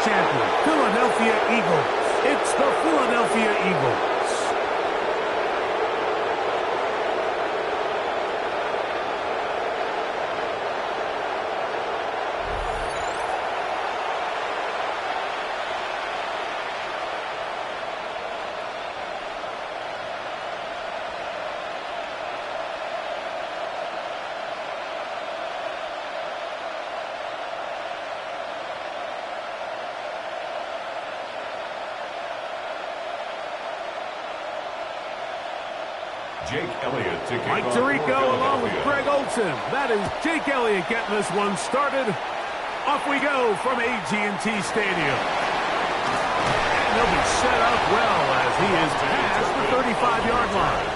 champion, Philadelphia Eagles. It's the Philadelphia Eagles. Jake Elliott to kick Mike off Tirico for along with Philadelphia. Greg Olson. That is Jake Elliott getting this one started. Off we go from AT&T Stadium. And he'll be set up well as he is past the 35-yard line.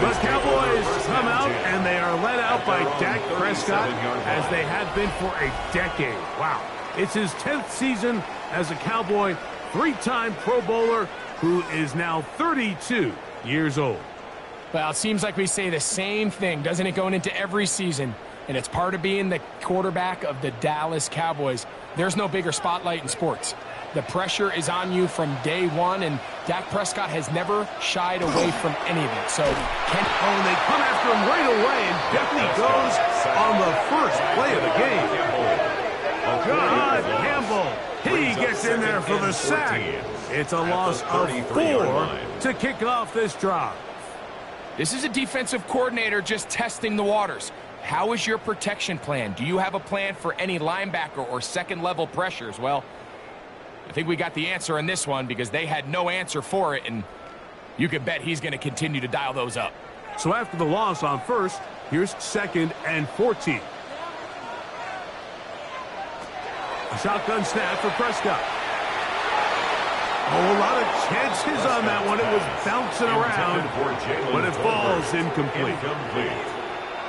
The Cowboys come out and they are led out by Dak Prescott as they have been for a decade. Wow. It's his 10th season as a Cowboy, three-time Pro Bowler who is now 32 years old. Well, it seems like we say the same thing, doesn't it, going into every season? And it's part of being the quarterback of the Dallas Cowboys. There's no bigger spotlight in sports. The pressure is on you from day one, and Dak Prescott has never shied away from any of it. So, and they come after him right away, and definitely goes on the first play of the game. God, Campbell, he gets in there for the sack. It's a loss of 4 to kick off this drive. this is a defensive coordinator just testing the waters. How is your protection plan? Do you have a plan for any linebacker or second-level pressures? Well, I think we got the answer in this one because they had no answer for it, and you can bet he's going to continue to dial those up. So after the loss on first, here's 2nd and 14. A shotgun snap for Prescott. Oh, a lot of chances on that one. It was bouncing around, but it falls incomplete.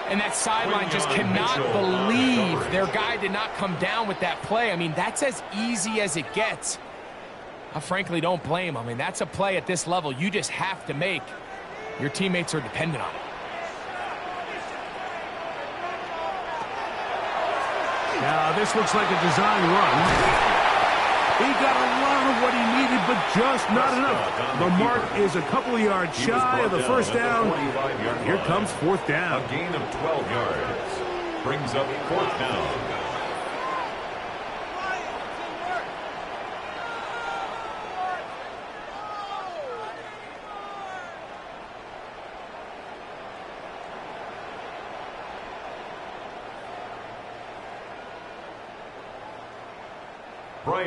And that sideline just cannot believe their guy did not come down with that play. I mean, that's as easy as it gets. I frankly don't blame him. I mean, that's a play at this level you just have to make. Your teammates are dependent on it. Now, this looks like a design run. He got a lot of what he needed, but just not enough. The mark is a couple of yards shy of the first down. Here comes 4th down. A gain of 12 yards. Brings up 4th down.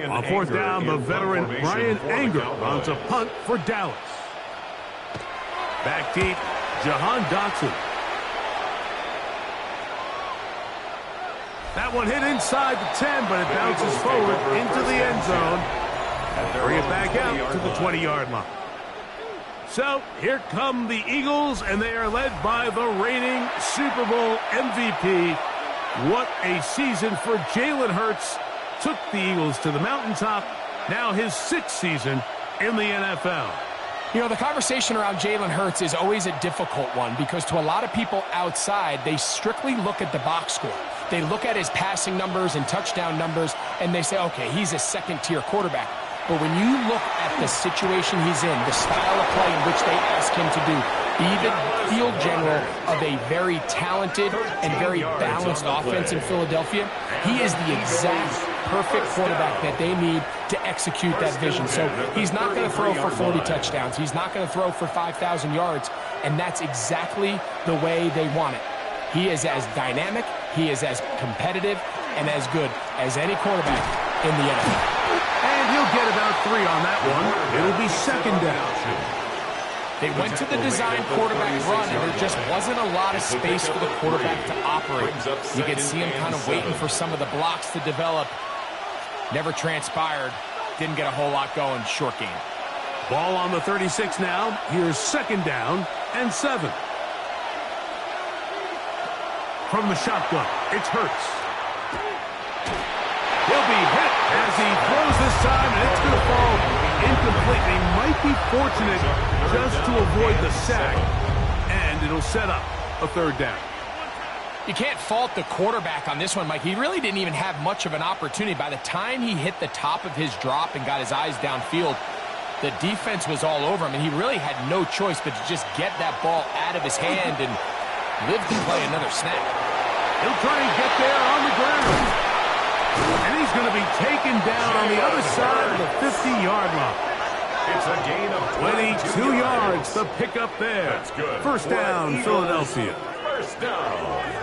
On 4th down, the veteran Brian Anger runs a punt for Dallas. Back deep, Jahan Dotson. That one hit inside the 10, but it bounces forward into the end zone. Bring it back out to the 20-yard line. So here come the Eagles, and they are led by the reigning Super Bowl MVP. What a season for Jalen Hurts. Took the Eagles to the mountaintop. Now his 6th season in the NFL. You know, the conversation around Jalen Hurts is always a difficult one because to a lot of people outside, they strictly look at the box score. They look at his passing numbers and touchdown numbers, and they say, okay, he's a second-tier quarterback. But when you look at the situation he's in, the style of play in which they ask him to do, be the field general of a very talented and very balanced offense in Philadelphia, he is the exact perfect quarterback that they need to execute that vision. So he's not going to throw for 40 touchdowns. He's not going to throw for 5,000 yards, and that's exactly the way they want it. He is as dynamic, he is as competitive, and as good as any quarterback in the NFL. And he'll get about 3 on that one. It'll be 2nd down. They went to the design quarterback run, and there just wasn't a lot of space for the quarterback to operate. You could see him kind of waiting for some of the blocks to develop. Never transpired. Didn't get a whole lot going. Short game. Ball on the 36 now. Here's 2nd down and 7. From the shotgun, it's Hurts. He'll be hit as he throws this time, and it's going to fall incomplete. They might be fortunate just to avoid the sack, and it'll set up a 3rd down. You can't fault the quarterback on this one, Mike. He really didn't even have much of an opportunity. By the time he hit the top of his drop and got his eyes downfield, the defense was all over him, and he really had no choice but to just get that ball out of his hand and live to play another snap. He'll try and get there on the ground. And he's going to be taken down on the other side of the 50-yard line. It's a gain of 22 yards to pick up there. That's good. First down, Philadelphia. First down.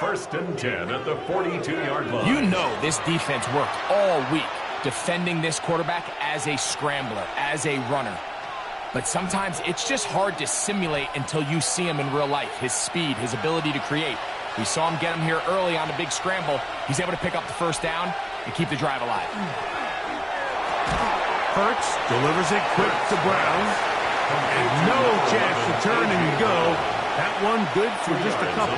First and 10 at the 42-yard line. You know this defense worked all week defending this quarterback as a scrambler, as a runner. But sometimes it's just hard to simulate until you see him in real life, his speed, his ability to create. We saw him get him here early on a big scramble. He's able to pick up the first down and keep the drive alive. Hurts delivers it quick to Brown. And no chance to turn and go. That one good for just a couple.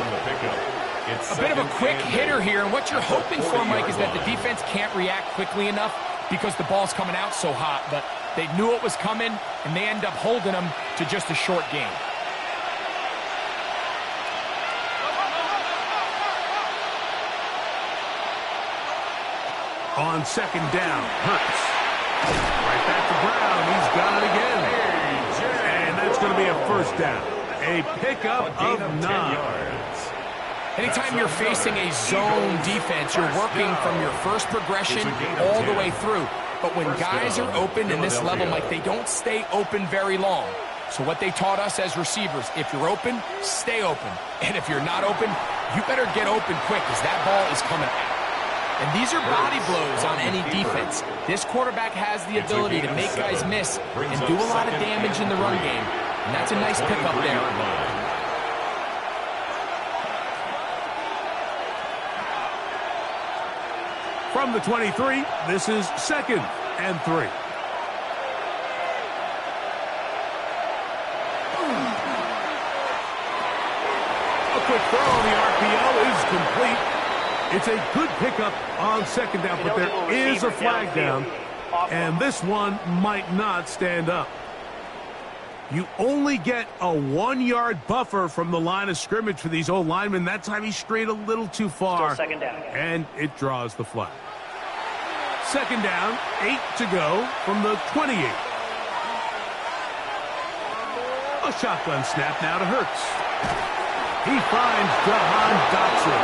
A bit of a quick hitter here, and what you're hoping for, Mike, is that the defense can't react quickly enough because the ball's coming out so hot. But they knew it was coming, and they end up holding them to just a short game. On second down, Hurts. Right back to Brown. He's got it again. And that's going to be a first down. A pickup of 9. Anytime you're facing a zone defense, you're working from your first progression all the way through. But when guys are open in this level, Mike, they don't stay open very long. So what they taught us as receivers, if you're open, stay open. And if you're not open, you better get open quick because that ball is coming out. And these are body blows on any defense. This quarterback has the ability to make guys miss and do a lot of damage in the run game. And that's a nice pickup there. From the 23, this is second and 3. A quick throw on the RPO is complete. It's a good pickup on second down, but there is a flag down, and this one might not stand up. You only get a 1-yard buffer from the line of scrimmage for these old linemen. That time he strayed a little too far, second down. and it draws the flag. Second down, 8 to go from the 28. A shotgun snap now to Hurts. He finds Jahan Dotson.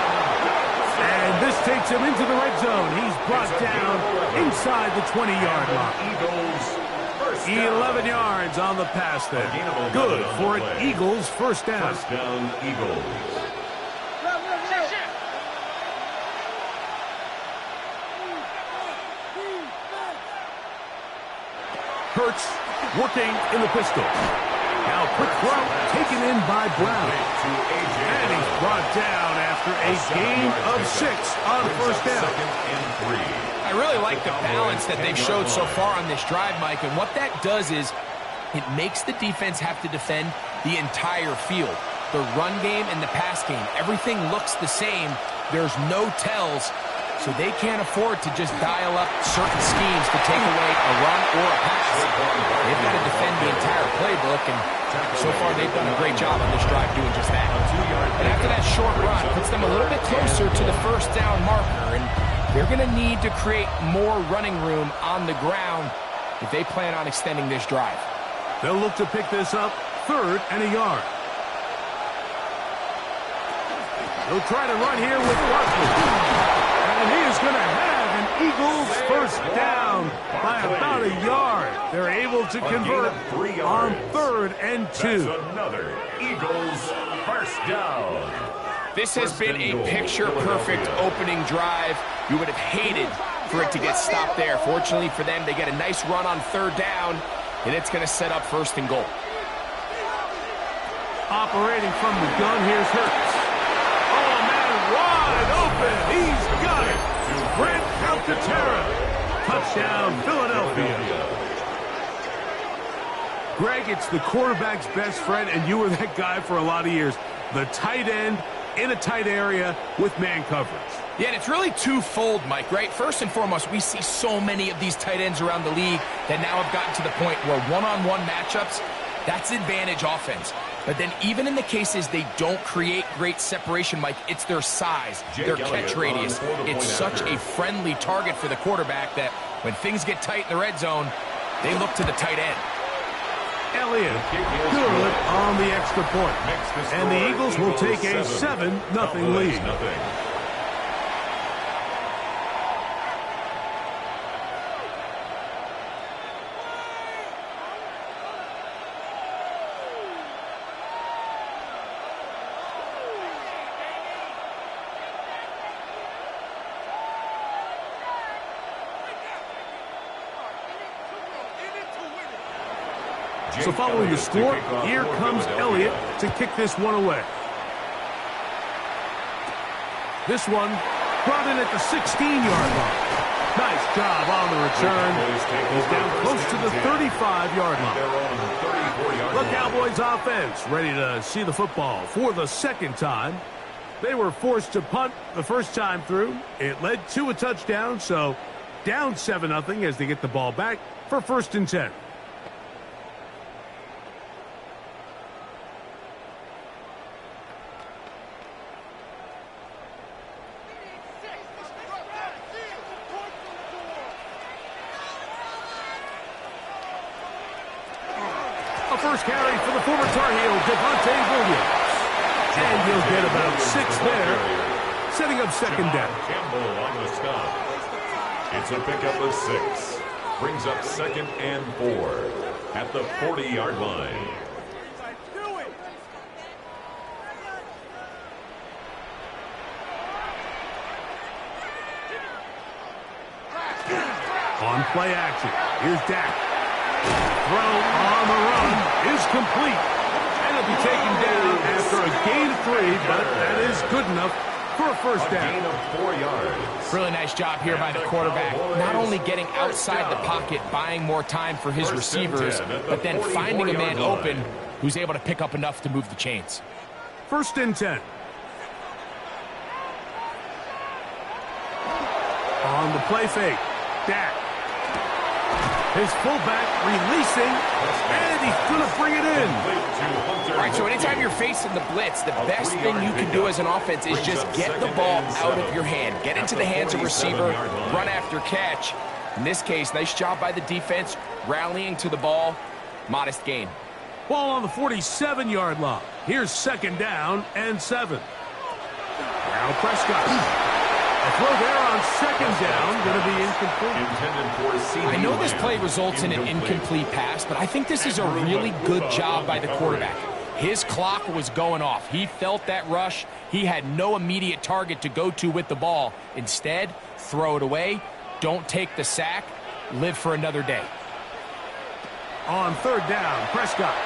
And this takes him into the red zone. He's brought down inside the 20-yard line. Eagles first 11 yards on the pass there. Good for an Eagles first down. First down, Eagles. Hurts working in the pistol. Now quick throw taken in by Brown. And he's brought down after a gain of 6 on first down. I really like the balance that they've showed so far on this drive, Mike. And what that does is it makes the defense have to defend the entire field. The run game and the pass game, everything looks the same. There's no tells. So they can't afford to just dial up certain schemes to take away a run or a pass. They've got to defend the entire playbook, and so far they've done a great job on this drive doing just that. And after that short run, puts them a little bit closer to the first down marker, and they're going to need to create more running room on the ground if they plan on extending this drive. They'll look to pick this up, 3rd and a yard. They'll try to run here with Barkley. And he is going to have an Eagles first down by about a yard. They're able to convert on 3rd and 2. That's another Eagles first down. This has been a picture-perfect opening drive. You would have hated for it to get stopped there. Fortunately for them, they get a nice run on 3rd down, and it's going to set up 1st and goal. Operating from the gun, here's Hurts. Oh, man, wide open. He's got it. Brent Alcantara. Touchdown, Philadelphia. Greg, it's the quarterback's best friend, and you were that guy for a lot of years. The tight end in a tight area with man coverage. Yeah, and it's really twofold, Mike, right? First and foremost, we see so many of these tight ends around the league that now have gotten to the point where one-on-one matchups, that's advantage offense. But then even in the cases they don't create great separation, Mike, it's their size, their catch radius. It's such a friendly target for the quarterback that when things get tight in the red zone, they look to the tight end. Elliott, good on the extra point. And the Eagles will take a 7-0 lead. So following the score, here comes Elliott to kick this one away. This one brought in at the 16-yard line. Nice job on the return. He's down close to the 35-yard line. The Cowboys offense ready to see the football for the second time. They were forced to punt the first time through. It led to a touchdown, so down 7-0 as they get the ball back for 1st and 10. First carry for the former Tar Heel, Devontae Williams. And he'll get about 6 there, setting up 2nd down. Campbell on the stop. It's a pickup of 6. Brings up 2nd and 4 at the 40-yard line. On play action, here's Dak. Throw on the run is complete. And it'll be taken down after a gain of 3, but that is good enough for a 1st down. Gain of 4 yards. Really nice job here by the quarterback. Not only getting outside the pocket, buying more time for his receivers, but then finding a man open who's able to pick up enough to move the chains. 1st and 10. On the play fake, Dak. His fullback releasing, and he's going to bring it in. All right, so anytime you're facing the blitz, the best thing you can do as an offense is just get the ball out of your hand. Get into the hands of receiver, run after catch. In this case, nice job by the defense, rallying to the ball. Modest gain. Ball on the 47-yard line. Here's 2nd down and 7. Now Prescott. A throw there on 2nd down, going to be incomplete. I know this play results in an incomplete pass, but I think this is a really good job by the quarterback. His clock was going off. He felt that rush. He had no immediate target to go to with the ball. Instead, throw it away. Don't take the sack. Live for another day. On 3rd down, Prescott.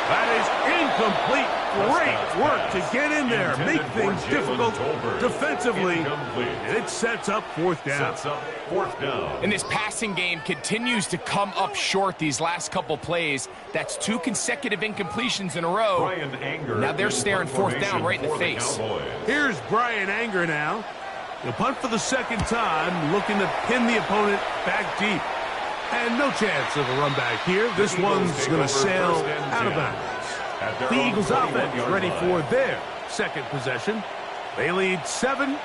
That is incomplete. Great work to get in there, make things difficult defensively, and it sets up 4th down. And this passing game continues to come up short these last couple plays. That's 2 consecutive incompletions in a row. Now they're staring 4th down right in the face. Here's Brian Anger now. He'll punt for the 2nd time, looking to pin the opponent back deep. And no chance of a run back here. This one's going to sail out of bounds. The Eagles offense ready for their 2nd possession. They lead 7-0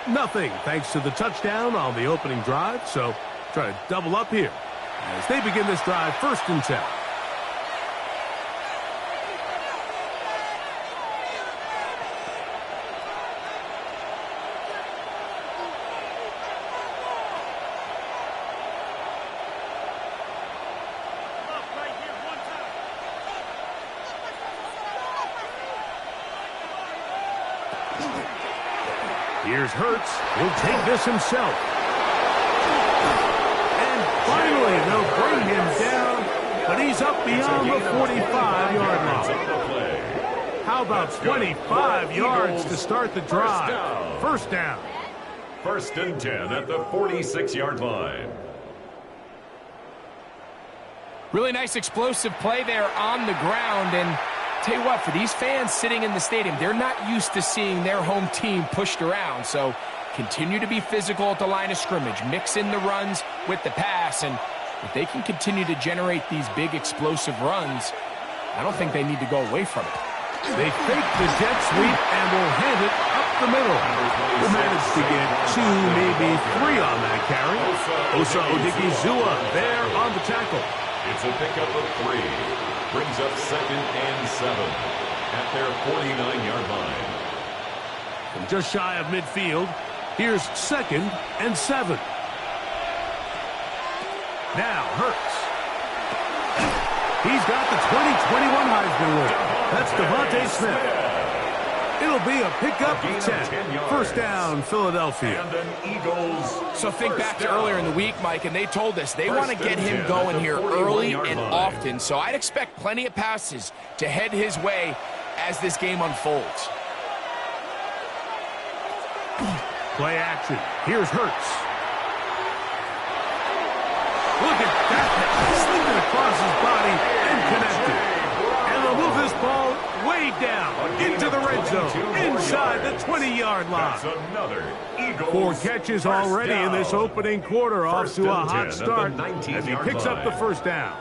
thanks to the touchdown on the opening drive. So try to double up here as they begin this drive 1st and 10. Here's Hurts. He'll take this himself. And finally, they'll bring him down, but he's up beyond the 45-yard line. How about 25 yards to start the drive? 1st down. 1st and 10 at the 46-yard line. Really nice explosive play there on the ground, and tell you what, for these fans sitting in the stadium, they're not used to seeing their home team pushed around. So continue to be physical at the line of scrimmage. Mix in the runs with the pass, and If they can continue to generate these big explosive runs, I don't think they need to go away from it. They fake the jet sweep and will hand it up the middle. Will manage to get 2, maybe 3 on that carry. Osa Odigizua there on the tackle. It's a pickup of 3. Brings up 2nd and 7 at their 49-yard line. From just shy of midfield, here's 2nd and 7. Now Hurts. He's got the 2021 Heisman winner. That's Devontae Smith. It'll be a pickup of 10. First down, Philadelphia. And an Eagles. So think back to earlier in the week, Mike, and they told us they want to get him going here early and often. So I'd expect plenty of passes to head his way as this game unfolds. Play action. Here's Hurts. Look at that. Slinging across his body and connected. And they'll move this ball way down into the red zone, inside the 20-yard line. That's another Eagles 4 catches already in this opening quarter, off to a hot start as he picks up the first down.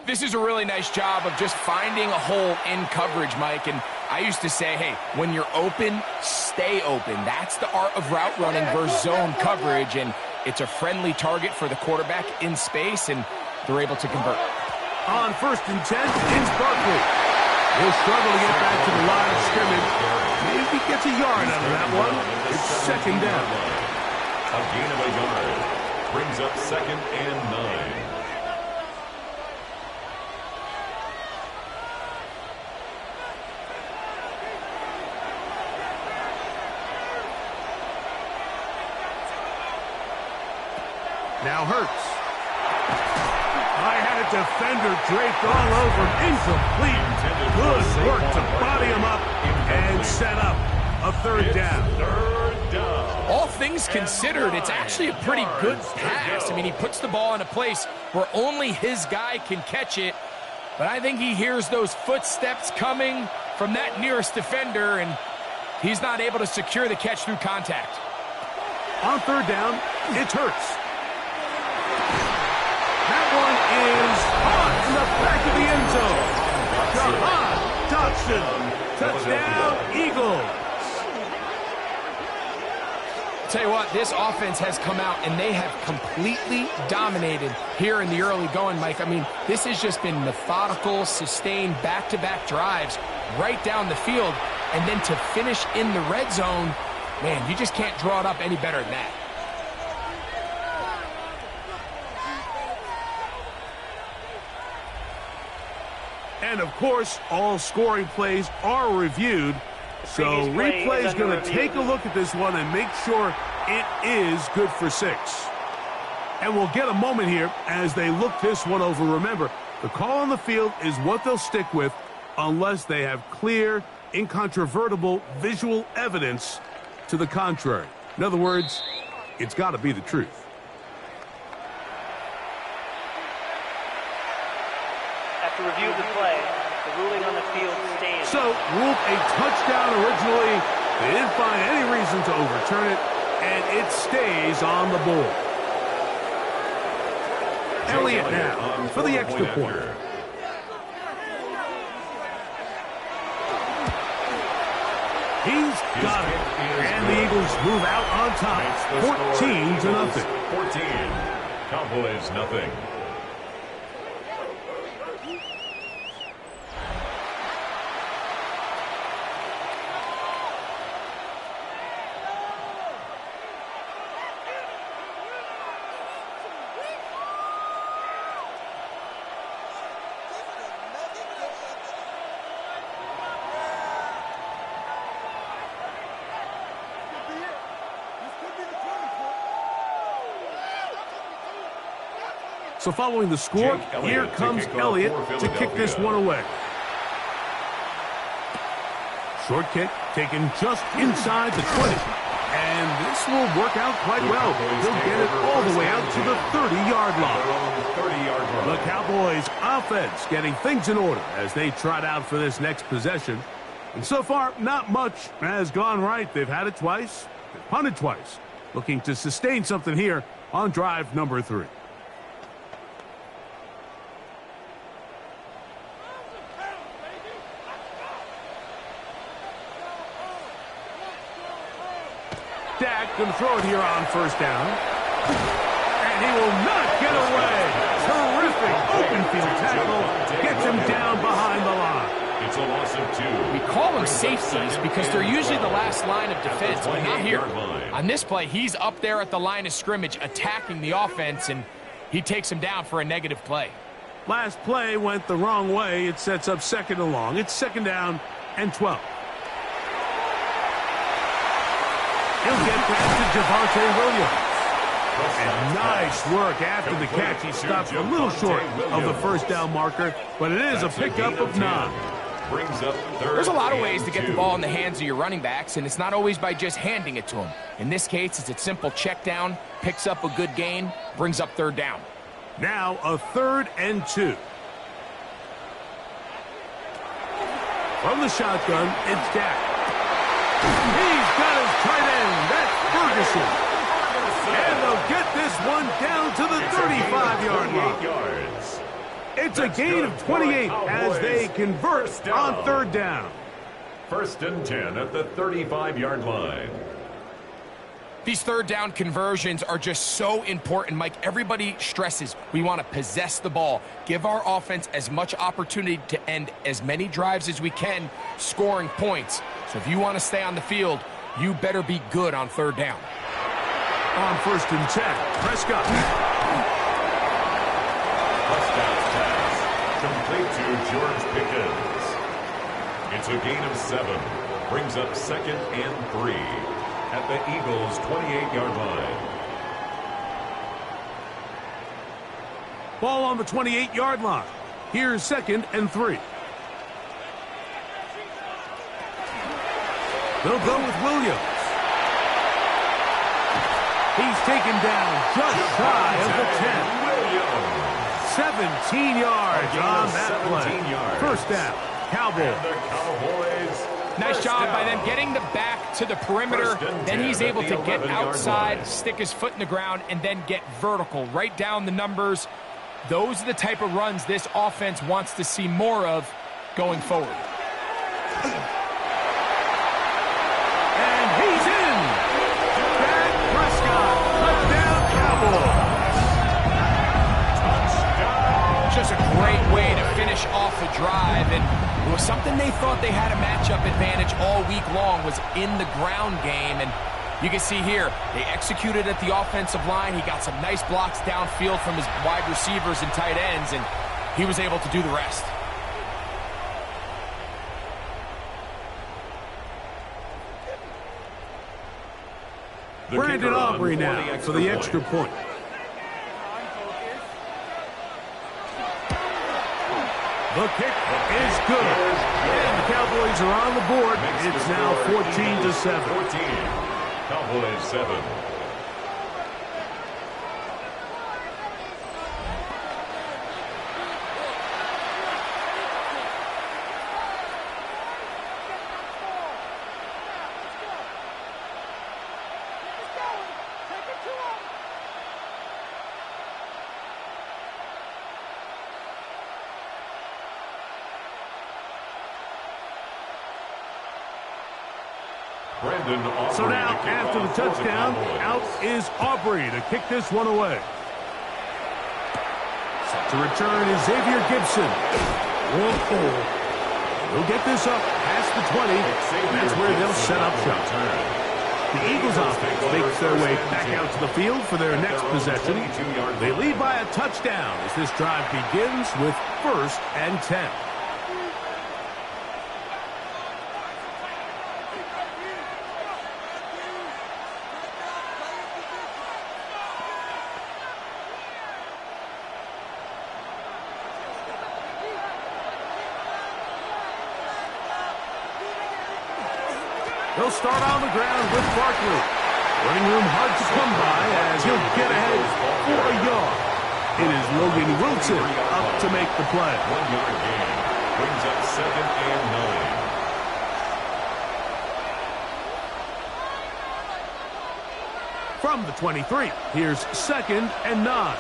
This is a really nice job of just finding a hole in coverage, Mike. And I used to say, hey, when you're open, stay open. That's the art of route running versus zone coverage. And it's a friendly target for the quarterback in space, and they're able to convert. On 1st and 10, it's Barkley. He'll struggle to get back to the line of scrimmage. Maybe gets a yard out of that one. It's 2nd down. A gain of a yard. Brings up 2nd and 9. Now Hurts. I had a defender draped all over him. Incomplete. Good work to body him up and set up a 3rd down. 3rd down. All things considered, it's actually a pretty good pass. I mean, he puts the ball in a place where only his guy can catch it. But I think he hears those footsteps coming from that nearest defender, and he's not able to secure the catch through contact. On 3rd down, it's Hurts. That one is caught in the back of the end zone. Jahan Dotson. Touchdown, Eagles. Tell you what, this offense has come out, and they have completely dominated here in the early going, Mike. I mean, this has just been methodical, sustained, back-to-back drives right down the field. And then to finish in the red zone, man, you just can't draw it up any better than that. And, of course, all scoring plays are reviewed. So replay is going to take a look at this one and make sure it is good for 6. And we'll get a moment here as they look this one over. Remember, the call on the field is what they'll stick with unless they have clear, incontrovertible visual evidence to the contrary. In other words, it's got to be the truth. After review of the play, the ruling on the field stands. So, ruled a touchdown originally. They didn't find any reason to overturn it, and it stays on the board. Elliott now for the extra point. He's got it. And the Eagles move out on top, 14-0. 14. Cowboys, nothing. So following the score, here comes Elliott to kick this one away. Short kick taken just inside the 20. And this will work out quite well. He'll get it all the way out to the 30-yard line. The Cowboys offense getting things in order as they trot out for this next possession. And so far, not much has gone right. They've had it twice, punted twice. Looking to sustain something here on drive number 3. Dak going to throw it here on first down. And he will not get away. Terrific open field tackle. Gets him down behind the line. It's a loss of 2. We call them safeties because they're usually the last line of defense, but not here. On this play, he's up there at the line of scrimmage attacking the offense, and he takes him down for a negative play. Last play went the wrong way. It sets up second and long. It's second down and 12. He'll get that to Javonte Williams. And nice work after the catch. He stops a little short of the first down marker, but it is a pickup of 9. There's a lot of ways to get the ball in the hands of your running backs, and it's not always by just handing it to them. In this case, it's a simple check down, picks up a good gain, brings up third down. Now a 3rd and 2. From the shotgun, it's Dak. He's got his tight end. That's Ferguson. And they'll get this one down to the 35-yard line. It's a gain of 28 as they convert on third down. 1st and 10 at the 35-yard line. These third down conversions are just so important, Mike. Everybody stresses we want to possess the ball, give our offense as much opportunity to end as many drives as we can, scoring points. So if you want to stay on the field, you better be good on third down. On 1st and 10, Prescott. First down pass, complete to George Pickens. It's a gain of 7. Brings up 2nd and 3 at the Eagles' 28-yard line. Ball on the 28-yard line. Here's 2nd and 3. They'll go with Williams. He's taken down just shy of the 10. 17 yards on that play. First down, Cowboys. Nice job by them getting the back to the perimeter. Then he's able to get outside, stick his foot in the ground, and then get vertical. Right down the numbers. Those are the type of runs this offense wants to see more of going forward. And he's in. Dak Prescott, touchdown Cowboys. Just a great way to finish off the drive, and it was something they thought they had a matchup advantage all week long, was in the ground game. And you can see here, they executed at the offensive line. He got some nice blocks downfield from his wide receivers and tight ends, and he was able to do the rest. Brandon Aubrey now for the extra point. The kick is good. And the Cowboys are on the board. It's now 14-7. 14. Cowboys 7. So now, after the touchdown, out is Aubrey to kick this one away. Set to return is Xavier Gibson. He'll get this up past the 20. That's where they'll set up shop. The Eagles offense makes their way back out to the field for their next possession. They lead by a touchdown as this drive begins with 1st and 10. They'll start on the ground with Barkley. Running room hard to come by as he'll get ahead for a yard. It is Logan Wilson up to make the play. 1-yard gain. Brings up 2nd and 9. From the 23, here's 2nd and 9.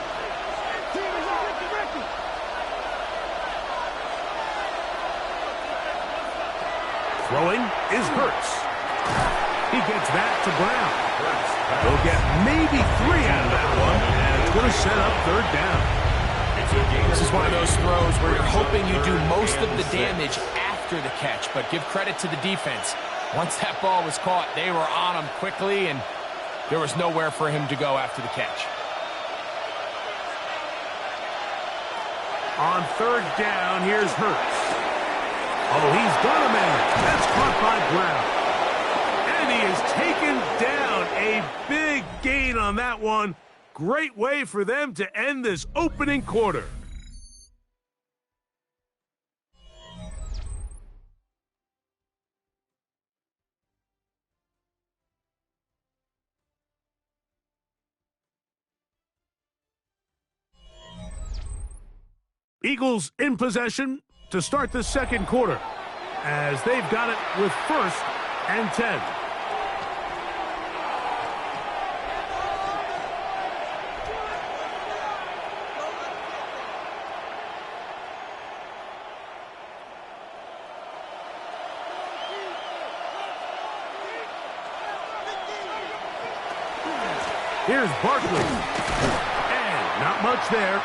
Throwing is Hurts. He gets that to Brown. They'll get maybe 3 out of that one, and it's going to set up 3rd down. This is one of those throws where you're hoping you do most of the damage after the catch, but give credit to the defense. Once that ball was caught, they were on him quickly, and there was nowhere for him to go after the catch. On 3rd down, here's Hurts. Oh, he's got a man. That's caught by Brown. And he is taken down. A big gain on that one. Great way for them to end this opening quarter. Eagles in possession to start the 2nd quarter, as they've got it with 1st and 10. Here's Barkley. Not much there.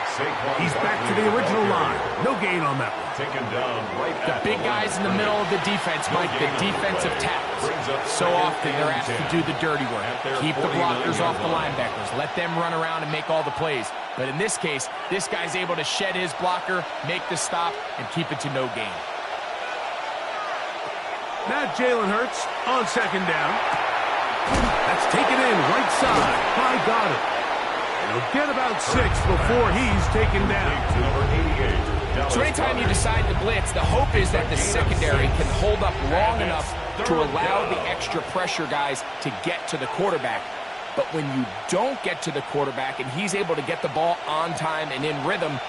He's back to the original line. No gain on that one. Taken down right the big guys in the middle of the defense, Mike, the defensive tackles. So often they're asked to do the dirty work. Keep the blockers off the linebackers. Let them run around and make all the plays. But in this case, this guy's able to shed his blocker, make the stop, and keep it to no gain. Now Jalen Hurts on 2nd down. That's taken in right side by Goddard. He'll get about 6 before he's taken down. So anytime you decide to blitz, the hope is that the secondary can hold up long enough to allow the extra pressure guys to get to the quarterback. But when you don't get to the quarterback and he's able to get the ball on time and in rhythm,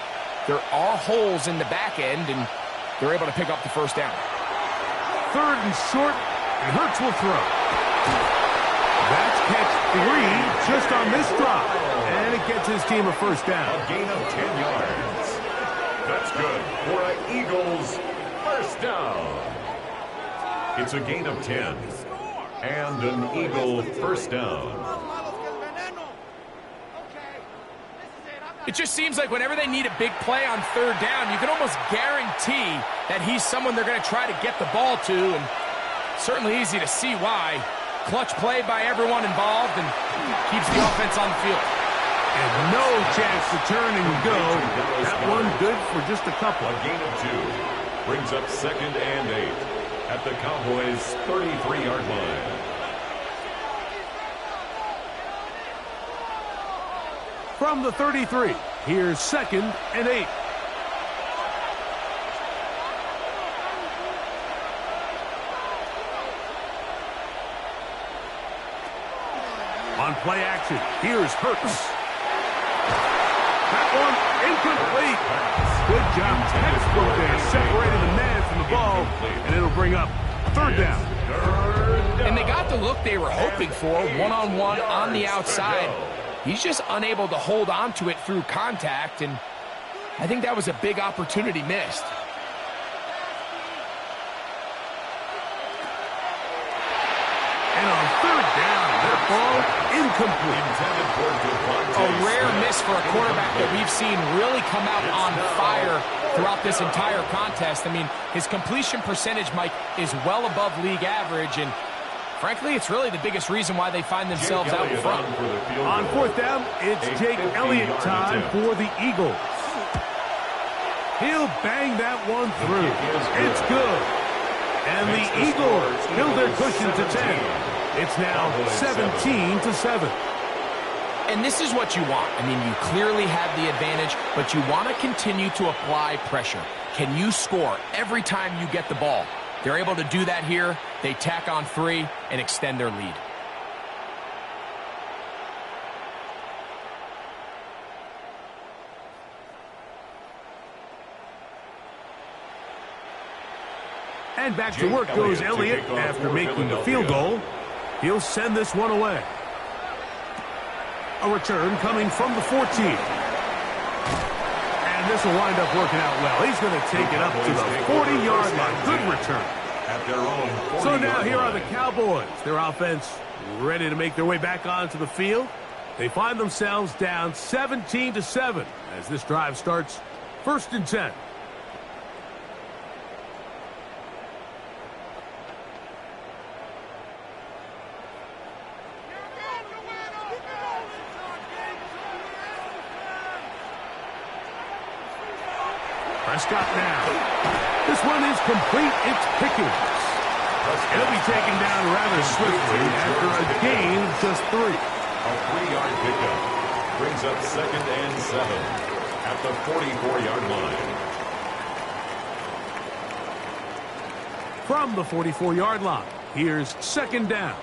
there are holes in the back end, and they're able to pick up the 1st down. 3rd and short, and Hurts will throw. That's catch 3 just on this drive. And it gets his team a 1st down. A gain of 10 yards. That's good for an Eagles 1st down. It's a gain of 10. And an Eagle 1st down. It just seems like whenever they need a big play on 3rd down, you can almost guarantee that he's someone they're going to try to get the ball to, and certainly easy to see why. Clutch play by everyone involved and keeps the offense on the field. And no chance to turn and go. That one good for just a couple. A gain of 2 brings up 2nd and 8 at the Cowboys' 33-yard line. From the 33, here's 2nd and 8. On play action, here's Hurts. That one incomplete. Good job, textbook there, separating the man from the ball, and it'll bring up 3rd down. And they got the look they were hoping for, one-on-one on the outside. He's just unable to hold on to it through contact, and I think that was a big opportunity missed. And on 3rd down, that ball incomplete. A rare miss for a quarterback that we've seen really come out on fire throughout this entire contest. I mean, his completion percentage, Mike, is well above league average, and frankly, it's really the biggest reason why they find themselves out in front. On 4th down, it's Jake Elliott time for the Eagles. He'll bang that one through. It's good. And the Eagles build their cushion to 10. It's now 17-7. And this is what you want. I mean, you clearly have the advantage, but you want to continue to apply pressure. Can you score every time you get the ball? They're able to do that here. They tack on 3 and extend their lead. And back to work goes Elliott after making the field goal. He'll send this one away. A return coming from the 14. And this will wind up working out well. He's going to take it up to the 40-yard line. Good return. At their own 40-yard So now here are the line. Cowboys. Their offense ready to make their way back onto the field. They find themselves down 17-7 as this drive starts 1st and 10. Prescott now. This one is complete. It's Pickens. He'll be taken down rather swiftly after a gain of just 3. A 3-yard pickup brings up 2nd and 7 at the 44-yard line. From the 44-yard line, here's 2nd down.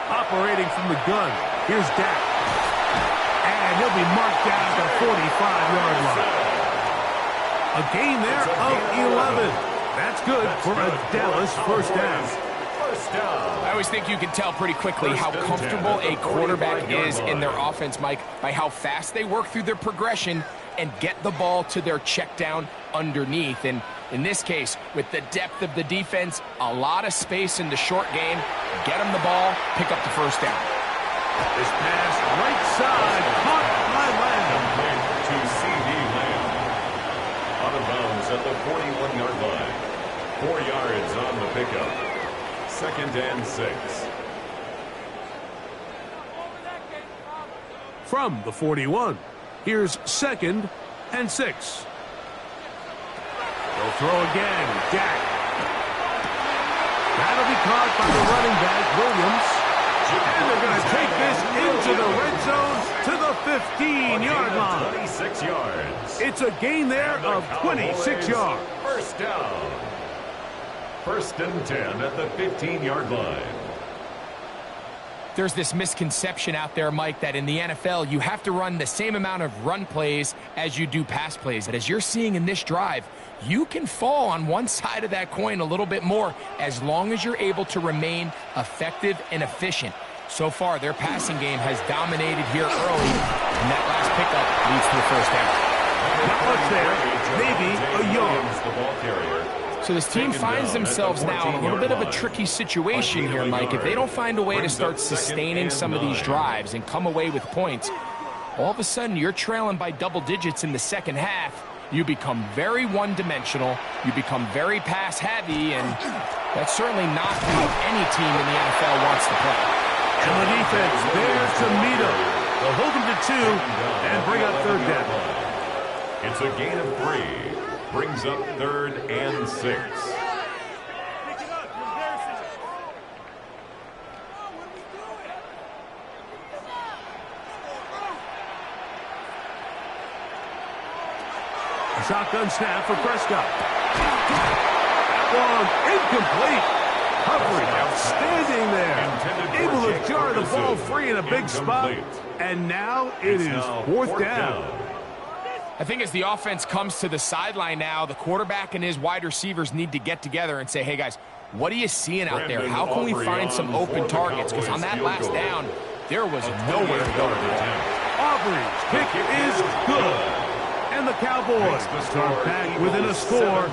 Operating from the gun, here's Dak. And he'll be marked down at the 45-yard line. A gain there of 11. That's good for a Dallas first down. I always think you can tell pretty quickly how comfortable a quarterback is in their offense, Mike, by how fast they work through their progression and get the ball to their check down underneath. And in this case, with the depth of the defense, a lot of space in the short game, get them the ball, pick up the first down. This pass right side, caught by Lamb. To C.D. Lamb. Out of bounds at the 41-yard line. 4 yards on the pickup. 2nd and 6. From the 41, here's 2nd and 6. They'll throw again. Dak. That'll be caught by the running back, Williams. And they're going to take this into the red zone to the 15-yard line. 26 yards. It's a gain there of 26 yards. First down. 1st and 10 at the 15-yard line. There's this misconception out there, Mike, that in the NFL, you have to run the same amount of run plays as you do pass plays. And as you're seeing in this drive, you can fall on one side of that coin a little bit more as long as you're able to remain effective and efficient. So far, their passing game has dominated here early, and that last pickup leads to the first down. Not much there, maybe a yard. The ball carrier. So this team finds themselves now in a little bit of a tricky situation here, Mike. If they don't find a way to start sustaining some of these drives and come away with points, all of a sudden you're trailing by double digits in the second half. You become very one-dimensional. You become very pass-heavy, and that's certainly not how any team in the NFL wants to play. And the defense there to meet him. They'll hold him to 2 and bring up 3rd down. It's a gain of 3. Brings up 3rd and 6. A shotgun snap for Prescott. That one incomplete. Coverage outstanding there. Able to jar the ball free in a big spot. And now it is 4th down. I think as the offense comes to the sideline now, the quarterback and his wide receivers need to get together and say, hey, guys, what are you seeing out there? How can we find some open targets? Because on that last down, there was nowhere to go. Aubrey's kick is good. And the Cowboys start back within a score.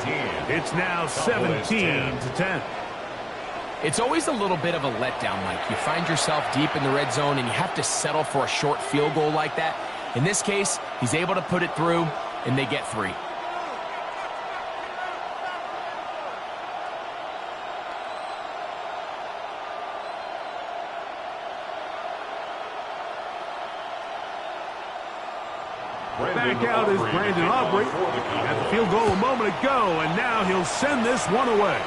It's now 17-10. It's always a little bit of a letdown, Mike. You find yourself deep in the red zone, and you have to settle for a short field goal like that. In this case, he's able to put it through, and they get 3. Back out is Brandon Aubrey. At the field goal a moment ago, and now he'll send this one away.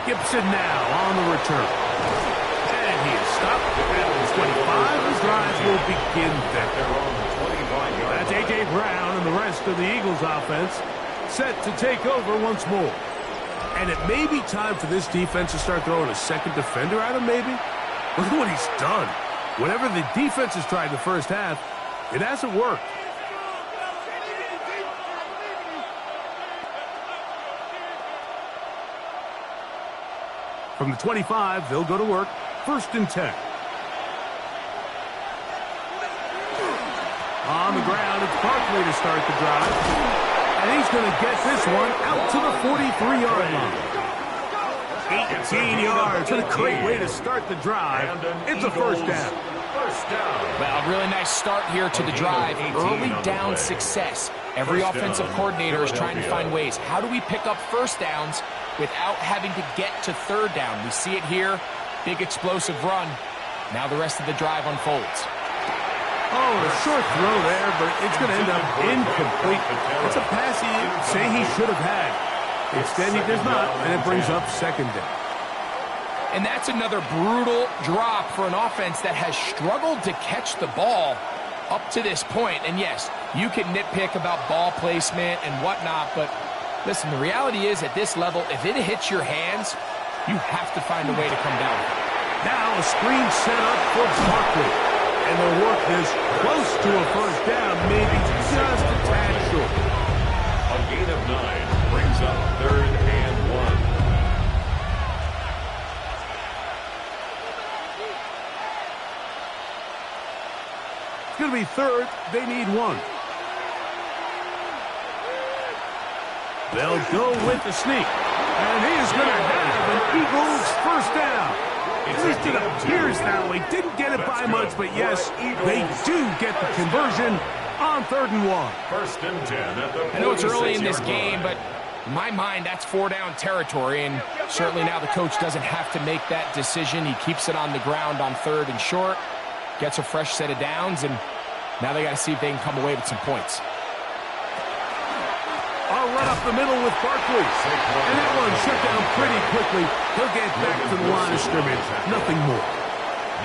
Gibson now on the return. And he is stopped at the 25. His drive will begin there. That's A.J. Brown and the rest of the Eagles offense set to take over once more. And it may be time for this defense to start throwing a second defender at him, maybe. Look at what he's done. Whatever the defense has tried in the first half, it hasn't worked. From the 25, they'll go to work. 1st and 10. On the ground, it's Barkley to start the drive. And he's going to get this one out to the 43-yard line. 18 yards. And a great way to start the drive. It's a first down. Well, a really nice start here to the drive. Early down success. Every offensive coordinator is trying to find ways. How do we pick up first downs without having to get to third down? We see it here. Big explosive run. Now the rest of the drive unfolds. Oh, a short throw there, but it's going to end up incomplete. It's a pass he'd say he should have had. Instead, he does not, and it brings up second down. And that's another brutal drop for an offense that has struggled to catch the ball up to this point. And yes, you can nitpick about ball placement and whatnot, but listen, the reality is at this level, if it hits your hands, you have to find a way to come down. Now a screen set up for Barkley. And the work is close to a first down, maybe just a tad short. A gain of 9 brings up 3rd and 1. It's going to be 3rd. They need 1. They'll go with the sneak. And he is going to have an Eagles first down. At least it appears that way. Didn't get it by much, but yes, they do get the conversion on 3rd and 1. First and 10 at the I know it's early in this game, but in my mind, that's 4-down territory, and certainly now the coach doesn't have to make that decision. He keeps it on the ground on 3rd and short, gets a fresh set of downs, and now they got to see if they can come away with some points. I'll run up the middle with Barkley. And that one shut down pretty quickly. He'll get back to the line of scrimmage. Nothing more.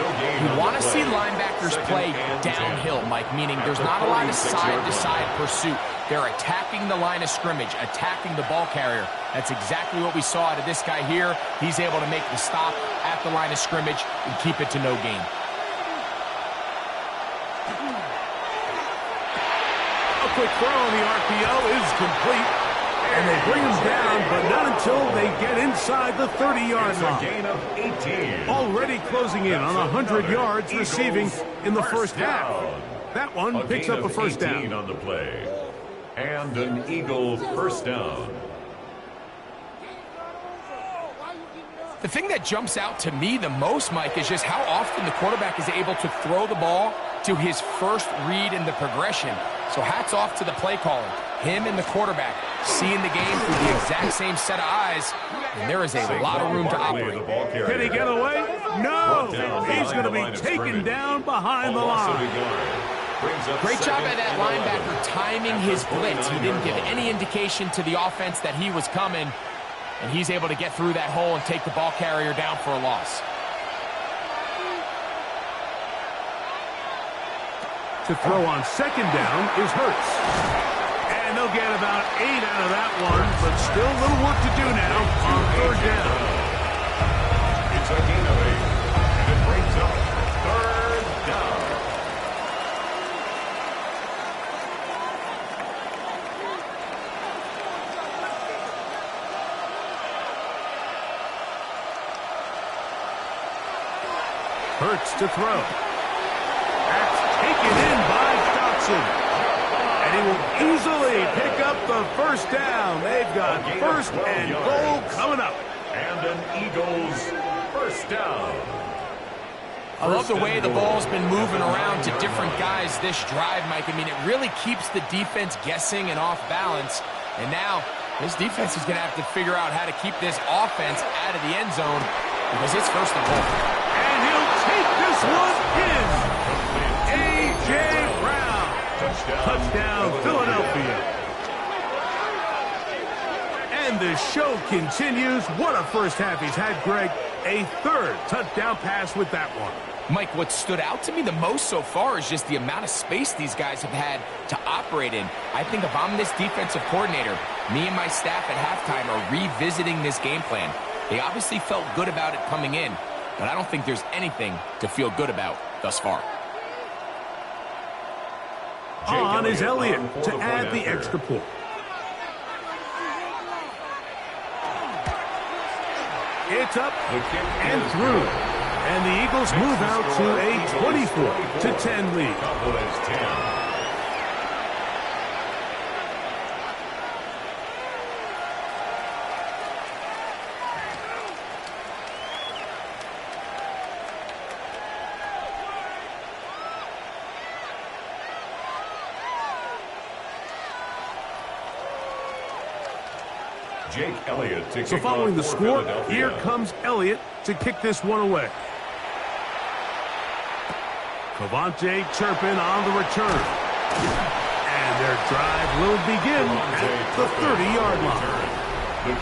You want to see linebackers play downhill, Mike, meaning there's not a lot of side-to-side pursuit. They're attacking the line of scrimmage, attacking the ball carrier. That's exactly what we saw out of this guy here. He's able to make the stop at the line of scrimmage and keep it to no gain. Quick throw on the RPO is complete, and they bring him down, but not until they get inside the 30-yard line. A gain of 18. Already closing in on 100 yards receiving in the first half. That one picks up a first down on the play, and an Eagle first down. The thing that jumps out to me the most, Mike, is just how often the quarterback is able to throw the ball to his first read in the progression. So hats off to the play caller. Him and the quarterback seeing the game through the exact same set of eyes, and there is a lot of room to operate. Can he get away? No! He's going to be taken down behind the line. Great job by that linebacker timing his blitz. He didn't give any indication to the offense that he was coming, and he's able to get through that hole and take the ball carrier down for a loss. To throw on second down is Hurts. And they'll get about 8 out of that one, but still a little work to do now on 3rd down. It's a gain of 8, and it brings up 3rd down. Hurts to throw. That's taken in by Johnson. And he will easily pick up the first down. They've got 1st and goal coming up. And an Eagles first down. I love the way the ball's been moving around to different guys this drive, Mike. I mean, it really keeps the defense guessing and off balance. And now this defense is going to have to figure out how to keep this offense out of the end zone because it's 1st and goal. And he'll take this one in. A.J. Brown. Touchdown, Philadelphia. And the show continues. What a first half he's had, Greg. A 3rd touchdown pass with that one. Mike, what stood out to me the most so far is just the amount of space these guys have had to operate in. I think if I'm this defensive coordinator, me and my staff at halftime are revisiting this game plan. They obviously felt good about it coming in, but I don't think there's anything to feel good about thus far. On is Elliott to add the extra point. It's up and through. And the Eagles move out to a 24-10 lead. Cowboys 10, Jake Elliott to So kick following the off for score, Philadelphia. here comes Elliott to kick this one away. Cavante Turpin on the return. And their drive will begin at the 30-yard line. The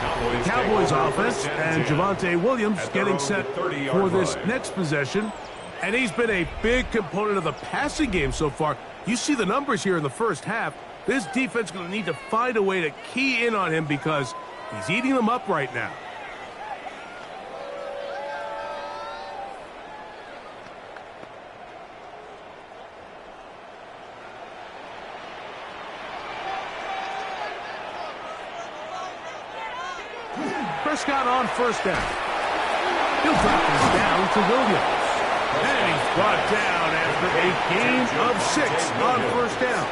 Cowboys offense and Javonte Williams getting set for this next possession. And he's been a big component of the passing game so far. You see the numbers here in the first half. This defense is going to need to find a way to key in on him because he's eating them up right now. Prescott on first down. He'll drop this down to Williams. And he's brought down after a gain of 6 on first down.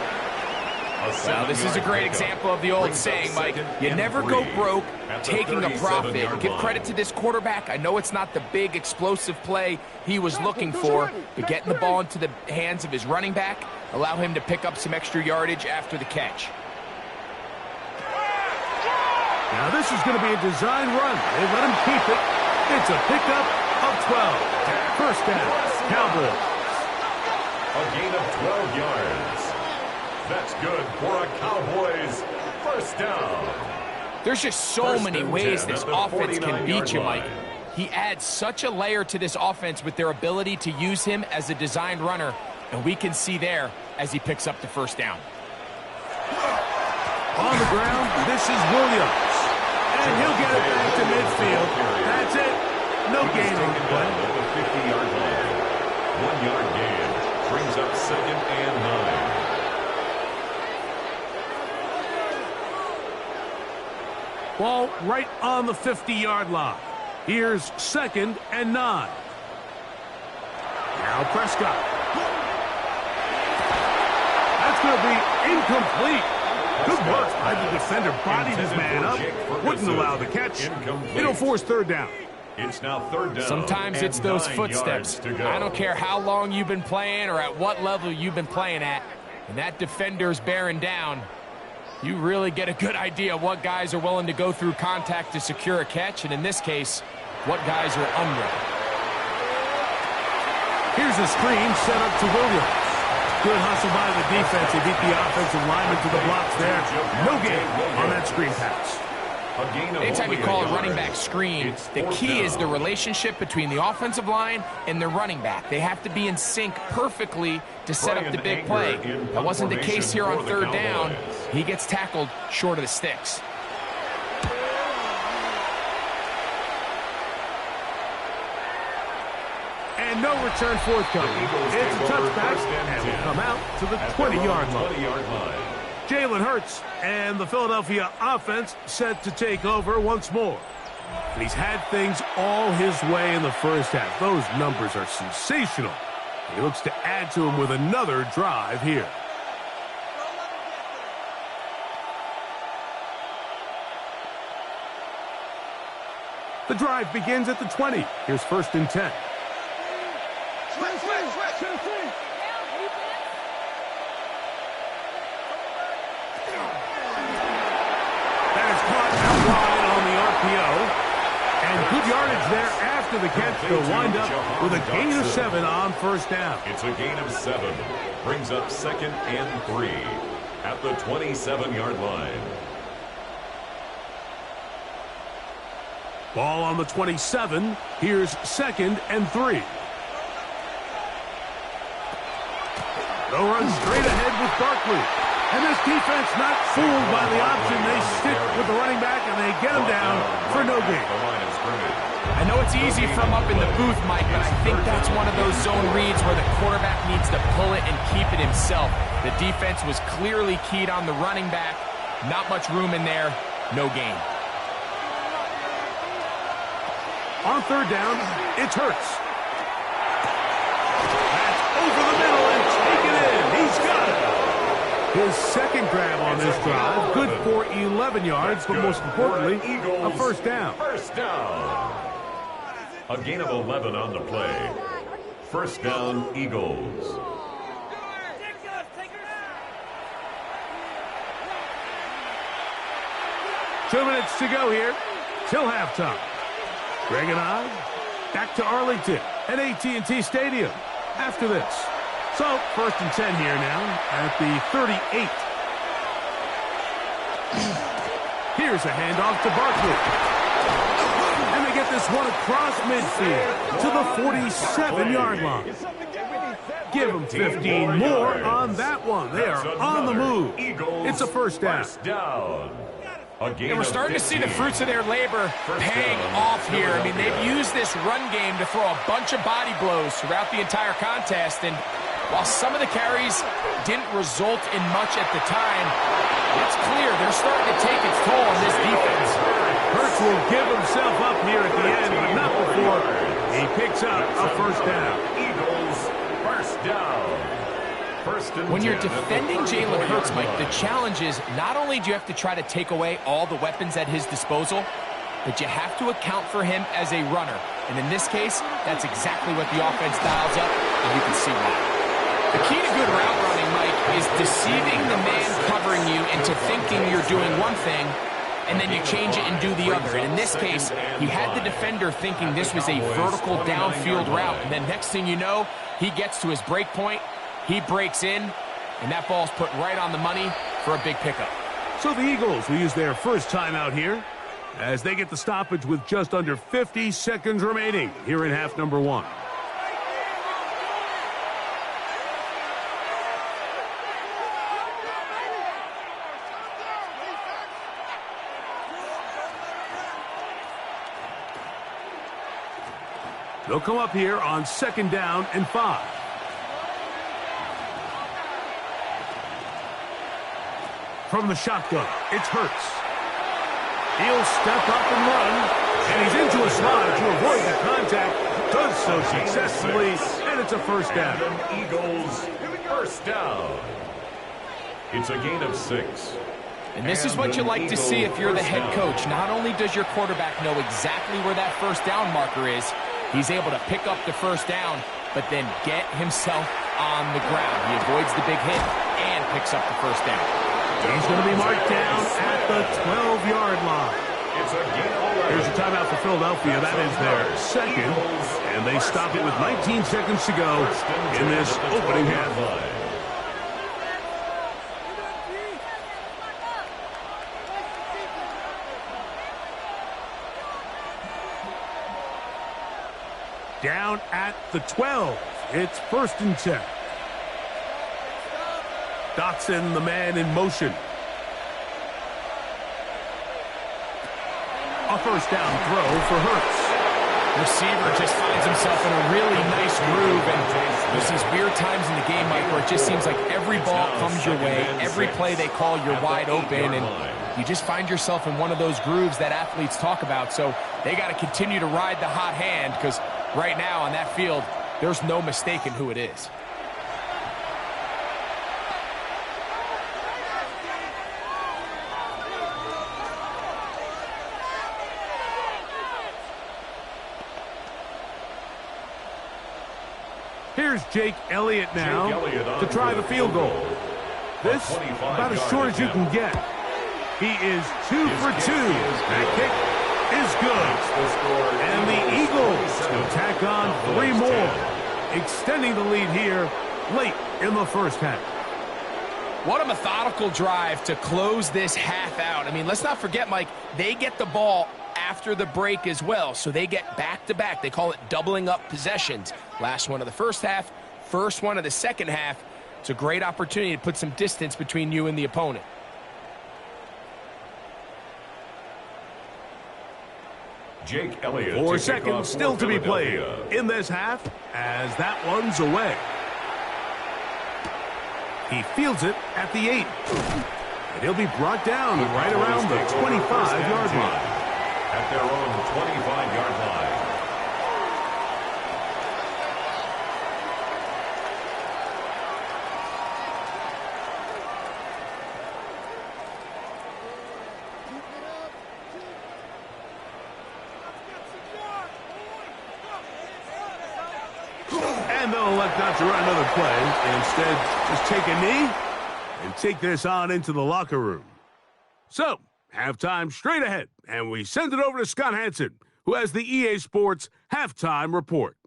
Well, this is a great example of the old saying, Mike. You never go broke taking a profit. Give credit to this quarterback. I know it's not the big explosive play he was looking for, but getting the ball into the hands of his running back, allow him to pick up some extra yardage after the catch. Now this is going to be a design run. They let him keep it. It's a pickup of 12. First down, Cowboys. A gain of 12 yards. That's good for a Cowboys first down. There's just so many ways this offense can beat you, Mike. He adds such a layer to this offense with their ability to use him as a designed runner, and we can see there as he picks up the first down. On the ground, this is Williams. And he'll get it back to midfield. That's it. No gain on the play. At the 50-yard line. 1-yard gain brings up 2nd and 9. Ball right on the 50-yard line. Here's 2nd and 9. Now Prescott. That's going to be incomplete. Good work by the defender. Bodied his man up. Wouldn't allow the catch. It'll force third down. It's now 3rd down. Sometimes it's those 9 footsteps. yards to go. I don't care how long you've been playing or at what level you've been playing at. And that defender's bearing down. You really get a good idea what guys are willing to go through contact to secure a catch. And in this case, what guys are under. Here's a screen set up to Williams. Good hustle by the defense. They beat the offensive lineman to the blocks there. No gain on that screen pass. Anytime you call a running back screen, the key is the relationship between the offensive line and the running back. They have to be in sync perfectly to set up the big play. That wasn't the case here on 3rd down. He gets tackled short of the sticks. And no return forthcoming. It's a touchback, and we come out to the 20-yard line. Jalen Hurts and the Philadelphia offense set to take over once more. And he's had things all his way in the first half. Those numbers are sensational. He looks to add to them with another drive here. The drive begins at the 20. Here's 1st and 10. Good yardage there after the catch. They'll wind up with a gain of 7 on first down. It's a gain of 7. Brings up 2nd and 3 at the 27-yard line. Ball on the 27. Here's 2nd and 3. They'll run straight ahead with Barkley. And this defense not fooled by the option. They stick with the running back, and they get him down for no gain. I know it's easy from up in the booth, Mike, but I think that's one of those zone reads where the quarterback needs to pull it and keep it himself. The defense was clearly keyed on the running back. Not much room in there. No gain. On 3rd down, it's Hurts. That's over the middle and taken in. He's got it. His 2nd grab on this drive, good for 11 yards, but most importantly, a first down. First down. A gain of 11 on the play. First down, Eagles. 2 minutes to go here till halftime. Greg and I back to Arlington at AT&T Stadium after this. So, 1st and 10 here now at the 38. Here's a handoff to Barkley. And they get this one across midfield to the 47-yard line. Give them 15 more on that one. They are on the move. It's a first down. And we're starting to see the fruits of their labor paying off here. I mean, they've used this run game to throw a bunch of body blows throughout the entire contest. And while some of the carries didn't result in much at the time, it's clear they're starting to take its toll on this defense. Hurts will give himself up here at the end, but not before he picks up a first down. Eagles, first down. When you're defending Jalen Hurts, Mike, the challenge is not only do you have to try to take away all the weapons at his disposal, but you have to account for him as a runner. And in this case, that's exactly what the offense dials up, and you can see why. The key to good route running, Mike, is deceiving the man covering you into thinking you're doing one thing, and then you change it and do the other. And in this case, he had the defender thinking this was a vertical downfield route, and then next thing you know, he gets to his break point, he breaks in, and that ball's put right on the money for a big pickup. So the Eagles will use their first timeout here as they get the stoppage with just under 50 seconds remaining here in half number 1. They'll come up here on 2nd down and 5. From the shotgun, it's Hurts. He'll step up and run, and he's into a slide to avoid the contact. Does so successfully, and it's a first down. Eagles, first down. It's a gain of 6. And this is what you like to see if you're the head coach. Not only does your quarterback know exactly where that first down marker is, he's able to pick up the first down, but then get himself on the ground. He avoids the big hit and picks up the first down. He's going to be marked down at the 12-yard line. Here's a timeout for Philadelphia. That is their second, and they stop it with 19 seconds to go in this opening half. Down at the 12. It's 1st and 10. Dotson, the man in motion. A first down throw for Hurts. Receiver just finds himself in a really nice groove, and there's these weird times in the game, Mike, where it just seems like every ball comes your way, every play they call, you're wide open, and you just find yourself in one of those grooves that athletes talk about. So they got to continue to ride the hot hand, because right now on that field, there's no mistaking who it is. Here's Jake Elliott now to try the field goal. This about as short as you can get. He is 2 for 2. That kick is good. And the Eagles will tack on 3 more, extending the lead here late in the first half. What a methodical drive to close this half out. I mean, let's not forget, Mike, they get the ball after the break as well, so they get back-to-back. They call it doubling up possessions. Last one of the first half, first one of the second half. It's a great opportunity to put some distance between you and the opponent. Jake Elliott. 4 seconds still to be played in this half as that one's away. He fields it at the 8. And he'll be brought down right around the 25-yard line. At their own 25-yard line. And they'll elect not to run another play, and instead just take a knee and take this on into the locker room. So, Halftime straight ahead, and we send it over to Scott Hansen, who has the EA Sports Halftime Report.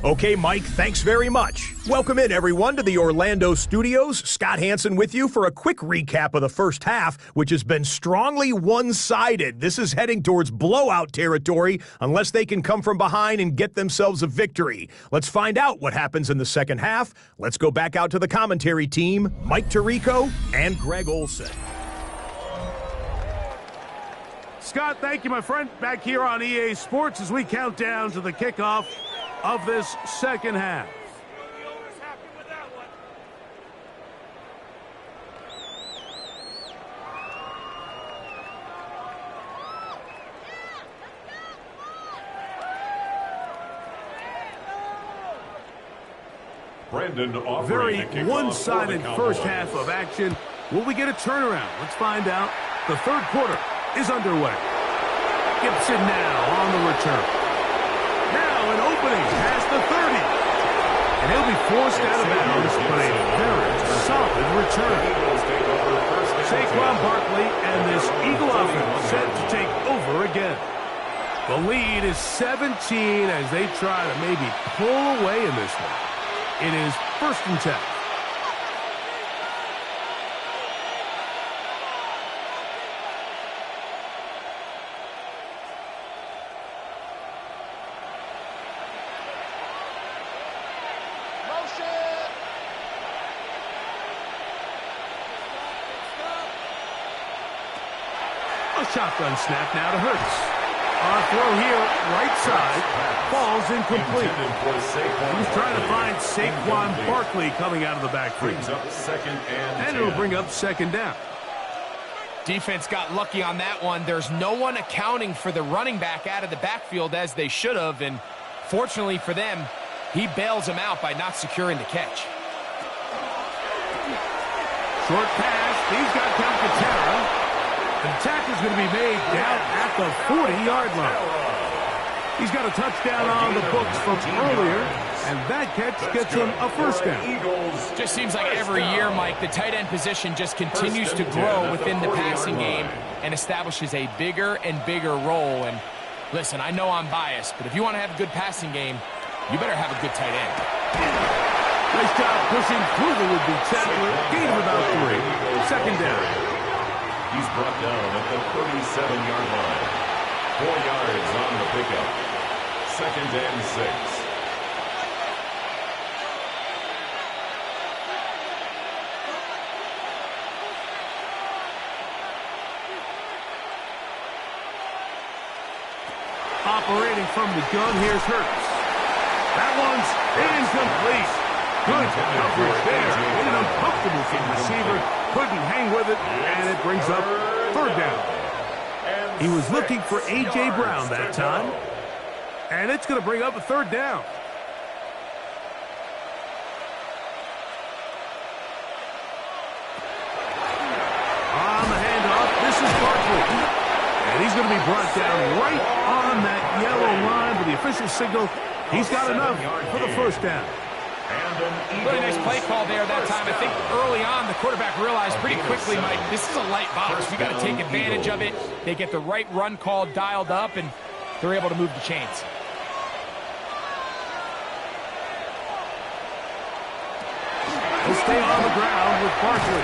Okay, Mike, thanks very much. Welcome in, everyone, to the Orlando studios. Scott Hansen with you for a quick recap of the first half, which has been strongly one-sided. This is heading towards blowout territory unless they can come from behind and get themselves a victory. Let's find out what happens in the second half. Let's go back out to the commentary team, Mike Tirico and Greg Olson. Scott, thank you, my friend. Back here on EA Sports as we count down to the kickoff of this second half. Brandon Very one-sided first half of action. Will we get a turnaround? Let's find out. The third quarter is underway. Gibson now on the return. Now an opening past the 30. And he'll be forced out of bounds, but a very solid return. Saquon Barkley and this Eagle offense set to take over again. The lead is 17 as they try to maybe pull away in this one. It is 1st and 10. Shotgun snap now to Hurts. On a throw here, right side, falls incomplete. He's trying to find Saquon Barkley coming out of the backfield. And it'll bring up 2nd down. Defense got lucky on that one. There's no one accounting for the running back out of the backfield as they should have, and fortunately for them, he bails him out by not securing the catch. Short pass. He's got Calcaterra. The tackle's going to be made down at the 40-yard line. He's got a touchdown on the books from earlier, and that catch gets him a 1st down. Just seems like every year, Mike, the tight end position just continues to grow within the passing game and establishes a bigger and bigger role. And listen, I know I'm biased, but if you want to have a good passing game, you better have a good tight end. Nice job pushing through the would-be tackler. Gain of about 3. 2nd down. He's brought down at the 37-yard line. 4 yards on the pickup. 2nd and 6. Operating from the gun, here's Hurts. That one's incomplete. Good coverage there. Made it uncomfortable for the receiver. Couldn't hang with it, and it brings up 3rd down. He was looking for A.J. Brown that time, and it's going to bring up a 3rd down. On the handoff, this is Barkley. And he's going to be brought down right on that yellow line, but the official signal, he's got enough for the 1st down. Really nice play call there that time. I think early on the quarterback realized pretty quickly, Mike, this is a light box. We got to take advantage of it. They get the right run call dialed up, and they're able to move the chains. He'll stay on the ground with Barkley.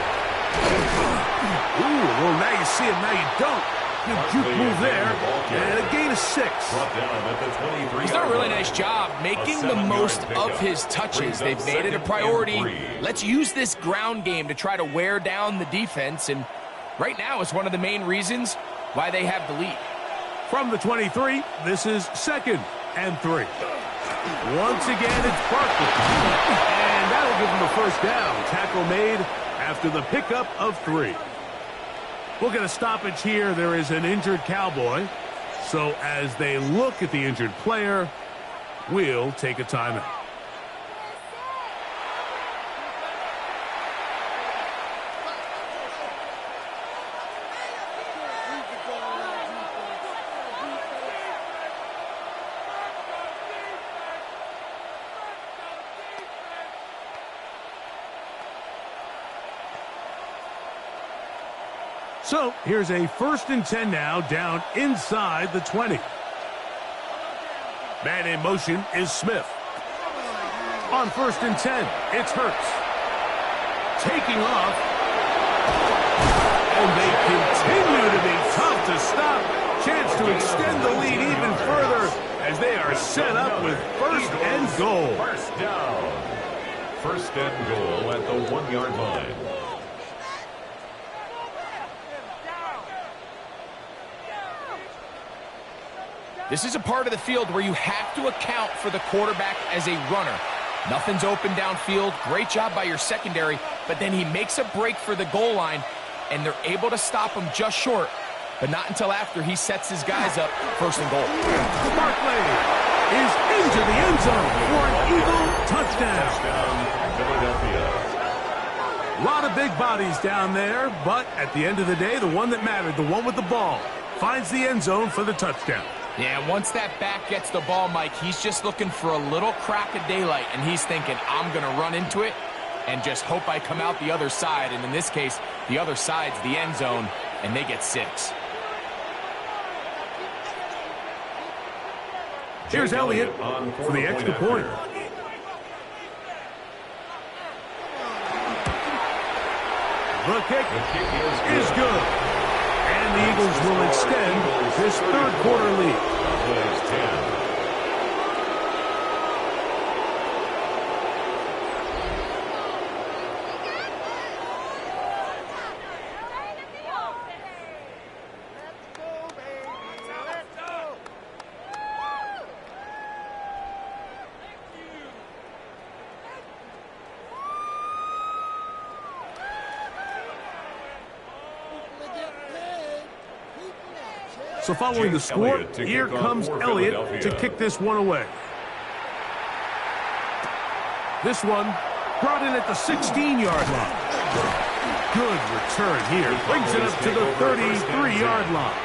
Ooh, well, now you see him, now you don't. Good juke move there, and a gain of 6. He's done a really nice job making the most of his touches. They've made it a priority. Let's use this ground game to try to wear down the defense, and right now it's one of the main reasons why they have the lead. From the 23, this is 2nd and 3. Once again, it's Barkley. And that'll give him the 1st down. Tackle made after the pickup of 3. We'll get a stoppage here. There is an injured Cowboy. So as they look at the injured player, we'll take a timeout. So here's a 1st and 10 now, down inside the 20. Man in motion is Smith. On 1st and 10, it's Hurts. Taking off. And they continue to be tough to stop. Chance to extend the lead even further as they are set up with 1st and goal. First down. 1st and goal at the 1-yard line. This is a part of the field where you have to account for the quarterback as a runner. Nothing's open downfield. Great job by your secondary, but then he makes a break for the goal line, and they're able to stop him just short, but not until after he sets his guys up 1st and goal. Barkley is into the end zone for an Eagle touchdown. Philadelphia. A lot of big bodies down there, but at the end of the day, the one that mattered, the one with the ball, finds the end zone for the touchdown. Yeah, once that back gets the ball, Mike, he's just looking for a little crack of daylight, and he's thinking, I'm going to run into it and just hope I come out the other side. And in this case, the other side's the end zone, and they get 6. Here's Elliott for the extra point. The kick is good. And the Eagles will extend this 3rd quarter lead. So following the score, here comes Elliott to kick this one away. This one brought in at the 16-yard line. Good return here. Brings it up to the 33-yard line.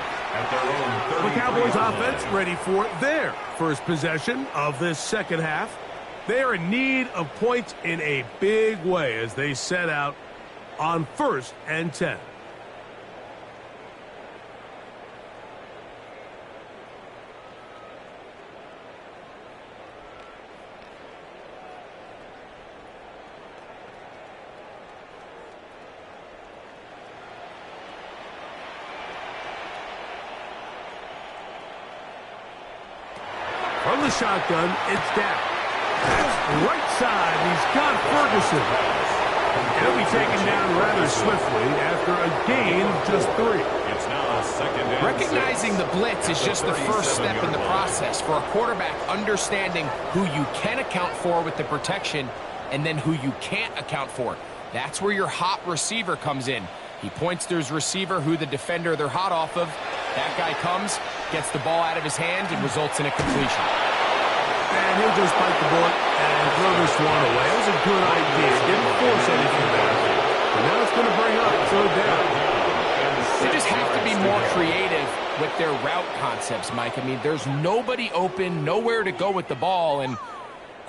The Cowboys offense ready for their first possession of this second half. They are in need of points in a big way as they set out on 1st and 10. From the shotgun, it's down. That's right side. He's got Ferguson. He'll be taken down rather swiftly after a gain of just 3. It's now 2nd and 6. Recognizing the blitz is just the first step in the process for a quarterback understanding who you can account for with the protection and then who you can't account for. That's where your hot receiver comes in. He points to his receiver, who the defender they're hot off of. That guy comes, gets the ball out of his hand, and results in a completion. And he'll just bite the bullet and throw this one away. It was a good idea. Didn't force anything there. And now it's going to bring up 3rd down. They just have to be more creative with their route concepts, Mike. I mean, there's nobody open, nowhere to go with the ball, and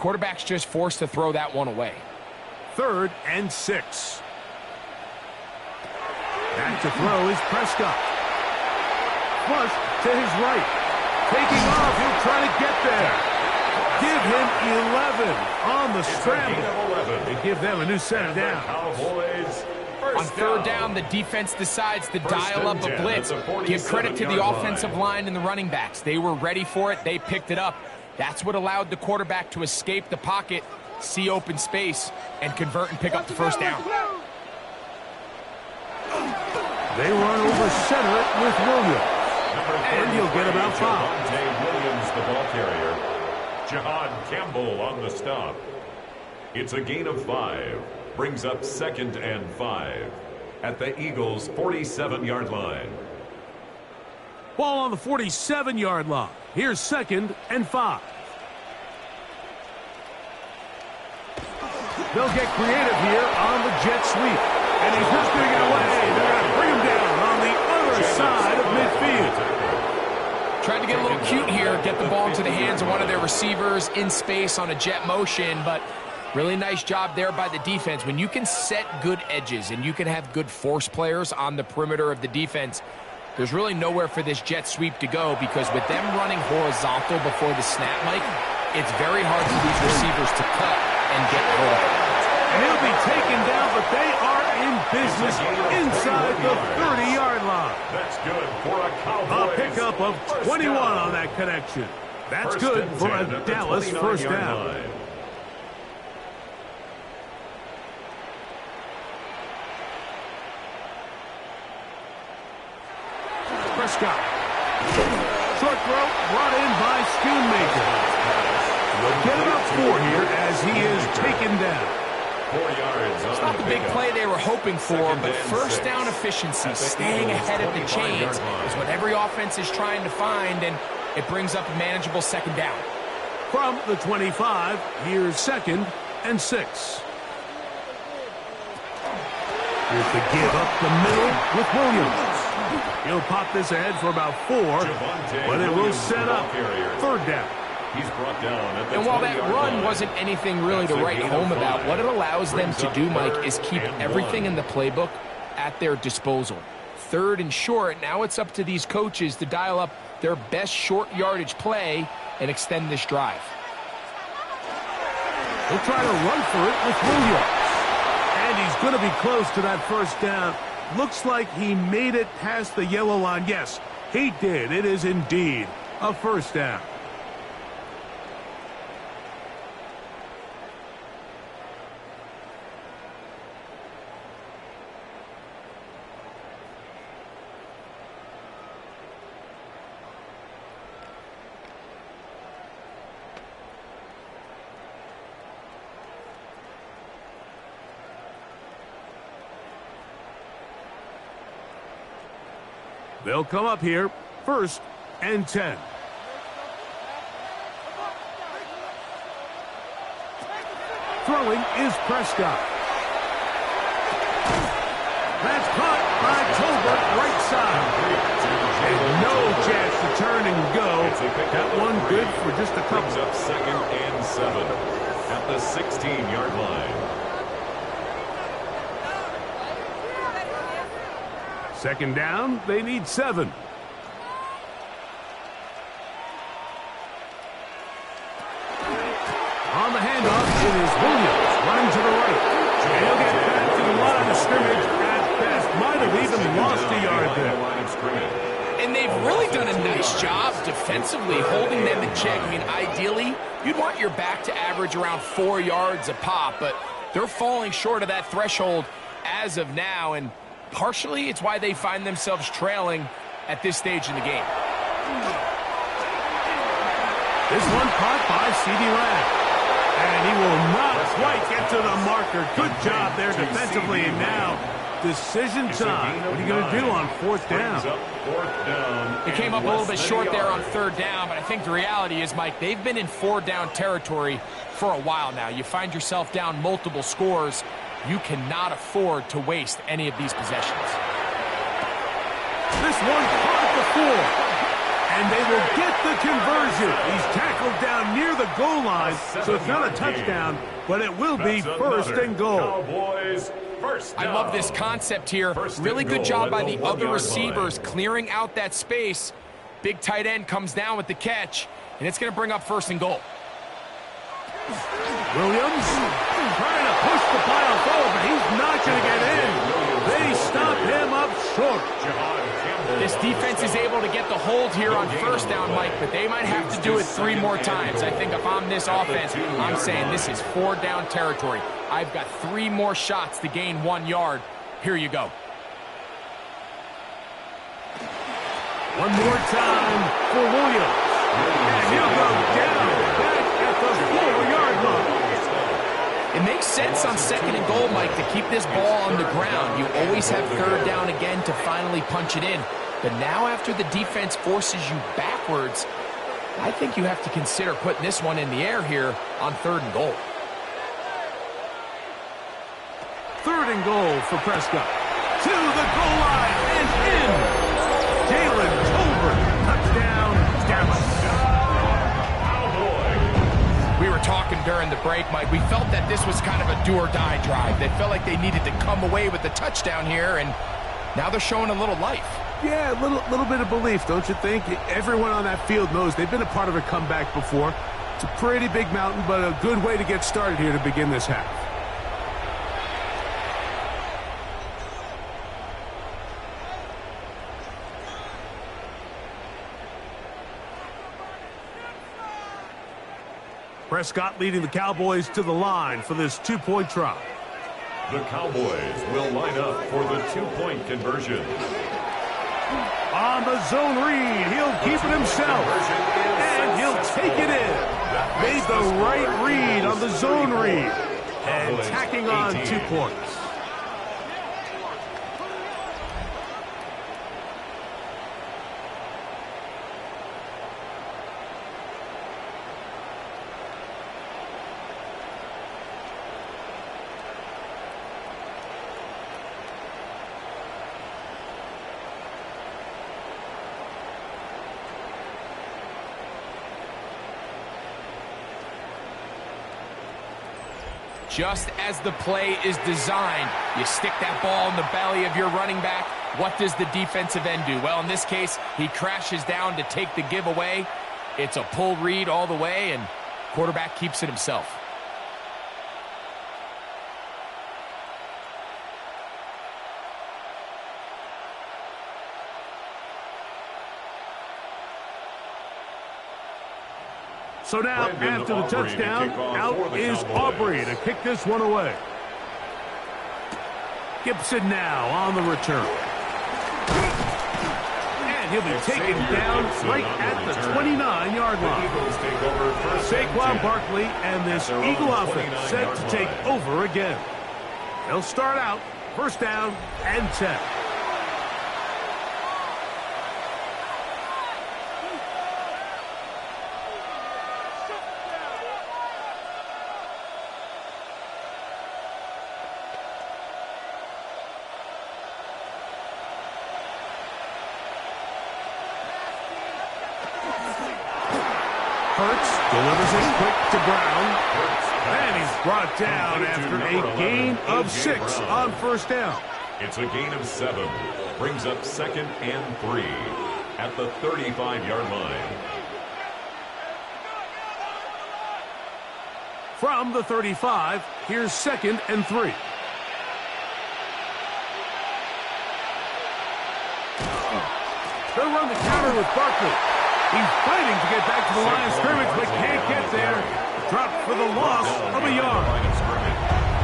quarterback's just forced to throw that one away. 3rd and 6. Back to throw is Prescott. Flush to his right. Taking off, he'll try to get there. Give him 11 on the scramble. They give them a new set of down. On 3rd down, the defense decides to dial up a blitz. Give credit to the offensive line and the running backs. They were ready for it. They picked it up. That's what allowed the quarterback to escape the pocket, see open space, and convert and pick up the 1st down. They run over center with Williams. And he'll get about 5. Williams, the ball carrier. Jahad Campbell on the stop. It's a gain of 5. Brings up 2nd and 5 at the Eagles' 47-yard line. Ball on the 47-yard line. Here's 2nd and 5. They'll get creative here on the jet sweep. And he's just going to get away. They're going to bring him down on the other side of midfield. Tried to get a little cute here, get the ball into the hands of one of their receivers in space on a jet motion, but Really nice job there by the defense. When you can set good edges and you can have good force players on the perimeter of the defense, there's really nowhere for this jet sweep to go, because with them running horizontal before the snap, Mike, it's very hard for these receivers to cut and get vertical. And he'll be taken down, but they are in business inside the 30-yard line. That's good for a Cowboys. A pickup of 21 on that connection. That's good for a Dallas first down. Prescott. Short throw brought in by Schoonmaker. They'll get him up 4 here as he is taken down. 4 yards. It's not the big play they were hoping for, but first down efficiency, staying ahead of the chains, is what every offense is trying to find, and it brings up a manageable second down. From the 25, here's 2nd and 6. Here's the give up the middle with Williams. He'll pop this ahead for about 4, but it will set up 3rd down. He's brought down at the And while that 20-yard run line. wasn't anything really to write home about, what it allows them to do, Mike, is keep everything in the playbook at their disposal. 3rd and short, now it's up to these coaches to dial up their best short yardage play and extend this drive. He'll try to run for it with Williams. And he's going to be close to that first down. Looks like he made it past the yellow line. Yes, he did. It is indeed a first down. They'll come up here, 1st and 10. Throwing is Prescott. That's caught by Tolbert, right side. And no chance to turn and go. That one good for just a couple. Brings up 2nd and 7 at the 16-yard line. 2nd down, they need 7. On the handoff, it is Williams running to the right. And he'll get back to the line of scrimmage at best. Might have even lost a yard there. And they've really done a nice job defensively holding them in check. I mean, ideally, you'd want your back to average around 4 yards a pop, but they're falling short of that threshold as of now, and partially, it's why they find themselves trailing at this stage in the game. This one caught by C.D. Lamb. And he will not quite get to the marker. Good job there defensively. And now, decision time. What are you going to do on 4th down? They came up a little bit short there on 3rd down, but I think the reality is, Mike, they've been in 4-down territory for a while now. You find yourself down multiple scores. You cannot afford to waste any of these possessions. This one caught at the 4. And they will get the conversion. He's tackled down near the goal line, so it's not a touchdown, but it will be 1st and goal. Cowboys, first down. I love this concept here. Really good job by the other receivers clearing out that space. Big tight end comes down with the catch, and it's going to bring up 1st and goal. Williams trying to push the pile forward, but he's not going to get in. They stop him up short. This defense is able to get the hold here on 1st down, Mike, but they might have to do it 3 more times. I think if I'm this offense, I'm saying this is 4-down territory. I've got 3 more shots to gain 1 yard. Here you go. One more time for Williams. And he'll go down back at the 4-yard line. It makes sense on 2nd and goal, Mike, to keep this ball on the ground. You always have 3rd down again to finally punch it in. But now after the defense forces you backwards, I think you have to consider putting this one in the air here on 3rd and goal. 3rd and goal for Prescott. To the goal line and in. Jalen Tolbert, touchdown, Dallas. We were talking during the break, Mike. We felt that this was kind of a do-or-die drive. They felt like they needed to come away with the touchdown here, and now they're showing a little life. Yeah, a little bit of belief, don't you think? Everyone on that field knows they've been a part of a comeback before. It's a pretty big mountain, but a good way to get started here to begin this half. Prescott leading the Cowboys to the line for this two-point try. The Cowboys will line up for the two-point conversion. On the zone read, he'll keep it himself, and he'll take it in. Made the right read on the zone read, and tacking on 2 points. Just as the play is designed, you stick that ball in the belly of your running back. What does the defensive end do? Well, in this case, he crashes down to take the giveaway. It's a pull read all the way, and quarterback keeps it himself. So now, after the touchdown, out is Aubrey to kick this one away. Gibson now on the return. And he'll be taken down right at the 29-yard line. Saquon Barkley and this Eagle offense set to take over again. They'll start out first down and 10. Delivers it quick to Brown. And he's brought down after a gain of 6 on first down. It's a gain of 7. Brings up 2nd and 3 at the 35-yard line. From the 35, here's 2nd and 3. They'll run the counter with Barkley. He's fighting to get back to the line of scrimmage, but can't get there. Dropped for the loss of a yard.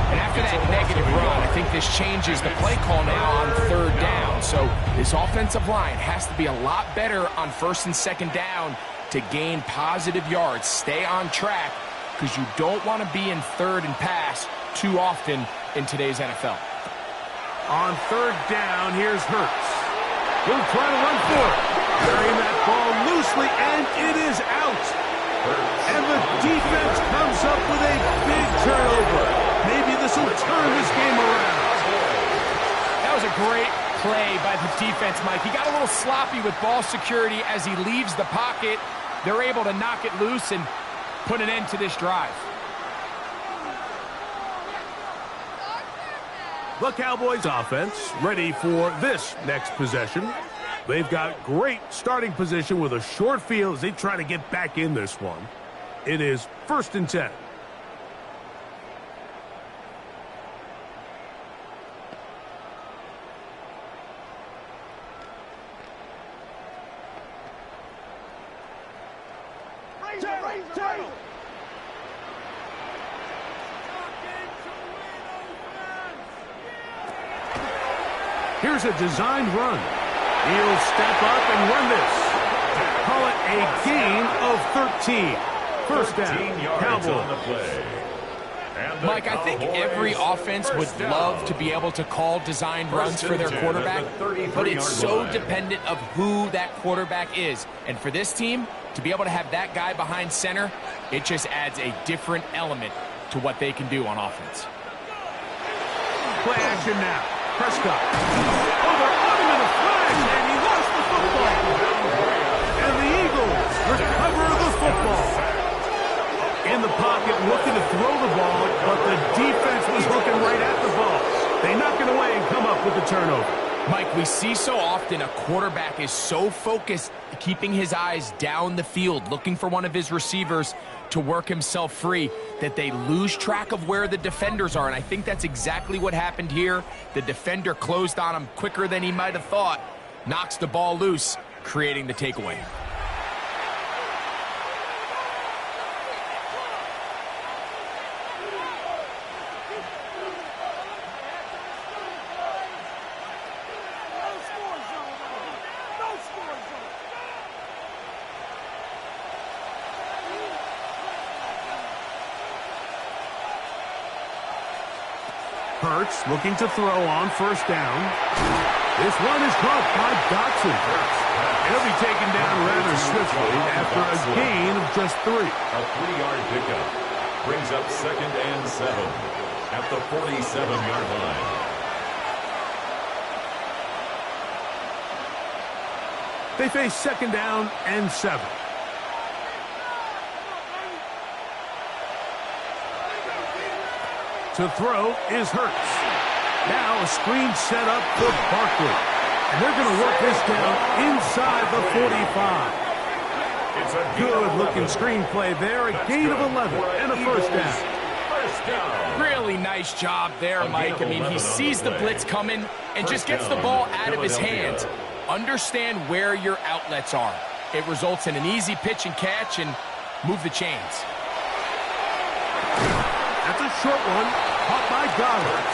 And after that negative run, I think this changes the play call now on third down. So this offensive line has to be a lot better on first and second down to gain positive yards. Stay on track, because you don't want to be in third and pass too often in today's NFL. On third down, here's Hurts. He'll try to run for it. Carrying that ball loosely, and it is out. And the defense comes up with a big turnover. Maybe this will turn this game around. That was a great play by the defense, Mike. He got a little sloppy with ball security as he leaves the pocket. They're able to knock it loose and put an end to this drive. The Cowboys offense ready for this next possession. They've got great starting position with a short field as they try to get back in this one. It is 1st and 10. Here's a designed run. He'll step up and run this. Call it a gain of 13. First down, Cowboys. Mike, I think every offense would love to be able to call designed runs for their quarterback, but it's so dependent of who that quarterback is. And for this team, to be able to have that guy behind center, it just adds a different element to what they can do on offense. Play action now. Prescott. Over on him in a flag, and he lost the football. And the Eagles recover the football. In the pocket looking to throw the ball, but the defense was looking right at the ball. They knock it away and come up with the turnover. Mike, we see so often a quarterback is so focused, keeping his eyes down the field, looking for one of his receivers to work himself free, that they lose track of where the defenders are. And I think that's exactly what happened here. The defender closed on him quicker than he might have thought, knocks the ball loose, creating the takeaway. Hurts looking to throw on first down. This one is caught by Dotson. He'll be taken down rather swiftly after a gain of just 3. A 3-yard pickup brings up 2nd and 7 at the 47-yard line. They face 2nd down and 7. To throw is Hurts. Now a screen set up for Barkley. And they're going to work this down inside the 45. It's a Good-looking screen play there. A gain of 11 and a first down. First down. Really nice job there, Mike. I mean, he sees the blitz coming and just gets the ball out of his hands. Understand where your outlets are. It results in an easy pitch and catch and move the chains. That's a short one, caught by Goddard.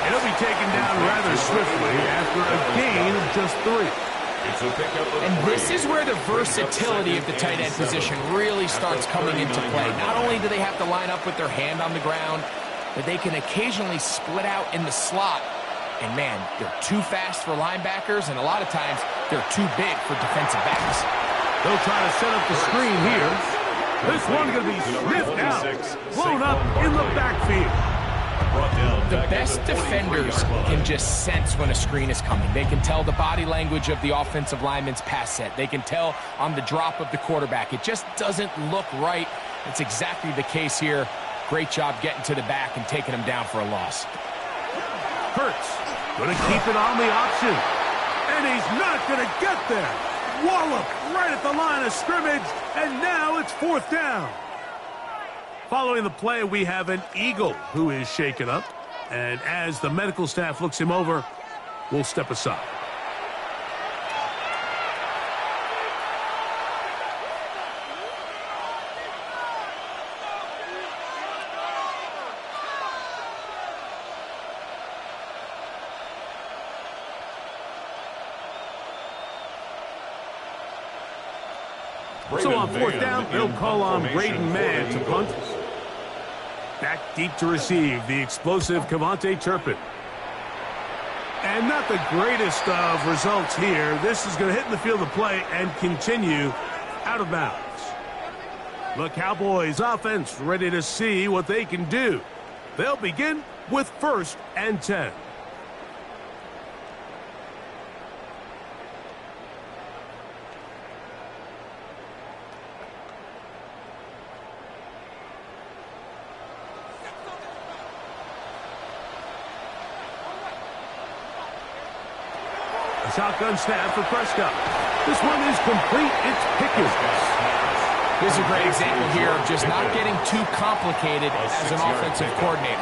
He'll be taken down rather swiftly after a gain of just 3. It's a pickup of And 3. this is where the versatility of the tight end position really starts coming into play. Not only do they have to line up with their hand on the ground, but they can occasionally split out in the slot. And man, they're too fast for linebackers, and a lot of times they're too big for defensive backs. They'll try to set up the screen here. This one going to be sniffed out, blown up in the backfield. The best defenders can just sense when a screen is coming. They can tell the body language of the offensive lineman's pass set. They can tell on the drop of the quarterback. It just doesn't look right. It's exactly the case here. Great job getting to the back and taking him down for a loss. Hurts going to keep it on the option. And he's not going to get there. Wallop right at the line of scrimmage, and now it's 4th down. Following the play, we have an Eagle who is shaken up, and as the medical staff looks him over, we'll step aside. So on 4th down, they'll call on Braden Mann to punt. Back deep to receive, the explosive Cavante Turpin. And not the greatest of results here. This is going to hit in the field of play and continue out of bounds. The Cowboys offense ready to see what they can do. They'll begin with 1st and 10. Shotgun snap for Prescott. This one is complete. It's Pickens. This is a great example here of just not getting too complicated as an offensive coordinator.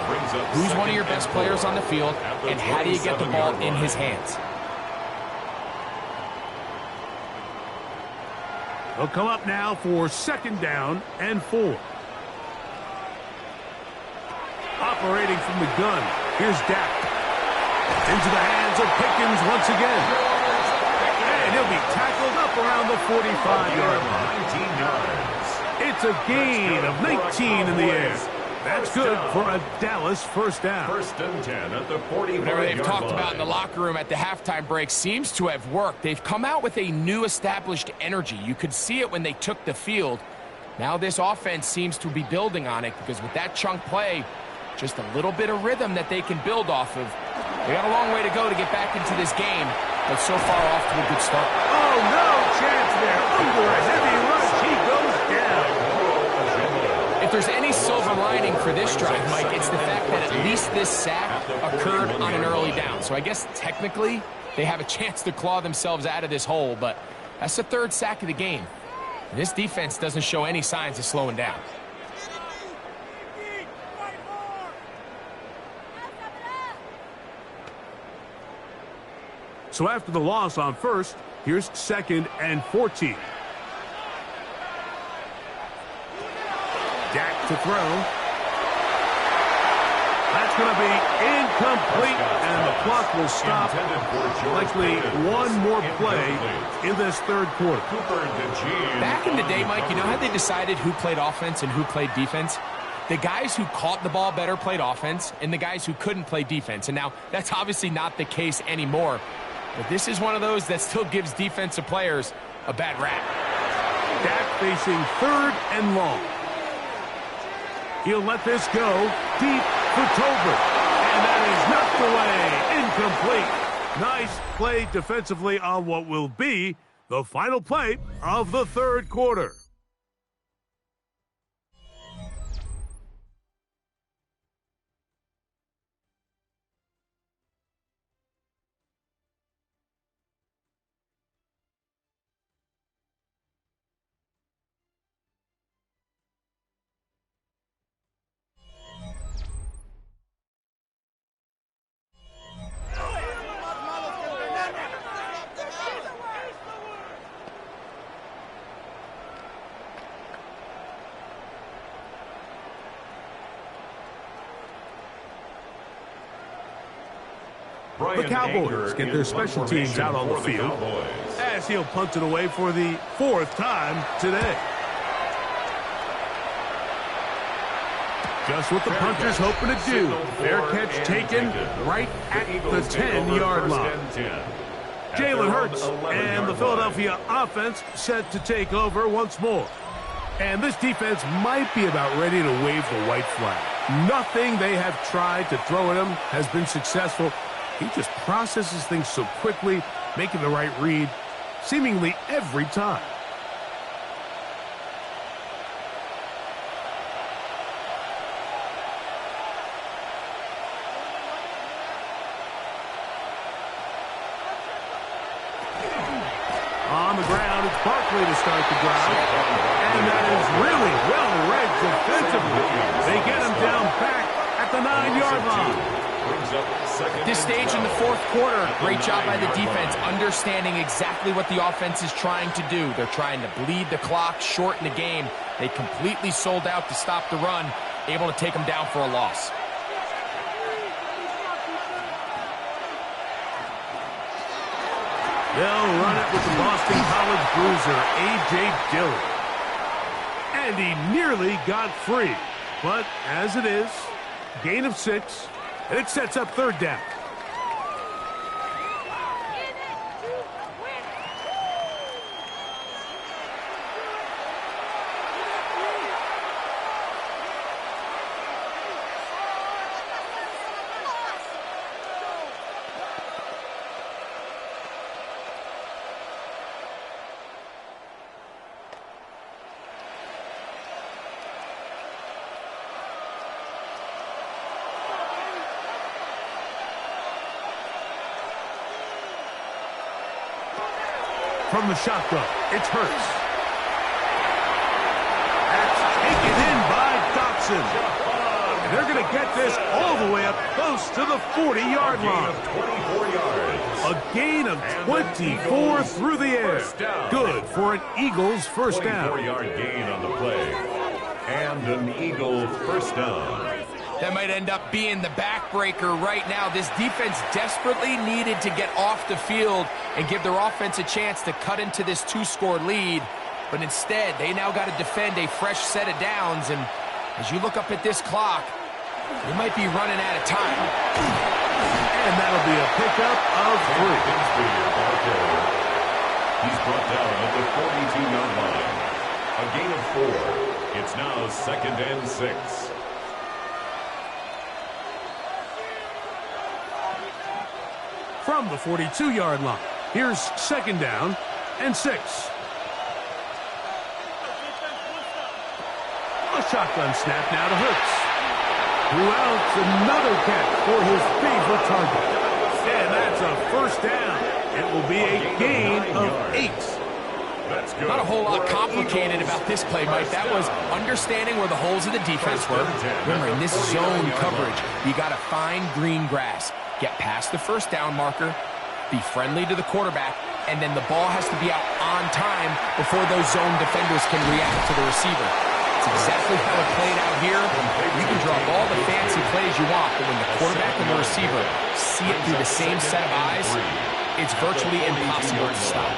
Who's one of your best players on the field, and how do you get the ball in his hands? They'll come up now for 2nd down and 4. Operating from the gun, here's Dak. Into the hands of Pickens once again. And he'll be tackled up around the 45-yard line. 19 yards. It's a gain of 19 in the air. That's good for a Dallas 1st down. 1st and 10 at the 45-yard Whatever they've talked line. about in the locker room at the halftime break seems to have worked. They've come out with a new established energy. You could see it when they took the field. Now this offense seems to be building on it because with that chunk play, just a little bit of rhythm that they can build off of. They got a long way to go to get back into this game, but so far off to a good start. Oh, no chance there. Under a heavy rush, he goes down. If there's any silver silver lining for this drive, Mike. It's the fact that at least this sack occurred on an early down. So I guess technically they have a chance to claw themselves out of this hole, but that's the third sack of the game. And this defense doesn't show any signs of slowing down. So after the loss on first, here's 2nd and 14. Dak to throw. That's going to be incomplete, and the clock will stop. Likely one more play in this third quarter. Back in the day, Mike, you know how they decided who played offense and who played defense? The guys who caught the ball better played offense, and the guys who couldn't play defense. And now that's obviously not the case anymore. But this is one of those that still gives defensive players a bad rap. Dak facing 3rd and long. He'll let this go deep for Tolbert. And that is knocked away. Incomplete. Nice play defensively on what will be the final play of the third quarter. The Cowboys get their special teams out on the field as he'll punt it away for the 4th time today. Just what the punter's hoping to do. Fair catch taken right at the 10-yard line. Jalen Hurts and the Philadelphia offense set to take over once more. And this defense might be about ready to wave the white flag. Nothing they have tried to throw at him has been successful. He just processes things so quickly, making the right read seemingly every time. On the ground, it's Barkley to start the drive. And that is really well read defensively. They get him down back at the 9-yard line. At this stage in the fourth quarter, great job by the defense, understanding exactly what the offense is trying to do. They're trying to bleed the clock, shorten the game. They completely sold out to stop the run, able to take them down for a loss. They'll run it with the Boston College bruiser, A.J. Dillon. And he nearly got free. But as it is, gain of 6. And it sets up 3rd down. From the shotgun, it's Hurts. That's taken in by Dotson. And they're going to get this all the way up close to the 40-yard line. A gain of 24 through the air. Good for an Eagles first down. 24-yard gain on the play. And an Eagle first down. That might end up being the backbreaker right now. This defense desperately needed to get off the field and give their offense a chance to cut into this 2-score lead. But instead, they now got to defend a fresh set of downs. And as you look up at this clock, they might be running out of time. And that'll be a pickup of 3. He's brought down at the 42-yard line. A gain of 4. It's now 2nd and 6. From the 42-yard line, here's 2nd down and 6. A shotgun snap now to Hurts. Throughout, another catch for his favorite target. And that's a first down. It will be a gain of 8. Not a whole lot complicated about this play, Mike. That was understanding where the holes of the defense were. Remember, in this zone coverage, you got to find green grass. Get past the first down marker, be friendly to the quarterback, and then the ball has to be out on time before those zone defenders can react to the receiver. It's exactly how it played out here. You can draw all the fancy plays you want, but when the quarterback and the receiver see it through the same set of eyes, it's virtually impossible to stop.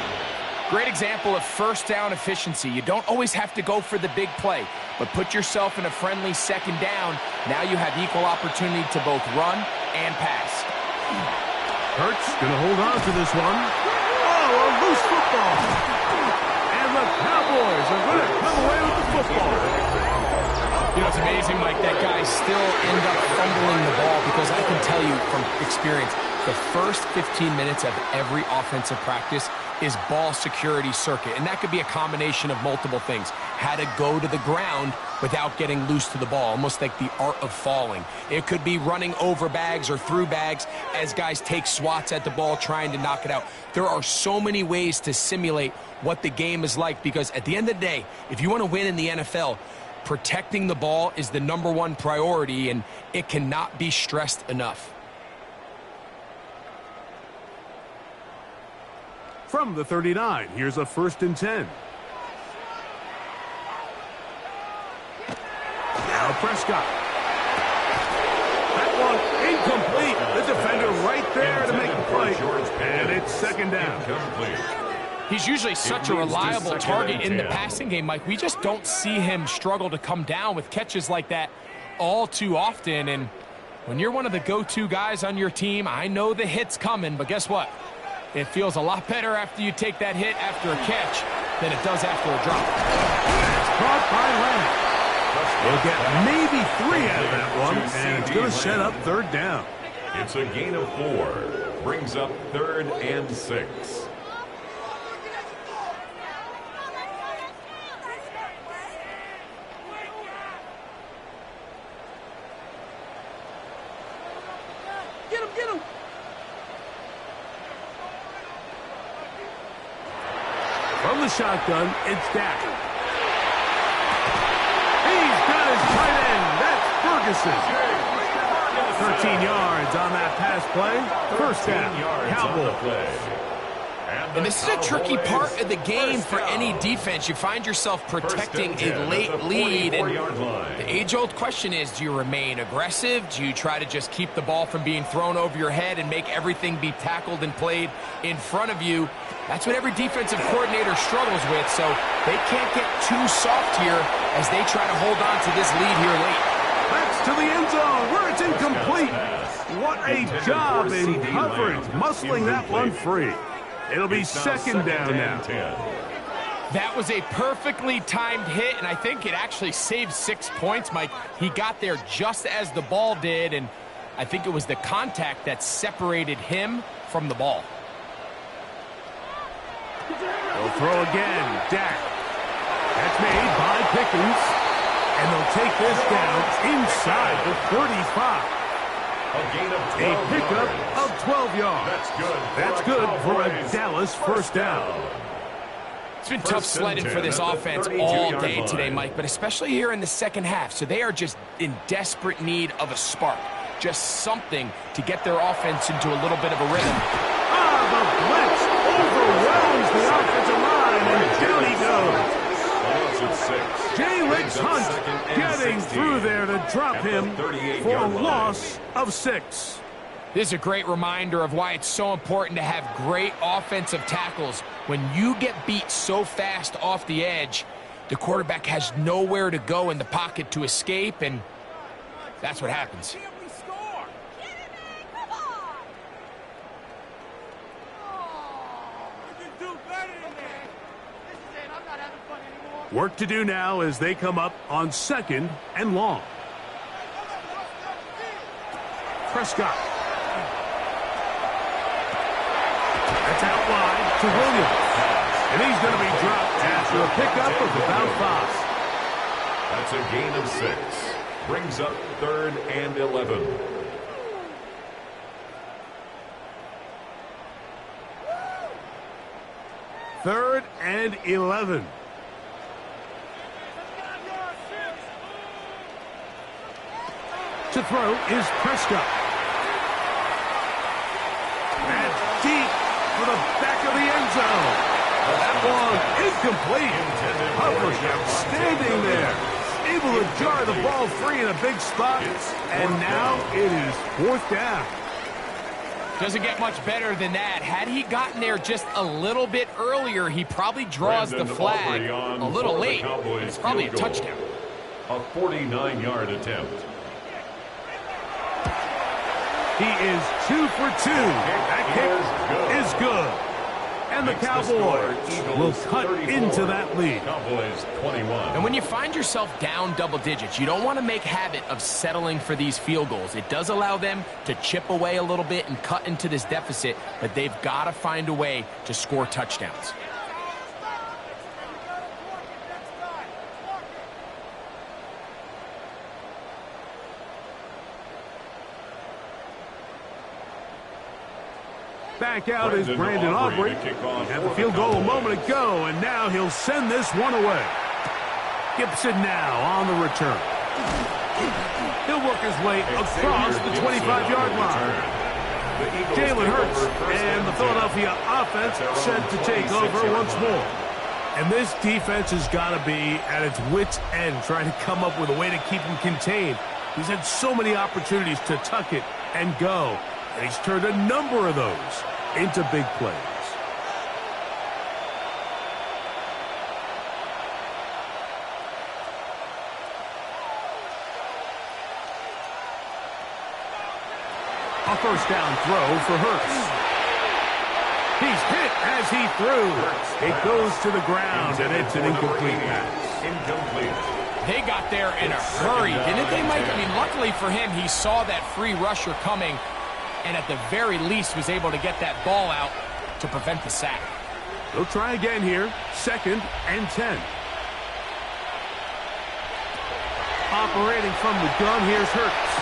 Great example of first down efficiency. You don't always have to go for the big play, but put yourself in a friendly second down. Now you have equal opportunity to both run and pass. Hurts going to hold on to this one. Oh, a loose football. And the Cowboys are going to come away with the football. You know, it's amazing, Mike, that guys still end up fumbling the ball because I can tell you from experience, the first 15 minutes of every offensive practice is ball security circuit. And that could be a combination of multiple things. How to go to the ground without getting loose to the ball, almost like the art of falling. It could be running over bags or through bags as guys take swats at the ball trying to knock it out. There are so many ways to simulate what the game is like because at the end of the day, if you want to win in the NFL, protecting the ball is the #1 priority, and it cannot be stressed enough. From the 39, here's a 1st and 10. Now Prescott. That one incomplete. The defender right there to make the play. And it's 2nd down. He's usually such a reliable target in the passing game, Mike. We just don't see him struggle to come down with catches like that all too often. And when you're one of the go-to guys on your team, I know the hit's coming, but guess what? It feels a lot better after you take that hit after a catch than it does after a drop. That's caught by Leonard. We'll get maybe 3 out of that one, and it's going to set up 3rd down. It's a gain of 4. Brings up 3rd and 6. Get him! From the shotgun, it's Dak. He's got his tight end. That's Ferguson. 13 yards on that pass play. 1st down, Cowboys. And this is a tricky part of the game for any defense. You find yourself protecting a late lead. And the age-old question is, do you remain aggressive? Do you try to just keep the ball from being thrown over your head and make everything be tackled and played in front of you? That's what every defensive coordinator struggles with, so they can't get too soft here as they try to hold on to this lead here late. That's to the end zone where it's incomplete. What a job in coverage, muscling that one free. It'll be 2nd down now. That was a perfectly timed hit, and I think it actually saved 6 points, Mike. He got there just as the ball did, and I think it was the contact that separated him from the ball. They'll throw again. Dak. That's made by Pickens. And they'll take this down inside the 35. A pickup of 12 yards. That's good for a Dallas 1st down. It's been tough sledding for this offense all day today, Mike, but especially here in the second half. So they are just in desperate need of a spark. Just something to get their offense into a little bit of a rhythm. The blitz overwhelms the offensive line, and down he goes. Jalen Hunt getting through there to drop him for a loss of 6. This is a great reminder of why it's so important to have great offensive tackles. When you get beat so fast off the edge, the quarterback has nowhere to go in the pocket to escape, and that's what happens. Work to do now as they come up on 2nd and long. Prescott. That's out wide to Williams. And he's going to be dropped after a pickup of about 5. That's a gain of 6. Brings up 3rd and 11. Third and 11. To throw is Prescott. And deep for the back of the end zone. That ball incomplete. Coverage outstanding there. Able to jar the ball free in a big spot. And now it is 4th down. Doesn't get much better than that. Had he gotten there just a little bit earlier, he probably draws the flag a little late. It's probably a touchdown. A 49-yard attempt. He is 2 for 2. That kick is good. And the Cowboys will cut into that lead. Cowboys 21. And when you find yourself down double digits, you don't want to make habit of settling for these field goals. It does allow them to chip away a little bit and cut into this deficit, but they've got to find a way to score touchdowns. Back out is Brandon Aubrey. Had the field goal a moment ago, and now he'll send this one away. Gibson now on the return. He'll work his way across the 25-yard line. Jalen Hurts and the Philadelphia offense set to take over once more. And this defense has got to be at its wits' end, trying to come up with a way to keep him contained. He's had so many opportunities to tuck it and go, and he's turned a number of those into big plays. A first down throw for Hurts. He's hit as he threw. It goes to the ground, and it's an incomplete pass. Incomplete. They got there in a hurry, didn't they, Mike? I mean, luckily for him, he saw that free rusher coming, and at the very least was able to get that ball out to prevent the sack. They'll try again here. 2nd and 10. Operating from the gun, here's Hurts.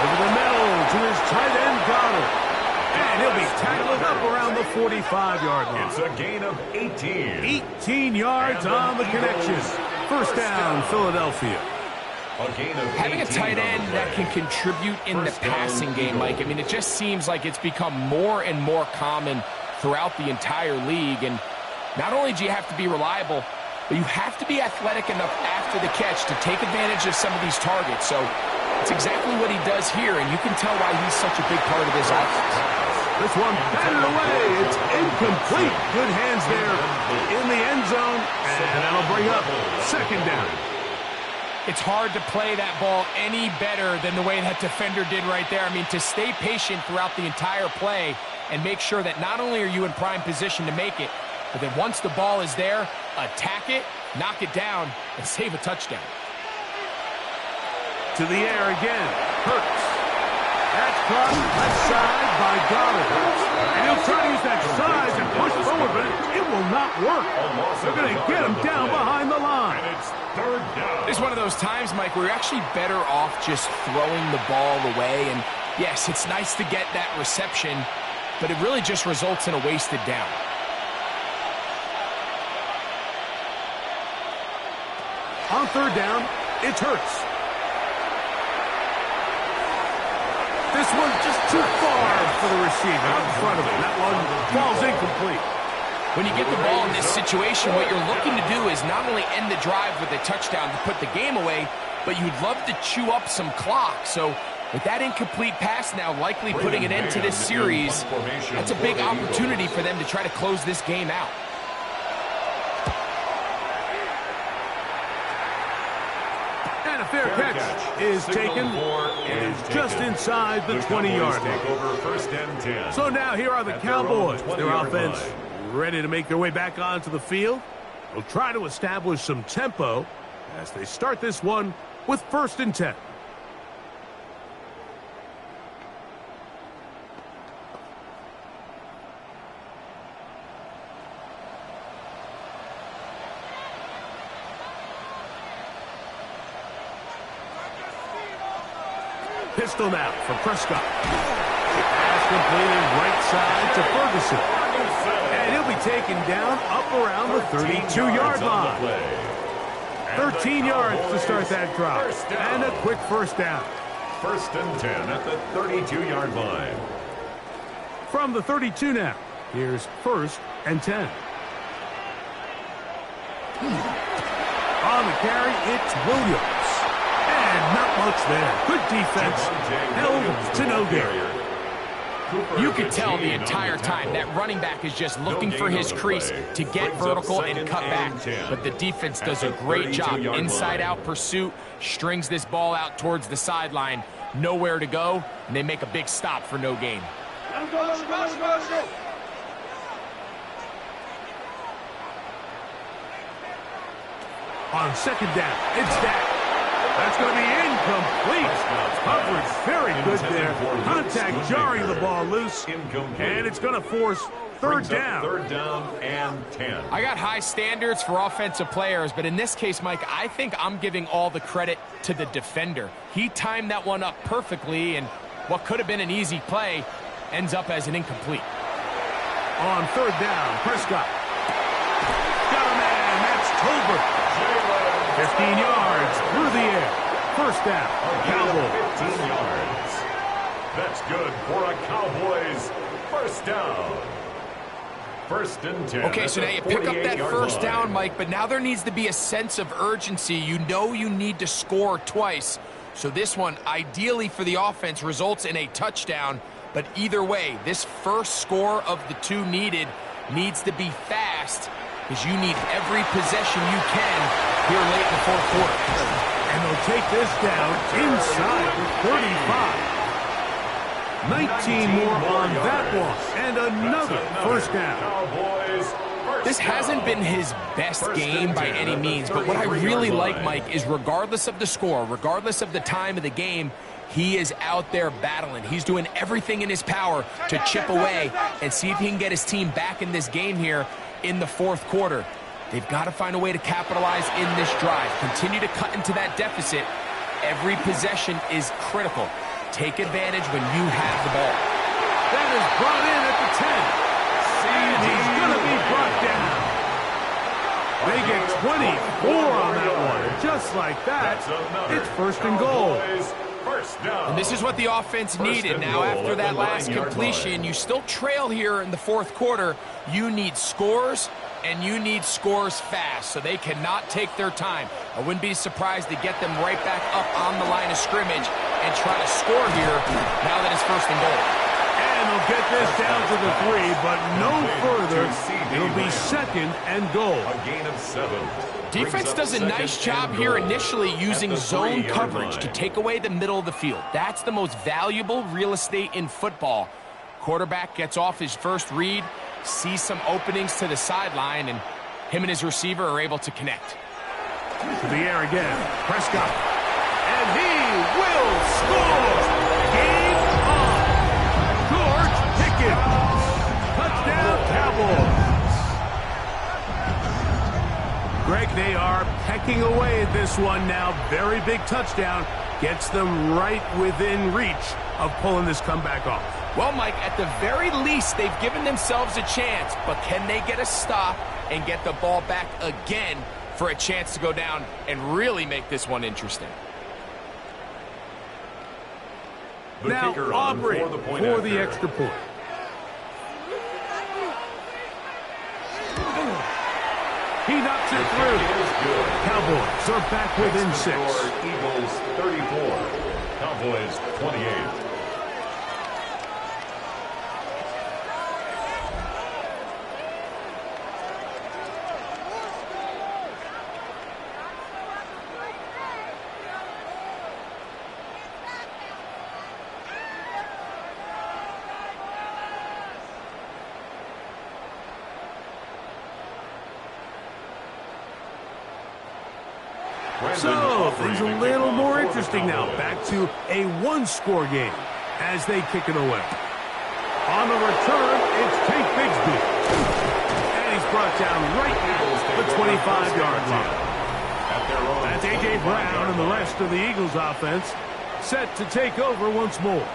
Over the middle to his tight end, Goddard. And he'll be tackled up around the 45-yard line. It's a gain of 18. 18 yards on the connection. First down, Philadelphia. Having a tight end that can contribute in the passing game, Mike, I mean, it just seems like it's become more and more common throughout the entire league. And not only do you have to be reliable, but you have to be athletic enough after the catch to take advantage of some of these targets. So it's exactly what he does here, and you can tell why he's such a big part of this offense. This one batted away. It's incomplete. Good hands there in the end zone, and that'll bring up 2nd down. It's hard to play that ball any better than the way that defender did right there. I mean, to stay patient throughout the entire play and make sure that not only are you in prime position to make it, but then once the ball is there, attack it, knock it down, and save a touchdown. To the air again. Hurts. That's caught left side by Goddard. And he'll try to use that size and push forward, but it will not work. They're going to get him down behind the line. And it's 3rd down. It's one of those times, Mike, where you're actually better off just throwing the ball away. And yes, it's nice to get that reception, but it really just results in a wasted down. On 3rd down, it's Hurts. This one's just too far for the receiver out in front of him. That one falls incomplete. When you get the ball in this situation, what you're looking to do is not only end the drive with a touchdown to put the game away, but you'd love to chew up some clock. So with that incomplete pass now likely putting an end to this series, that's a big opportunity for them to try to close this game out. And a fair catch is taken. It is just inside the 20-yard line. So now here are the Cowboys. Their offense ready to make their way back onto the field. They'll try to establish some tempo as they start this one with 1st and 10. Pistol now for Prescott. Pass completed right side to Ferguson. And he'll be taken down up around the 32-yard line. 13 yards to start that drive. And a quick first down. First and 10 at the 32-yard line. From the 32 now, here's first and 10. On the carry, it's Williams. And not much there. Good defense. Held to no gain. You could tell the entire time that running back is just looking for his crease to get vertical and cut back. But the defense does a great job. Inside-out pursuit, strings this ball out towards the sideline. Nowhere to go, and they make a big stop for no gain. On second down, it's Dak. That's going to be incomplete. Coverage very good there. Contact jarring the ball loose. And it's going to force third down. Third down and 10. I got high standards for offensive players, but in this case, Mike, I think I'm giving all the credit to the defender. He timed that one up perfectly, and what could have been an easy play ends up as an incomplete. On third down, Prescott. Got a man, that's Tolbert. 15 yards through the air. First down, Cowboys. 15 yards. That's good for a Cowboys first down. First and 10. Okay, so now you pick up that first down, Mike, but now there needs to be a sense of urgency. You know you need to score twice. So this one, ideally for the offense, results in a touchdown. But either way, this first score of the two needed needs to be fast, because you need every possession you can here late in the fourth quarter. And they'll take this down inside the 35. 19 more on that one. And another first down. This hasn't been his best game by any means, but what I really like, Mike, is regardless of the score, regardless of the time of the game, he is out there battling. He's doing everything in his power to chip away and see if he can get his team back in this game here in the fourth quarter. They've got to find a way to capitalize in this drive. Continue to cut into that deficit. Every possession is critical. Take advantage when you have the ball. That is brought in at the 10. And he's going to be brought down. They get 24 on that one. Just like that, it's first and goal. And this is what the offense needed. Now, after that last completion, you still trail here in the fourth quarter. You need scores, and you need scores fast, so they cannot take their time. I wouldn't be surprised to get them right back up on the line of scrimmage and try to score here now that it's first and goal. And they'll get this down to the 3, but no further. It'll be second and goal. A gain of 7. Defense does a nice job here initially using zone coverage to take away the middle of the field. That's the most valuable real estate in football. Quarterback gets off his first read, sees some openings to the sideline, and him and his receiver are able to connect. To the air again, Prescott. And he will score! Game on! George Pickens! Touchdown, Cowboys! Greg, they are pecking away at this one now. Very big touchdown. Gets them right within reach of pulling this comeback off. Well, Mike, at the very least, they've given themselves a chance, but can they get a stop and get the ball back again for a chance to go down and really make this one interesting? Now, Aubrey for the extra point. He knocks it through. Cowboys are back within 6. Eagles 34. Cowboys 28. So, things a little more interesting now. Back to a one-score game as they kick it away. On the return, it's Tate Bigsby. And he's brought down right at the 25-yard line. That's A.J. Brown and the rest of the Eagles offense set to take over once more.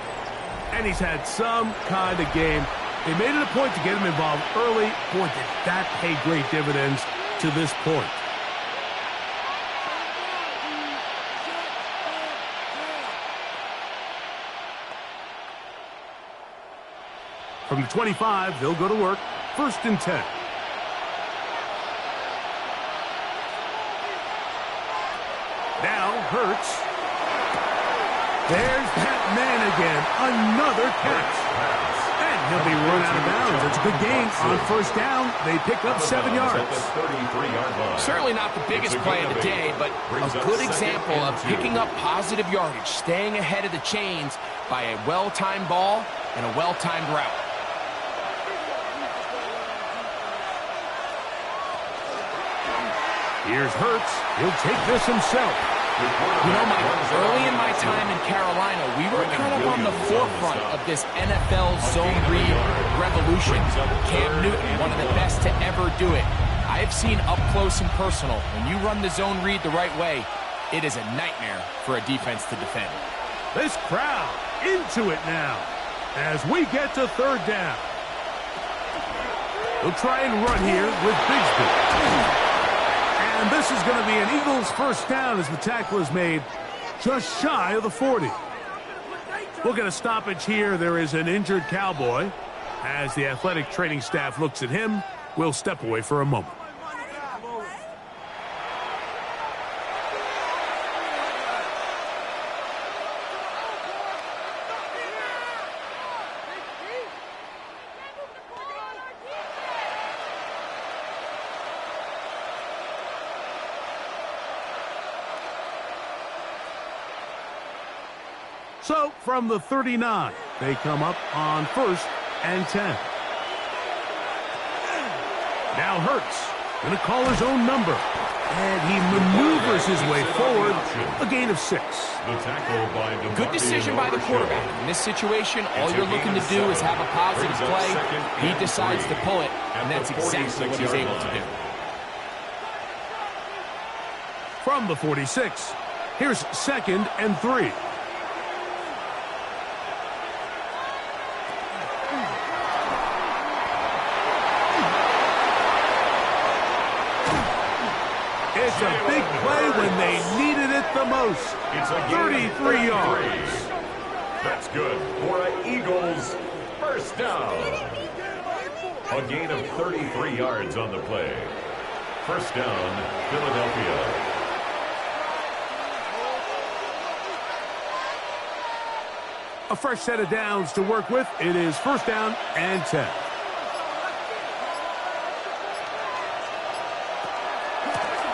And he's had some kind of game. They made it a point to get him involved early. Boy, did that pay great dividends to this point. From the 25, they'll go to work. 1st and 10. Now Hurts. There's that man again. Another catch. And he'll be run out of bounds. It's a good gain on 1st down. They pick up 7 yards. Certainly not the biggest play of the day, but a good example of picking up positive yardage, staying ahead of the chains by a well-timed ball and a well-timed route. Here's Hurts. He'll take this himself. You know, Mike, early in my time in Carolina, we were kind of on the forefront of this NFL zone read revolution. Cam Newton, one of the best to ever do it. I have seen up close and personal, when you run the zone read the right way, it is a nightmare for a defense to defend. This crowd into it now as we get to 3rd down. He'll try and run here with Bigsby. And this is going to be an Eagles 1st down as the tackle is made just shy of the 40. We'll get a stoppage here. There is an injured Cowboy. As the athletic training staff looks at him, we'll step away for a moment. So, from the 39, they come up on 1st and 10. Now Hurts going to call his own number. And he maneuvers his way forward. A gain of 6. Good decision by the quarterback. In this situation, all you're looking to do is have a positive play. He decides to pull it, and that's exactly what he's able to do. From the 46, here's 2nd and 3. It's a big play when they needed it the most. It's a 33 yards. That's good for an Eagles 1st down. A gain of 33 yards on the play. 1st down, Philadelphia. A fresh set of downs to work with. It is 1st down and 10.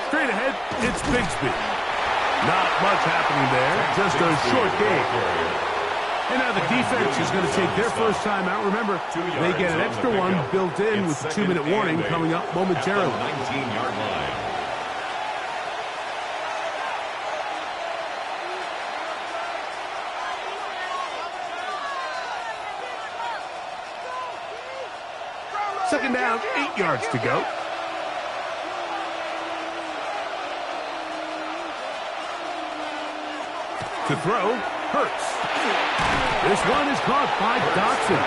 Straight ahead, it's Bigsby. Not much happening there, just a short gain. And now the defense is going to take their 1st time out. Remember, they get an extra one built in with the 2-minute warning coming up momentarily. 19-yard line. Second down, 8 yards to go. To throw, Hurts. This one is caught by Dotson.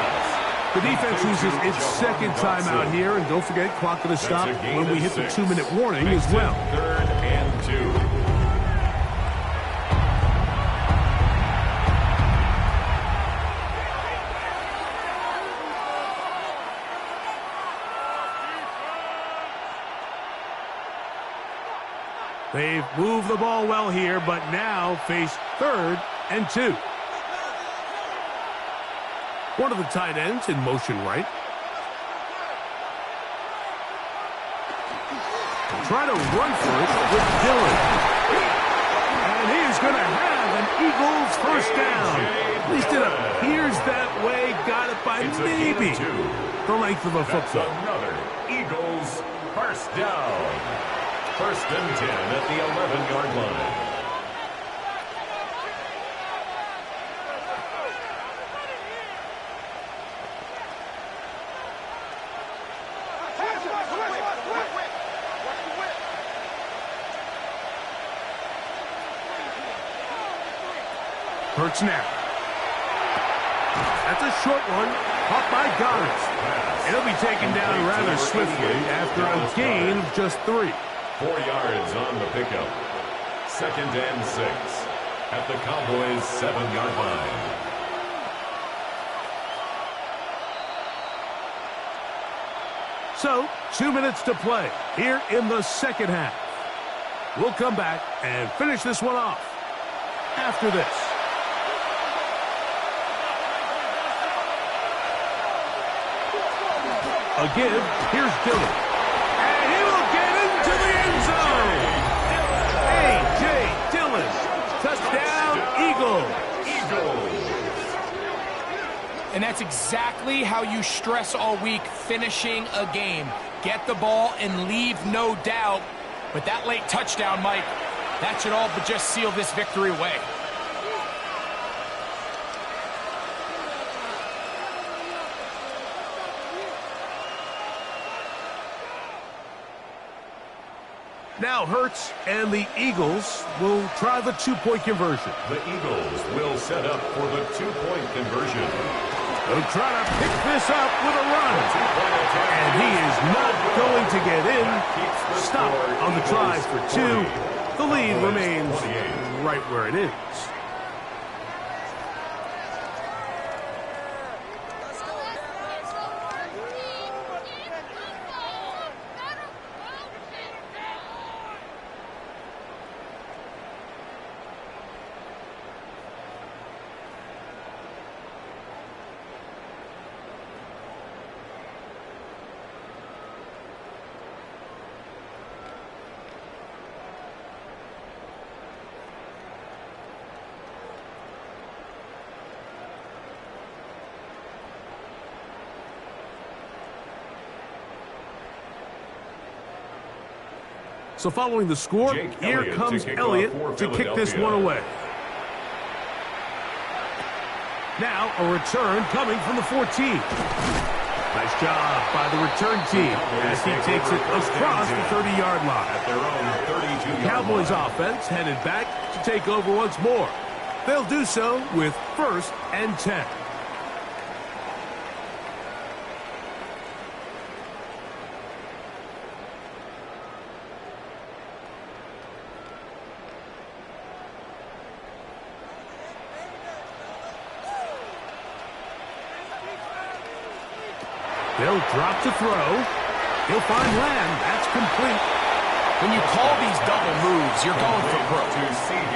The defense uses its 2nd time out here, and don't forget, clock going to stop when we hit the 2-minute warning as well. 3rd and 2. They've moved the ball well here, but now face 3rd and 2. One of the tight ends in motion right. Try to run for it with Dillon. And he's going to have an Eagles 1st down. At least it appears that way. Got it by maybe the length of a football. Another Eagles 1st down. 1st and 10 at the 11-yard line. Hurts now. That's a short one. Caught by Goddard. It'll be taken down rather swiftly after a gain of just 3. 4 yards on the pickup. 2nd and 6 at the Cowboys' 7-yard line. So, 2 minutes to play here in the second half. We'll come back and finish this one off after this. A give. Here's Dillon. And he will get into the end zone. A.J. Dillon. Touchdown, Eagles. And that's exactly how you stress all week, finishing a game. Get the ball and leave no doubt. But that late touchdown, Mike, that should all but just seal this victory away. Now Hurts and the Eagles will try the 2-point conversion. The Eagles will set up for the 2-point conversion. They'll try to pick this up with a run. And he is not going to get in. Stop on the try for 2. The lead remains right where it is. So following the score, here comes Elliott to kick this one away. Now a return coming from the 14. Nice job by the return team as he takes it across the 30-yard line. At their own 32-yard Cowboys line. offense headed back to take over once more. They'll do so with 1st and 10. They'll drop to throw. He'll find land. That's complete. When you call these double moves, you're going for broke.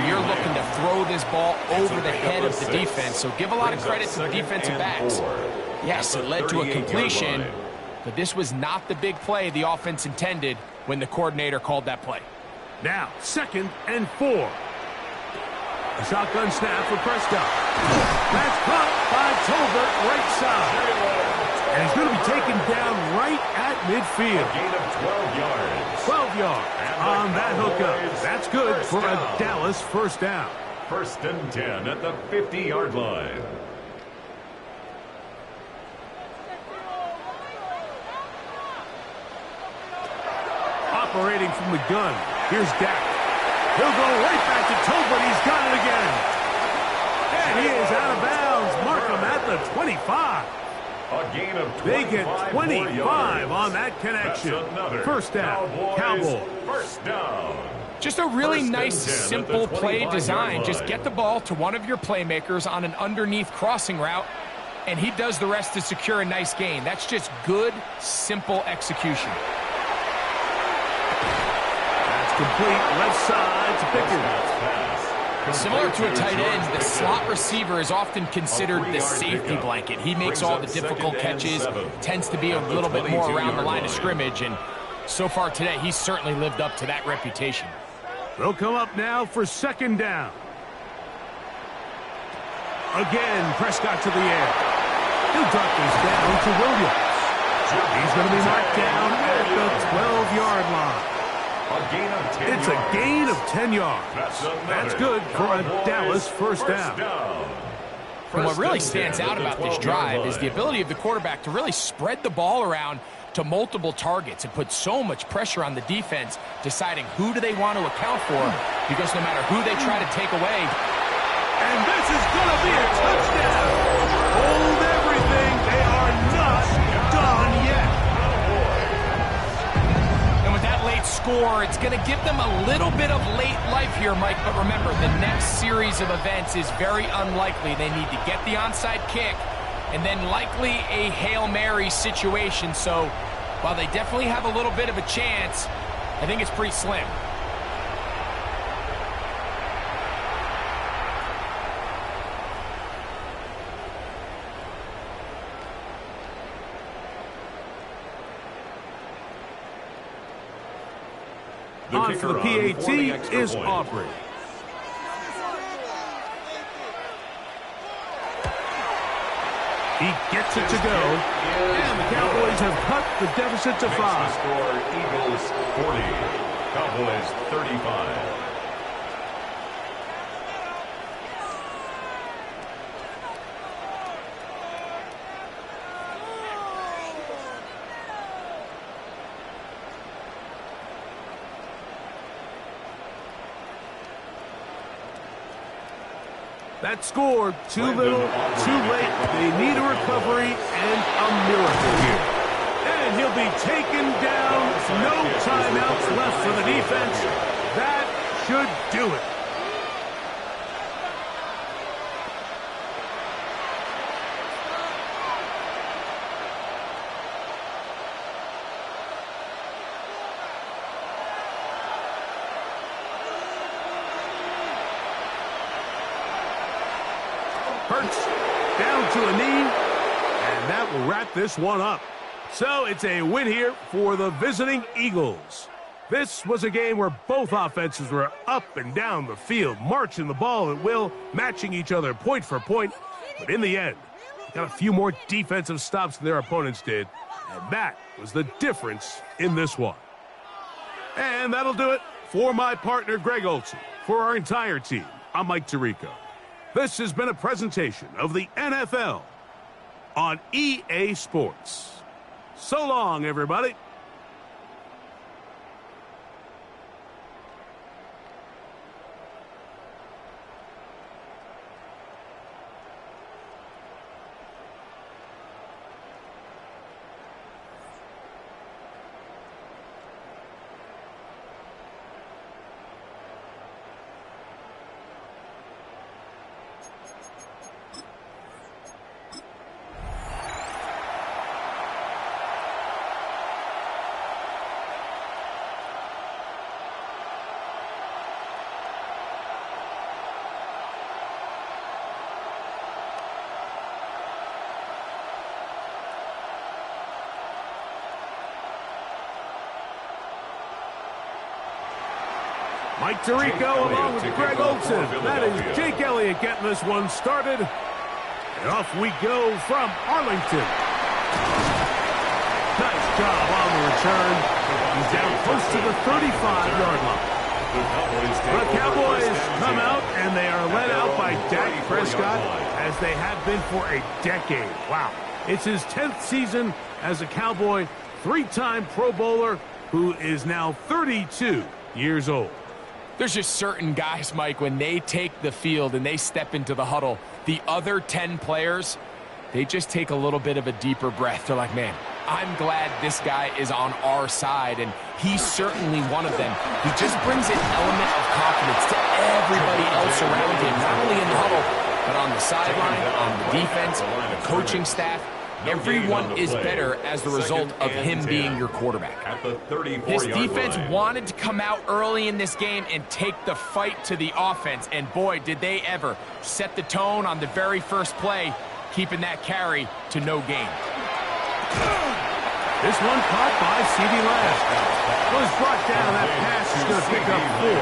You're looking to throw this ball over the head of the defense, so give a lot of credit to the defensive backs. Yes, it led to a completion, but this was not the big play the offense intended when the coordinator called that play. Now, 2nd and 4. A shotgun snap for Prescott. That's caught by Tolbert right side. And he's going to be taken down right at midfield. A gain of 12 yards. 12 yards on that hookup. That's good for a Dallas first down. 1st and 10 at the 50-yard line. Operating from the gun. Here's Dak. He'll go right back to Tolbert. He's got it again. And he is out of bounds. Mark him at the 25. A gain of 25 They get 25 on that connection. First down, Cowboys. First down. Just a really 1st and nice, 10 at simple the play 25-yard design. line. Just get the ball to one of your playmakers on an underneath crossing route, and he does the rest to secure a nice gain. That's just good, simple execution. That's complete. Left side to Pickens. Similar to a tight end, the slot receiver is often considered the safety blanket. He makes all the difficult catches, tends to be a little bit more around the line of scrimmage, and so far today, he's certainly lived up to that reputation. They'll come up now for 2nd down. Again, Prescott to the air. He'll drop this down to Williams. He's going to be knocked down at the 12-yard line. It's a gain of 10 yards. That's good for a Dallas first down. And what really stands out about this drive is the ability of the quarterback to really spread the ball around to multiple targets and put so much pressure on the defense, deciding who do they want to account for, because no matter who they try to take away, And this is going to be a touchdown. Hold everything. They are not done yet. And with that late score, it's going to give them a little bit of late life here, Mike. But remember, the next series of events is very unlikely. They need to get the onside kick and then likely a Hail Mary situation. So while they definitely have a little bit of a chance, I think it's pretty slim. On for the PAT is Aubrey. He gets it to go, and the Cowboys have cut the deficit to 5. The score, Eagles 40, Cowboys 35. That score, too little, too late. They need a recovery and a miracle here. And he'll be taken down. No timeouts left for the defense. That should do it. Hurts down to a knee, and that will wrap this one up. So it's a win here for the visiting Eagles. This was a game where both offenses were up and down the field, marching the ball at will, matching each other point for point. But in the end, they got a few more defensive stops than their opponents did, and that was the difference in this one. And that'll do it for my partner, Greg Olsen. For our entire team, I'm Mike Tirico. This has been a presentation of the NFL on EA Sports. So long, everybody. Mike Tirico along with Greg Olsen. That is Jake Elliott getting this one started. And off we go from Arlington. Nice job on the return. He's down close to the 35-yard line. The Cowboys come out, and they are led out by Dak Prescott, as they have been for a decade. Wow. It's his 10th season as a Cowboy, 3-time Pro Bowler, who is now 32 years old. There's just certain guys, Mike, when they take the field and they step into the huddle, the other 10 players, they just take a little bit of a deeper breath. They're like, man, I'm glad this guy is on our side, and he's certainly one of them. He just brings an element of confidence to everybody else around him, not only in the huddle, but on the sideline, on the defense, the coaching staff. Everyone is better as the result of him being your quarterback. His defense wanted to come out early in this game and take the fight to the offense, and boy, did they ever set the tone on the very first play, keeping that carry to no gain. This one caught by CeeDee Lamb. Was brought down. That pass is going to pick up 4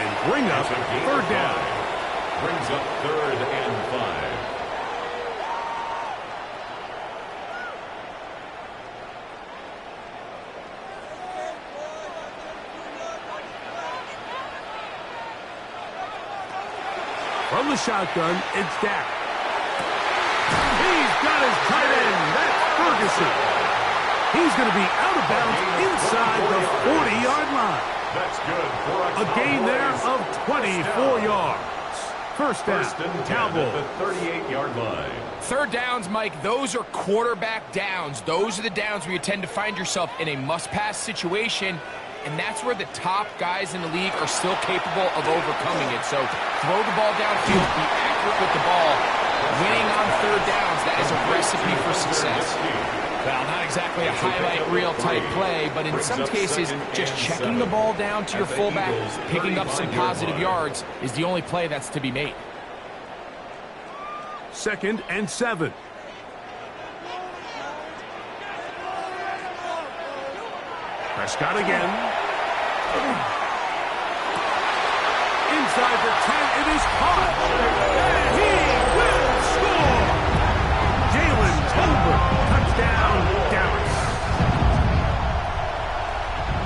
and bring up 3rd down. Brings up 3rd and 5. From the shotgun, it's Dak. He's got his tight end. That's Ferguson. He's going to be out of bounds inside the 40-yard line. That's good for a gain there of 24 yards. First down, First and 10 Cowboys. at the 38-yard line. Third downs, Mike, those are quarterback downs. Those are the downs where you tend to find yourself in a must-pass situation, and that's where the top guys in the league are still capable of overcoming it. So throw the ball downfield, be accurate with the ball. Winning on third downs, that is a recipe for success. Well, not exactly a highlight reel type play, but in some cases, just checking the ball down to your fullback, picking up some positive yards is the only play that's to be made. 2nd and 7. Prescott again. Inside the 10, it is caught. And he will score. Jalen Tolbert, touchdown, Dallas.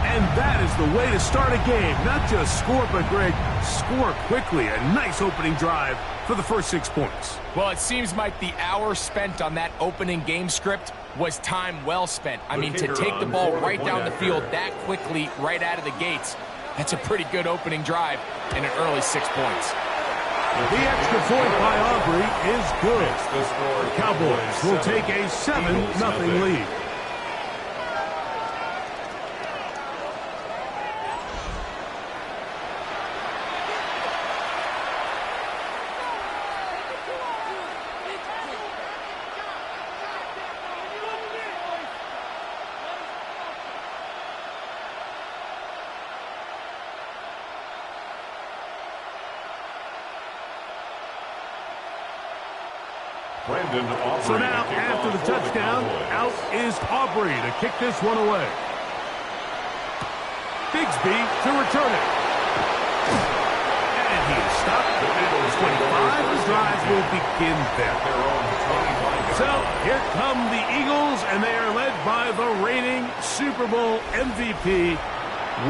And that is the way to start a game. Not just score, but, Greg, score quickly. A nice opening drive for the first 6 points. Well, it seems like the hour spent on that opening game script was time well spent. I mean, to take the ball right down the field that quickly, right out of the gates, that's a pretty good opening drive and an early 6 points. The extra point by Aubrey is good. The Cowboys will take a 7-0 lead. So now, after the touchdown, out is Aubrey to kick this one away. Bigsby to return it. And he is stopped at 25. The drive will begin there. So here come the Eagles, and they are led by the reigning Super Bowl MVP.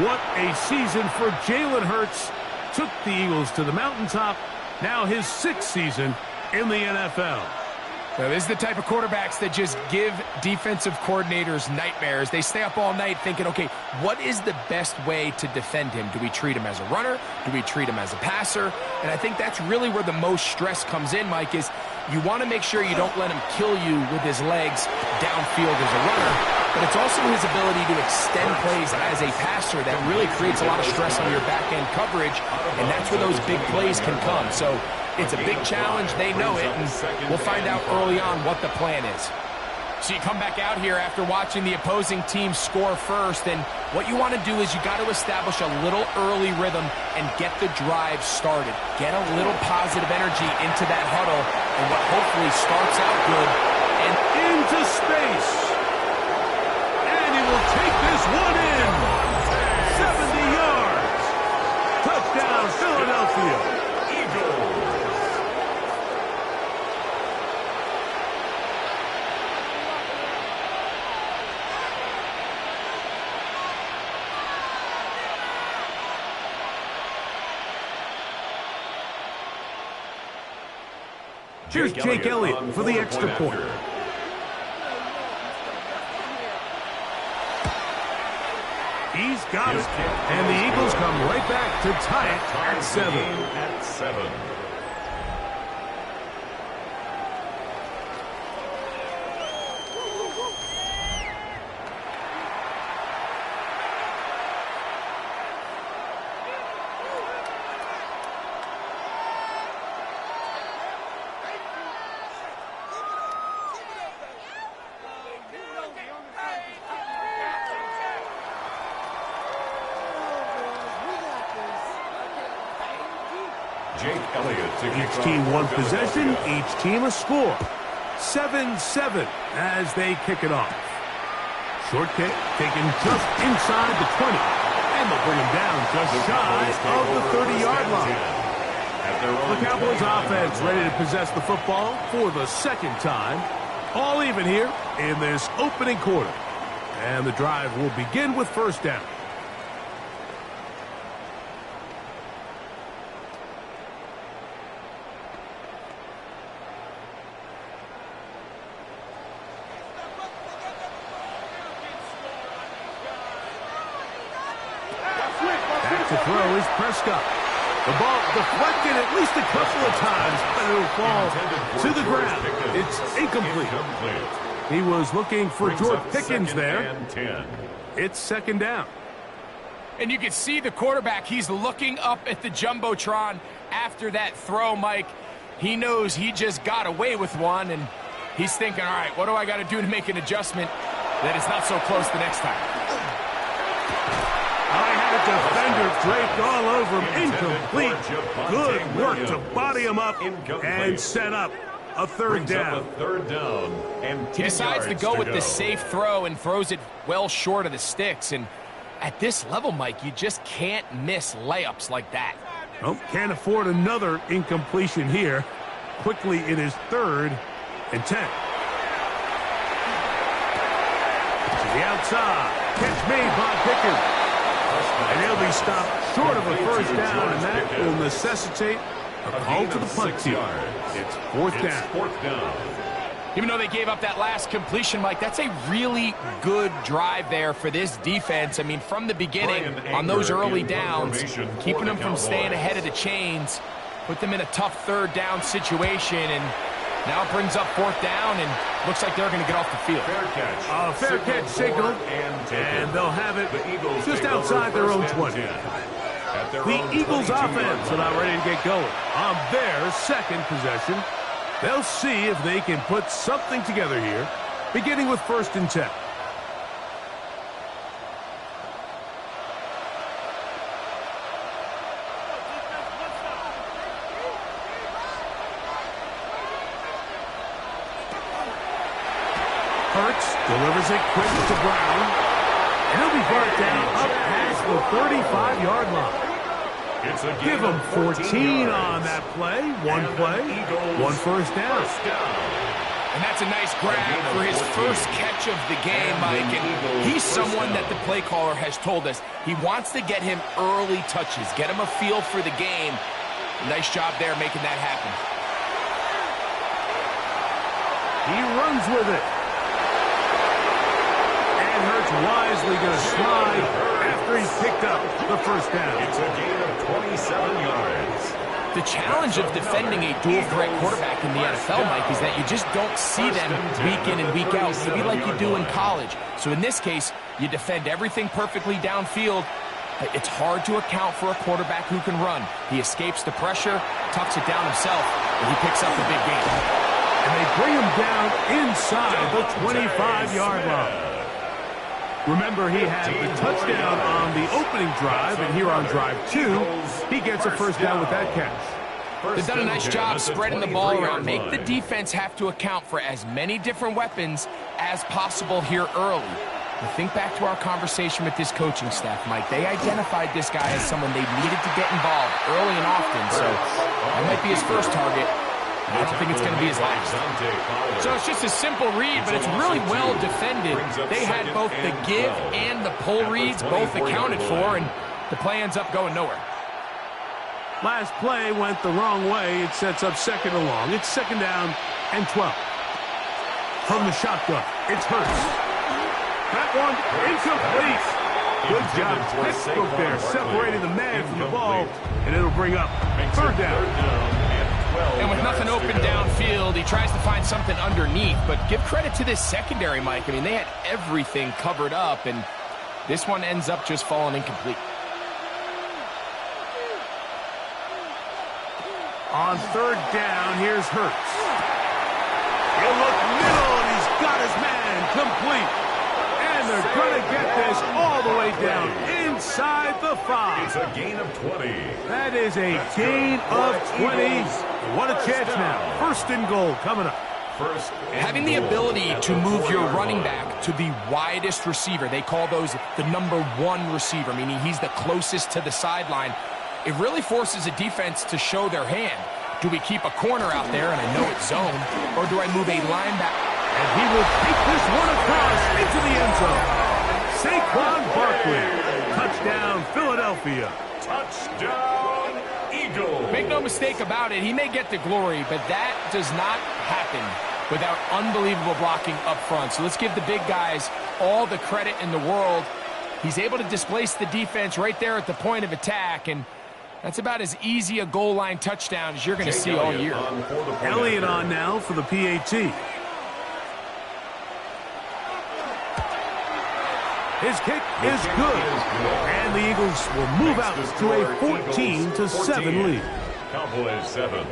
What a season for Jalen Hurts. Took the Eagles to the mountaintop. Now his 6th season in the NFL. Now, this is the type of quarterbacks that just give defensive coordinators nightmares. They stay up all night thinking, okay, what is the best way to defend him? Do we treat him as a runner? Do we treat him as a passer? And I think that's really where the most stress comes in, Mike, is you want to make sure you don't let him kill you with his legs downfield as a runner, but it's also his ability to extend plays as a passer that really creates a lot of stress on your back-end coverage, and that's where those big plays can come. So it's a big challenge. They know it, and we'll find out early on what the plan is. So you come back out here after watching the opposing team score first, and what you want to do is you got to establish a little early rhythm and get the drive started. Get a little positive energy into that huddle, and what hopefully starts out good. And into space. And he will take this one in. 70 yards. Touchdown, Philadelphia. Eagles. Here's Jake Elliott for the extra point. He's got it. And the Eagles come right back to tie it at 7. Each team one possession, each team a score. 7-7 as they kick it off. Short kick taken just inside the 20. And they'll bring him down just shy of the 30-yard line. The Cowboys offense ready to possess the football for the 2nd time. All even here in this opening quarter. And the drive will begin with first down. Back to throw is Prescott. The ball deflected at least a couple of times, but it will fall to the ground. It's incomplete. He was looking for George Pickens there. It's second down. And you can see the quarterback, he's looking up at the Jumbotron after that throw, Mike. He knows he just got away with one, and he's thinking, all right, what do I got to do to make an adjustment that it's not so close the next time? I had a defender draped all over him. Incomplete. Good work to body him up and set up a third down. He decides to go with the safe throw and throws it well short of the sticks. And at this level, Mike, you just can't miss layups like that. Well, can't afford another incompletion here. Quickly, it is 3rd and 10. To the outside. Catch made by Pickens. And he'll be stopped short of a first down, and that will necessitate a call to the punt team. It's fourth down. Even though they gave up that last completion, Mike, that's a really good drive there for this defense. I mean, from the beginning, on those early downs, keeping them from staying ahead of the chains, put them in a tough third down situation, and now it brings up fourth down, and looks like they're going to get off the field. Fair catch signaled, and they'll have it just outside their own 20. The Eagles offense are not ready to get going on their second possession. They'll see if they can put something together here, beginning with 1st and 10. Hurts delivers it quick to Brown. And he'll be brought down up past the 35-yard line. Give him 14 on that play. One first down. And that's a nice grab for his first catch of the game, Mike. And he's someone that the play caller has told us he wants to get him early touches, get him a feel for the game. Nice job there making that happen. He runs with it. And Hurts wisely going to slide after he's picked up the first down. It's a gain of 27 yards. The challenge of defending a dual-threat quarterback in the NFL, Mike, is that you just don't see them week in and week out, maybe like you do in college. So in this case, you defend everything perfectly downfield. It's hard to account for a quarterback who can run. He escapes the pressure, tucks it down himself, and he picks up a big gain. And they bring him down inside the 25-yard line. Remember, he had the touchdown on the opening drive, and here on drive 2, he gets a first down with that catch. They've done a nice job spreading the ball around. Make the defense have to account for as many different weapons as possible here early. But think back to our conversation with this coaching staff, Mike. They identified this guy as someone they needed to get involved early and often, so that might be his first target. I don't think it's going to be his last. So it's just a simple read, but it's really well defended. They had both the give and the pull reads both accounted for, and the play ends up going nowhere. Last play went the wrong way. It sets up second and long. It's second down and 12. From the shotgun, it's Hurts. That one incomplete. Good job, textbook there, separating the man from the ball, and it'll bring up third down. And with nothing open downfield, he tries to find something underneath. But give credit to this secondary, Mike. I mean, they had everything covered up, and this one ends up just falling incomplete. On third down, here's Hurts. He'll look middle, and he's got his man complete. And they're going to get this all the way down inside the 5. It's a gain of 20. That is a gain of 20. What a chance now. First and goal coming up. Having the ability to move your running back to the widest receiver, they call those the number 1 receiver, meaning he's the closest to the sideline. It really forces a defense to show their hand. Do we keep a corner out there, and I know it's zone, or do I move a linebacker? And he will take this one across into the end zone. Saquon Barkley. Touchdown, Philadelphia. Touchdown, Eagles. Make no mistake about it, he may get the glory, but that does not happen without unbelievable blocking up front. So let's give the big guys all the credit in the world. He's able to displace the defense right there at the point of attack, and That's about as easy a goal line touchdown as you're going to see all year. Elliott on now for the PAT. His kick is good. And the Eagles will move out to a 14-7 lead. Cowboys 7.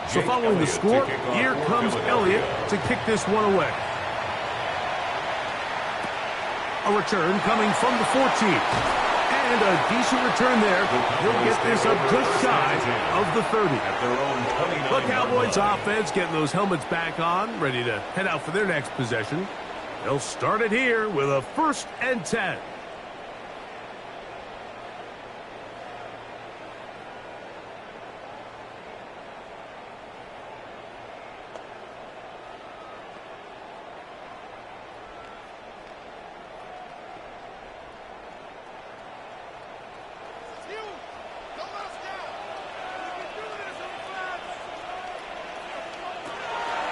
So following the score, here comes Elliott to kick this one away. A return coming from the 14th. And a decent return there. He'll get this up just shy of the 30. The Cowboys offense getting those helmets back on, ready to head out for their next possession. They'll start it here with a 1st and 10.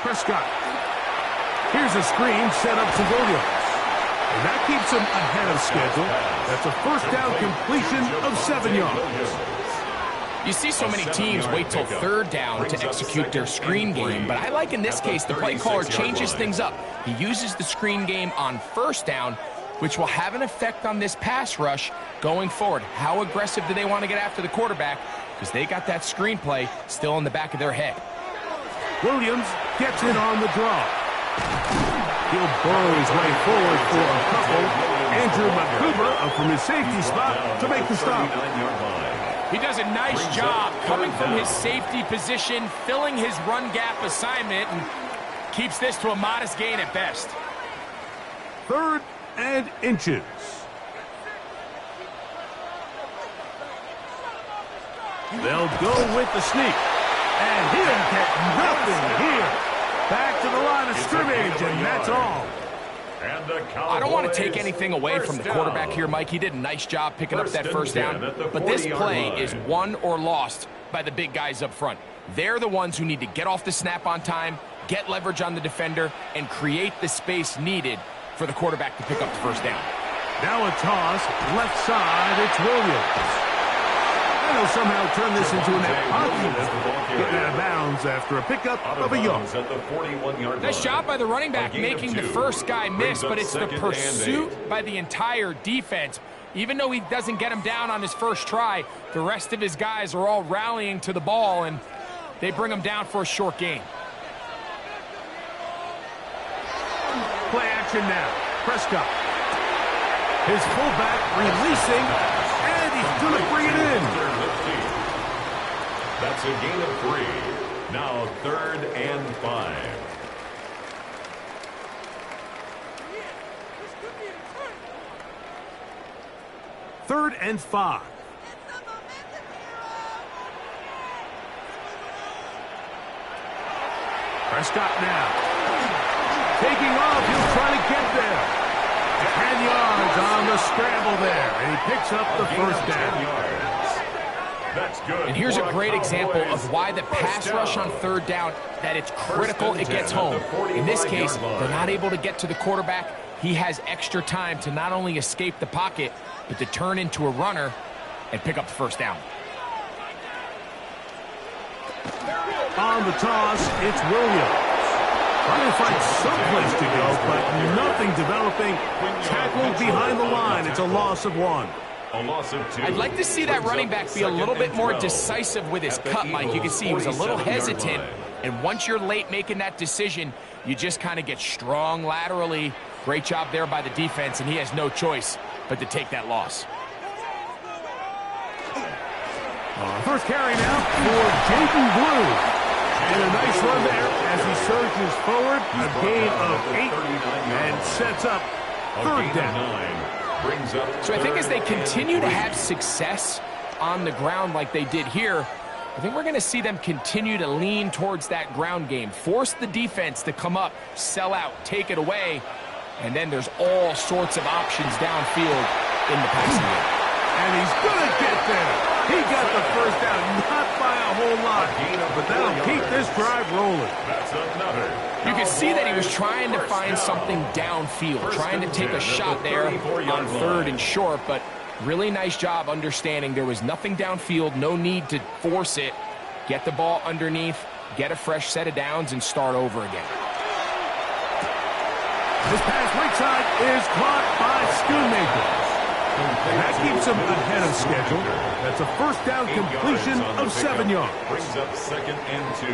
Prescott. Here's a screen set up to Williams. And that keeps him ahead of schedule. That's a 1st down completion of 7 yards. You see so many teams wait till 3rd down to execute their screen game, but I like in this case the play caller changes things up. He uses the screen game on 1st down, which will have an effect on this pass rush going forward. How aggressive do they want to get after the quarterback? Because they got that screenplay still in the back of their head. Williams gets it on the draw. He'll burrow his way forward for a couple. Andrew McCouber up from his safety spot to make the stop. He does a nice job coming from his safety position, filling his run gap assignment, and keeps this to a modest gain at best. 3rd and inches. They'll go with the sneak. And he'll get nothing here. Back to the line of scrimmage, and that's all. I don't want to take anything away from the quarterback here, Mike. He did a nice job picking up that 1st down. But this play is won or lost by the big guys up front. They're the ones who need to get off the snap on time, get leverage on the defender, and create the space needed for the quarterback to pick up the 1st down. Now a toss, left side, it's Williams. And he'll somehow turn this into a net positive, getting out of bounds after a pickup of a yard. Nice job by the running back making the 1st guy miss, but it's the pursuit by the entire defense. Even though he doesn't get him down on his 1st try, the rest of his guys are all rallying to the ball, and they bring him down for a short gain. Play action now. Prescott. His fullback releasing. And he's going to bring it in. That's a gain of 3. Now 3rd and 5. Third and 5. Prescott now. Taking off. He'll try to get there. 10 yards on the scramble there, and he picks up the 1st down. That's good. And here's a great example of why the pass rush on 3rd down, that it's critical it gets home. In this case, they're not able to get to the quarterback. He has extra time to not only escape the pocket, but to turn into a runner and pick up the 1st down. On the toss, it's Williams. Trying to find someplace to go, but nothing developing. Tackled behind the line. It's a loss of 1. A loss of 2. I'd like to see that running back be a little bit more decisive with his cut, Mike. You can see he was a little hesitant, and once you're late making that decision, you just kind of get strong laterally. Great job there by the defense, and he has no choice but to take that loss. First carry now for Jaden Blue. And a nice run there as he surges forward. A gain of 8 and sets up 3rd down. So I think as they continue to have success on the ground like they did here, I think we're going to see them continue to lean towards that ground game, force the defense to come up, sell out, take it away, and then there's all sorts of options downfield in the passing game. And he's going to get there. He got the first down, not by a whole lot, but that'll keep this drive rolling. That's another. You can see that he was trying to find something downfield, trying to take a shot there on 3rd and short, but really nice job understanding there was nothing downfield, no need to force it. Get the ball underneath, get a fresh set of downs, and start over again. This pass right side is caught by Schoonmaker. And that keeps him ahead of schedule. That's a first down completion of 7 yards. Brings up 2nd and 2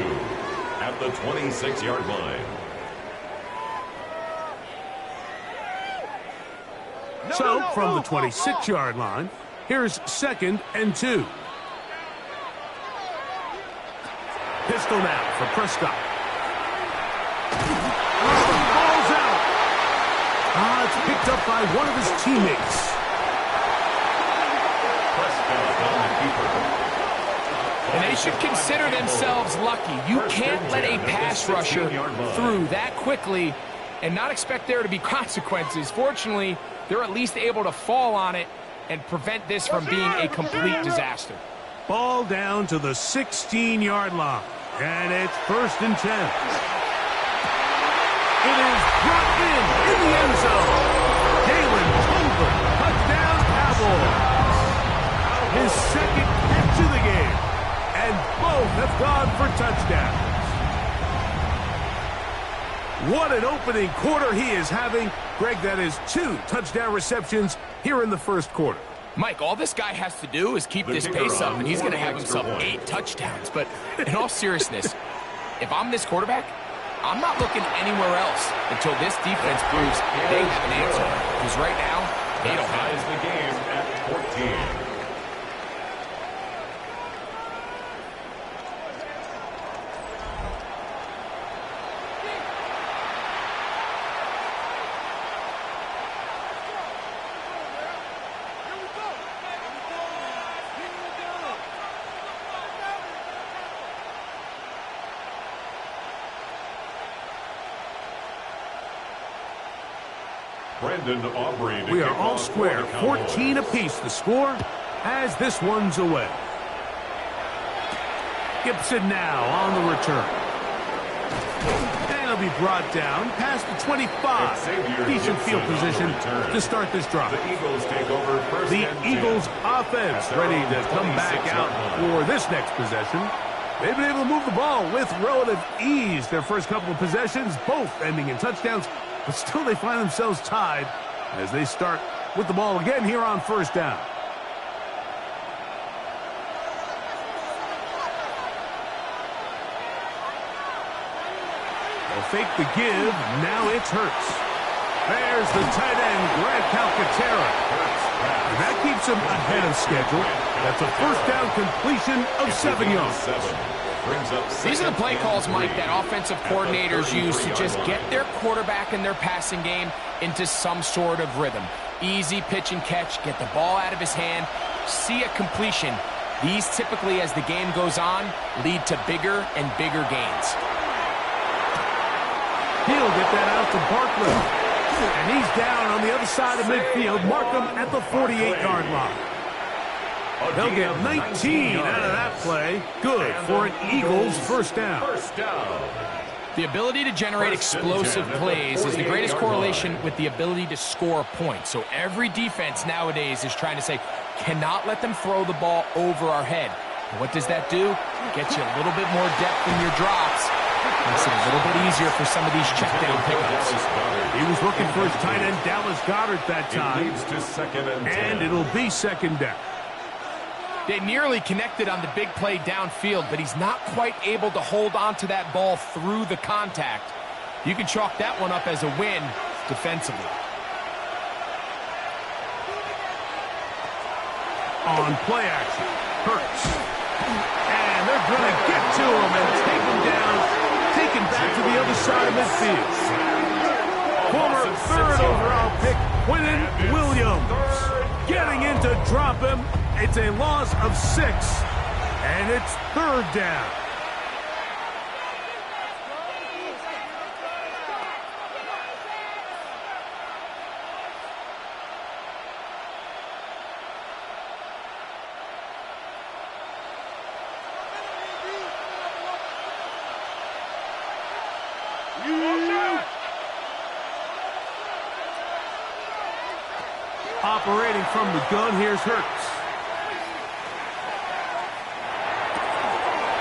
at the 26-yard line. So, from the 26-yard line, here's 2nd and 2. Pistol now for Prescott. Ball's out. It's picked up by one of his teammates. And they should consider themselves lucky. You can't let a pass rusher through that quickly and not expect there to be consequences. Fortunately, they're at least able to fall on it and prevent this from being a complete disaster. Ball down to the 16-yard line, and it's 1st and 10. It is brought in the end zone. Jalen Tolbert, touchdown Cowboys. His 2nd catch of the game, and both have gone for touchdowns. What an opening quarter he is having. Greg, that is 2 touchdown receptions here in the first quarter. Mike, all this guy has to do is keep this pace up, and he's going to have himself 8 touchdowns. But in all seriousness, if I'm this quarterback, I'm not looking anywhere else until this defense proves they have an answer. Because right now, they don't have it. The game at 14. We are all square, 14 apiece the score as this one's away. Gibson now on the return. And he'll be brought down past the 25. Decent field position to start this drive. The Eagles take over first. The Eagles offense ready to come back out for this next possession. They've been able to move the ball with relative ease their first couple of possessions, both ending in touchdowns. But still they find themselves tied as they start with the ball again here on 1st down. They'll fake the give. Now it's Hurts. There's the tight end, Greg Calcaterra. And that keeps him ahead of schedule. That's a first down completion of 7 yards. These are the play calls, Mike, that offensive coordinators use to just get their quarterback and their passing game into some sort of rhythm. Easy pitch and catch, get the ball out of his hand, see a completion. These typically, as the game goes on, lead to bigger and bigger gains. He'll get that out to Barkley. And he's down on the other side of midfield. Mark him at the 48-yard line. They'll get 19 out of that play. Good for an Eagles first down. The ability to generate explosive plays is the greatest correlation with the ability to score points. So every defense nowadays is trying to say, cannot let them throw the ball over our head. And what does that do? Gets you a little bit more depth in your drops. Makes it a little bit easier for some of these check down pickups. He was looking for his tight end, Dallas Goedert, that time. It leads to 2nd and 10. And it'll be 2nd down. They nearly connected on the big play downfield, but he's not quite able to hold on to that ball through the contact. You can chalk that one up as a win defensively. On play action, Hurts. And they're going to get to him and take him down, taken back to the other side of midfield. Former 3rd overall pick, Quinnen Williams. Getting in to drop him. It's a loss of 6. And it's third down. Operating from the gun, here's Hurts.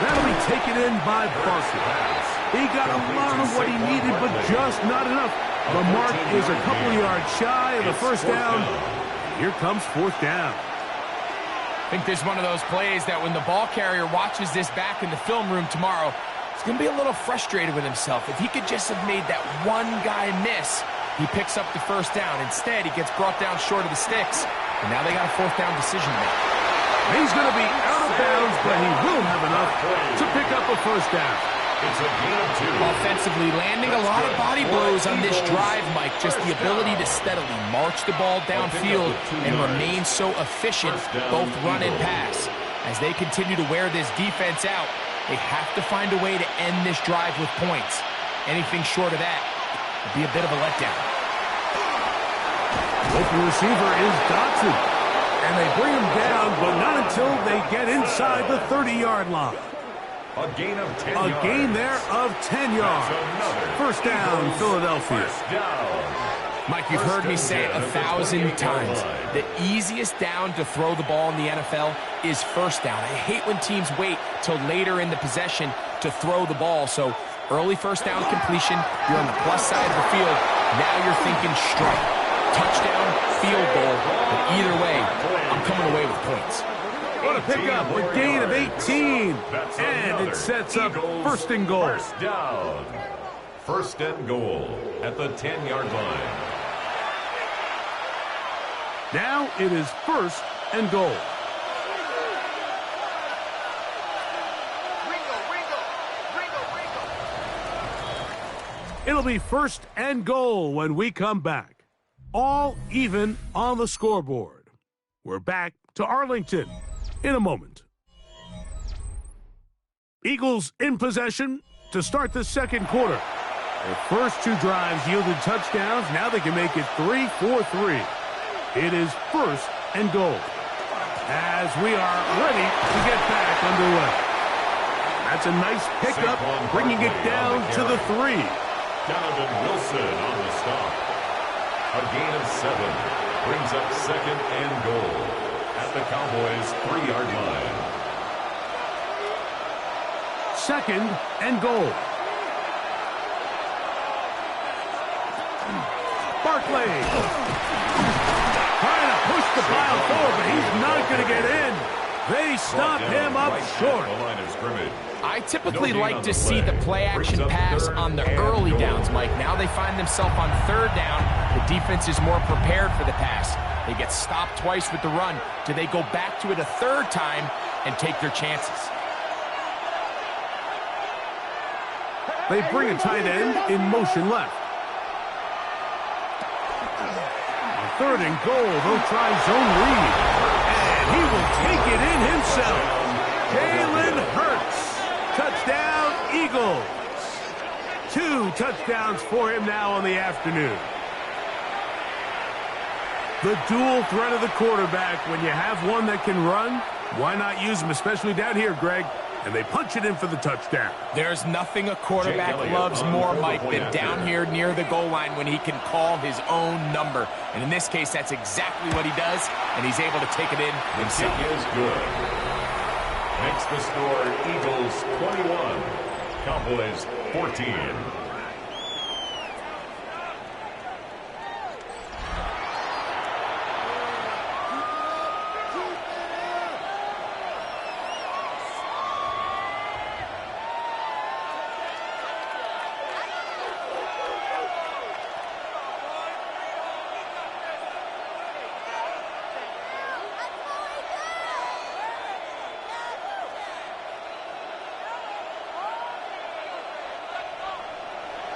That'll be taken in by Barkley. He got a lot of what he needed, but just not enough. The mark is a couple of yards shy of the first down. Here comes fourth down. I think this is one of those plays that when the ball carrier watches this back in the film room tomorrow, he's going to be a little frustrated with himself. If he could just have made that one guy miss, he picks up the first down. Instead, he gets brought down short of the sticks, and now they got a fourth down decision to make. He's going to be out of bounds, but he will have enough to pick up a first down. It's a gain of 2. Offensively, landing a lot of body blows on this drive, Mike. Just the ability to steadily march the ball downfield and remain so efficient, both run and pass. As they continue to wear this defense out, they have to find a way to end this drive with points. Anything short of that would be a bit of a letdown. Open receiver is Dotson. And they bring him down, but not until they get inside the 30-yard line. A gain of 10 A yards. gain there of 10 yards. First down, Philadelphia. First down. Mike, you've heard me say it 1,000 times. The easiest down to throw the ball in the NFL is first down. I hate when teams wait till later in the possession to throw the ball. So early first down completion, you're on the plus side of the field. Now you're thinking strike. Touchdown, field goal. But either way, I'm coming away with points. What a pickup, a gain of 18. And it sets up first and goal. First down. First and goal at the 10-yard line. Now it is first and goal. It'll be first and goal when we come back. All even on the scoreboard. We're back to Arlington in a moment. Eagles in possession to start the second quarter. Their first two drives yielded touchdowns. Now they can make it 3-4-3. It is first and goal as we are ready to get back underway. That's a nice pickup, bringing it down to the 3. Donovan Wilson on the stop. A gain of 7 brings up second and goal at the Cowboys' 3-yard line. Second and goal. Barkley trying to push the pile forward, but he's not going to get in. They stop him up short. The line of scrimmage. I typically like to see the play-action pass on the early downs, Mike. Now they find themselves on third down. The defense is more prepared for the pass. They get stopped twice with the run. Do they go back to it a third time and take their chances? They bring a tight end in motion left. Third and goal, they'll try zone read. And he will take it in himself. Jalen Hurts. Touchdown, Eagles. 2 touchdowns for him now on the afternoon. The dual threat of the quarterback. When you have one that can run, why not use him, especially down here, Greg? And they punch it in for the touchdown. There's nothing a quarterback loves more, Mike, than down here near the goal line when he can call his own number. And in this case, that's exactly what he does, and he's able to take it in himself. The kick is good. Makes the score Eagles 21, Cowboys 14.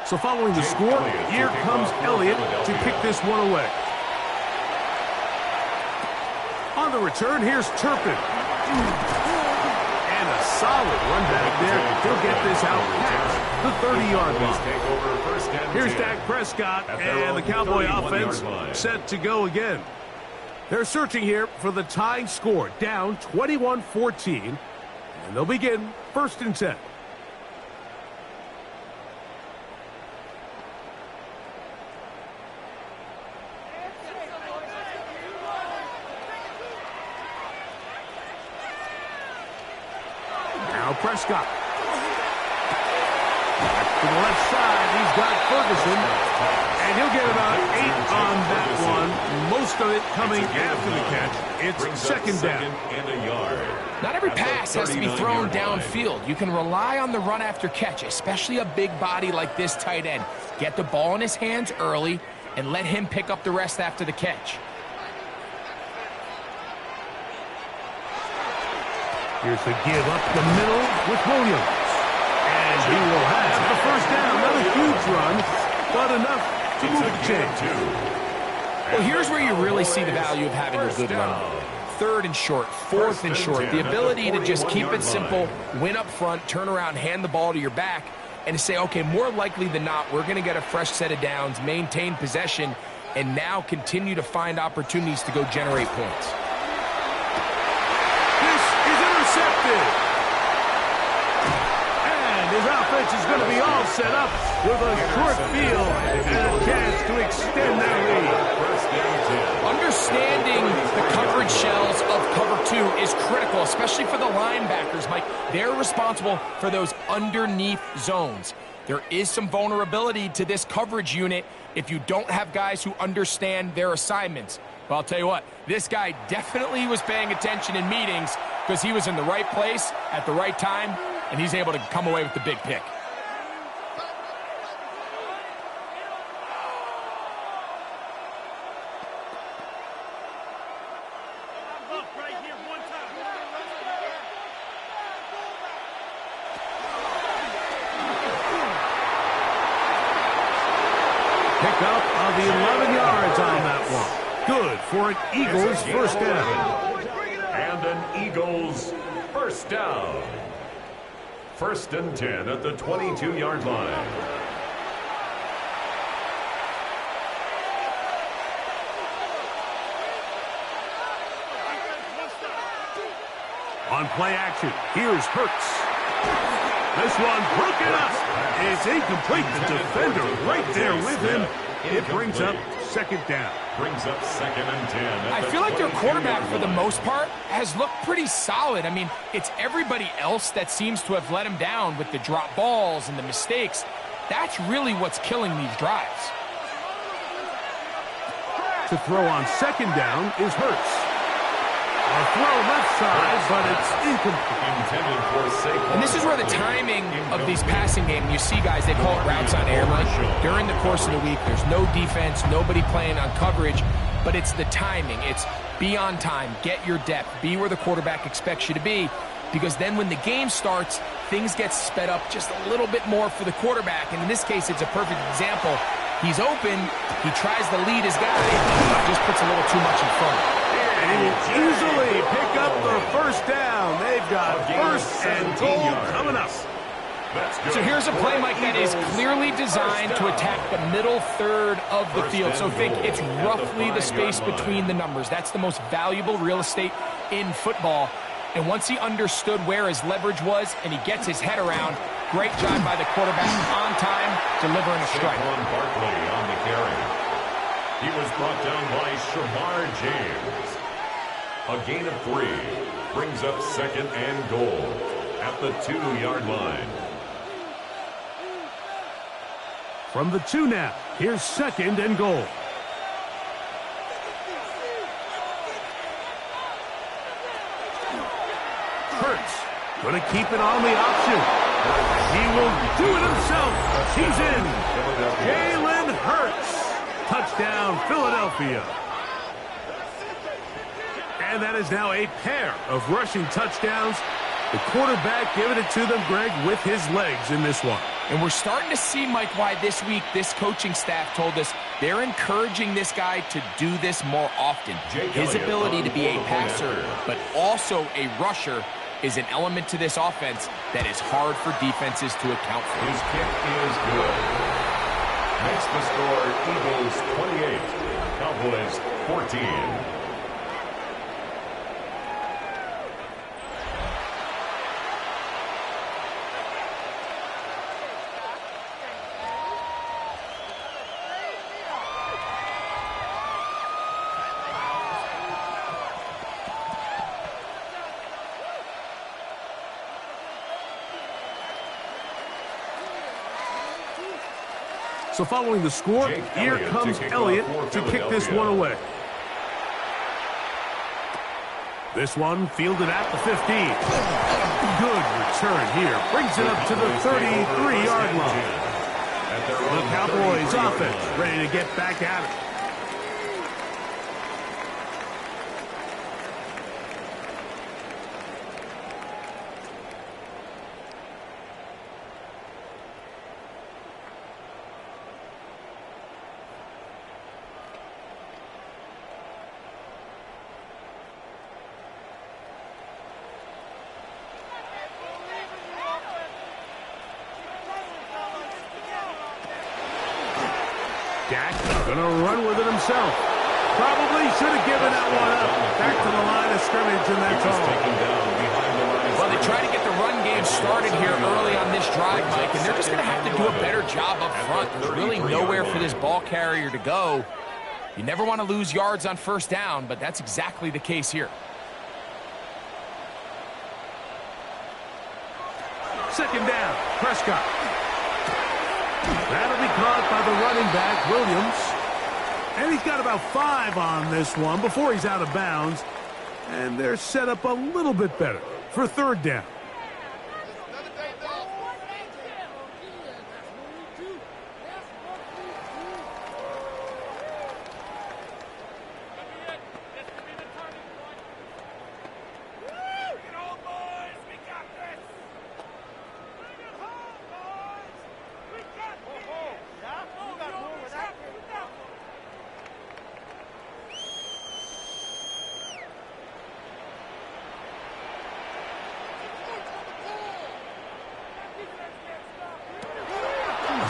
So following the score, here comes Elliott to kick this one away. On the return, here's Turpin. And And a solid run back there. He'll get this out past the 30-yard line. Here's Dak Prescott and the Cowboy offense set to go again. They're searching here for the tying score, down 21-14, and they'll begin 1st and 10. Now Prescott. Back to the left side, he's got Ferguson. And he'll get about 8 on that one. Most of it coming after the catch. It's 2nd down. And a yard. Not every pass has to be thrown downfield. You can rely on the run after catch, especially a big body like this tight end. Get the ball in his hands early and let him pick up the rest after the catch. Here's the give up the middle with Williams. And he will have the 1st down. Not a huge run, but enough to move the chains. Well, here's where you really see the value of having a good run. 3rd and short, 4th and short. The ability to just keep it simple, win up front, turn around, hand the ball to your back, and to say, okay, more likely than not, we're going to get a fresh set of downs, maintain possession, and now continue to find opportunities to go generate points. This is intercepted. And his offense is going to be all set up with a short field and a chance to extend their lead. Understanding the coverage shells of cover 2 is critical, especially for the linebackers, Mike. They're responsible for those underneath zones. There is some vulnerability to this coverage unit if you don't have guys who understand their assignments. But I'll tell you what, this guy definitely was paying attention in meetings because he was in the right place at the right time, and he's able to come away with the big pick. Pickup of 11 yards on that one. Good for an Eagles 1st down. And an Eagles 1st down. 1st and 10 at the 22-yard line. On play action, here's Hurts. This one broken up. It's incomplete. The defender right there with him. It brings up 2nd down. Brings up 2nd and 10. I feel like their quarterback, for the most part, has looked pretty solid. I mean, it's everybody else that seems to have let him down with the drop balls and the mistakes. That's really what's killing these drives. To throw on 2nd down is Hurts. A throw left side, but it's incomplete. Intended for Saquon. And this is where the timing of these passing games, you see guys, they call it routes on air. Like during the course of the week, there's no defense, nobody playing on coverage, but it's the timing. It's be on time, get your depth, be where the quarterback expects you to be, because then when the game starts, things get sped up just a little bit more for the quarterback. And in this case, it's a perfect example. He's open, he tries to lead his guy, just puts a little too much in front of him. And he'll easily pick up the 1st down. They've got 1st and goal coming up. So here's a play, Mike, that is clearly designed to attack the middle 3rd of the field. So think it's roughly the space between the numbers. That's the most valuable real estate in football. And once he understood where his leverage was and he gets his head around, great job by the quarterback on time, delivering a strike. Barkley on the carry. He was brought down by Shamar James. A gain of 3 brings up 2nd and goal at the 2-yard line. From the 2 now, here's 2nd and goal. Hurts going to keep it on the option. He will do it himself. He's in. Jalen Hurts. Touchdown, Philadelphia. And that is now a pair of rushing touchdowns. The quarterback giving it to them, Greg, with his legs in this one. And we're starting to see, Mike, why this week this coaching staff told us they're encouraging this guy to do this more often. His ability to be a passer, but also a rusher, is an element to this offense that is hard for defenses to account for. His kick is good. Makes the score Eagles 28, Cowboys 14. So following the score, here comes Elliott to kick this one away. This one fielded at the 15. Good return here. Brings it up to the 33-yard line. The Cowboys offense ready to get back at it. Dak gonna run with it himself. Probably should have given that one up. Back to the line of scrimmage, and that's all. Well, they try to get the run game started here early on this drive, Mike, and they're just going to have to do a better job up front. There's really nowhere for this ball carrier to go. You never want to lose yards on first down, but that's exactly the case here. Second down, Prescott. That'll be caught by the running back, Williams. And he's got about 5 on this one before he's out of bounds. And they're set up a little bit better for third down.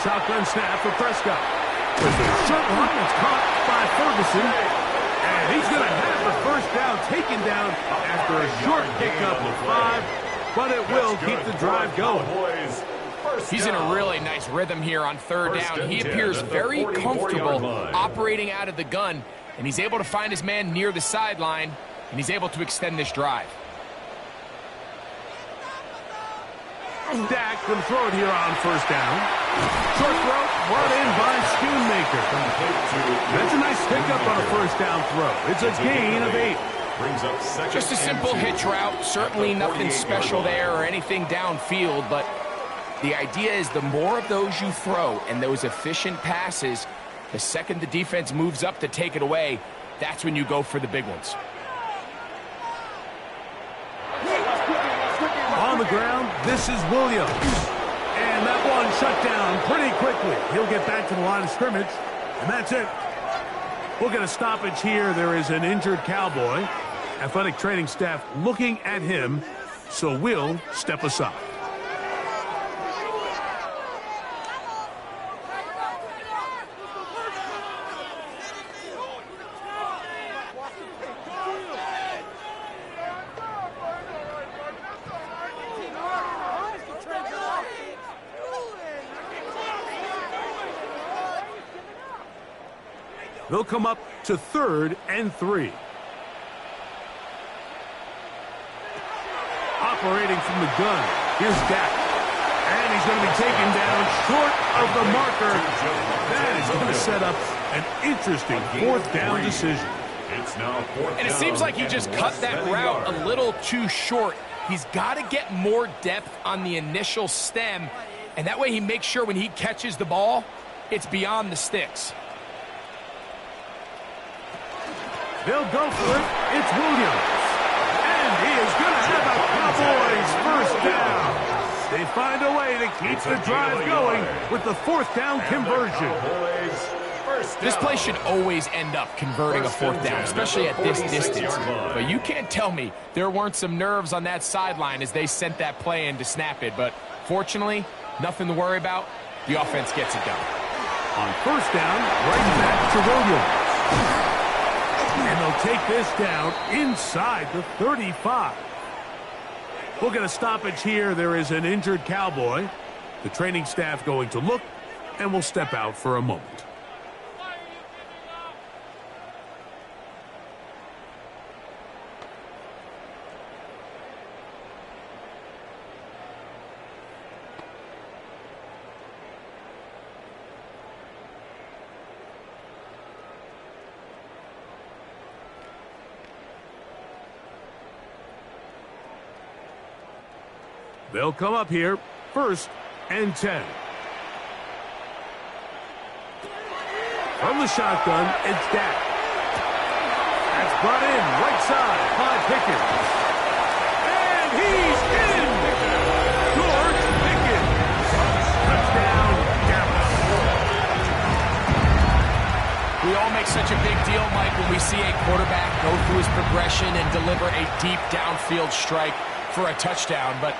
Shotgun snap for Prescott. With the short one, it's caught by Ferguson. And he's going to have the first down taken down after a short pickup of 5. But it will keep the drive going. He's in a really nice rhythm here on third down. He appears very comfortable operating out of the gun. And he's able to find his man near the sideline. And he's able to extend this drive. Dak can throw it here on first down. Short throw brought in by Schoonmaker. That's a nice pickup on a first down throw. It's a gain of 8. Just a simple hitch route. Certainly nothing special there or anything downfield, but the idea is the more of those you throw and those efficient passes, the second the defense moves up to take it away, that's when you go for the big ones. On the ground, this is Williams. And that one shut down pretty quickly. He'll get back to the line of scrimmage, and that's it. We'll get a stoppage here. There is an injured Cowboy. Athletic training staff looking at him, so we'll step aside. They'll come up to 3rd and 3. Operating from the gun, here's Dak. And he's going to be taken down short of the marker. That is going to set up an interesting 4th down decision. It's now 4th down. And it seems like he just cut that route a little too short. He's got to get more depth on the initial stem, and that way he makes sure when he catches the ball, it's beyond the sticks. They'll go for it. It's Williams. And he is going to have a Cowboys first down. They find a way to keep the drive going with the 4th down conversion. This play should always end up converting a fourth down, especially at this distance. But you can't tell me there weren't some nerves on that sideline as they sent that play in to snap it. But fortunately, nothing to worry about. The offense gets it done. On first down, right back to Williams. And they'll take this down inside the 35. We'll get a stoppage here. There is an injured Cowboy. The training staff going to look, and we'll step out for a moment. They'll come up here, 1st and 10. From the shotgun, it's Dak. That's brought in, right side by Pickens. And he's in! George Pickens. Touchdown, Dallas. We all make such a big deal, Mike, when we see a quarterback go through his progression and deliver a deep downfield strike for a touchdown. But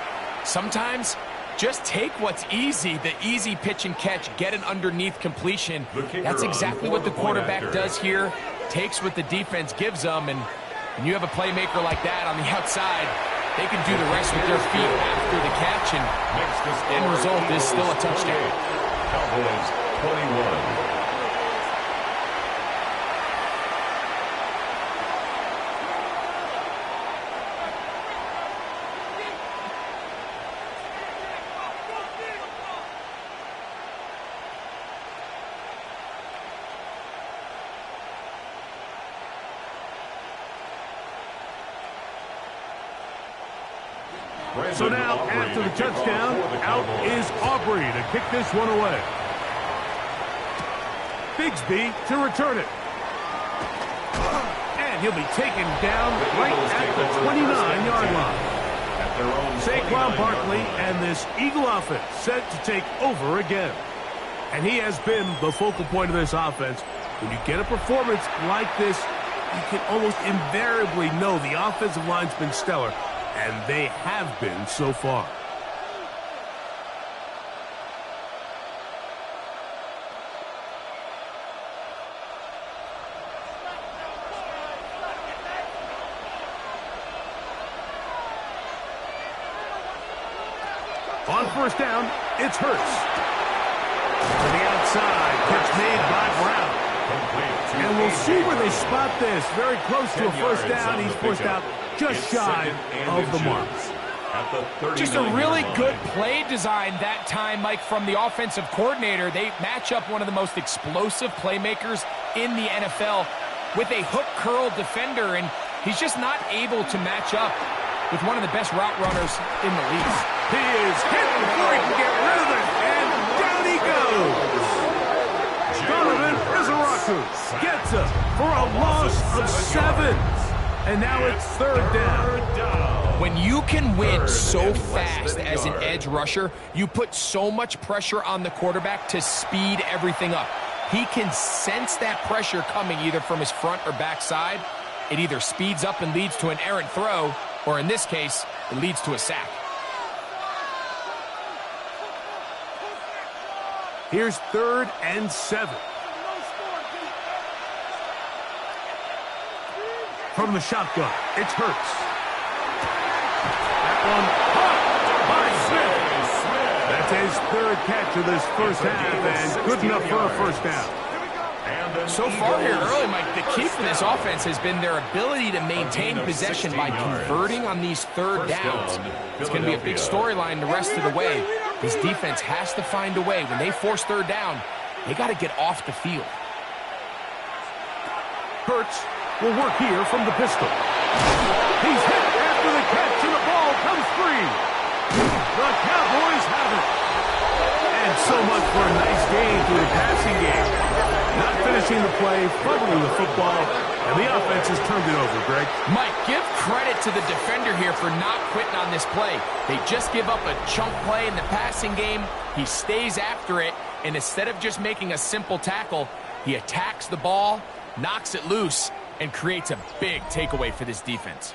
sometimes, just take what's easy, the easy pitch and catch, get an underneath completion. That's exactly what the quarterback does here. Takes what the defense gives them, and when you have a playmaker like that on the outside, they can do the rest with their feet after the catch, and the end result is still a touchdown. Cowboys 21. So now, after the touchdown, out is Aubrey to kick this one away. Bigsby to return it. And he'll be taken down right at the 29-yard line. Saquon Barkley and this Eagle offense set to take over again. And he has been the focal point of this offense. When you get a performance like this, you can almost invariably know the offensive line's been stellar. And they have been so far. On first down, it's Hurts. To the outside, catch made by Brown. And we'll see where they spot this. Very close to a first down. He's pushed out just shy of the mark. Just a really good play design that time, Mike, from the offensive coordinator. They match up one of the most explosive playmakers in the NFL with a hook curl defender, and he's just not able to match up with one of the best route runners in the league. He is hit before he can get rid of it, and down he goes. Donovan Izaraku gets him for a loss of 7. And now it's 3rd down. When you can win so fast as an edge rusher, you put so much pressure on the quarterback to speed everything up. He can sense that pressure coming either from his front or back side. It either speeds up and leads to an errant throw, or in this case, it leads to a sack. Here's 3rd and 7. From the shotgun, it's Hurts. That one caught by Smith. That's his 3rd catch of this first half, and good enough for a first down. So far here early, Mike, the key for this offense has been their ability to maintain possession by converting on these 3rd downs. It's going to be a big storyline the rest of the way. This defense has to find a way. When they force 3rd down, they got to get off the field. Hurts will work here from the pistol. He's hit after the catch, and the ball comes free. The Cowboys have it. And so much for a nice game through the passing game. Not finishing the play, fumbling the football, and the offense has turned it over, Greg. Mike, give credit to the defender here for not quitting on this play. They just give up a chunk play in the passing game. He stays after it, and instead of just making a simple tackle, He attacks the ball, knocks it loose, and creates a big takeaway for this defense.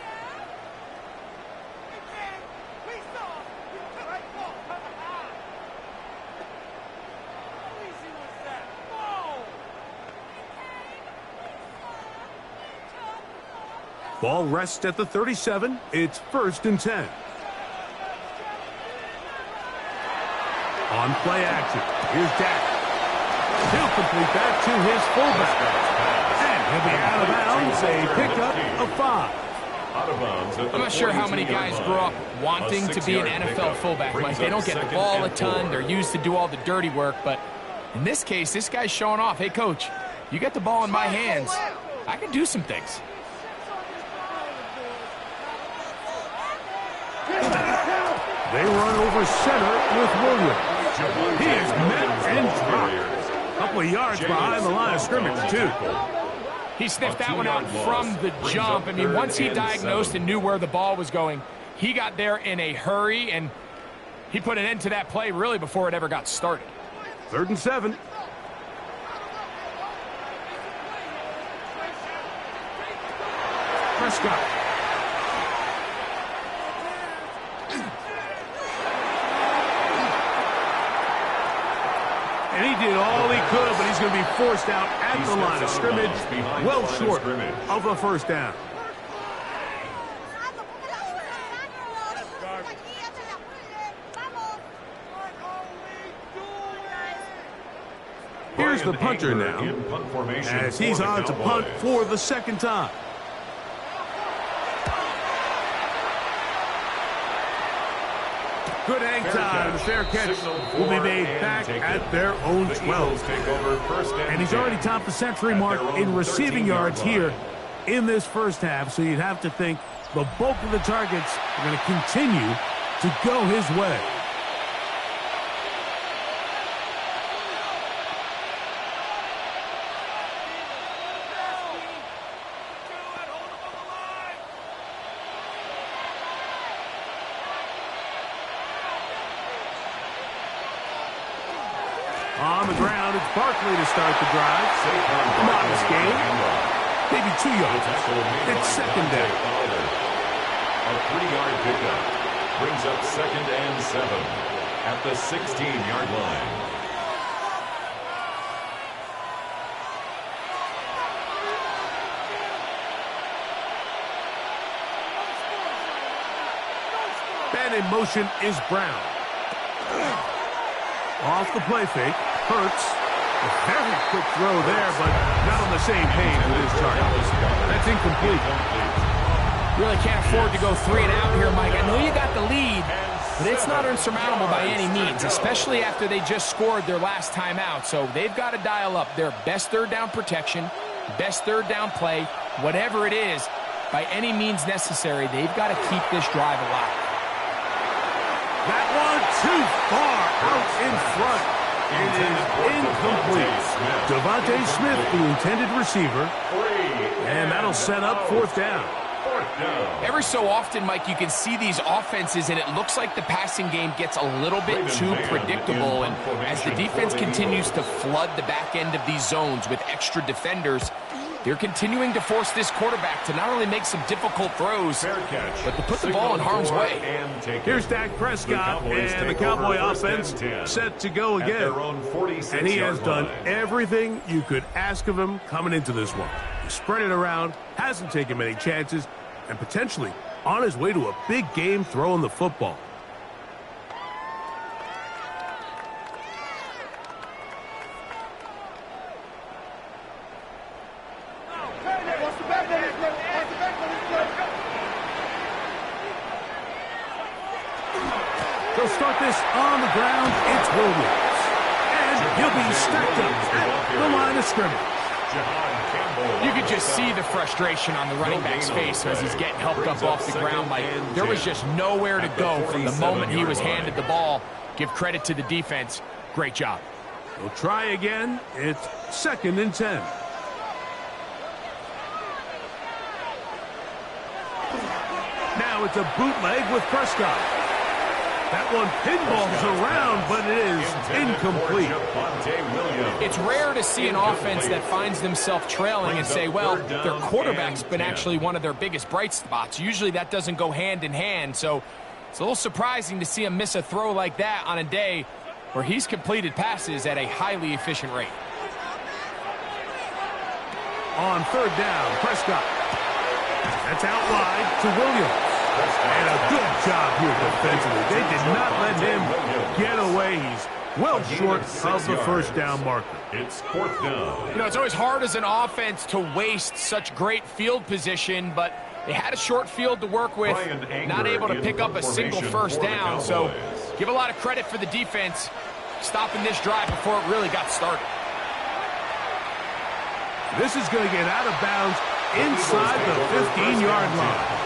Ball rests at the 37. It's 1st and 10. On play action, here's Dak. He'll complete that to his fullback. And he'll be out of bounds, a pickup of 5. Out of bounds at the I'm not sure how many 42-yard guys line. grow up wanting A to be an 6-yard NFL pickup fullback, brings Mike. They up don't get the 2nd ball a and ton. 4. They're used to do all the dirty work. But in this case, this guy's showing off. Hey, coach, you get the ball in my hands. I can do some things. They run over center with Williams. He is met and dropped. A couple of yards behind the line of scrimmage, too. He sniffed that one out from the jump. I mean, once he diagnosed and knew where the ball was going, he got there in a hurry, and he put an end to that play really before it ever got started. 3rd and 7. Prescott. And he did all he could, but he's going to be forced out at the line of scrimmage, well short of a 1st down. Here's the punter now, as he's on to punt for the 2nd time. Good hang time. The fair catch will be made back at their own 12. And he's already topped the century mark in receiving yards here in this 1st half, so you'd have to think the bulk of the targets are going to continue to go his way. On the ground, it's Barkley to start the drive. Modest gain. Maybe 2 yards. It's 2nd down. A 3-yard pickup brings up 2nd and 7 at the 16-yard line. And in motion is Brown. Off the play fake, Hurts. A very quick throw there, but not on the same page with his target. That's incomplete. Really can't afford to go 3 and out here, Mike. I know you got the lead, but it's not insurmountable by any means, especially after they just scored their last time out. So they've got to dial up their best 3rd down protection, best 3rd down play, whatever it is, by any means necessary. They've got to keep this drive alive. That one too far out in front. It is incomplete. Devontae Smith, the intended receiver, and that'll set up 4th down. Every so often, Mike, you can see these offenses, and it looks like the passing game gets a little bit too predictable. And as the defense continues to flood the back end of these zones with extra defenders, they're continuing to force this quarterback to not only make some difficult throws, but to put the ball in harm's way. Here's Dak Prescott, and the Cowboy offense set to go again. And he has done everything you could ask of him coming into this one. He spread it around, hasn't taken many chances, and potentially on his way to a big game throwing the football. They'll start this on the ground. It's Williams. And he'll be stacked up at the line of scrimmage. You could just see the frustration on the running back's face as he's getting helped up off the ground. Like, there was just nowhere to go from the moment he was handed the ball. Give credit to the defense. Great job. We'll try again. It's 2nd and 10. Now it's a bootleg with Prescott. That one pinballs around, but it is incomplete. It's rare to see an offense that finds themselves trailing and say, well, their quarterback's been actually one of their biggest bright spots. Usually that doesn't go hand in hand, so it's a little surprising to see him miss a throw like that on a day where he's completed passes at a highly efficient rate. On third down, Prescott. That's out wide to Williams. And a good job here defensively. They did not let him get away. He's well short of the first down marker. It's fourth down. You know, it's always hard as an offense to waste such great field position, but they had a short field to work with, not able to pick up a single first down. So give a lot of credit for the defense stopping this drive before it really got started. This is going to get out of bounds inside the 15-yard line.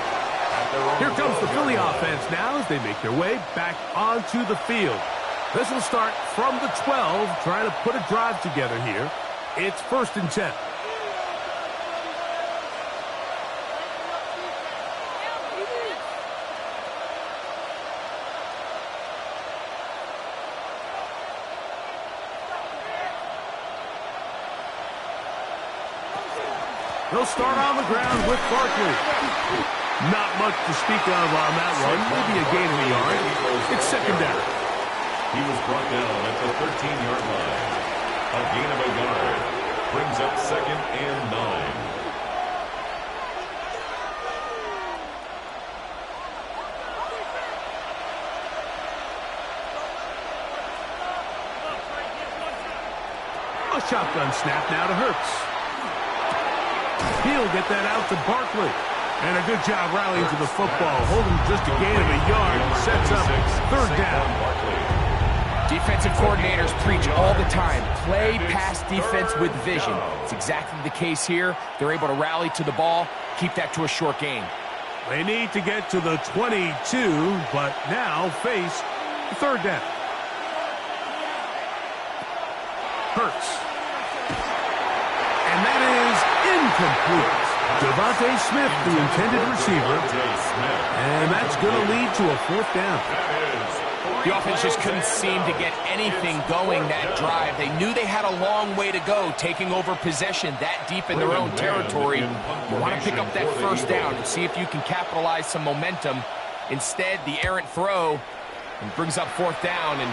Here comes the Philly offense now as they make their way back onto the field. This will start from the 12, trying to put a drive together here. It's 1st and 10. They'll start on the ground with Barkley. Not much to speak of on that one. Maybe a gain of a yard. It's 2nd down. He was brought down at the 13-yard line. A gain of a yard brings up 2nd and 9. A shotgun snap now to Hurts. He'll get that out to Barkley. And a good job rallying to the football. Holding just a gain of a yard. Sets up 3rd down. Defensive coordinators preach all the time. Play pass defense with vision. It's exactly the case here. They're able to rally to the ball, keep that to a short gain. They need to get to the 22, but now face 3rd down. Hurts. And that is incomplete. Devontae Smith, the intended receiver. And that's going to lead to a 4th down. The offense just couldn't seem to get anything going that drive. They knew they had a long way to go, taking over possession that deep in their own territory. You want to pick up that 1st down and see if you can capitalize some momentum. Instead, the errant throw brings up 4th down, and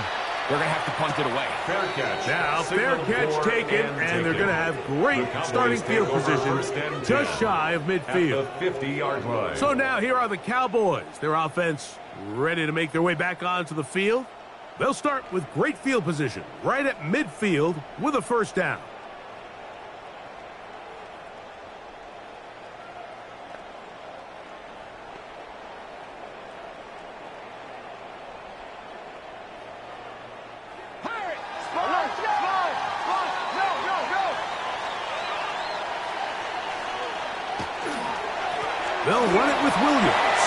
they're going to have to punt it away. Fair catch. Now, fair catch taken, and they're going to have great starting field position just shy of midfield. At the 50-yard line. So now here are the Cowboys. Their offense ready to make their way back onto the field. They'll start with great field position right at midfield with a 1st down. They'll run it with Williams.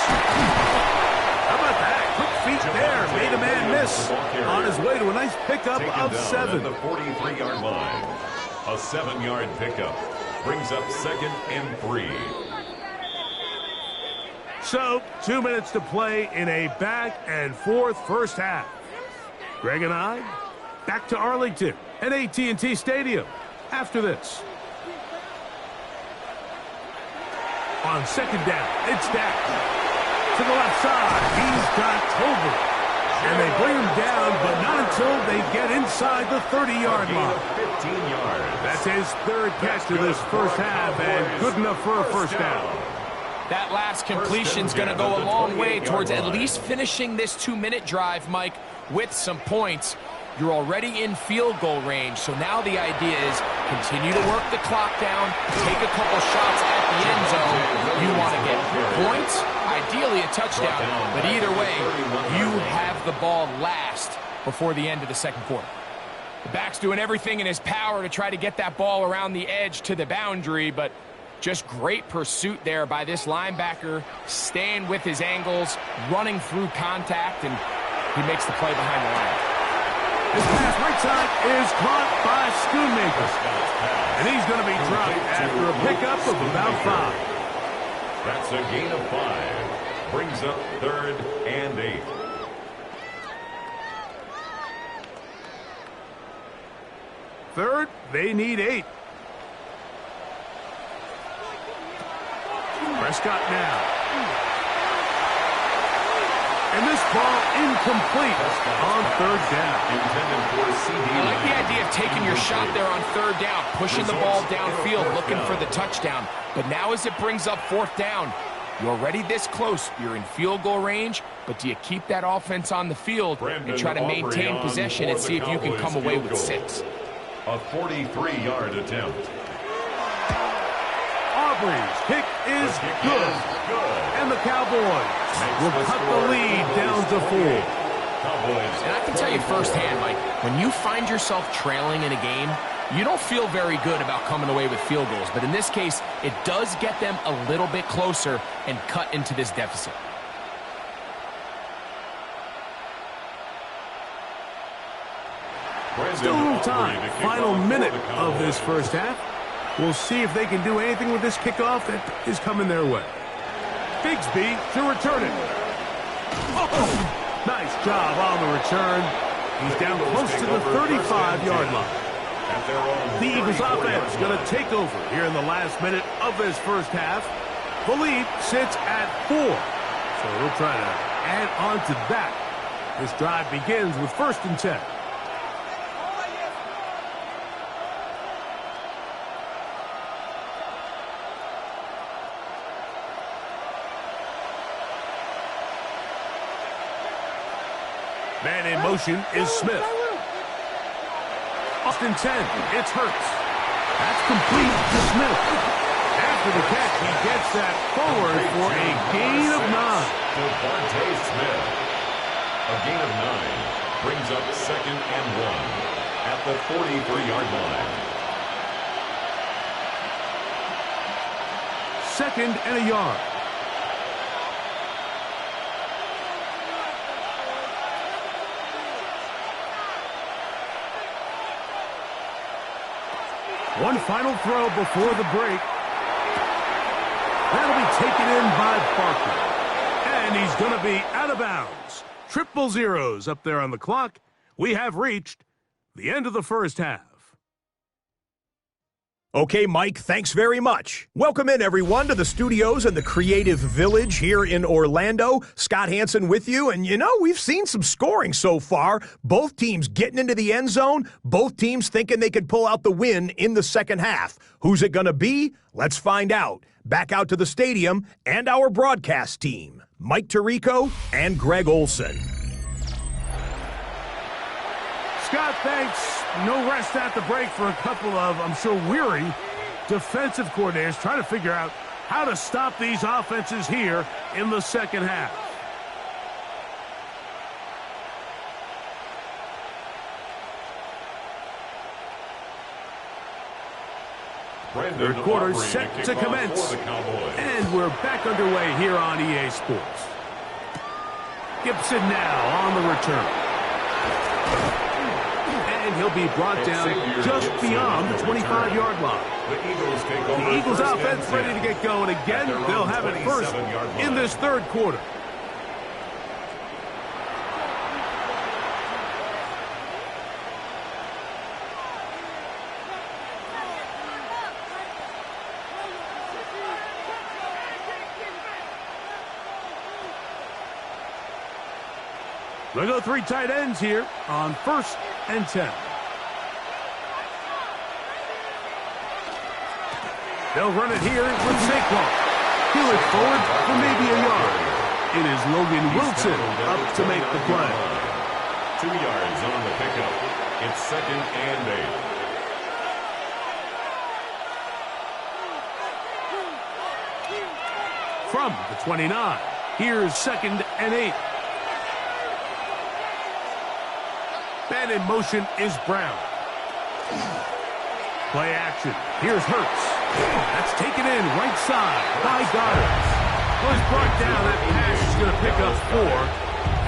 How about that? Quick feet there. Made a man miss on his way to a nice pickup of 7. At the 43-yard line. A 7-yard pickup brings up 2nd and 3. So, 2 minutes to play in a back-and-forth first half. Greg and I back to Arlington at AT&T Stadium after this. On 2nd down, it's Dak. To the left side, he's got Tolbert. And they bring him down, but not until they get inside the 30-yard line. 15 yards. That's his 3rd catch of this first half, and good enough for a 1st down. That last completion's going to go a long way towards at least finishing this 2-minute drive, Mike, with some points. You're already in field goal range, so now the idea is continue to work the clock down, take a couple shots at the end zone. You want to get points, ideally a touchdown, but either way, you have the ball last before the end of the 2nd quarter. The back's doing everything in his power to try to get that ball around the edge to the boundary, but just great pursuit there by this linebacker, staying with his angles, running through contact, and he makes the play behind the line. This pass right side is caught by Schoonmaker. And he's going to be dropped after a pickup of about 5. That's a gain of 5. Brings up 3rd and 8. third, they need 8. Prescott now. And this ball incomplete on third down. I like the idea of taking your shot there on third down, pushing the ball downfield, looking for the touchdown. But now as it brings up fourth down, you're already this close. You're in field goal range, but do you keep that offense on the field and try to maintain possession and see if you can come away with 6? A 43-yard attempt. Aubrey's kick is good. And the Cowboys will cut the lead down to 4. And I can tell you firsthand, Mike, when you find yourself trailing in a game, you don't feel very good about coming away with field goals. But in this case, it does get them a little bit closer and cut into this deficit. Still a little time. Final minute of this first half. We'll see if they can do anything with this kickoff that is coming their way. Bigsby to return it. Oh, nice job on the return. He's down close to the 35-yard line. The Eagles offense going to take over here in the last minute of this first half. The lead sits at 4. So we'll try to add on to that. This drive begins with 1st and 10. Man in motion is Smith. Austin 10, it's Hurts. That's complete to Smith. After the catch, he gets that forward for a gain of 9. Devontae Smith. A gain of 9 brings up 2nd and 1 at the 43-yard line. 2nd and a yard. One final throw before the break. That'll be taken in by Barker. And he's going to be out of bounds. 000 up there on the clock. We have reached the end of the first half. Okay, Mike, thanks very much. Welcome in, everyone, to the studios and the Creative Village here in Orlando. Scott Hansen with you, and we've seen some scoring so far. Both teams getting into the end zone, both teams thinking they could pull out the win in the second half. Who's it going to be? Let's find out. Back out to the stadium and our broadcast team, Mike Tirico and Greg Olson. Scott, thanks. No rest at the break for a couple of, I'm sure, weary defensive coordinators trying to figure out how to stop these offenses here in the second half. Third quarter set to commence. And we're back underway here on EA Sports. Gibson now on the return. And he'll be brought down just beyond the 25-yard line. The Eagles offense ready to get going again. They'll have it first in this third quarter. They'll go 3 tight ends here on 1st and 10. They'll run it here with Saquon. He'll look forward for maybe a yard. It is Logan Wilson up to make the play. 2 yards on the pickup. It's 2nd and 8. From the 29, here's 2nd and 8. Man in motion is Brown. Play action. Here's Hurts. That's taken in right side by Goddard. Was brought down. That pass is going to pick up 4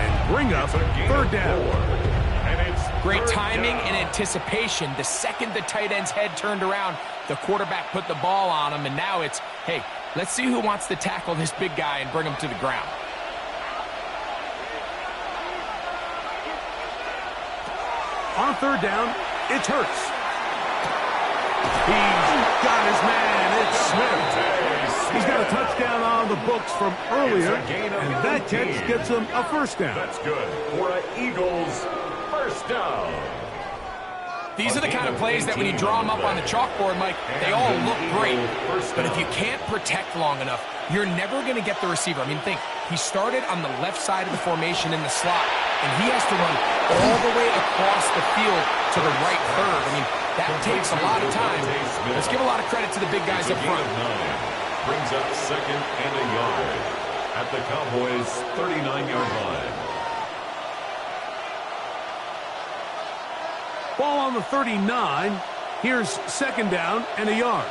and bring up 3rd down. Great timing and anticipation. The second the tight end's head turned around, the quarterback put the ball on him, and now it's, hey, let's see who wants to tackle this big guy and bring him to the ground. On 3rd down, it's Hurts. He's got his man. It's Smith. He's got a touchdown on the books from earlier, and that catch gets him a first down. That's good for an Eagles first down. These are the kind of plays that when you draw them up on the chalkboard, Mike, they all look great. But if you can't protect long enough, you're never going to get the receiver. I mean, think, he started on the left side of the formation in the slot, and he has to run all the way across the field to the right third. I mean, that takes a lot of time. Let's give a lot of credit to the big guys up front. Brings up second and a yard at the Cowboys' 39-yard line. Ball on the 39. Here's second down and a yard.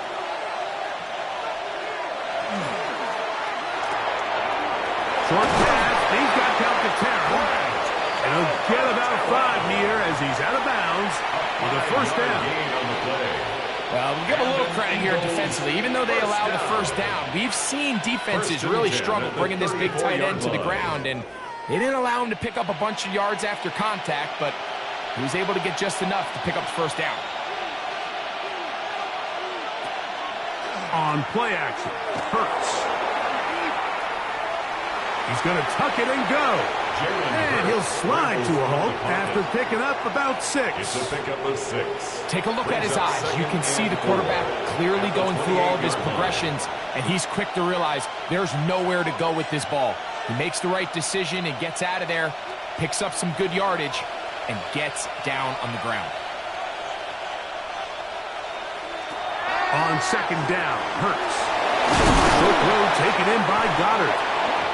Short pass. He's got Calcaterra. And he'll get about 5 here as he's out of bounds with a first down. Well, we'll give a little credit here defensively. Even though they allow the first down, we've seen defenses really struggle bringing this big tight end to the ground, and they didn't allow him to pick up a bunch of yards after contact, but he was able to get just enough to pick up the first down. On play action, Hurts. He's going to tuck it and go. And he'll slide to a halt after picking up about 6. It's a pickup of 6. Take a look at his eyes. You can see the quarterback clearly going through all of his progressions, and he's quick to realize there's nowhere to go with this ball. He makes the right decision and gets out of there, picks up some good yardage, and gets down on the ground. On second down, Hurts. Short throw taken in by Goddard.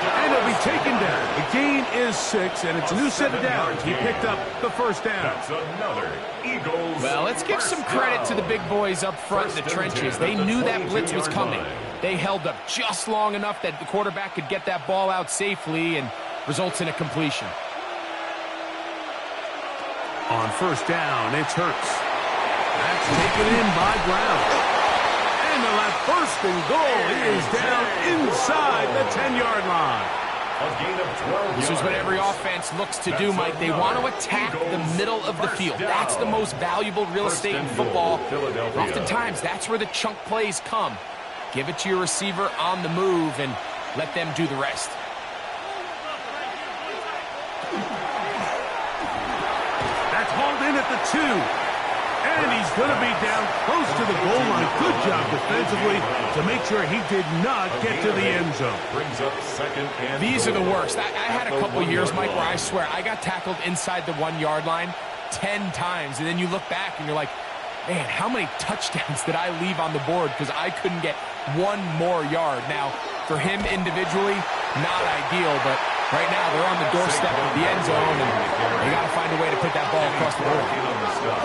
And he'll be taken down. The gain is 6, and it's a new set of downs. He picked up the first down. That's another Eagles. Well, let's give some credit to the big boys up front in the trenches. They knew that blitz was coming. They held up just long enough that the quarterback could get that ball out safely and results in a completion. On first down, it's Hurts. That's taken in by Brown. And they'll have first and goal. He is down inside the 10-yard line. A gain of 12 This is what every offense looks to do, Mike. They want to attack the middle of the field. That's the most valuable real estate in football. Oftentimes, that's where the chunk plays come. Give it to your receiver on the move and let them do the rest. That's hauled in at the 2. And he's going to be down close to the goal line. Good job defensively to make sure he did not get to the end zone. Brings up second and These are the worst. I had a couple years, Mike, where I swear I got tackled inside the 1-yard line 10 times. And then you look back and you're like, man, how many touchdowns did I leave on the board because I couldn't get one more yard? Now, for him individually, not ideal, but right now they're on the doorstep of the end zone, and you got to find a way to put that ball across the board.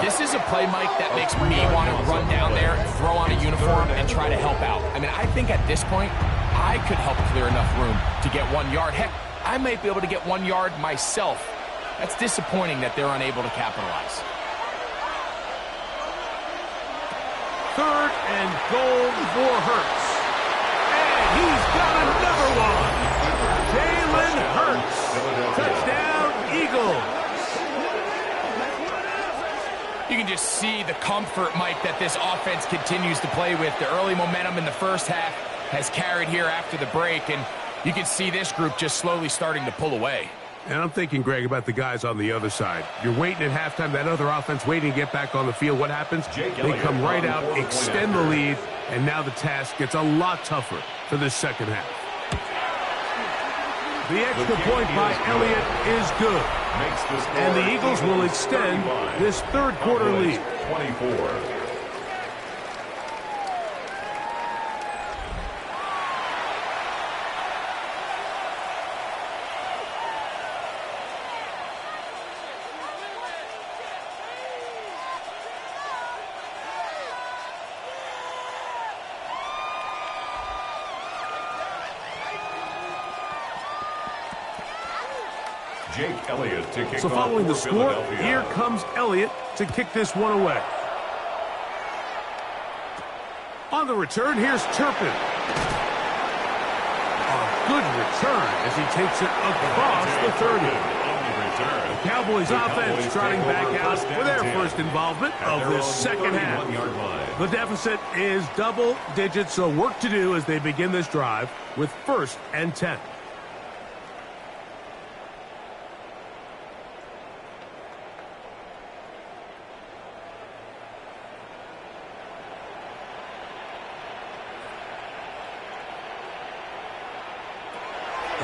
This is a play, Mike, that makes me want to run down there, throw on a uniform, and try to help out. I mean, I think at this point, I could help clear enough room to get 1 yard. Heck, I might be able to get 1 yard myself. That's disappointing that they're unable to capitalize. Third and goal for Hurts. And he's got another one. Jalen Hurts. Touchdown, Eagles. You can just see the comfort, Mike, that this offense continues to play with. The early momentum in the first half has carried here after the break, and you can see this group just slowly starting to pull away. And I'm thinking, Greg, about the guys on the other side. You're waiting at halftime, that other offense waiting to get back on the field. What happens? They come right out, extend the lead, and now the task gets a lot tougher for this second half. The extra point by Elliott is good. And the Eagles will extend this third quarter lead. 24. Jake Elliott to kick So following the score, here comes Elliott to kick this one away. On the return, here's Turpin. A good return as he takes it across the 30. return. Cowboys offense trotting back out for their first involvement of this second half. The deficit is double digits, so work to do as they begin this drive with 1st and 10.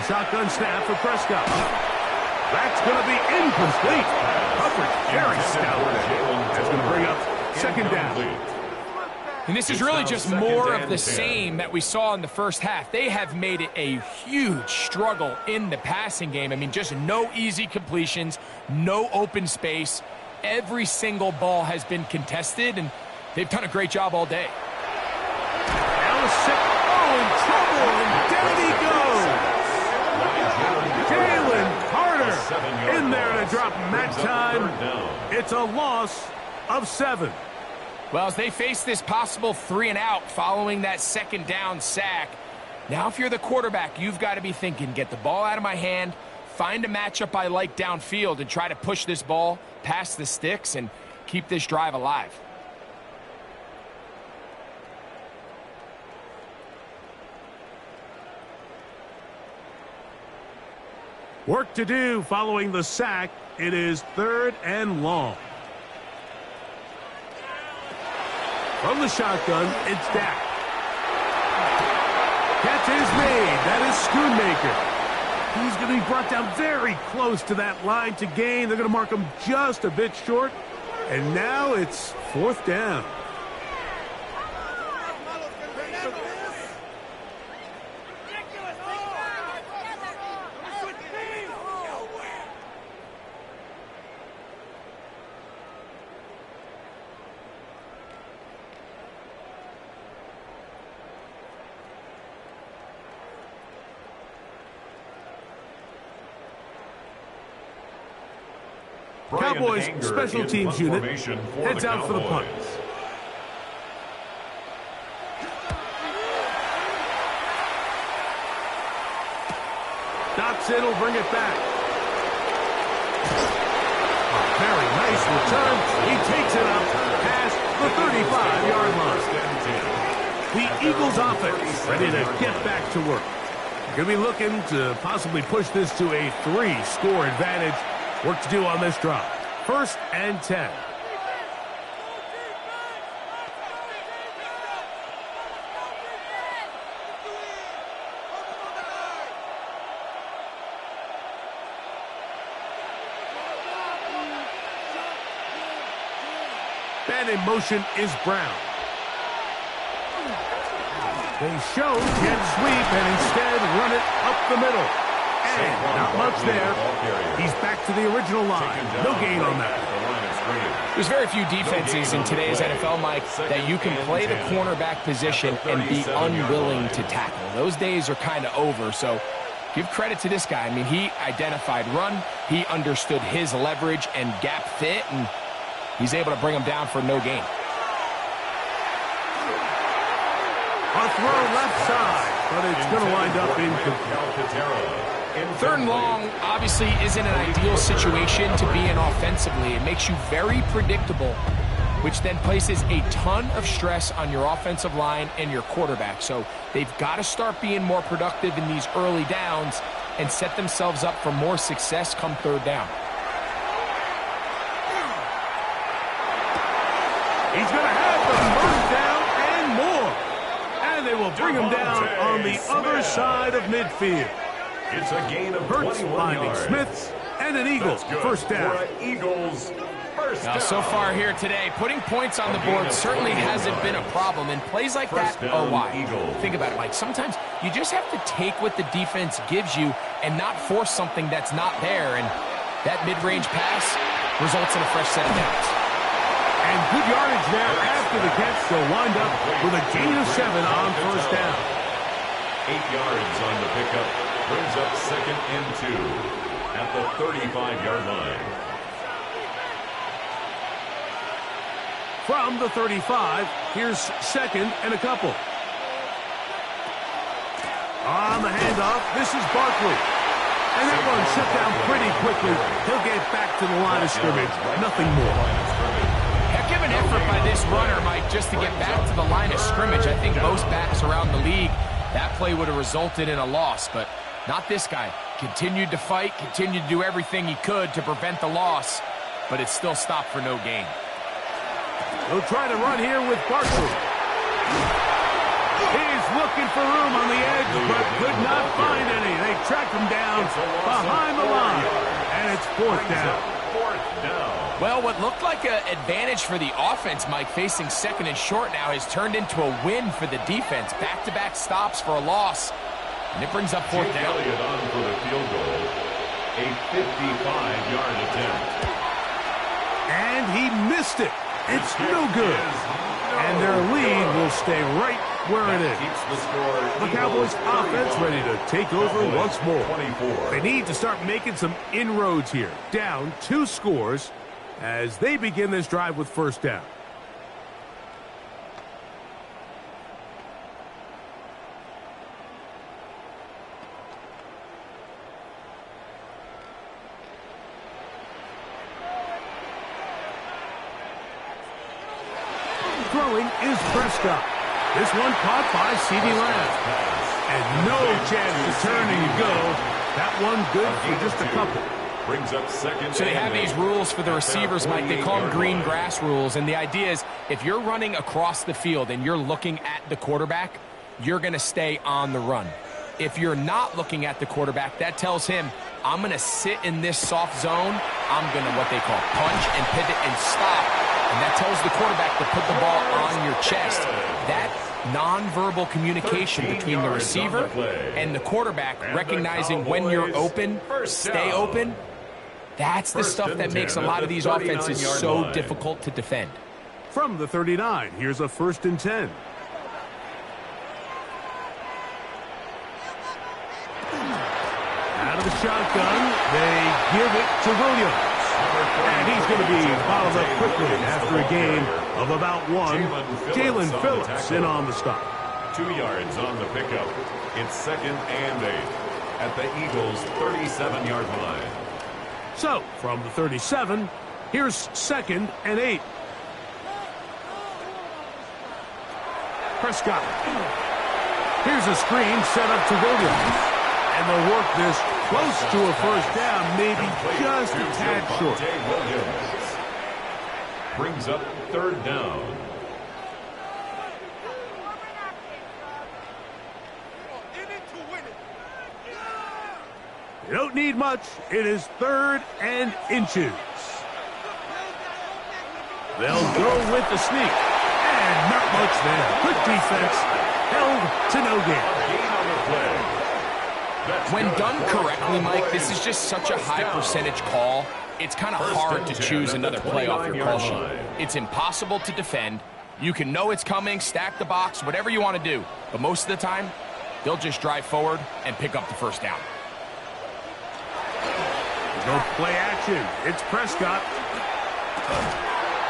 Shotgun snap for Prescott. That's going to be incomplete. Coverage very stout. That's going to bring up 2nd down. And this is really just more of the same that we saw in the first half. They have made it a huge struggle in the passing game. I mean, just no easy completions, no open space. Every single ball has been contested, and they've done a great job all day. In trouble, and down he goes. Jalen Carter in there to drop him that time. It's a loss of 7. Well, as they face this possible 3-and-out following that 2nd down sack, now if you're the quarterback, you've got to be thinking, get the ball out of my hand, find a matchup I like downfield, and try to push this ball past the sticks and keep this drive alive. Work to do following the sack. It is 3rd and long. From the shotgun, it's Dak. Catch is made. That is Schoonmaker. He's going to be brought down very close to that line to gain. They're going to mark him just a bit short. And now it's 4th down. Cowboys special teams unit heads out for the punt. Dotson will bring it back. A very nice return. He takes it up past the 35-yard line. The Eagles offense ready to get back to work. Going to be looking to possibly push this to a 3-score advantage. Work to do on this drive. 1st and 10. And in motion is Brown. They show jet sweep and instead run it up the middle. And not much there. He's back to the original line. No gain on that. There's very few defenses in today's NFL, Mike, that you can play the cornerback position and be unwilling to tackle. Those days are kind of over, so give credit to this guy. I mean, he identified run, he understood his leverage and gap fit, and he's able to bring him down for no gain. A throw left side, but it's going to wind up incomplete. 3rd and long obviously isn't an ideal situation to be in offensively. It makes you very predictable, which then places a ton of stress on your offensive line and your quarterback. So they've got to start being more productive in these early downs and set themselves up for more success come 3rd down. He's going to have the 1st down and more. And they will bring him down on the other side of midfield. It's a gain of Hurts 21 finding yards. Smith and an Eagles 1st down. Eagles first Now, down. so far here today, putting points on the board certainly hasn't been a problem, and plays like that are why. Think about it, Mike. Sometimes you just have to take what the defense gives you and not force something that's not there, and that mid-range pass results in a fresh set of downs. And good yardage there after the catch. They'll wind up with a gain of 7 on 1st down. 8 yards on the pickup. Brings up 2nd and 2 at the 35-yard line. From the 35, here's 2nd and a couple. On the handoff, this is Barkley. And that one shut down pretty quickly. He'll get back to the line of scrimmage. Nothing more. Heck of an effort by this runner, Mike, just to get back to the line of scrimmage. I think most backs around the league, that play would have resulted in a loss, but not this guy. Continued to fight, continued to do everything he could to prevent the loss, but it still stopped for no gain. He'll try to run here with Barkley. He's looking for room on the edge, but could not find any. They track him down behind the line, and it's fourth down. Well, what looked like an advantage for the offense, Mike, facing second and short now, has turned into a win for the defense. Back-to-back stops for a loss, and it brings up fourth down. Elliott on for the field goal, a 55-yard attempt. And he missed it. It's no good. And their lead will stay right where it is. The Cowboys offense ready to take over once more. They need to start making some inroads here. Down 2 scores as they begin this drive with first down. Throwing is Prescott. This one caught by CeeDee Lamb. And no chance to turn and go. That one good for just a couple. Brings up second. So they have these rules for the receivers, Mike. They call them green grass rules. And the idea is if you're running across the field and you're looking at the quarterback, you're going to stay on the run. If you're not looking at the quarterback, that tells him, I'm going to sit in this soft zone. I'm going to what they call punch and pivot and stop. And that tells the quarterback to put the ball on your chest. That nonverbal communication between the receiver and the quarterback, recognizing when you're open, stay open, that's the stuff that makes a lot of these offenses so difficult to defend. From the 39, here's a 1st and 10. Out of the shotgun, they give it to Williams. And he's going to be bottled up quickly after a gain of about 1. Jalen Phillips in on the stop. 2 yards on the pickup. It's 2nd and 8 at the Eagles' 37-yard line. So, from the 37, here's 2nd and 8. Prescott. Here's a screen set up to Williams. And they'll work this close to a first down, maybe just a tad short. Williams brings up 3rd down. You don't need much. It is 3rd and inches. They'll go with the sneak. And not much there. Good defense. Held to no gain. Gain on the play. When done correctly, Mike, this is just such a high percentage call. It's kind of hard to choose another play off your call sheet. It's impossible to defend. You can know it's coming, stack the box, whatever you want to do. But most of the time, they'll just drive forward and pick up the first down. No play action. It's Prescott.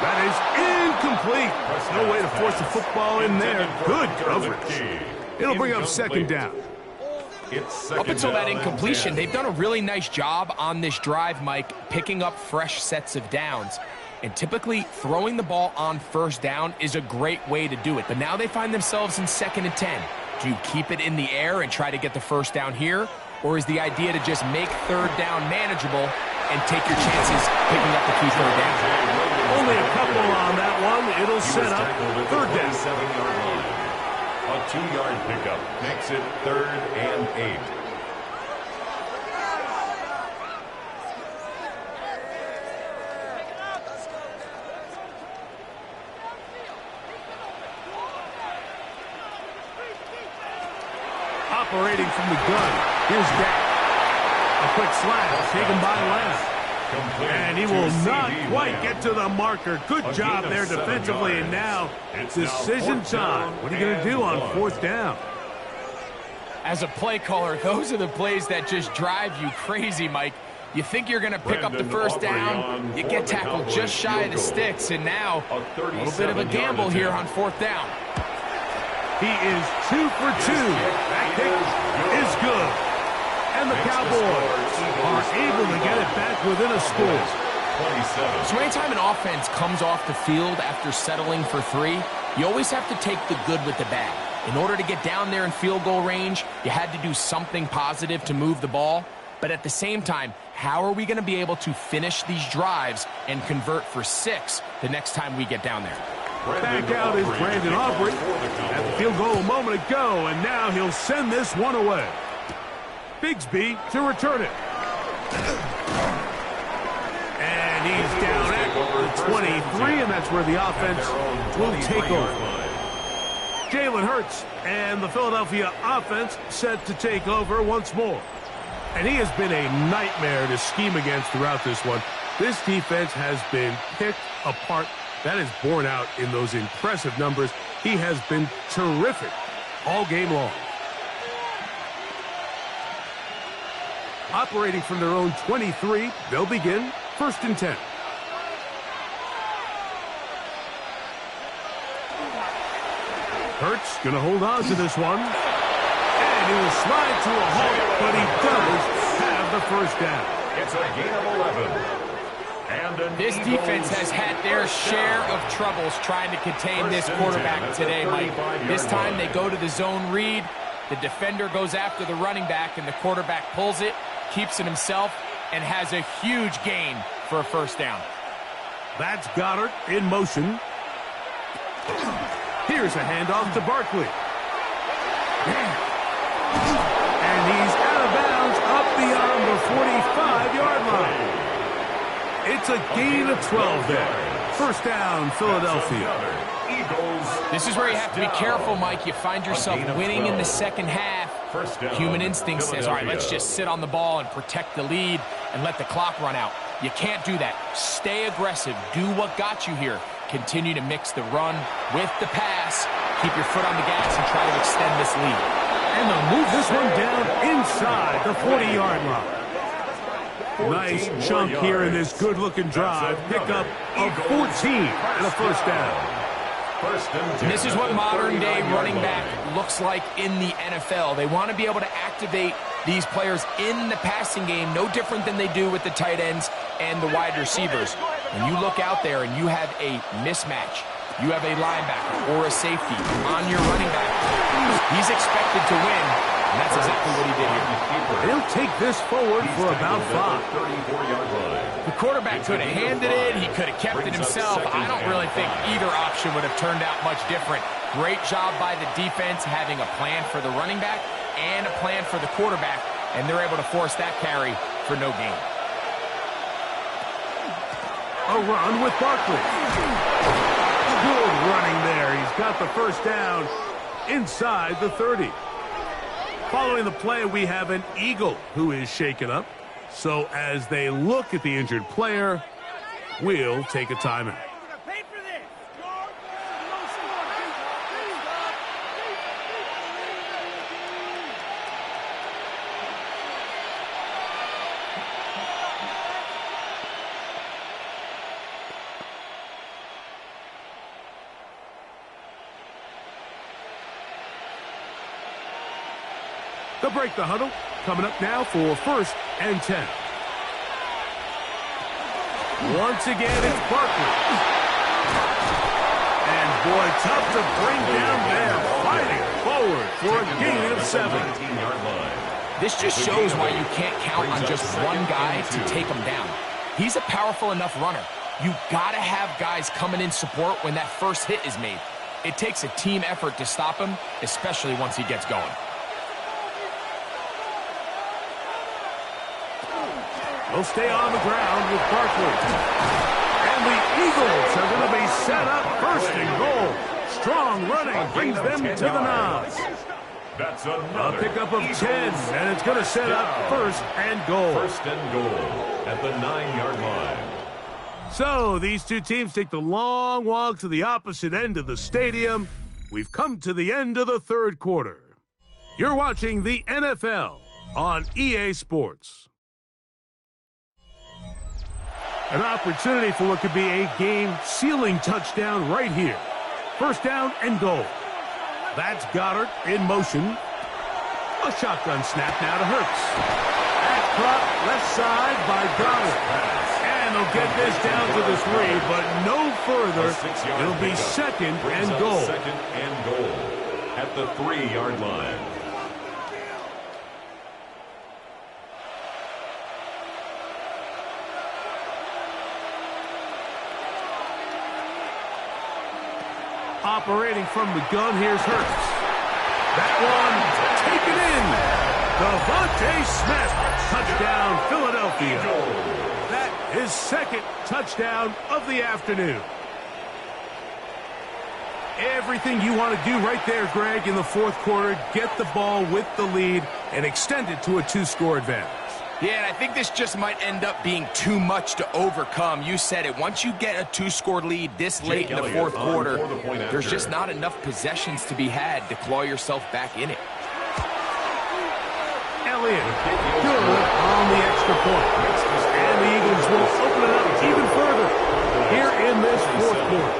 That is incomplete. No way to force the football in there. Good coverage. It'll bring up 2nd down. Up until that incompletion, they've done a really nice job on this drive, Mike, picking up fresh sets of downs. And typically, throwing the ball on first down is a great way to do it. But now they find themselves in 2nd and 10. Do you keep it in the air and try to get the first down here? Or is the idea to just make 3rd down manageable and take your chances picking up the key 3rd down? Only a couple on that one. It'll set up 3rd down. 7-yard line. A 2-yard pickup makes it 3rd and 8. Operating from the gun. Here's Dak. A quick slash taken by Lamb. And he will not quite get to the marker. Good job there defensively. And now it's decision time. What are you going to do on 4th down? As a play caller, those are the plays that just drive you crazy, Mike. You think you're going to pick up the first down, you get tackled just shy of the sticks, and now a little bit of a gamble here on 4th down. He is 2 for 2. That kick is good. And the Cowboys are able to get it back within a score. 27. So anytime an offense comes off the field after settling for 3, you always have to take the good with the bad. In order to get down there in field goal range, you had to do something positive to move the ball. But at the same time, how are we going to be able to finish these drives and convert for 6 the next time we get down there? Back out is Brandon Aubrey at the field goal a moment ago, and now he'll send this one away. Bigsby to return it. And he's down at the 23, and that's where the offense will take over. Jalen Hurts and the Philadelphia offense set to take over once more. And he has been a nightmare to scheme against throughout this one. This defense has been picked apart. That is borne out in those impressive numbers. He has been terrific all game long. Operating from their own 23, they'll begin 1st and 10. Hurts going to hold on to this one. And he will slide to a halt, but he does have the first down. It's a gain of 11. And this defense has had their share of troubles trying to contain this quarterback today, Mike. This time they go to the zone read. The defender goes after the running back, and the quarterback pulls it, keeps it himself, and has a huge gain for a first down. That's Goddard in motion. Here's a handoff to Barkley. And he's out of bounds up beyond the 45-yard line. It's a gain of 12 there. First down, Philadelphia. This is where you have to be careful, Mike. You find yourself winning in the second half. Human instinct says, all right, let's just sit on the ball and protect the lead and let the clock run out. You can't do that. Stay aggressive. Do what got you here. Continue to mix the run with the pass. Keep your foot on the gas and try to extend this lead. And they'll move this one down inside the 40-yard line. Nice chunk here in this good-looking drive. Pickup of 14 and a first down. This is what modern-day running back looks like in the NFL. They want to be able to activate these players in the passing game, no different than they do with the tight ends and the wide receivers. When you look out there and you have a mismatch, you have a linebacker or a safety on your running back, he's expected to win, and that's exactly what he did here. He'll take this forward for about 5. The quarterback could have handed it. He could have kept it himself. I don't really think either option would have turned out much different. Great job by the defense having a plan for the running back and a plan for the quarterback, and they're able to force that carry for no gain. A run with Barkley. Good running there. He's got the first down inside the 30. Following the play, we have an Eagle who is shaken up. So as they look at the injured player, we'll take a timeout. They'll break the huddle. Coming up now for 1st and 10. Once again, it's Barkley. And boy, tough to bring down there. Fighting forward for a gain of 7. This just shows why you can't count on just one guy to take him down. He's a powerful enough runner. You gotta have guys coming in support when that first hit is made. It takes a team effort to stop him, especially once he gets going. They'll stay on the ground with Barkley. And the Eagles are going to be set up 1st and goal. Strong running brings them to the nines. That's A pickup of 10, and it's going to set up 1st and goal. 1st and goal at the 9-yard line. So these two teams take the long walk to the opposite end of the stadium. We've come to the end of the 3rd quarter. You're watching the NFL on EA Sports. An opportunity for what could be a game-sealing touchdown right here. 1st down and goal. That's Goddard in motion. A shotgun snap now to Hurts. That caught left side by Goddard. And they'll get this down to the 3, but no further. It'll be second and goal. Second and goal at the 3-yard line. Operating from the gun, here's Hurts. That one taken in. Devontae Smith, touchdown Philadelphia. That is second touchdown of the afternoon. Everything you want to do right there, Greg, in the fourth quarter, get the ball with the lead and extend it to a 2-score advantage. Yeah, and I think this just might end up being too much to overcome. You said it. Once you get a 2-score lead this late in the fourth quarter, there's just not enough possessions to be had to claw yourself back in it. Elliott, good on the extra point. And the Eagles will open it up even further here in this fourth quarter.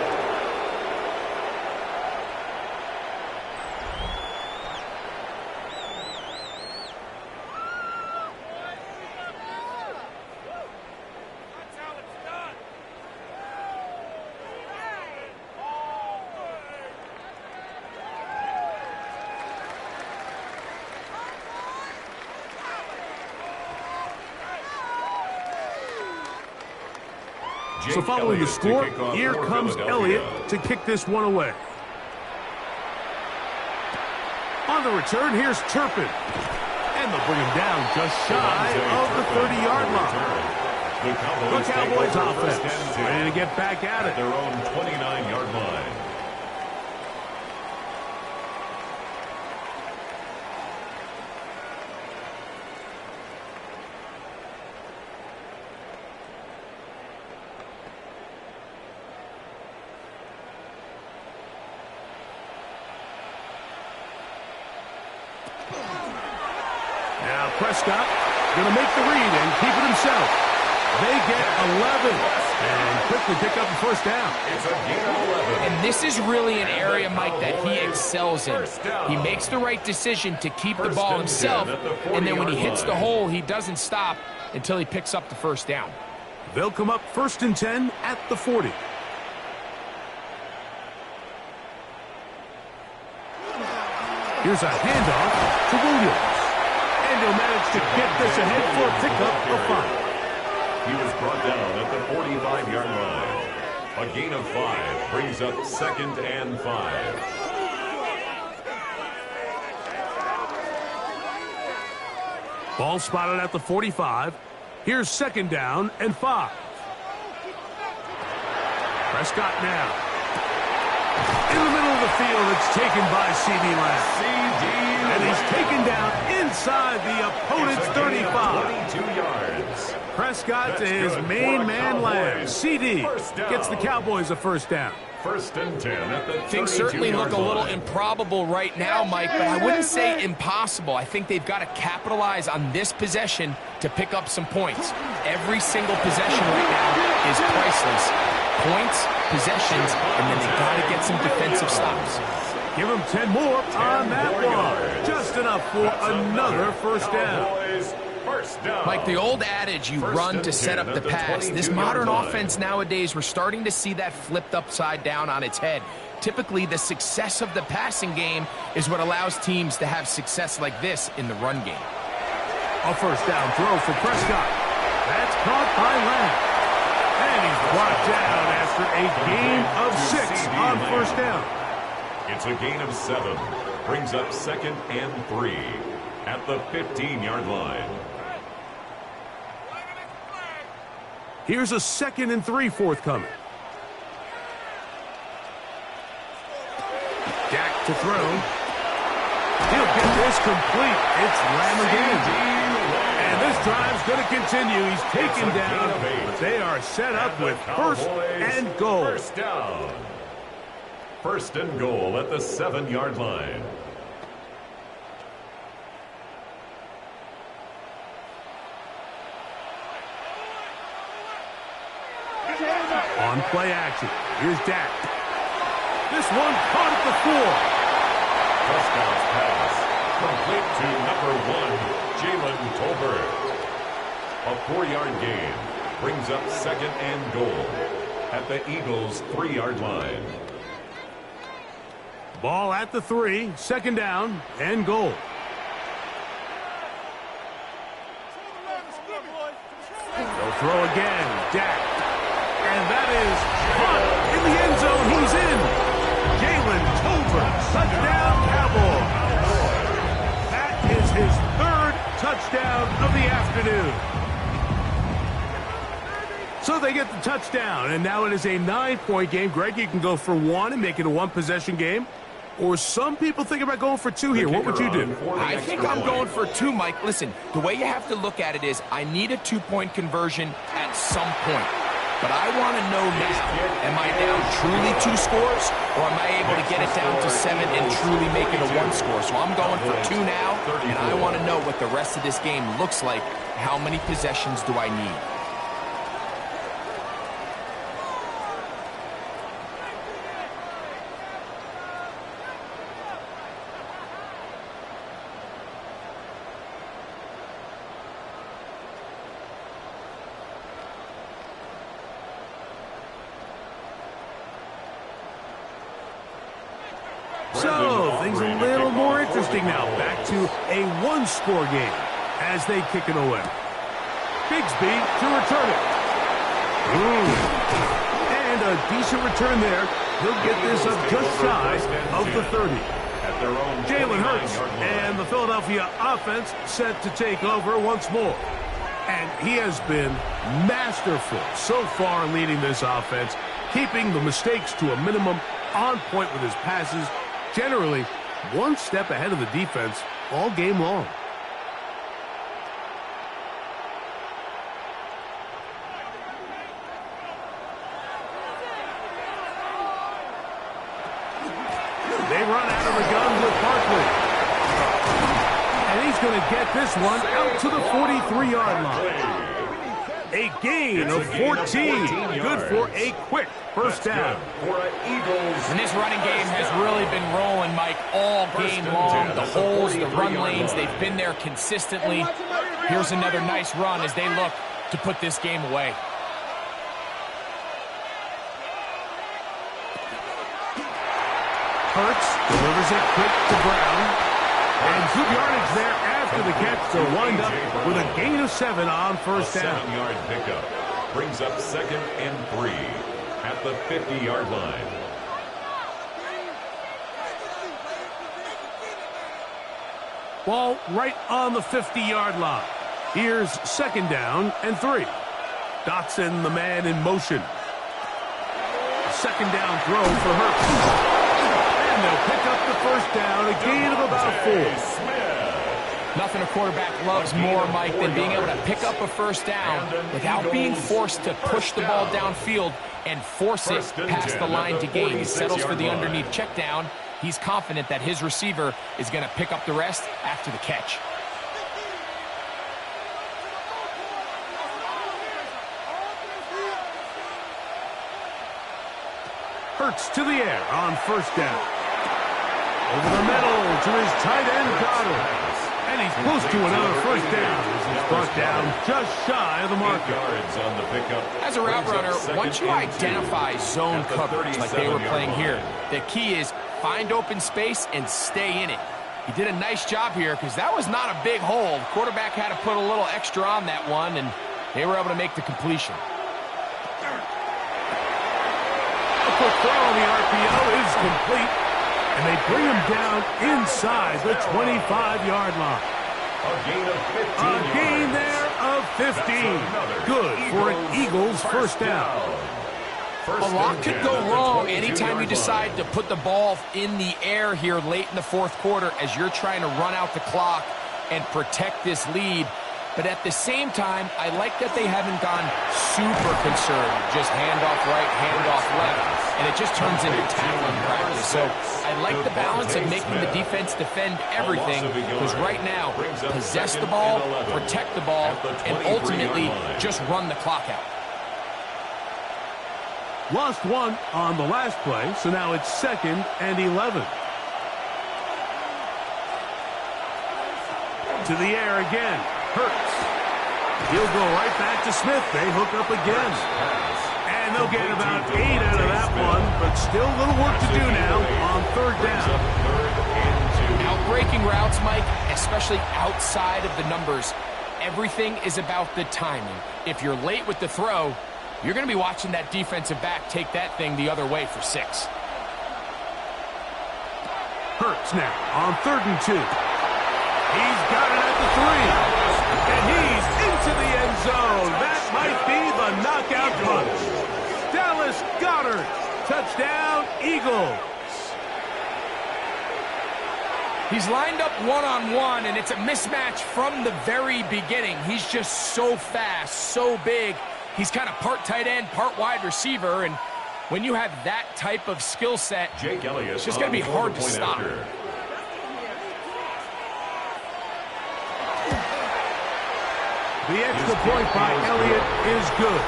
So following the score, here comes Elliott to kick this one away. On the return, here's Turpin. And they'll bring him down just shy of the 30-yard line. The Cowboys offense ready to get back at it. Their own 29-yard line. Now Prescott going to make the read and keep it himself. They get 11 and quickly pick up the first down. It's a gain of 11. And this is really an area, Mike, that he excels in. He makes the right decision to keep the ball himself, and then when he hits the hole, he doesn't stop until he picks up the first down. They'll come up 1st and 10 at the 40. Here's a handoff to Williams. And he'll manage to get this ahead for a pickup of 5. He was brought down at the 45-yard line. A gain of 5 brings up 2nd and 5. Ball spotted at the 45. Here's 2nd down and 5. Prescott now. In the middle of the field, it's taken by C.D. Lamb. And he's taken down inside the opponent's 35. 22 yards. Prescott to his main man Lamb. C.D. gets the Cowboys a first down. 1st and 10 at the 32-yard line. Things certainly look a little improbable right now, Mike, but I wouldn't say impossible. I think they've got to capitalize on this possession to pick up some points. Every single possession right now is priceless. Points, possessions, and then they've got to get some defensive stops. Give them 10 more on that one. Just enough for another first down. Mike, the old adage, you run to set up the pass. This modern offense nowadays, we're starting to see that flipped upside down on its head. Typically, the success of the passing game is what allows teams to have success like this in the run game. A first down throw for Prescott. That's caught by Lamb. And he's brought down after a gain of 6 on first down. It's a gain of 7. Brings up 2nd and 3 at the 15-yard line. Here's a 2nd and 3 forthcoming. Dak to throw. He'll get this complete. It's Lamb again. And this drive's going to continue. He's taken down, but they are set up with 1st and goal. First down. 1st and goal at the 7-yard line. On play action, here's Dak. This one caught at the 4. Prescott's pass Complete to number 1, Jalen Tolbert. A 4-yard gain brings up second and goal at the Eagles' 3-yard line. Ball at the 3, second down and goal. They'll throw again, Dak. And that is caught in the end zone. He's in. Jalen Tolbert, touchdown Cowboys. That is his 3rd touchdown of the afternoon. So they get the touchdown, and now it is a 9-point game. Greg, you can go for 1 and make it a 1-possession game. Or some people think about going for 2 here. What would you do? I think I'm going for 2, Mike. Listen, the way you have to look at it is I need a 2-point conversion at some point. But I want to know now, am I down truly 2 scores, or am I able to get it down to 7 and truly make it a 1 score? So I'm going for 2 now, and I want to know what the rest of this game looks like. How many possessions do I need? So, things a little more interesting now. Back to a 1-score game as they kick it away. Bigsby to return it. And a decent return there. He'll get this up just shy of the 30. Jalen Hurts and the Philadelphia offense set to take over once more. And he has been masterful so far leading this offense, keeping the mistakes to a minimum, on point with his passes, generally one step ahead of the defense all game long. They run out of the gun with Barkley. And he's going to get this one out to the 43-yard line. A gain of 14. Good for a quick first down. And this running game has really been rolling, Mike, all game long. The holes, the run lanes, they've been there consistently. Here's another nice run as they look to put this game away. Hurts delivers it quick to Brown. And good yardage there after the catch to wind up with a gain of 7 on first down. 7-yard pickup brings up second and 3 at the 50-yard line. Ball right on the 50-yard line. Here's second down and 3. Dotson, the man in motion. Second down throw for Hurts. And they'll pick up the first down, a gain of about 4. Nothing a quarterback loves more, Mike, than being able to pick up a first down without being forced to push the ball downfield and force it past the line to gain. He settles for the underneath check down. He's confident that his receiver is going to pick up the rest after the catch. Hurts to the air on first down. Over the middle to his tight end, Goddard. And he's close to another first down. This is brought down just shy of the marker. On the pickup. As a route runner, once you identify zone coverage like they were playing here, the key is find open space and stay in it. He did a nice job here because that was not a big hole. The quarterback had to put a little extra on that one, and they were able to make the completion. A quick throw on the RPO is complete. And they bring him down inside the 25-yard line. A gain there of 15. Good for an Eagles first down. A lot could go wrong anytime you decide to put the ball in the air here late in the fourth quarter as you're trying to run out the clock and protect this lead. But at the same time, I like that they haven't gone super conservative. Just handoff right, handoff left. And it just turns into tackling practice. So I like the balance of making the defense defend everything. Because right now, possess the ball, protect the ball, and ultimately just run the clock out. Lost one on the last play, so now it's 2nd and 11. To the air again. Hurts. He'll go right back to Smith. They hook up again. And they'll get about 8 out of that one, but still a little work to do now on third down. Outbreaking routes, Mike, especially outside of the numbers, everything is about the timing. If you're late with the throw, you're going to be watching that defensive back take that thing the other way for 6. Hurts now on 3rd and 2. He's got it at the 3. And he's into the end zone. That might be the knockout punch. Dallas Goedert. Touchdown, Eagles. He's lined up one-on-one, and it's a mismatch from the very beginning. He's just so fast, so big. He's kind of part tight end, part wide receiver, and when you have that type of skill set, it's just going to be hard to stop. The extra point by Elliott is good.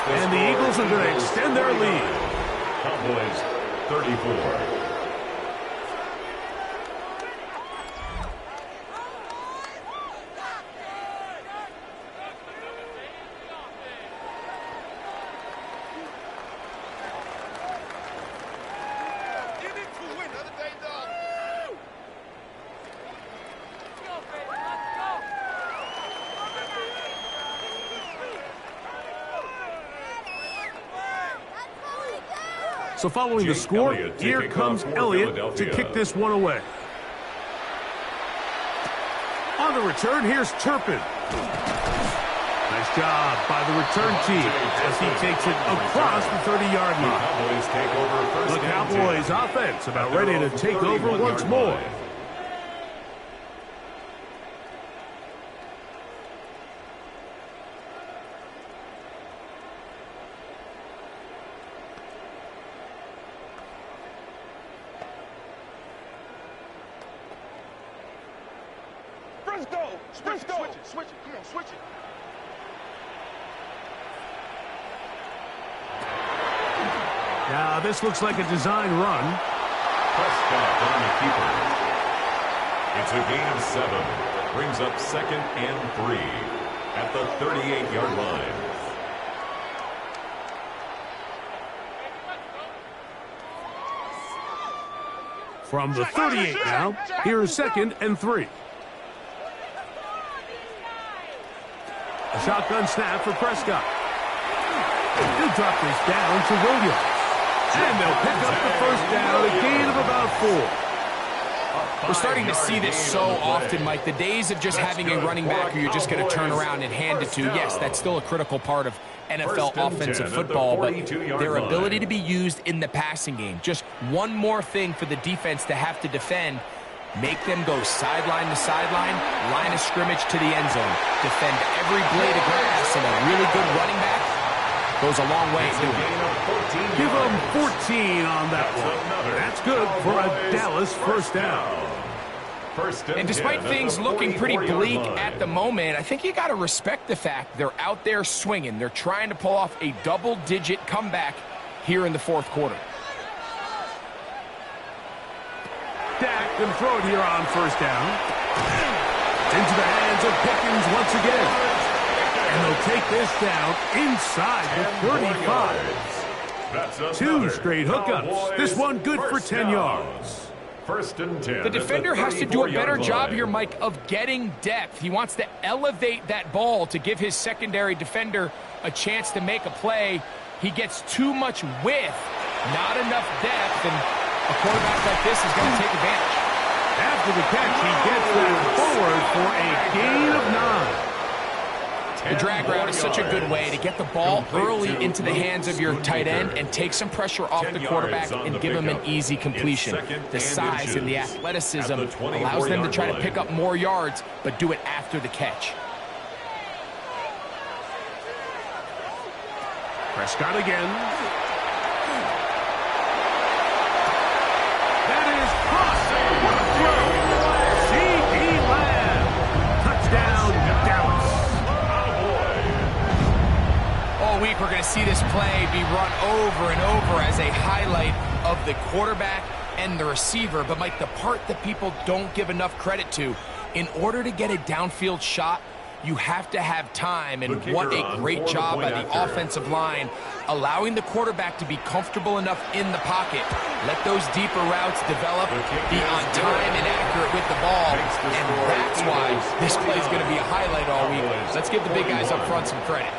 And the Eagles are going to extend their lead. Cowboys 34. So following the score, here comes Elliott to kick this one away. On the return, here's Turpin. Nice job by the return team as he takes it across the 30-yard line. The Cowboys offense about ready to take over once more. Switch it. Come on, switch it. Now, this looks like a design run. Prescott on the keeper. It's a gain of 7. Brings up 2nd and 3 at the 38-yard line. From the 38 now, here's 2nd and 3. A shotgun snap for Prescott. He'll drop this down to Williams. And they'll pick up the first down, a gain of about 4. We're starting to see this so often, Mike. The days of just having a running back who you're just going to turn around and hand it to, yes, that's still a critical part of NFL offensive football, but their ability to be used in the passing game. Just one more thing for the defense to have to defend. Make them go sideline to sideline, line of scrimmage to the end zone. Defend every blade of grass, and a really good running back goes a long way to doing it. Give them 14 on that one. That's good for a Dallas first down. And despite things looking pretty bleak at the moment, I think you got to respect the fact they're out there swinging. They're trying to pull off a double-digit comeback here in the fourth quarter. Dak can throw it here on first down. Into the hands of Pickens once again. And they'll take this down inside the 35. 2 straight hookups. This one good for 10 yards. First and 10. The defender has to do a better job here, Mike, of getting depth. He wants to elevate that ball to give his secondary defender a chance to make a play. He gets too much width, not enough depth, and a quarterback like this is going to take advantage. After the catch, he gets that forward for a gain of 9. The drag route is such a good way to get the ball early into the hands of your tight end and take some pressure off the quarterback and give him an easy completion. The size and the athleticism allows them to try to pick up more yards, but do it after the catch. Prescott again. That is caught. What a throw. C.D. Lamb. Touchdown, Dallas. All week we're going to see this play be run over and over as a highlight of the quarterback and the receiver. But, Mike, the part that people don't give enough credit to In order to get a downfield shot, you have to have time, and what a great job by the offensive line, allowing the quarterback to be comfortable enough in the pocket, let those deeper routes develop, be on time and accurate with the ball, and that's why this play is going to be a highlight all week. Let's give the big guys up front some credit.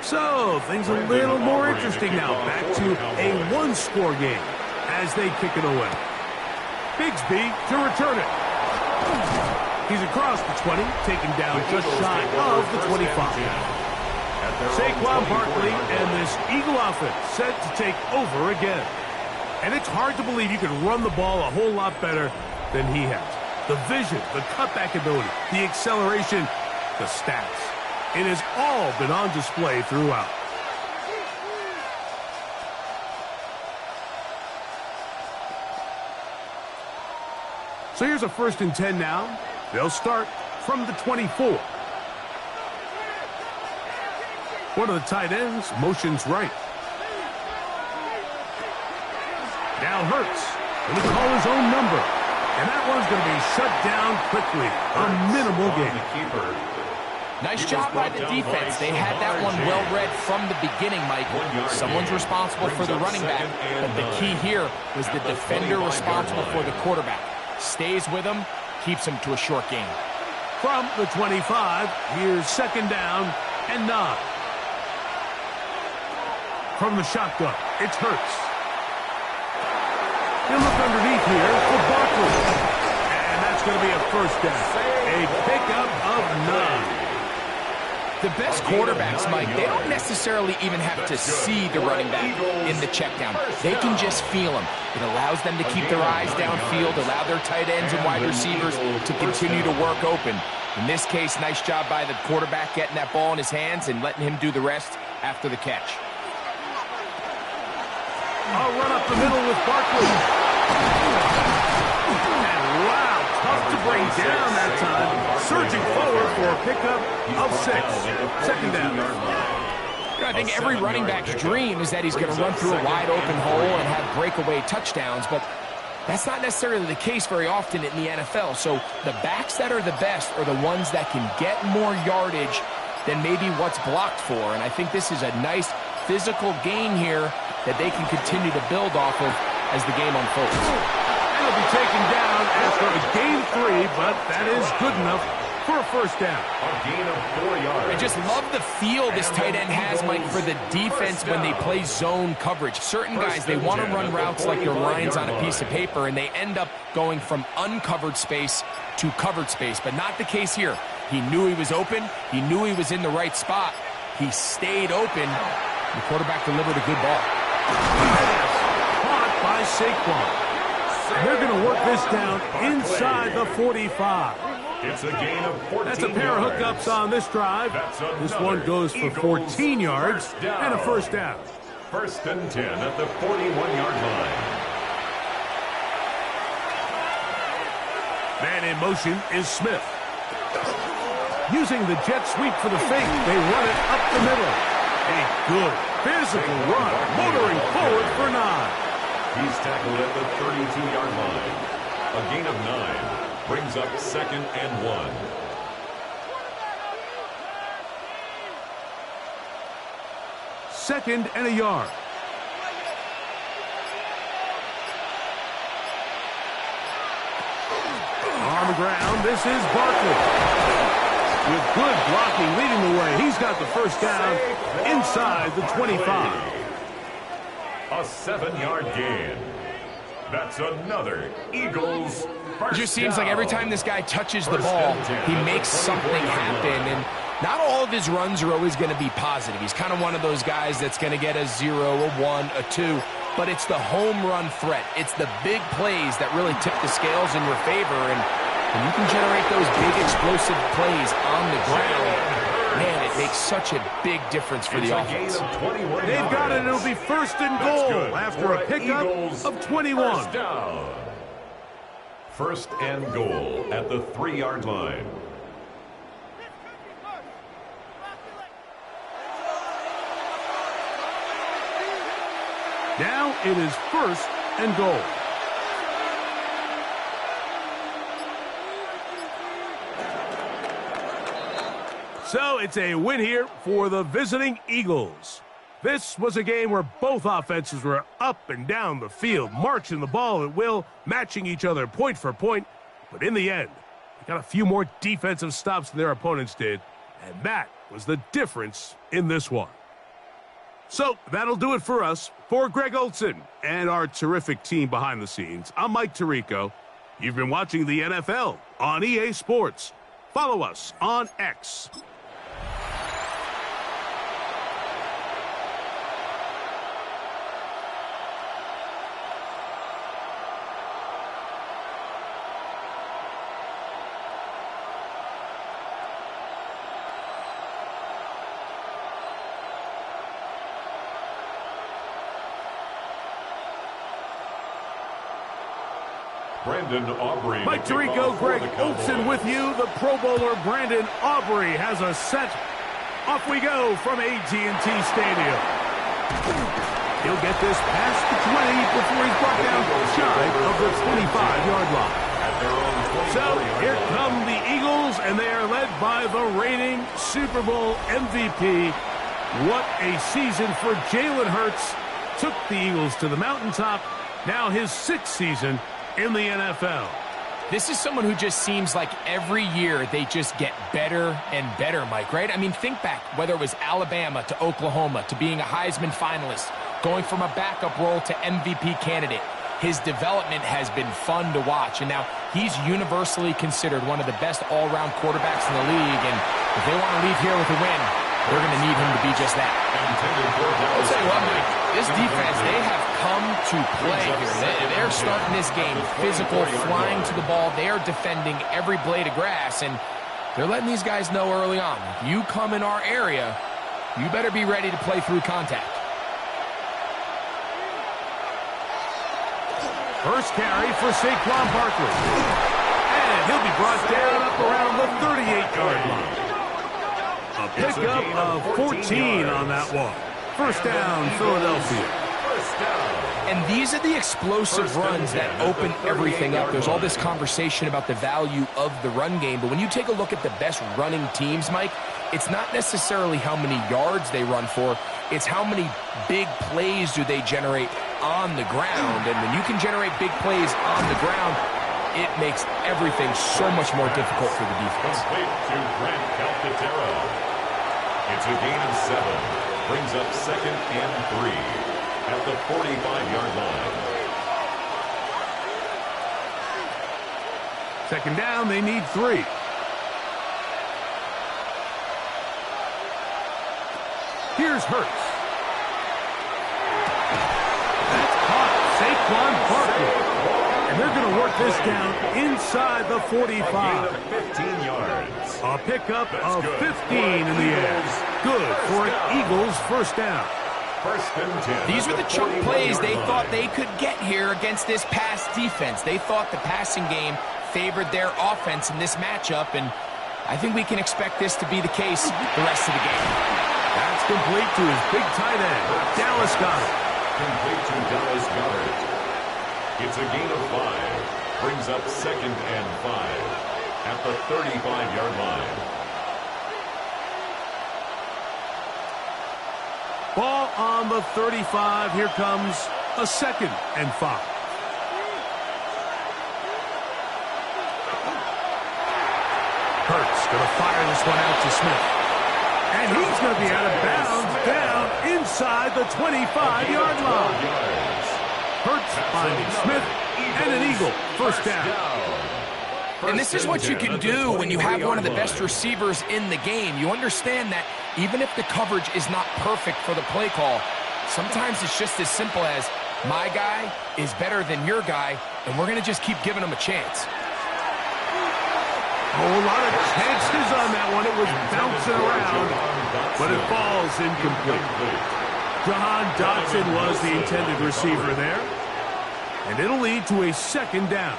So, things a little more interesting now. Back to a one-score game as they kick it away. Bigsby to return it. He's across the 20, taken down just shy of the 25. Saquon Barkley and this Eagle offense set to take over again. And it's hard to believe you can run the ball a whole lot better than he has. The vision, the cutback ability, the acceleration, the stats. It has all been on display throughout. So here's a 1st and 10 now. They'll start from the 24. One of the tight ends motions right. Now Hurts. Going to call his own number. And that one's going to be shut down quickly. A minimal gain. Nice job by the defense. They had that one well read from the beginning, Mike. Someone's responsible for the running back, but the key here was the defender responsible for the quarterback. Stays with him, keeps him to a short gain. From the 25, here's 2nd down and 9. From the shotgun, it's Hurts. He'll look underneath here for Barkley. And that's going to be a 1st down. A pickup of 9. The best quarterbacks, Mike, they don't necessarily even have to see the running back in the check down. They can just feel him. It allows them to keep their eyes downfield, allow their tight ends and wide receivers to continue to work open. In this case, nice job by the quarterback getting that ball in his hands and letting him do the rest after the catch. I'll run up the middle with Barkley. And wow, tough to bring down that time. Surging forward for a pickup of 6. 2nd down. I think every running back's dream is that he's going to run through a wide open hole and have breakaway touchdowns, but that's not necessarily the case very often in the NFL. So the backs that are the best are the ones that can get more yardage than maybe what's blocked for. And I think this is a nice physical gain here that they can continue to build off of as the game unfolds. And he'll be taken down after a gain 3, but that is good enough for a 1st down. A gain of 4 yards. I just love the feel this tight end has, Mike, for the defense when they play zone coverage. Certain guys, they want to run routes like they're lines on a piece of paper, and they end up going from uncovered space to covered space, but not the case here. He knew he was open. He knew he was in the right spot. He stayed open. The quarterback delivered a good ball. Caught by Saquon. They're going to work this down inside the 45. It's a gain of 14 That's a pair of hookups on this drive. This one goes for 14 yards and a 1st down. 1st and 10 at the 41-yard line. Man in motion is Smith. Using the jet sweep for the fake, they run it up the middle. A good physical run, motoring forward for 9. He's tackled at the 32-yard line. A gain of 9 brings up 2nd and 1. Second and a yard. On the ground, this is Barkley. With good blocking leading the way, he's got the 1st down inside the 25. A 7-yard gain. That's another Eagles first It just seems like every time this guy touches the ball, he makes something happen. And not all of his runs are always going to be positive. He's kind of one of those guys that's going to get a 0, a 1, a 2. But it's the home run threat. It's the big plays that really tip the scales in your favor. And When you can generate those big explosive plays on the ground, man, it makes such a big difference for the offense. They've got it. It'll be first and goal after a pickup of 21. First and goal at the 3-yard line. Now it is first and goal. So it's a win here for the visiting Eagles. This was a game where both offenses were up and down the field, marching the ball at will, matching each other point for point. But in the end, they got a few more defensive stops than their opponents did, and that was the difference in this one. So that'll do it for us. For Greg Olson and our terrific team behind the scenes, I'm Mike Tirico. You've been watching the NFL on EA Sports. Follow us on X. Brandon Aubrey. Mike Tirico, Greg Olson with you. The Pro Bowler Brandon Aubrey has a set. Off we go from AT&T Stadium. He'll get this past the 20 before he's brought down shy of the 25-yard line. So here come the Eagles, and they are led by the reigning Super Bowl MVP. What a season for Jalen Hurts. Took the Eagles to the mountaintop. Now his 6th season in the NFL. This is someone who just seems like every year they just get better and better, Mike, right? I mean, think back, whether it was Alabama to Oklahoma to being a Heisman finalist, going from a backup role to MVP candidate. His development has been fun to watch, and now he's universally considered one of the best all-around quarterbacks in the league, and if they want to leave here with a win, they're going to need him to be just that. I'll tell you what, Mike, this defense, they have come to play here. They're starting this game physical, flying to the ball. They are defending every blade of grass, and they're letting these guys know early on, if you come in our area, you better be ready to play through contact. First carry for Saquon Barkley. And he'll be brought down up around the 38-yard line. A pickup of 14 on that one. First down, Philadelphia. And these are the explosive runs that open everything up. There's all this conversation about the value of the run game, but when you take a look at the best running teams, Mike, it's not necessarily how many yards they run for, it's how many big plays do they generate on the ground. And when you can generate big plays on the ground, it makes everything so much more difficult for the defense. It's a gain of 7. Brings up 2nd and 3 at the 45-yard line. Second down, they need 3. Here's Hurts. That's caught. Saquon Barkley. And they're going to work this down inside the 45. 15 yards. A pickup of 15 in the air. Good for an Eagles first down. First and 10. These were the chunk plays they thought they could get here against this pass defense. They thought the passing game favored their offense in this matchup, and I think we can expect this to be the case the rest of the game. That's complete to his big tight end, Dallas Goedert. Complete to Dallas Goedert. It's a gain of 5. Brings up 2nd and 5 at the 35-yard line. Ball on the 35. Here comes a 2nd and 5. Hurts going to fire this one out to Smith. And he's going to be out of bounds down inside the 25-yard line. Hurts finding Smith and an Eagle first down. And this is what you can do when you have one of the best receivers in the game. You understand that even if the coverage is not perfect for the play call, sometimes it's just as simple as my guy is better than your guy, and we're going to just keep giving him a chance. Oh, a lot of chances on that one. It was bouncing around, but it falls incomplete. Jahan Dotson was the intended receiver there, and it'll lead to a second down.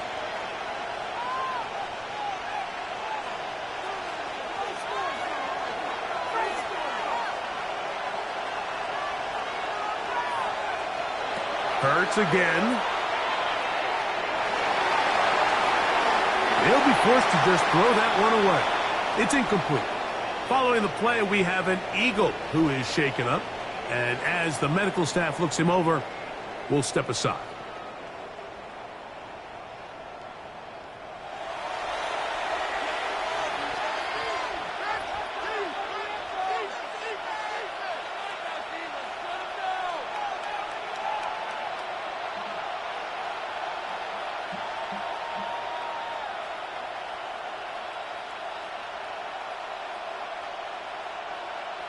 Hurts again. They'll be forced to just throw that one away. It's incomplete. Following the play, we have an Eagle who is shaken up. And as the medical staff looks him over, we'll step aside.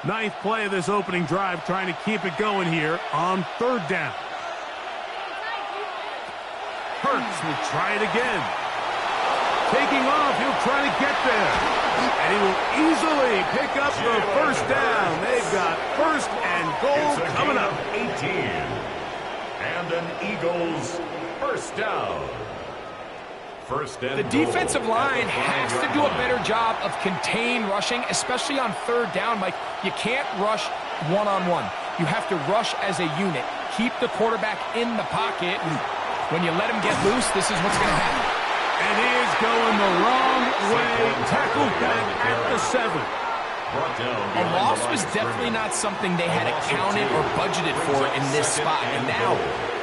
Ninth play of this opening drive, trying to keep it going here on third down. Hurts will try it again. Taking off, he'll try to get there. And he will easily pick up the first down. They've got first and goal coming up. 18. And an Eagles first down. First and the defensive line has to do a better job of contain rushing, especially on third down. Mike, you can't rush one-on-one. You have to rush as a unit. Keep the quarterback in the pocket. And when you let him get loose, this is what's going to happen. And he is going the wrong way. Tackled back at the 7. A loss was definitely not something they had accounted or budgeted for in this spot. And now,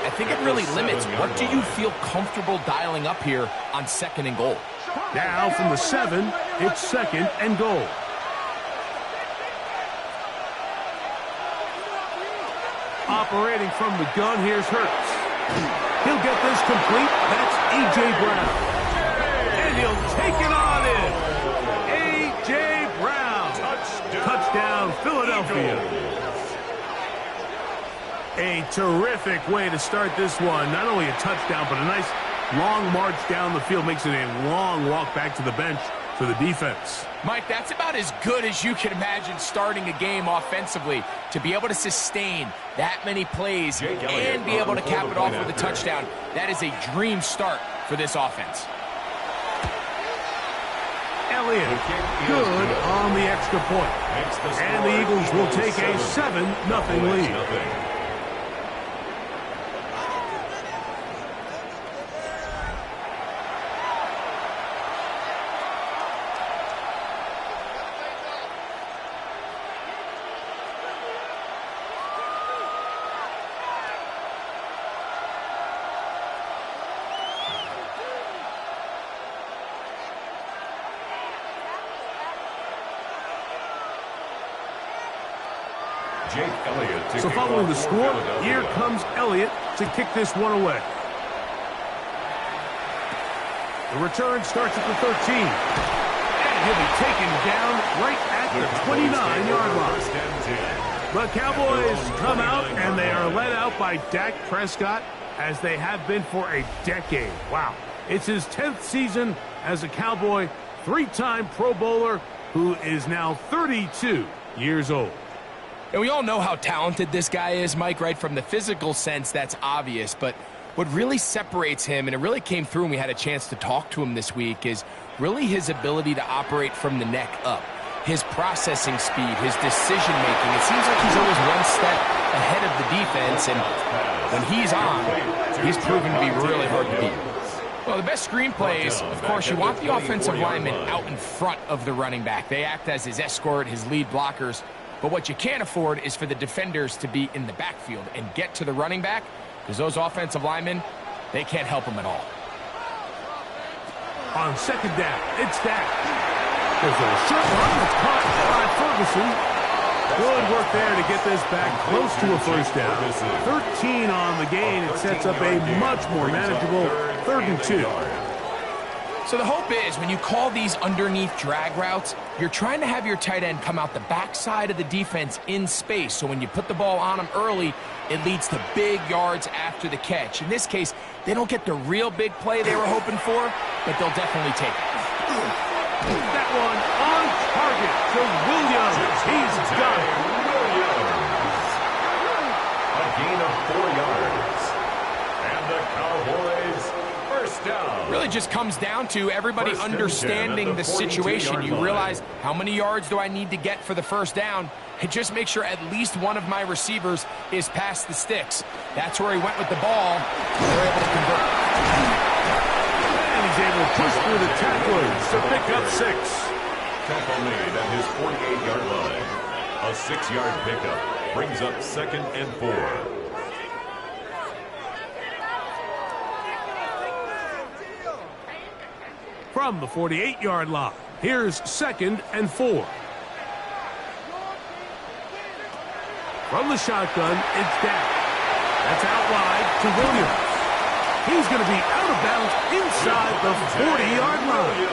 I think it really limits what do you feel comfortable dialing up here on second and goal. Now from the 7, it's second and goal. Operating from the gun, here's Hurts. He'll get this complete. That's A.J. Brown. And he'll take it on in. A.J. Brown. Touchdown, Philadelphia. A terrific way to start this one. Not only a touchdown, but a nice long march down the field. Makes it a long walk back to the bench for the defense. Mike, that's about as good as you can imagine starting a game offensively. To be able to sustain that many plays and be able to cap it off with a touchdown, that is a dream start for this offense. Elliott, good on the extra point. And the Eagles will take a 7-0 lead. So following the score, here comes Elliott to kick this one away. The return starts at the 13. And he'll be taken down right at the 29-yard line. The Cowboys come out, and they are led out by Dak Prescott, as they have been for a decade. Wow. It's his 10th season as a Cowboy, 3-time Pro Bowler, who is now 32 years old. And we all know how talented this guy is, Mike, right? From the physical sense, that's obvious. But what really separates him, and it really came through when we had a chance to talk to him this week, is really his ability to operate from the neck up. His processing speed, his decision-making. It seems like he's always one step ahead of the defense, and when he's on, he's proven to be really hard to beat. Well, the best screenplays, of course, you want the offensive linemen out in front of the running back. They act as his escort, his lead blockers. But what you can't afford is for the defenders to be in the backfield and get to the running back, because those offensive linemen, they can't help him at all. On second down, it's Dak. There's a short run that's caught by Ferguson. Good work there to get this back close to a first down. 13 on the gain. It sets up a much more manageable 3rd and 2. So the hope is when you call these underneath drag routes, you're trying to have your tight end come out the backside of the defense in space. So when you put the ball on them early, it leads to big yards after the catch. In this case, they don't get the real big play they were hoping for, but they'll definitely take it. That one on target to Williams. He's got it. A gain of 4 yards. And the Cowboys first down. Really just comes down to everybody understanding the situation. You realize how many yards do I need to get for the first down, and just make sure at least one of my receivers is past the sticks. That's where he went with the ball. They're able to convert. And he's able to push through the tacklers to pick up 6. Tackle made at his 48-yard line. A 6-yard pickup brings up 2nd and 4. From the 48-yard line, here's 2nd and 4. From the shotgun, it's down. That's out wide to Williams. He's going to be out of bounds inside the 40-yard line.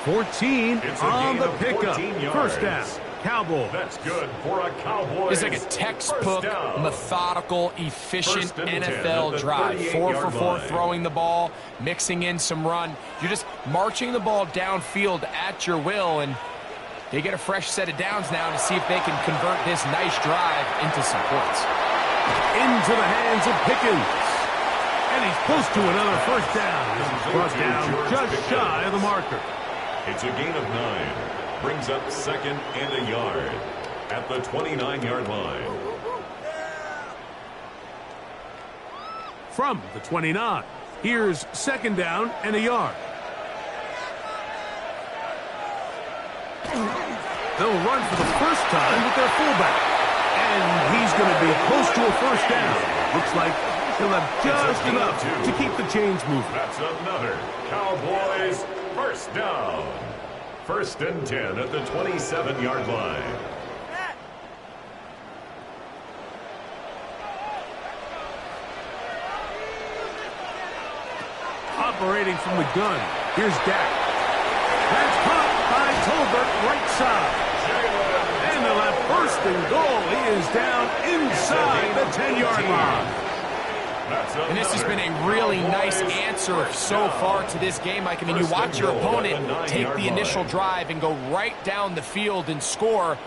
14 on the pickup. First down, Cowboys. That's good for a Cowboys. It's like a textbook, methodical, efficient NFL drive. 4 for 4 throwing the ball, mixing in some run. You're just marching the ball downfield at your will, and they get a fresh set of downs now to see if they can convert this nice drive into some points. Into the hands of Pickens. And he's close to another first down. This is brought down just shy of the marker. It's a gain of 9. Brings up 2nd and a yard at the 29-yard line. From the 29, here's 2nd down and a yard. They'll run for the first time with their fullback. And he's going to be close to a first down. Looks like he'll have just enough to keep the chains moving. That's another Cowboys first down. 1st and 10 at the 27-yard line. Operating from the gun, here's Dak. That's caught by Tolbert, right side. And they'll have 1st and goal. He is down inside the 10-yard line. And this has been a really nice answer so far to this game, Mike. I mean, you watch your opponent take the initial drive and go right down the field and score.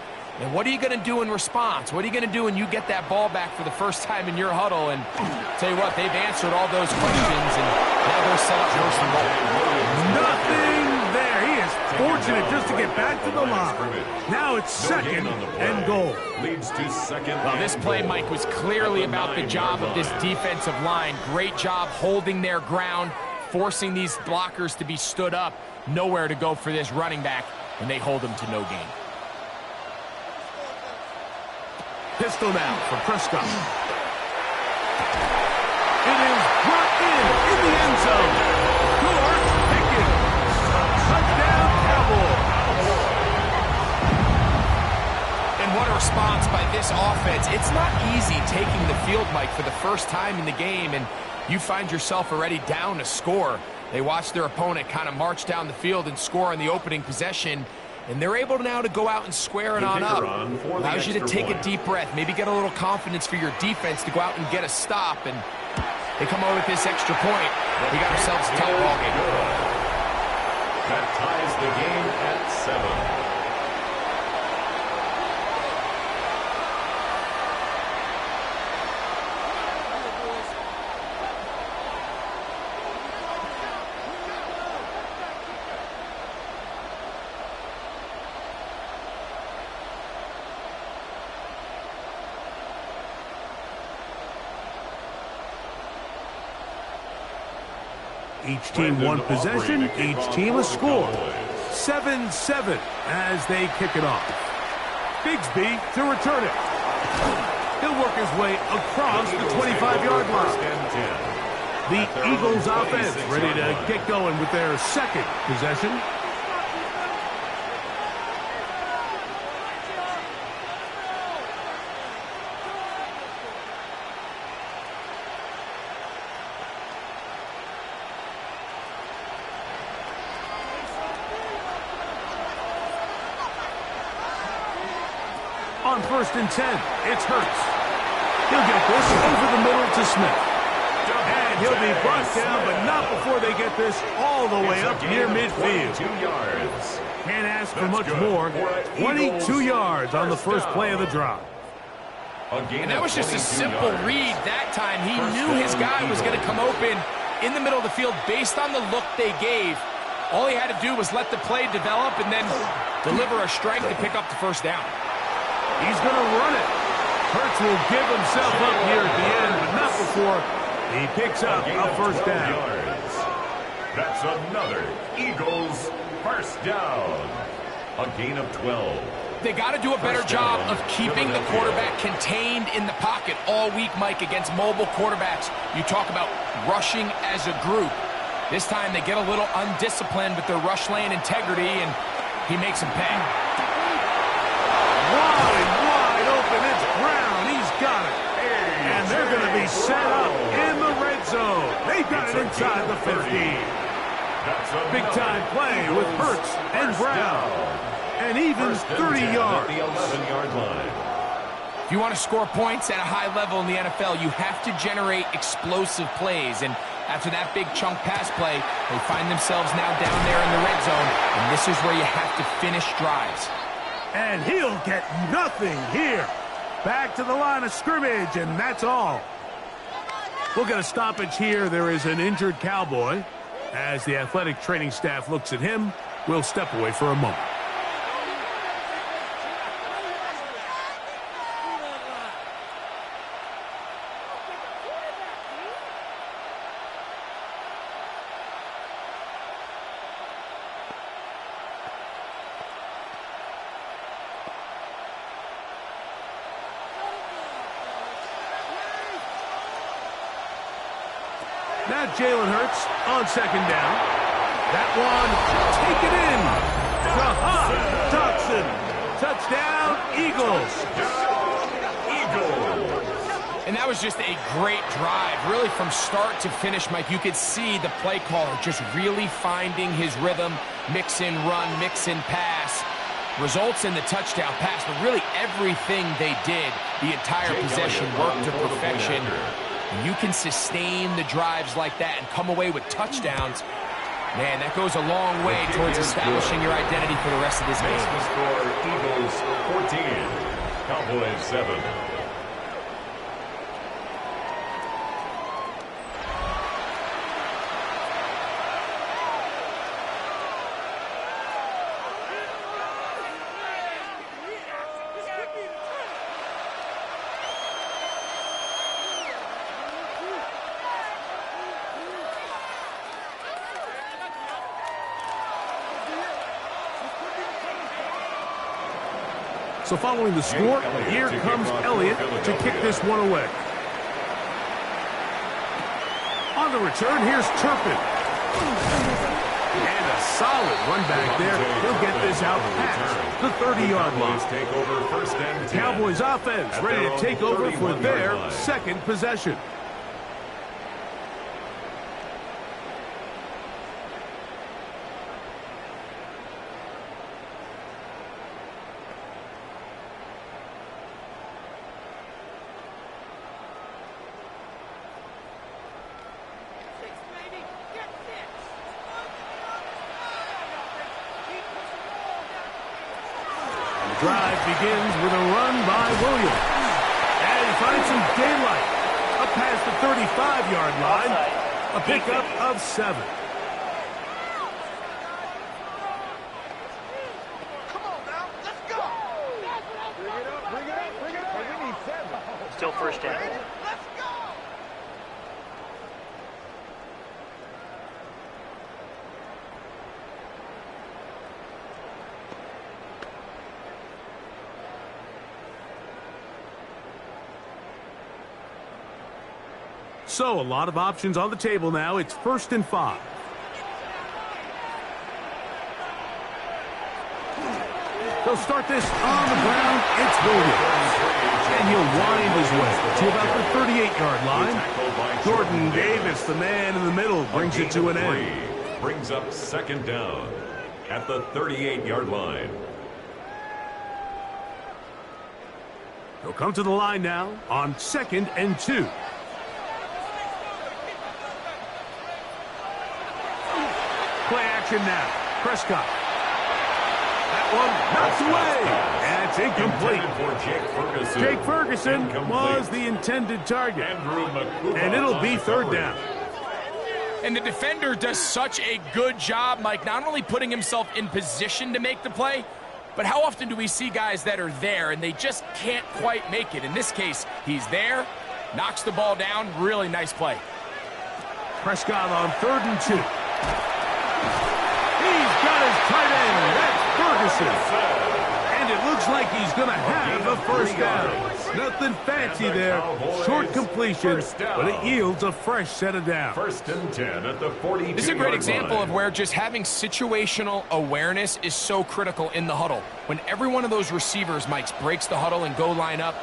And what are you going to do in response? What are you going to do when you get that ball back for the first time in your huddle? And tell you what, they've answered all those questions, and now they're set up first and goal. Nothing there. He is fortunate just to get back to the line. Now it's 2nd and goal. Leads to 2nd. Well, this play, Mike, was clearly about the job of this defensive line. Great job holding their ground, forcing these blockers to be stood up. Nowhere to go for this running back, and they hold him to no gain. Pistol now for Prescott. It is brought in the end zone. George Pickens. Touchdown, Cowboys. And what a response by this offense. It's not easy taking the field, Mike, for the first time in the game, and you find yourself already down a score. They watch their opponent kind of march down the field and score on the opening possession, and they're able now to go out and square it on up. Allows you to take a deep breath, maybe get a little confidence for your defense to go out and get a stop, and they come over with this extra point. We got ourselves a tight ball game. That ties the game at 7. Each team one possession, each team a score. 7-7 as they kick it off. Bigsby to return it. He'll work his way across the 25-yard line. The Eagles offense ready to get going with their 2nd possession. On 1st and 10, it's Hurts. He'll get this over the middle to Smith. And he'll be brought down, but not before they get this all the way up near midfield. 2 yards. Can't ask for much more. 22 yards on the first play of the drive. And that was just a simple read that time. He knew his guy was going to come open in the middle of the field based on the look they gave. All he had to do was let the play develop and then deliver a strike to pick up the first down. He's going to run it. Hurts will give himself up here at the end, but not before he picks up a first down. Yards. That's another Eagles first down. A gain of 12. They got to do a better job of keeping the quarterback contained in the pocket all week, Mike, against mobile quarterbacks. You talk about rushing as a group. This time they get a little undisciplined with their rush lane integrity, and he makes them pay. Wide open. It's Brown. He's got it. And they're going to be set up in the red zone. They've got it inside the 15. Big-time play with Hurts and Brown. And even 30 yards. The 11-yard line. If you want to score points at a high level in the NFL, you have to generate explosive plays. And after that big chunk pass play, they find themselves now down there in the red zone. And this is where you have to finish drives. And he'll get nothing here. Back to the line of scrimmage, and that's all. We'll get a stoppage here. There is an injured Cowboy. As the athletic training staff looks at him, we'll step away for a moment. Now Jalen Hurts on 2nd down. That one, take it in. Jahan Dotson. Touchdown, Eagles. And that was just a great drive, really from start to finish, Mike. You could see the play caller just really finding his rhythm, mix in run, mix in pass. Results in the touchdown pass, but really everything they did, the entire possession worked to perfection. You can sustain the drives like that and come away with touchdowns. Man, that goes a long way towards establishing your identity for the rest of this game. The score, Eagles 14, Cowboys 7. So following the score, here comes Elliott to kick this one away. On the return, here's Turpin. And a solid run back there. He'll get this out past the 30-yard line. Cowboys offense ready to take over for their 2nd possession. Drive begins with a run by Williams. And he finds some daylight. Up past the 35-yard line. A pickup of 7. Come on now, let's go. Bring it up. We need 7. Still first down. Let's go. So a lot of options on the table now. It's 1st and 5. They'll start this on the ground. It's Williams. And he'll wind his way to about the 38-yard line. Jordan Davis, the man in the middle, brings it to an end. Brings up 2nd down at the 38-yard line. He'll come to the line now on 2nd and 2. Play action now. Prescott. That one knocked away. And it's incomplete. For Jake Ferguson. Jake Ferguson Incomplete. was the intended target. And it'll be 3rd down. And the defender does such a good job, Mike, not only putting himself in position to make the play, but how often do we see guys that are there and they just can't quite make it? In this case, he's there, knocks the ball down. Really nice play. Prescott on 3rd and 2. He's got his tight end. That's Ferguson. And it looks like he's going to have a 1st down. Nothing fancy there. Short completion, but it yields a fresh set of downs. 1st and 10 at the 42-yard line. This is a great example of where just having situational awareness is so critical in the huddle. When every one of those receivers, Mike, breaks the huddle and go line up,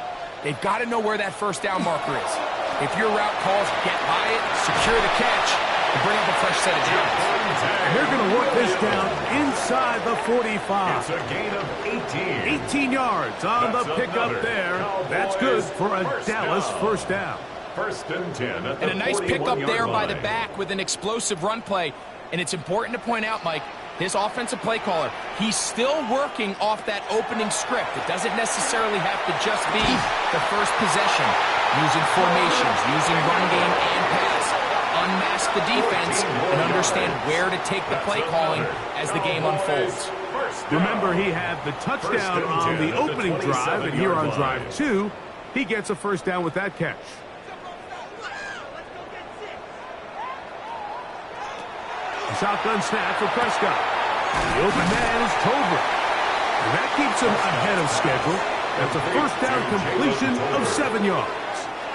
they've got to know where that 1st down marker is. If your route calls, get by it, secure the catch, and bring up a fresh set of downs. And they're going to work this down inside the 45. It's a gain of 18. 18 yards on the pickup there. That's good for a Dallas 1st down. 1st and 10 at the And a nice pickup 41-yard there by the line. back with an explosive run play. And it's important to point out, Mike, this offensive play caller, he's still working off that opening script. It doesn't necessarily have to just be the first possession. Using formations, using run game and pass. Unmask the defense and understand where to take the play calling as the game unfolds. Remember, he had the touchdown on the opening drive, and here on drive 2, he gets a 1st down with that catch. A shotgun snap for Prescott. The open man is Tolbert. And that keeps him ahead of schedule. That's a 1st down completion of 7 yards.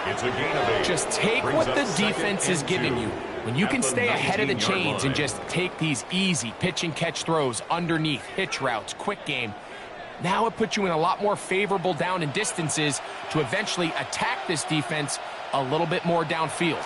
It's a gain of 8. Just take what the defense is giving you. When you can stay ahead of the chains and just take these easy pitch and catch throws underneath, hitch routes, quick game, now it puts you in a lot more favorable down and distances to eventually attack this defense a little bit more downfield. A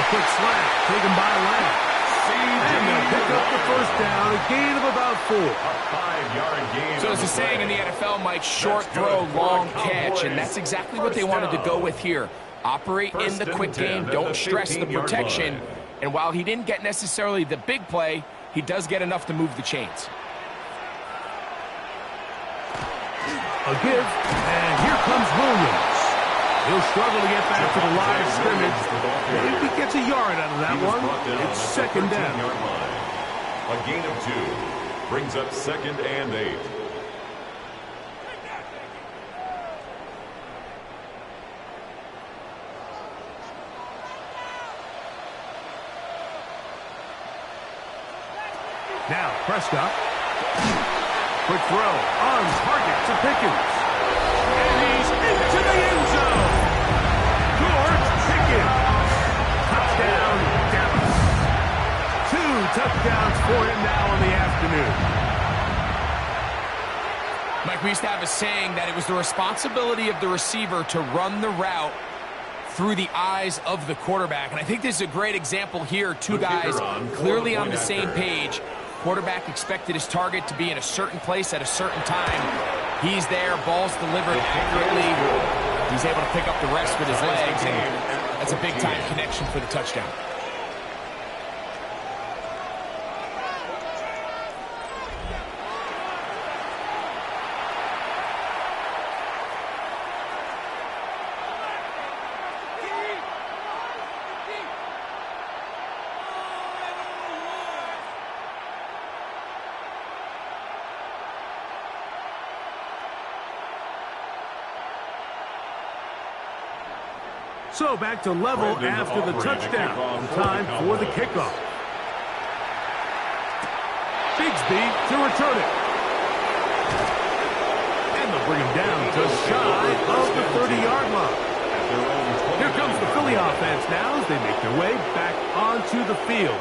quick slant taken by Lamb. And they'll pick up the 1st down, a gain of about 4. A 5-yard gain. So as the saying in the NFL, Mike, short throw, long catch, and that's exactly what they wanted to go with here. Operate in the quick game, don't stress the protection, and while he didn't get necessarily the big play, he does get enough to move the chains. A give, and here comes Williams. He'll struggle to get back to the line of scrimmage. If he gets a yard out of that one, it's 2nd down. A gain of 2 brings up 2nd and 8. Now, Prescott. Quick throw on target to Pickens. And he's into the end zone. George Pickens. Touchdown, Dallas. 2 touchdowns for him now in the afternoon. Mike, we used to have a saying that it was the responsibility of the receiver to run the route through the eyes of the quarterback. And I think this is a great example here. Two guys clearly on the same page. Quarterback expected his target to be in a certain place at a certain time. He's there, ball's delivered accurately. He's able to pick up the rest with his legs, and that's a big-time connection for the touchdown. So back to level after the touchdown. Time for the kickoff. Bigsby to return it. And they'll bring him down just shy of the 30-yard line. Here comes the Philly offense now as they make their way back onto the field.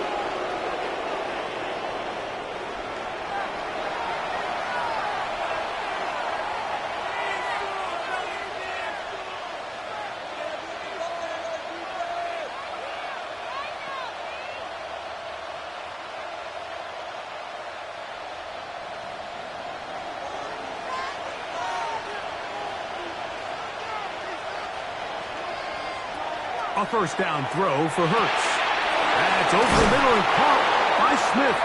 A first down throw for Hurts. That's over the middle and caught by Smith.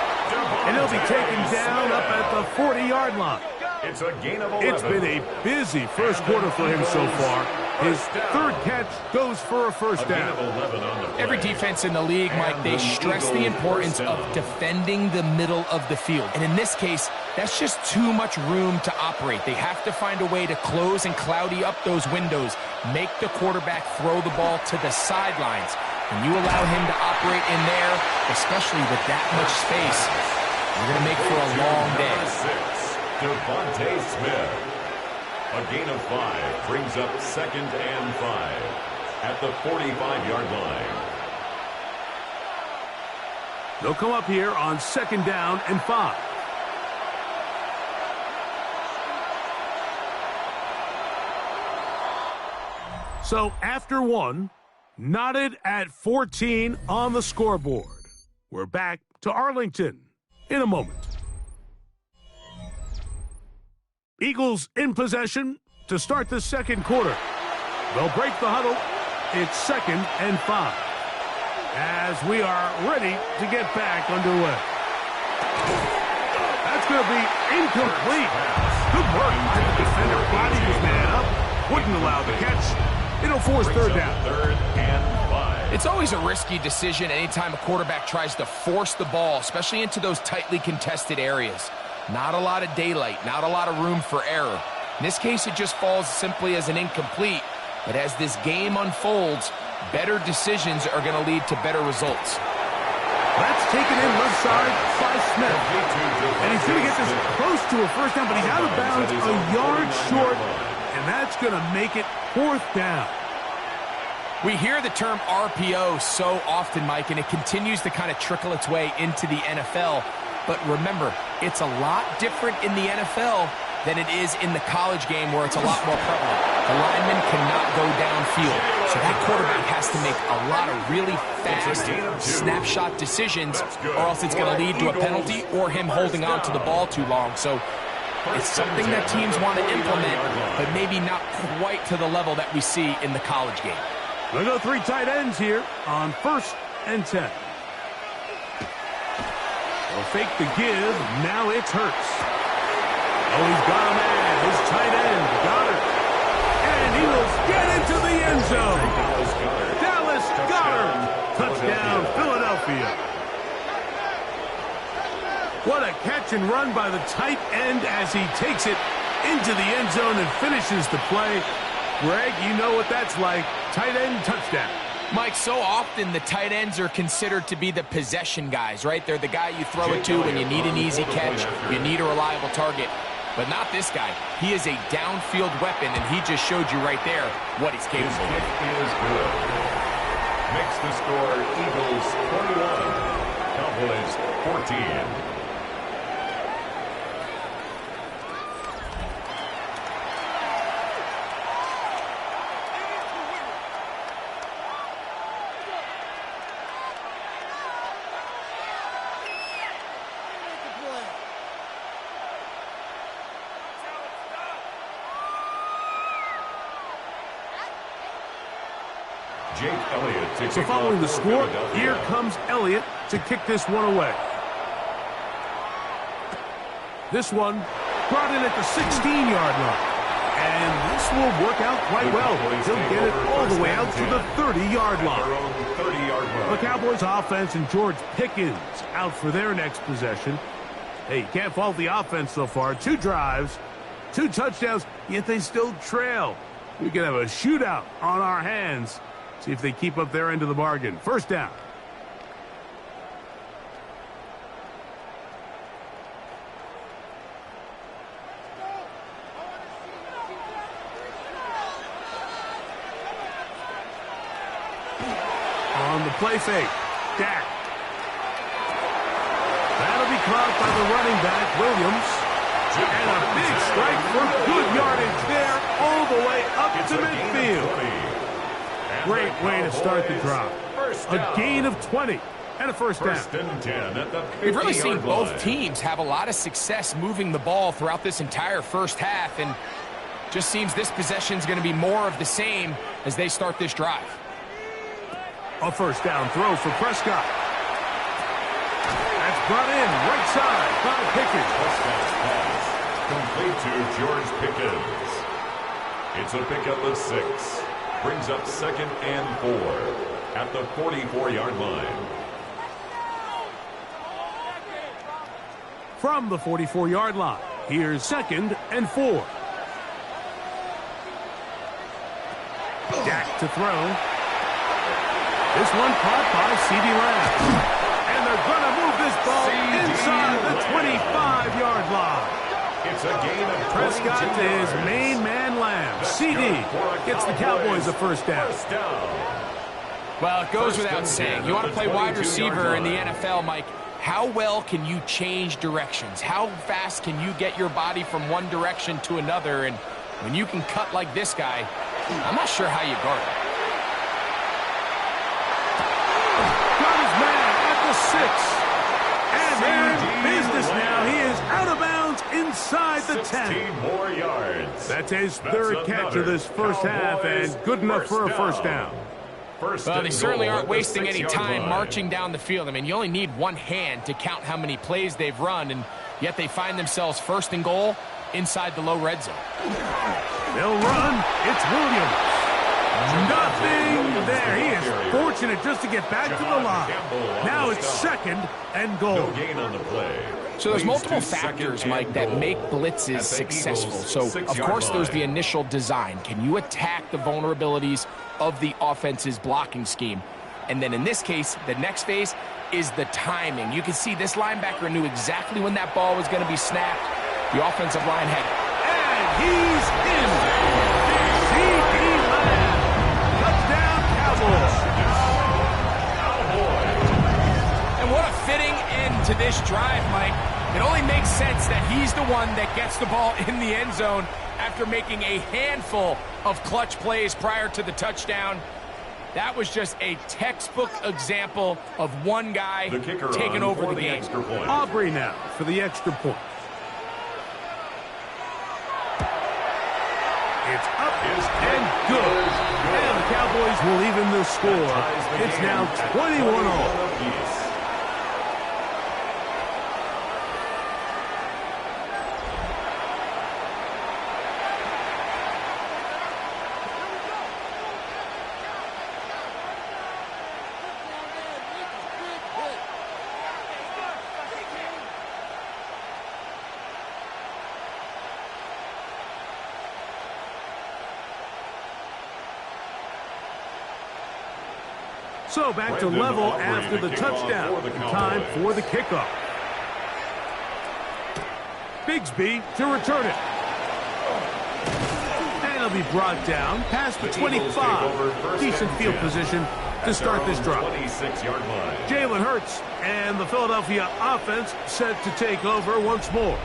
And he'll be taken down up at the 40-yard line. It's a gain of 11. It's been a busy first quarter for him so far. His third catch goes for a first down. Every defense in the league, Mike, they stress the importance of defending the middle of the field. And in this case, that's just too much room to operate. They have to find a way to close and cloudy up those windows, make the quarterback throw the ball to the sidelines. When you allow him to operate in there, especially with that much space, you're going to make for a long day. Devontae Smith. A gain of 5 brings up 2nd and 5 at the 45-yard line. They'll come up here on 2nd down and 5. So after 1, knotted at 14 on the scoreboard. We're back to Arlington in a moment. Eagles in possession to start the second quarter. They'll break the huddle. It's 2nd and 5 as we are ready to get back underway. That's going to be incomplete. Good work by the defender. Body his man up. Wouldn't allow the catch. It'll force 3rd down. 3rd and 5. It's always a risky decision anytime a quarterback tries to force the ball, especially into those tightly contested areas. Not a lot of daylight, not a lot of room for error. In this case, it just falls simply as an incomplete. But as this game unfolds, better decisions are going to lead to better results. That's taken in left side by Smith. And he's going to get this close to a first down, but he's out of bounds a yard short. And that's going to make it 4th down. We hear the term RPO so often, Mike, and it continues to kind of trickle its way into the NFL. But remember, it's a lot different in the NFL than it is in the college game where it's a lot more prevalent. The lineman cannot go downfield, so that quarterback has to make a lot of really fast snapshot decisions, or else it's going to lead to a penalty or him holding on to the ball too long. So it's something that teams want to implement, but maybe not quite to the level that we see in the college game. We'll go 3 tight ends here on 1st and 10. They'll fake the give. Now it's Hurts. Oh, he's got a man. His tight end, Goddard. And he will get into the end zone. Dallas Goddard. Touchdown, Philadelphia. What a catch and run by the tight end as he takes it into the end zone and finishes the play. Greg, you know what that's like. Tight end touchdown. Mike, so often the tight ends are considered to be the possession guys, right? They're the guy you throw it to when you need an easy catch, you need a reliable target. But not this guy. He is a downfield weapon, and he just showed you right there what he's capable of. His kick is good. Makes the score Eagles 21, Cowboys 14. So following the score, here comes Elliott to kick this one away. This one brought in at the 16-yard line. And this will work out quite well. He'll get it all the way out to the 30-yard line. The Cowboys offense and George Pickens out for their next possession. Hey, you can't fault the offense so far. 2 drives, 2 touchdowns, yet they still trail. We could have a shootout on our hands. See if they keep up their end of the bargain. First down. On the play fake, Dak. That'll be caught by the running back, Williams. And a big strike for good yardage there all the way up to midfield. Great way to start the drive. A gain of 20 and a first down. We've really seen both teams have a lot of success moving the ball throughout this entire first half, and just seems this possession is going to be more of the same as they start this drive. A first down throw for Prescott. That's brought in right side by Pickens. Pass complete to George Pickens. It's a pickup of 6. Brings up 2nd and 4 at the 44-yard line. From the 44-yard line, here's 2nd and 4. Dak to throw. This one caught by CeeDee Lamb. And they're going to move this ball inside the 25-yard line. It's a gain of Prescott to his main man Lamb. CD gets the Cowboys a first down. Well, it goes without saying. You want to play wide receiver in the NFL, Mike. How well can you change directions? How fast can you get your body from one direction to another? And when you can cut like this guy, I'm not sure how you guard it. Got his man at the 6. And they're in business now. He is out of bounds inside the 10. 16 more yards. That's his third catch of this first half, and good enough for a first down. Well, they certainly aren't wasting any time marching down the field. I mean, you only need one hand to count how many plays they've run, and yet they find themselves 1st and goal inside the low red zone. They'll run. It's Williams. Nothing there. He is fortunate just to get back to the line. Now it's 2nd and goal. No gain on the play. So there's multiple factors, Mike, that make blitzes successful. So, of course, there's the initial design. Can you attack the vulnerabilities of the offense's blocking scheme? And then in this case, the next phase is the timing. You can see this linebacker knew exactly when that ball was going to be snapped. The offensive line had it. And he's in. CeeDee Lamb. Touchdown, Cowboys. And what a fitting end to this drive, Mike. It only makes sense that he's the one that gets the ball in the end zone after making a handful of clutch plays prior to the touchdown. That was just a textbook example of one guy taking over the game. Aubrey now for the extra point. It's up and good. And the Cowboys will even the score. It's now 21-all. So back to level after the touchdown. Time for the kickoff. Bigsby to return it. And it'll be brought down past the 25. Decent field position to start this drive. Jalen Hurts and the Philadelphia offense set to take over once more.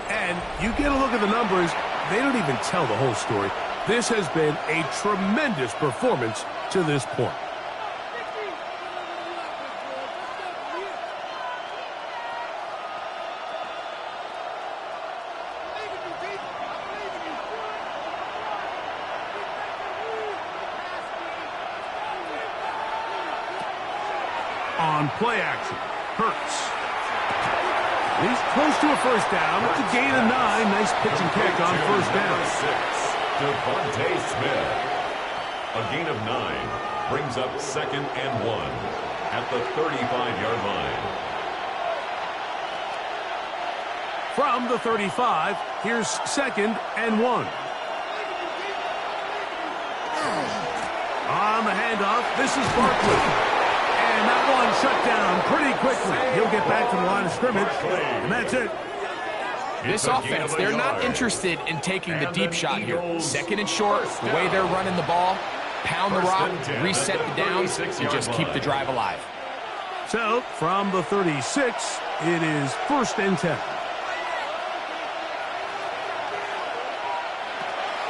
And you get a look at the numbers, they don't even tell the whole story. This has been a tremendous performance to this point. On play action, Hurts. He's close to a first down. It's a gain of 9. Nice pitch and catch on first down. 6, Devontae Smith. A gain of 9 brings up 2nd and 1 at the 35-yard line. From the 35, here's 2nd and 1. On the handoff, this is Barkley. And that one shut down pretty quickly. He'll get back to the line of scrimmage, and that's it. This offense, they're not interested in taking the deep shot here. 2nd and short, the way they're running the ball, pound the rock, reset the downs, and just keep the drive alive. So, from the 36, it is 1st and 10.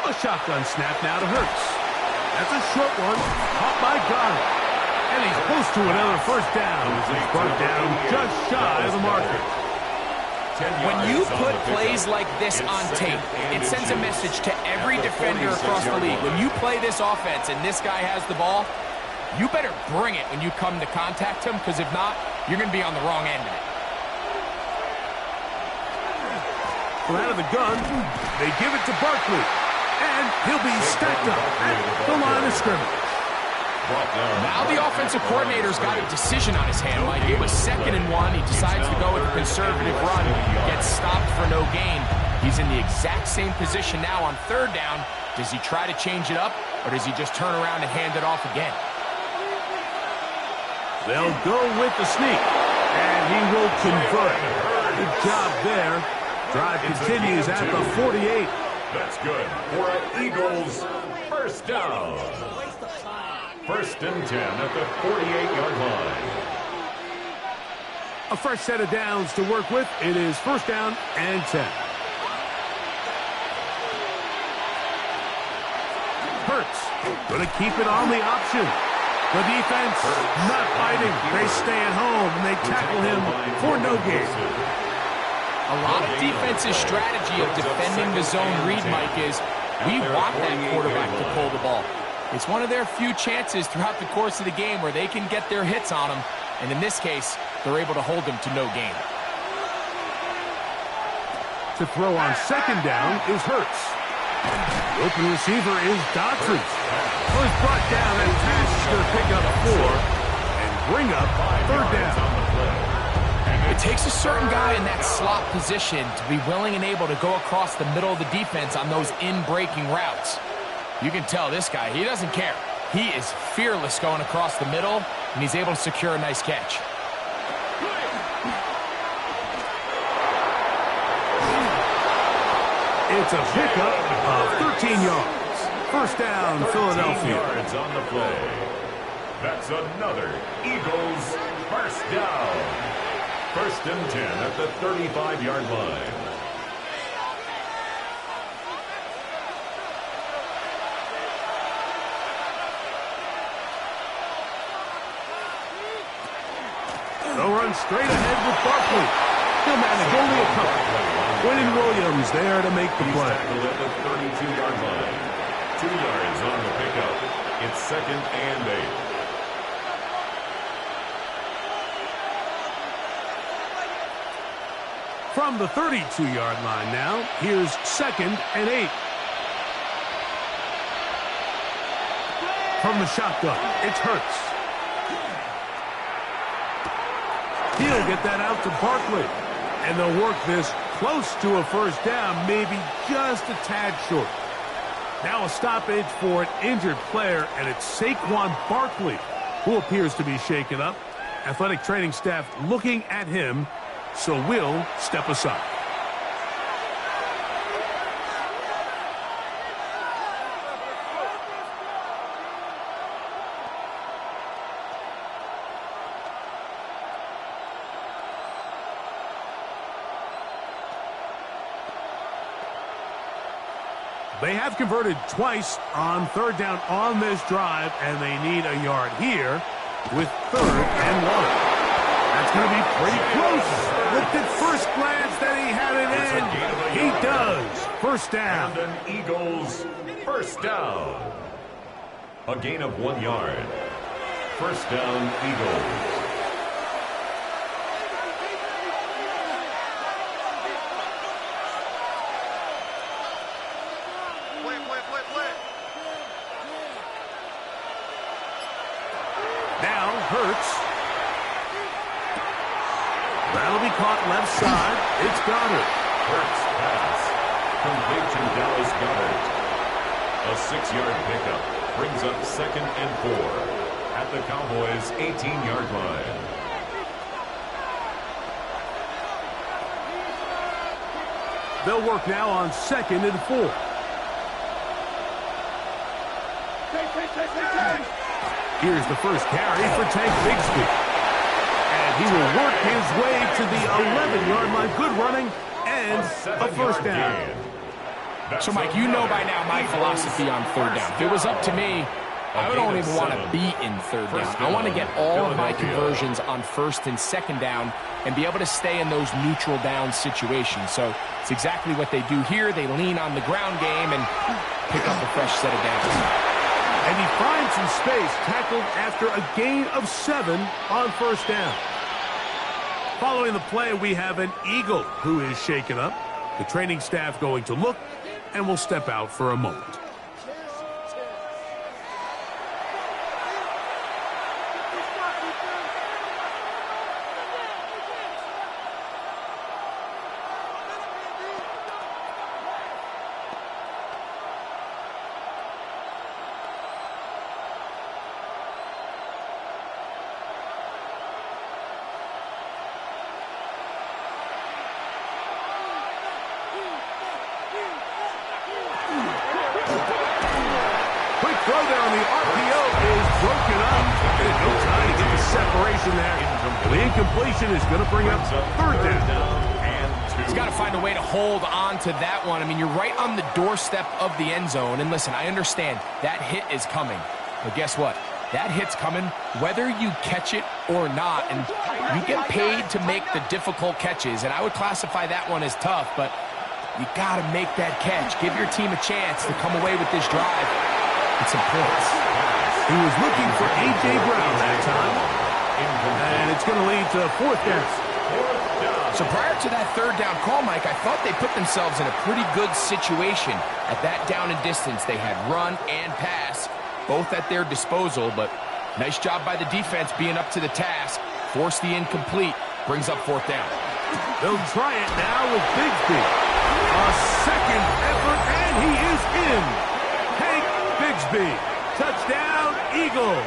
A shotgun snap now to Hurts. That's a short one, caught by Goddard. And he's close to another first down. He's brought down just shy of the marker. When you put plays like this on tape, it sends a message to every defender across the league. When you play this offense and this guy has the ball, you better bring it when you come to contact him, because if not, you're going to be on the wrong end of it. From out of the gun, they give it to Barkley. And he'll be stacked up at the line of scrimmage. Now the offensive coordinator's got a decision on his hand, Mike. It was 2nd and 1. He decides to go with a conservative run, gets stopped for no gain. He's in the exact same position now on 3rd down. Does he try to change it up, or does he just turn around and hand it off again? They'll go with the sneak, and he will convert. Good job there. Drive continues at the 48. That's good for an Eagles first down. 1st and 10 at the 48-yard line. A fresh set of downs to work with. It is 1st down and 10. Hurts going to keep it on the option. The defense not fighting. They stay at home, and they tackle him for no gain. A lot of defense's strategy of defending the zone read, Mike, is we want that quarterback to pull the ball. It's one of their few chances throughout the course of the game where they can get their hits on him, and in this case, they're able to hold him to no gain. To throw on 2nd down is Hurts. The open receiver is Dotson. Was brought down and pass is going to pick up 4 and bring up 3rd down. It takes a certain guy in that slot position to be willing and able to go across the middle of the defense on those in-breaking routes. You can tell this guy, he doesn't care. He is fearless going across the middle, and he's able to secure a nice catch. It's a pickup of 13 yards. 1st down, Philadelphia. Yards on the play. That's another Eagles first down. 1st and 10 at the 35-yard line. They'll run straight ahead with Barkley. He'll manage only a couple. Quentin Williams there to make the play. He's tackled at the 32-yard line. 2 yards on the pickup. It's 2nd and 8. From the 32-yard line now, here's 2nd and 8. From the shotgun, it's Hurts. He'll get that out to Barkley. And they'll work this close to a 1st down, maybe just a tad short. Now a stoppage for an injured player, and it's Saquon Barkley who appears to be shaken up. Athletic training staff looking at him, so we'll step aside. They have converted twice on 3rd down on this drive, and they need a yard here with 3rd and 1. That's going to be pretty close. Looked at first glance that he had it in. He does. 1st down. And an Eagles first down. A gain of 1 yard. 1st down, Eagles. Now Hurts. That'll be caught left side. It's Goddard. Hurts pass. Complete to Dallas Goddard. A 6-yard pickup brings up 2nd and 4 at the Cowboys' 18-yard line. They'll work now on 2nd and 4. Here's the first carry for Tank Bigsby. And he will work his way to the 11-yard line. Good running and a 1st down. So, Mike, you know by now my philosophy on 3rd down. If it was up to me, I don't even want to be in 3rd down. I want to get all of my conversions on 1st and 2nd down and be able to stay in those neutral down situations. So it's exactly what they do here. They lean on the ground game and pick up a fresh set of downs. And he finds some space, tackled after a gain of 7 on first down. Following the play, we have an Eagle who is shaken up. The training staff going to look and will step out for a moment. Throw there on the RPO is broken up. There's no time to get the separation there. The incompletion is going to bring up third down. He's got to find a way to hold on to that one. I mean, you're right on the doorstep of the end zone. And listen, I understand that hit is coming. But guess what? That hit's coming whether you catch it or not. And you get paid to make the difficult catches. And I would classify that one as tough. But you got to make that catch. Give your team a chance to come away with this drive. It's some points. He was looking for A.J. Brown that time. And it's going to lead to fourth down. So prior to that third down call, Mike, I thought they put themselves in a pretty good situation at that down and distance. They had run and pass, both at their disposal, but nice job by the defense being up to the task. Force the incomplete, brings up fourth down. They'll try it now with Bigsby. A second effort, and he is in. Bigsby, touchdown, Eagles.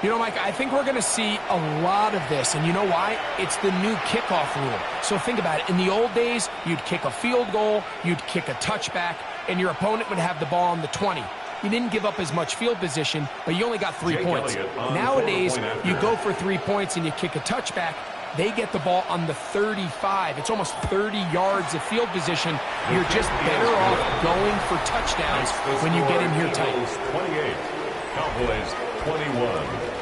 You know, Mike, I think we're going to see a lot of this, and you know why? It's the new kickoff rule. So think about it. In the old days, you'd kick a field goal, you'd kick a touchback, and your opponent would have the ball on the 20. You didn't give up as much field position, but you only got 3 points. Nowadays, you go for 3 points and you kick a touchback. They get the ball on the 35. It's almost 30 yards of field position. You're just better off going for touchdowns when you get in here tight. 28, Cowboys 21.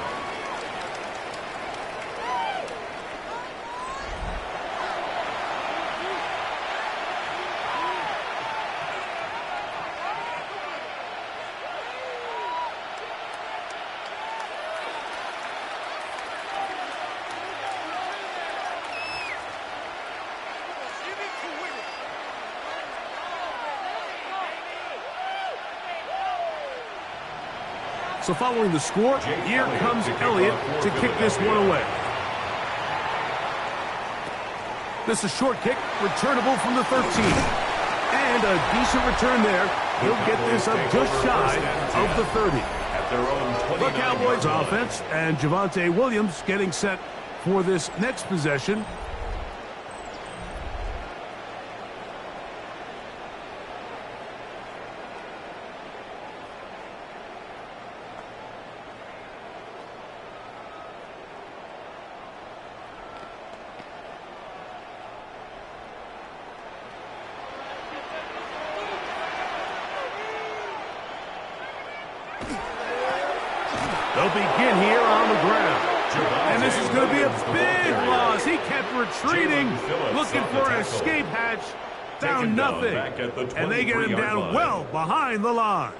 So following the score, here comes Elliott to kick this one away. This is a short kick, returnable from the 13. And a decent return there. He'll get this up just shy of the 30. The Cowboys offense and Javonte Williams getting set for this next possession. They'll begin here on the ground. And this is going to be a big loss. He kept retreating, looking for an escape hatch. Found nothing. And they get him down well behind the line.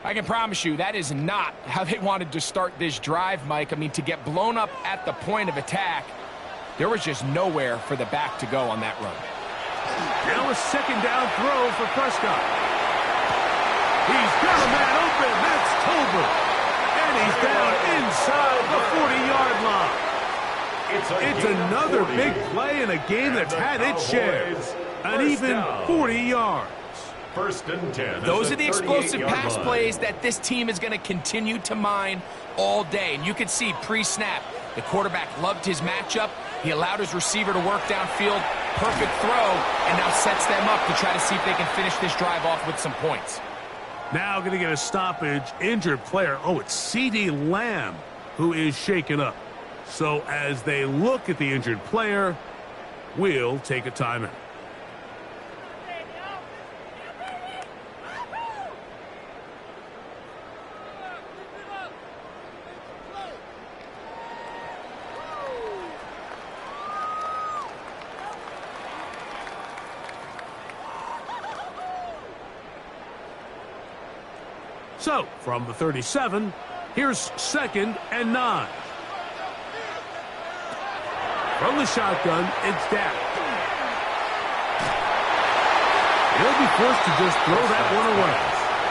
I can promise you that is not how they wanted to start this drive, Mike. I mean, to get blown up at the point of attack, there was just nowhere for the back to go on that run. Now a second down throw for Prescott. He's got a man open. That's Tolbert. And he's down inside the 40-yard line. It's another big play in a game that's had its share. An even 40 yards. First and 10. Those are the explosive pass plays that this team is going to continue to mine all day. And you can see pre-snap, the quarterback loved his matchup. He allowed his receiver to work downfield. Perfect throw, and now sets them up to try to see if they can finish this drive off with some points. Now going to get a stoppage, injured player. Oh, it's CeeDee Lamb who is shaken up. So as they look at the injured player, we'll take a timeout. So, from the 37, here's 2nd and 9. From the shotgun, it's Dak. He'll be forced to just throw that one away.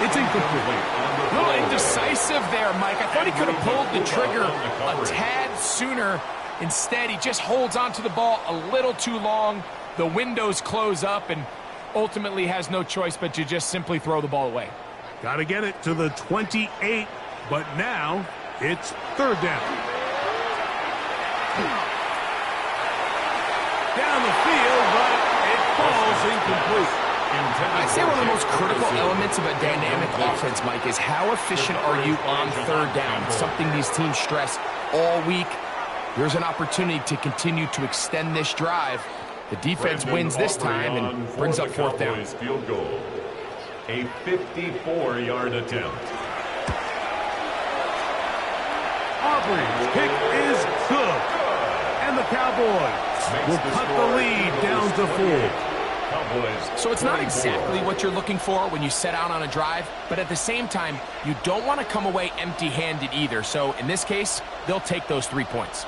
It's incomplete. A little indecisive there, Mike. I thought he could have pulled the trigger a tad sooner. Instead, he just holds onto the ball a little too long. The windows close up and ultimately has no choice but to just simply throw the ball away. Got to get it to the 28, but now it's 3rd down. Down the field, but it falls incomplete. I'd say one of the most critical elements of a dynamic offense, Mike, is how efficient are you on 3rd down? It's something these teams stress all week. There's an opportunity to continue to extend this drive. The defense wins this time and brings up 4th down. Field goal. A 54-yard attempt. Aubrey's kick is good. And the Cowboys will cut the lead down to 4. So it's not exactly what you're looking for when you set out on a drive, but at the same time, you don't want to come away empty-handed either. So in this case, they'll take those 3 points.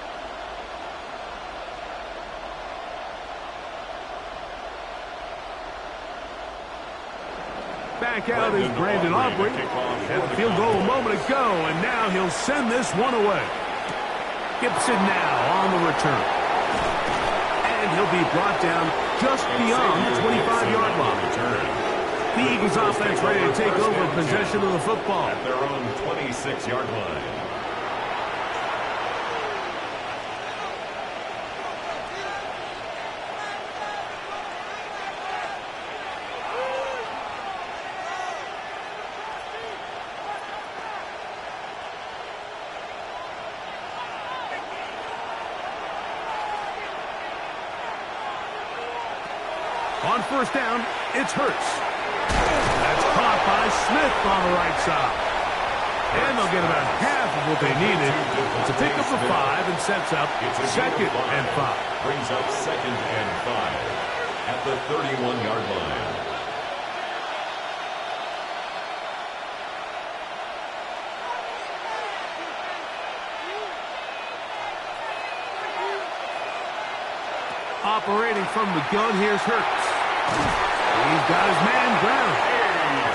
Back out is Brandon Aubrey. Had the field goal a moment ago, and now he'll send this one away. Gibson now on the return. And he'll be brought down just beyond the 25-yard line. The Eagles offense ready to take over possession of the football. At their own 26-yard line. On 1st down, it's Hurts. That's caught by Smith on the right side. And they'll get about half of what they needed to pick up the 5 and sets up 2nd and 5. Brings up 2nd and 5 at the 31-yard line. Operating from the gun, here's Hurts. He's got his man ground.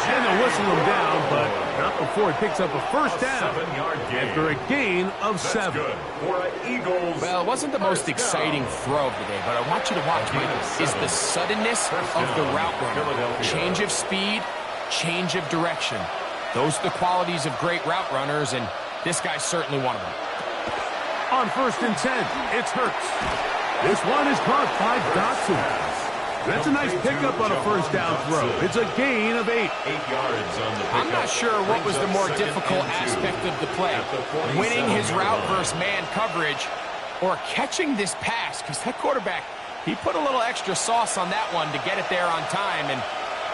And they'll whistle him down, but not before he picks up a 1st down. 7-yard gain. After a gain of 7. Good for Eagles. Well, it wasn't the most exciting throw of the day, but I want you to watch, Mike, is the suddenness of the route runner. Change of speed, change of direction. Those are the qualities of great route runners, and this guy's certainly one of them. On 1st and 10, it's Hurts. This one is caught by Dotson. That's a nice pickup on a 1st down throw. It's a gain of 8. 8 yards on the pickup. I'm not sure what was the more difficult aspect of the play. Winning his route versus man coverage or catching this pass, because that quarterback, he put a little extra sauce on that one to get it there on time, and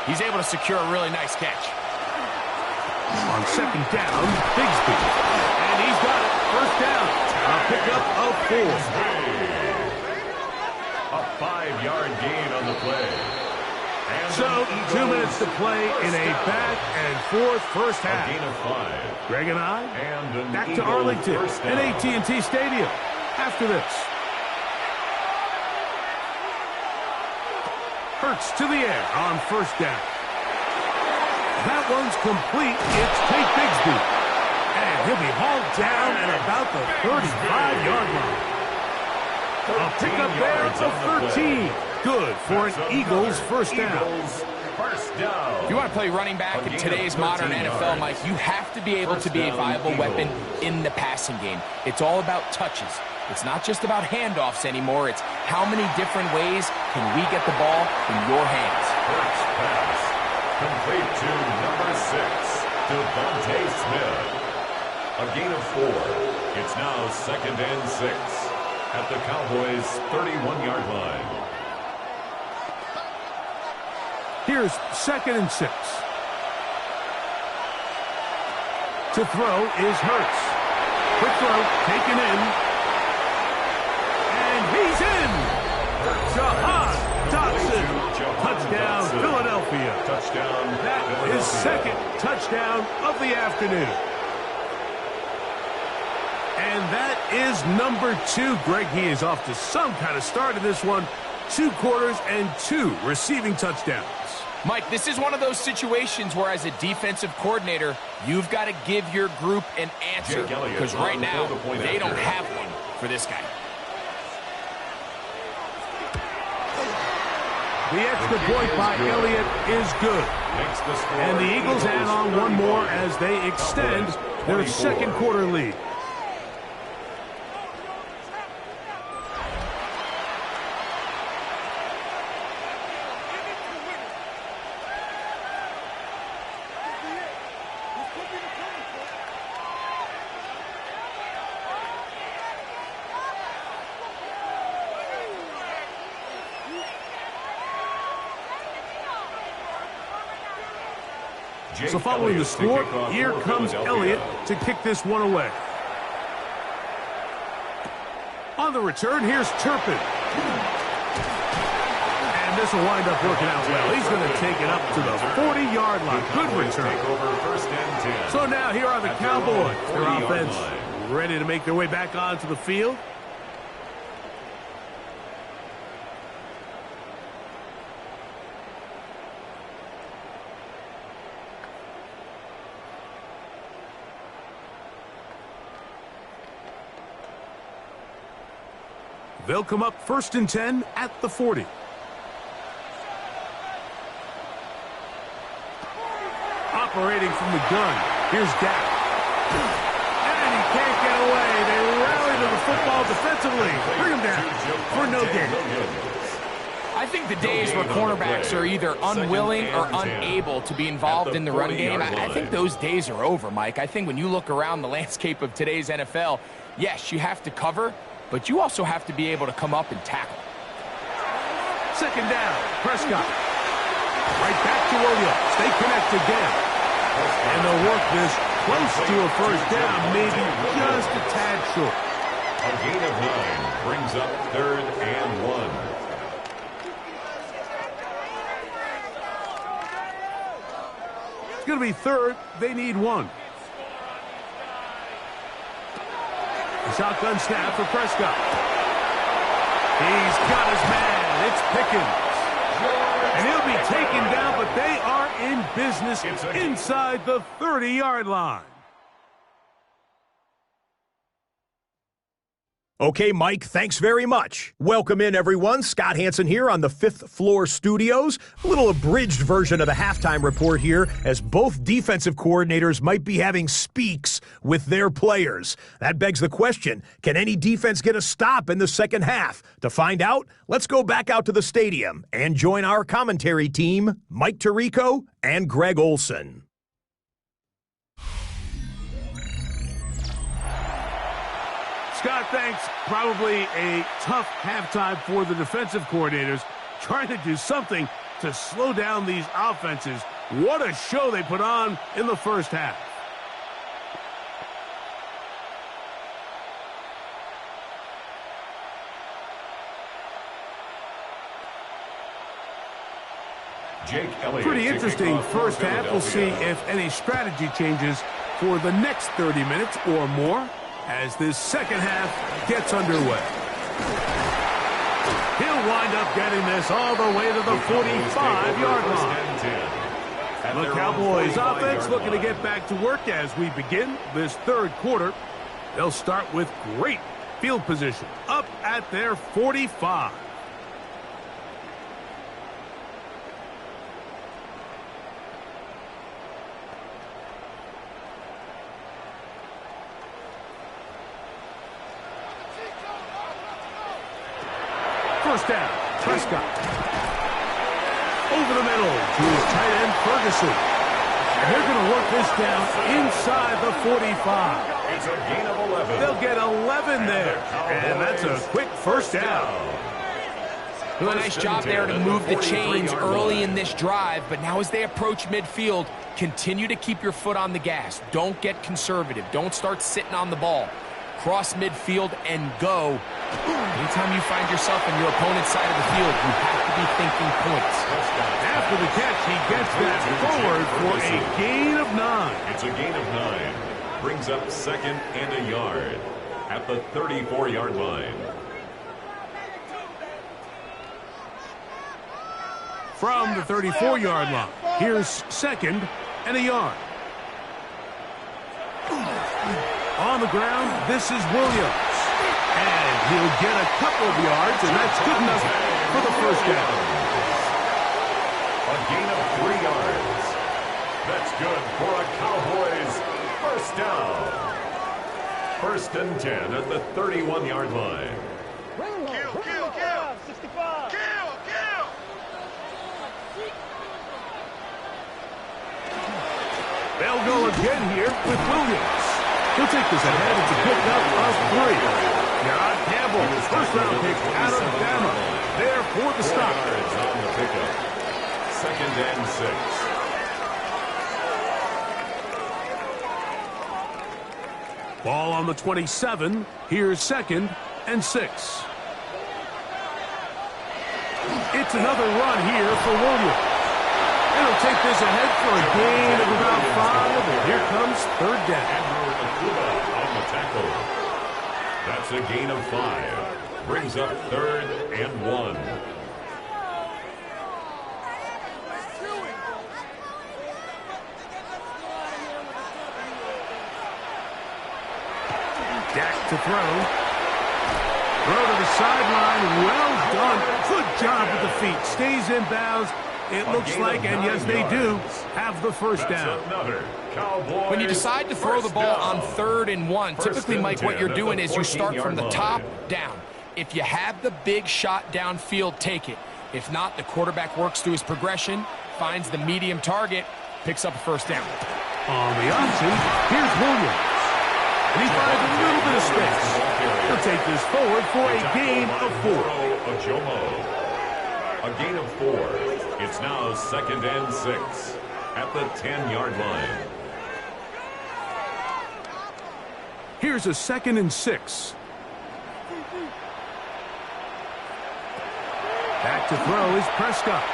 he's able to secure a really nice catch. On 2nd down, Bigsby. And he's got it. 1st down. A pickup of 4. A 5-yard gain on the play. And So, 2 minutes to play in a back-and-forth first a half. gain of 5. Greg and I, And an back to Eagle Arlington first at down. AT&T Stadium after this. Hurts to the air on 1st down. That one's complete. It's Tate Bigsby. And he'll be hauled down at about the 35-yard line. A pickup there of 13. Good for an Eagles first down. If you want to play running back in today's modern NFL, Mike, you have to be able to be a viable weapon in the passing game. It's all about touches. It's not just about handoffs anymore. It's how many different ways can we get the ball in your hands. First pass. Complete to number 6, Devontae Smith. A gain of 4. It's now 2nd and 6 at the Cowboys' 31-yard line. Here's 2nd and 6. To throw is Hurts. Quick throw, taken in. And he's in! Jahan Dotson. Touchdown, Philadelphia. Touchdown. That is second touchdown of the afternoon. And that is number 2. Greg, he is off to some kind of start in this one. 2 quarters and 2 receiving touchdowns. Mike, this is one of those situations where as a defensive coordinator, you've got to give your group an answer. Because right now, they don't have one for this guy. The extra point by Elliott is good. And the Eagles add on one more as they extend their second quarter lead. So following the score, here comes Elliott to kick this one away. On the return, here's Turpin. And this will wind up working out well. He's going to take it up to the 40-yard line. Good return. So now here are the Cowboys. Their offense ready to make their way back onto the field. They'll come up 1st and 10 at the 40. Operating from the gun. Here's Dak. And he can't get away. They rally to the football defensively. Bring him down for no gain. I think the days where cornerbacks are either unwilling or unable to be involved in the run game, I think those days are over, Mike. I think when you look around the landscape of today's NFL, yes, you have to cover, but you also have to be able to come up and tackle. Second down, Prescott. Right back to Williams. They connect again. And they'll work this close to a first down, maybe just a tad short. A gain of 9 brings up 3rd and 1. It's going to be 3rd. They need 1. Shotgun snap for Prescott. He's got his man. It's Pickens. And he'll be taken down, but they are in business inside the 30-yard line. Okay, Mike, thanks very much. Welcome in, everyone. Scott Hansen here on the 5th Floor Studios. A little abridged version of the halftime report here, as both defensive coordinators might be having speaks with their players. That begs the question, can any defense get a stop in the second half? To find out, let's go back out to the stadium and join our commentary team, Mike Tirico and Greg Olson. Scott, thanks. Probably a tough halftime for the defensive coordinators, trying to do something to slow down these offenses. What a show they put on in the first half. Pretty interesting first half. We'll see if any strategy changes for the next 30 minutes or more as this second half gets underway. He'll wind up getting this all the way to the 45-yard line. The Cowboys offense looking to get back to work as we begin this third quarter. They'll start with great field position up at their 45. First down, Prescott. Over the middle to his tight end, Ferguson. And they're going to work this down inside the 45. It's a gain of 11. They'll get 11 there. And that's a quick first down. A nice job there to move the chains early in this drive, but now as they approach midfield, continue to keep your foot on the gas. Don't get conservative. Don't start sitting on the ball. Cross midfield and go. Anytime you find yourself on your opponent's side of the field, you have to be thinking points. After the catch, he gets that forward for a gain of 9. It's a gain of 9. Brings up second and a yard at the 34-yard line. From the 34-yard line, here's second and a yard. On the ground, this is Williams. And he'll get a couple of yards, and that's good enough for the first down. A gain of 3 yards. That's good for a Cowboys first down. First and 10 at the 31-yard line. Kill. 65. Kill. They'll go again here with Williams. He'll take this ahead. It's a pickup of 3. John Campbell, first-round pick out of Bama. There for the stop. Yards on the pickup. Second and 6. Ball on the 27. Here's second and 6. It's another run here for Williams. It'll take this ahead for a gain of about 5, and here comes third down. On the tackle. That's a gain of 5. Brings up third and 1. Dak to throw. Throw to the sideline. Well done. Good job with the feet. Stays in bounds. It looks like, and yes, they do, have the first down. When you decide to throw the ball on 3rd and 1, typically, Mike, what you're doing is you start from the top down. If you have the big shot downfield, take it. If not, the quarterback works through his progression, finds the medium target, picks up a first down. On the option, here's Williams. And he finds a little bit of space. He'll take this forward for a gain of 4. A gain of 4. It's now second and 6 at the 10-yard line. Here's a second and 6. Back to throw is Prescott.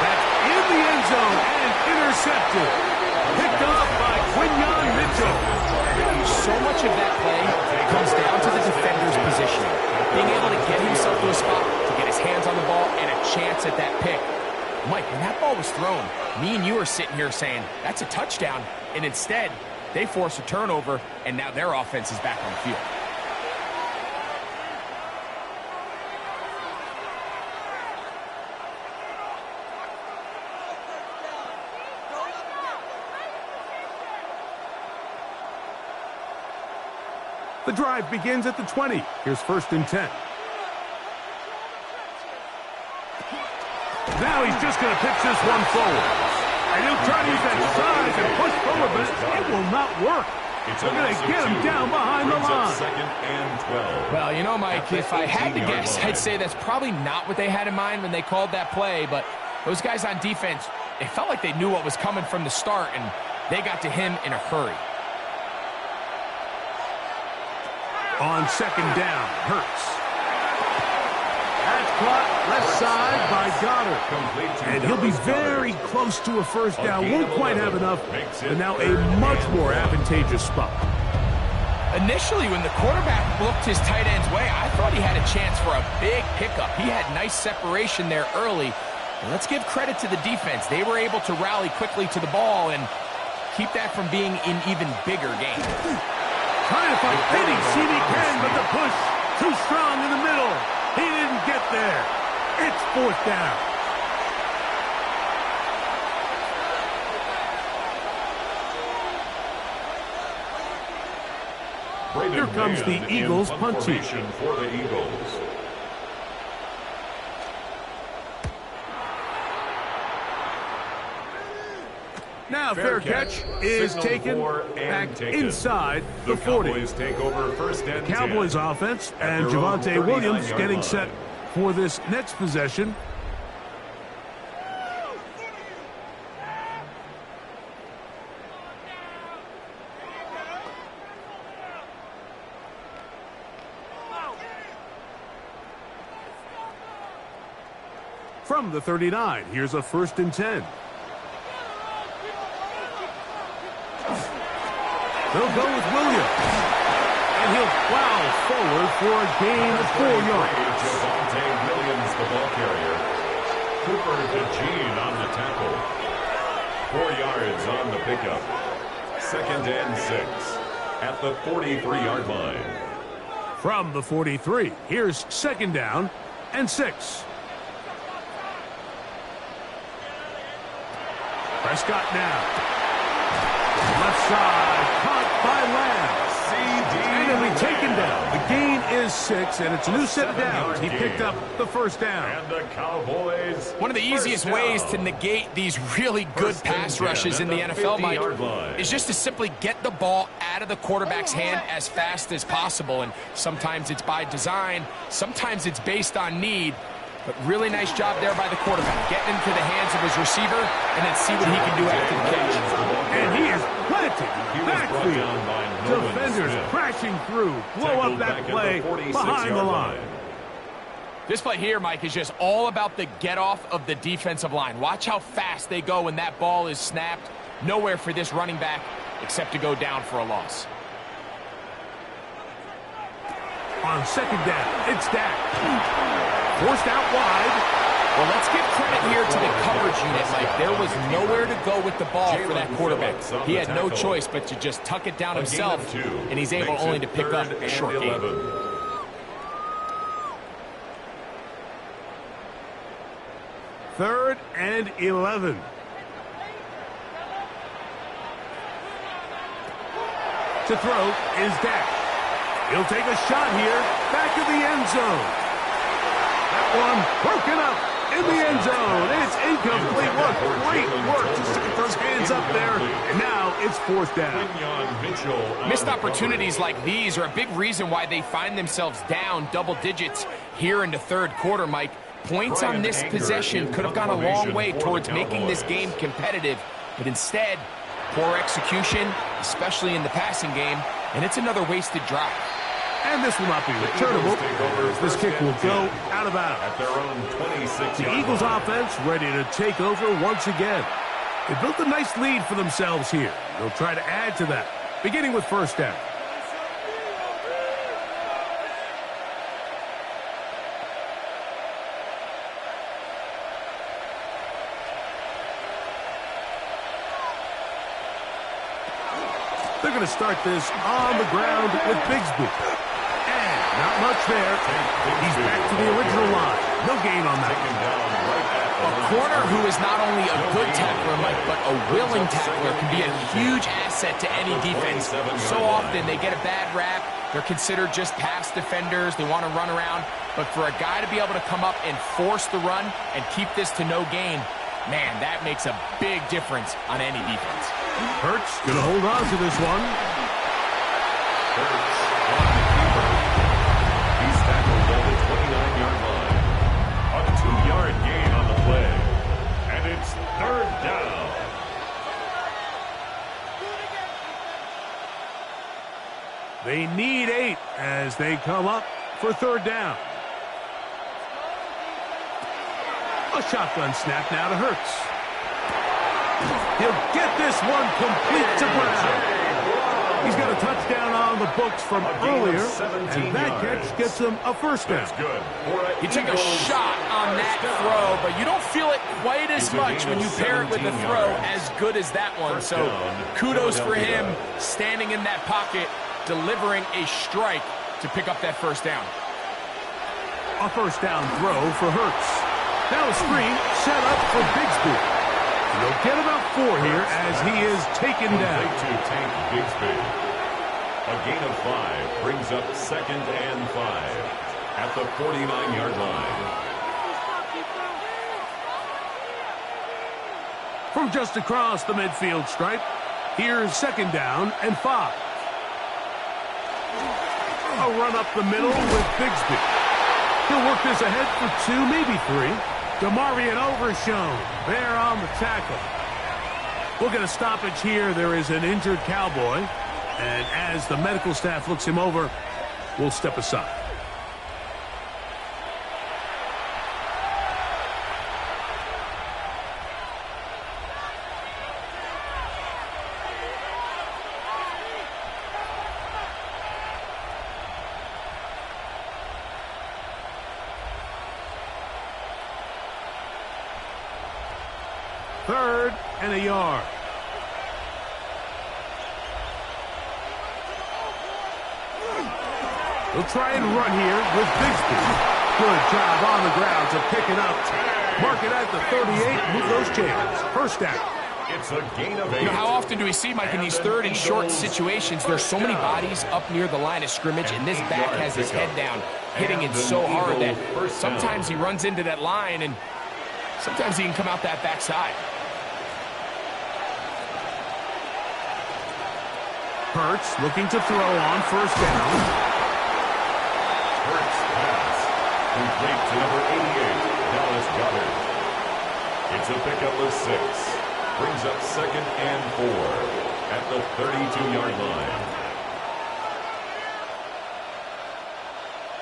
That's in the end zone and intercepted. Picked up by Quinyon Mitchell. So much of that play comes down to the defender's positioning. Being able to get himself to a spot, to get his hands on the ball, and a chance at that pick. Mike, when that ball was thrown, me and you are sitting here saying, that's a touchdown. And instead, they force a turnover, and now their offense is back on the field. The drive begins at the 20. Here's first and 10. Now he's just going to pitch this one forward. And he'll try to use that size and push forward, but it will not work. They're going to get him down behind the line. Second and 12. Well, you know, Mike, if I had to guess, I'd say that's probably not what they had in mind when they called that play. But those guys on defense, it felt like they knew what was coming from the start, and they got to him in a hurry. On second down, Hurts. That's caught left side by Goddard. And he'll be very close to a first down. Won't quite have enough, but now a much more advantageous spot. Initially, when the quarterback looked his tight end's way, I thought he had a chance for a big pickup. He had nice separation there early. And let's give credit to the defense. They were able to rally quickly to the ball and keep that from being an even bigger game. Trying to find any seat he can, but the push too strong in the middle. He didn't get there. It's fourth down. Here comes the Eagles punt team. For the Eagles. Now fair catch is taken back inside the 40. Cowboys take over first and Cowboys 10. offense and Javonte Williams getting set for this next possession. From the 39, here's a 1st and 10. They'll go with Williams. And he'll plow forward for a gain of 4 yards. Javonte Williams, the ball carrier. Cooper DeJean on the tackle. 4 yards on the pickup. 2nd and 6 at the 43-yard line. From the 43, here's 2nd down and 6. Prescott now. Left side, caught by Lamb. And he'll be taken down. The gain is 6, and it's a new set of downs. He picked up the 1st down. And the Cowboys. One of the easiest ways to negate these really good pass rushes in the NFL, Mike, is just to simply get the ball out of the quarterback's hand as fast as possible. And sometimes it's by design, sometimes it's based on need. But really nice job there by the quarterback, getting into the hands of his receiver and then see what he can do after the catch. And he is planted in the backfield. Defenders crashing through, blow up that play behind the line. This play here, Mike, is just all about the get-off of the defensive line. Watch how fast they go when that ball is snapped. Nowhere for this running back except to go down for a loss. On 2nd down, it's Dak. Forced out wide. Well, let's give credit here to the coverage unit, Mike. There was nowhere to go with the ball for that quarterback. He had no choice but to just tuck it down himself, and he's able only to pick up a short gain. 3rd and 11. To throw is Dak. He'll take a shot here, back of the end zone. That one broken up in the end zone. It's incomplete. What great work to stick those hands up there. And now it's 4th down. Missed opportunities like these are a big reason why they find themselves down double digits here in the 3rd quarter, Mike. Points on this possession could have gone a long way towards making this game competitive, but instead, poor execution, especially in the passing game, and it's another wasted drive. And this will not be returnable. This kick will go out of bounds. At their own 26. The Eagles offense ready to take over once again. They built a nice lead for themselves here. They'll try to add to that, beginning with 1st down. They're going to start this on the ground with Bigsby. And not much there. He's back to the original line. No gain on that. A corner who is not only a good tackler, Mike, but a willing tackler can be a huge asset to any defense. So often they get a bad rap. They're considered just pass defenders. They want to run around. But for a guy to be able to come up and force the run and keep this to no gain, man, that makes a big difference on any defense. Hurts going to hold on to this one. Hurts on the keeper. He's tackled at the 29-yard line. A 2-yard gain on the play. And it's 3rd down. They need 8 as they come up for 3rd down. A shotgun snap now to Hurts. He'll get this one complete to Brown. He's got a touchdown on the books from earlier, and that catch gets him a 1st down. He took a shot on that throw, but you don't feel it quite as much when you pair it with a throw as good as that one. So kudos for him standing in that pocket, delivering a strike to pick up that 1st down. A 1st down throw for Hurts. Now a screen set up for Bigsby. He'll get about 4 here as he is taken down. To Tank Bigsby. A gain of 5 brings up 2nd and 5 at the 49-yard line. From just across the midfield stripe, here's 2nd down and 5. A run up the middle with Bigsby. He'll work this ahead for 2, maybe 3. DeMarvion Overshown there on the tackle. We'll get a stoppage here. There is an injured Cowboy. And as the medical staff looks him over, we'll step aside. 3rd and a yard. He'll try and run here with Bigsby. Good job on the ground to pick it up. Mark it at the 38, move those chains. First down. It's a gain of 8. You know, how often do we see, Mike, in these 3rd and short situations, there's so many bodies up near the line of scrimmage, and this back has his head down, hitting it so hard that sometimes he runs into that line, and sometimes he can come out that backside. Hurts looking to throw on first down. Hurts pass. Complete to number 88, Dallas Goedert. It's a pickup of 6. Brings up 2nd and 4 at the 32-yard line.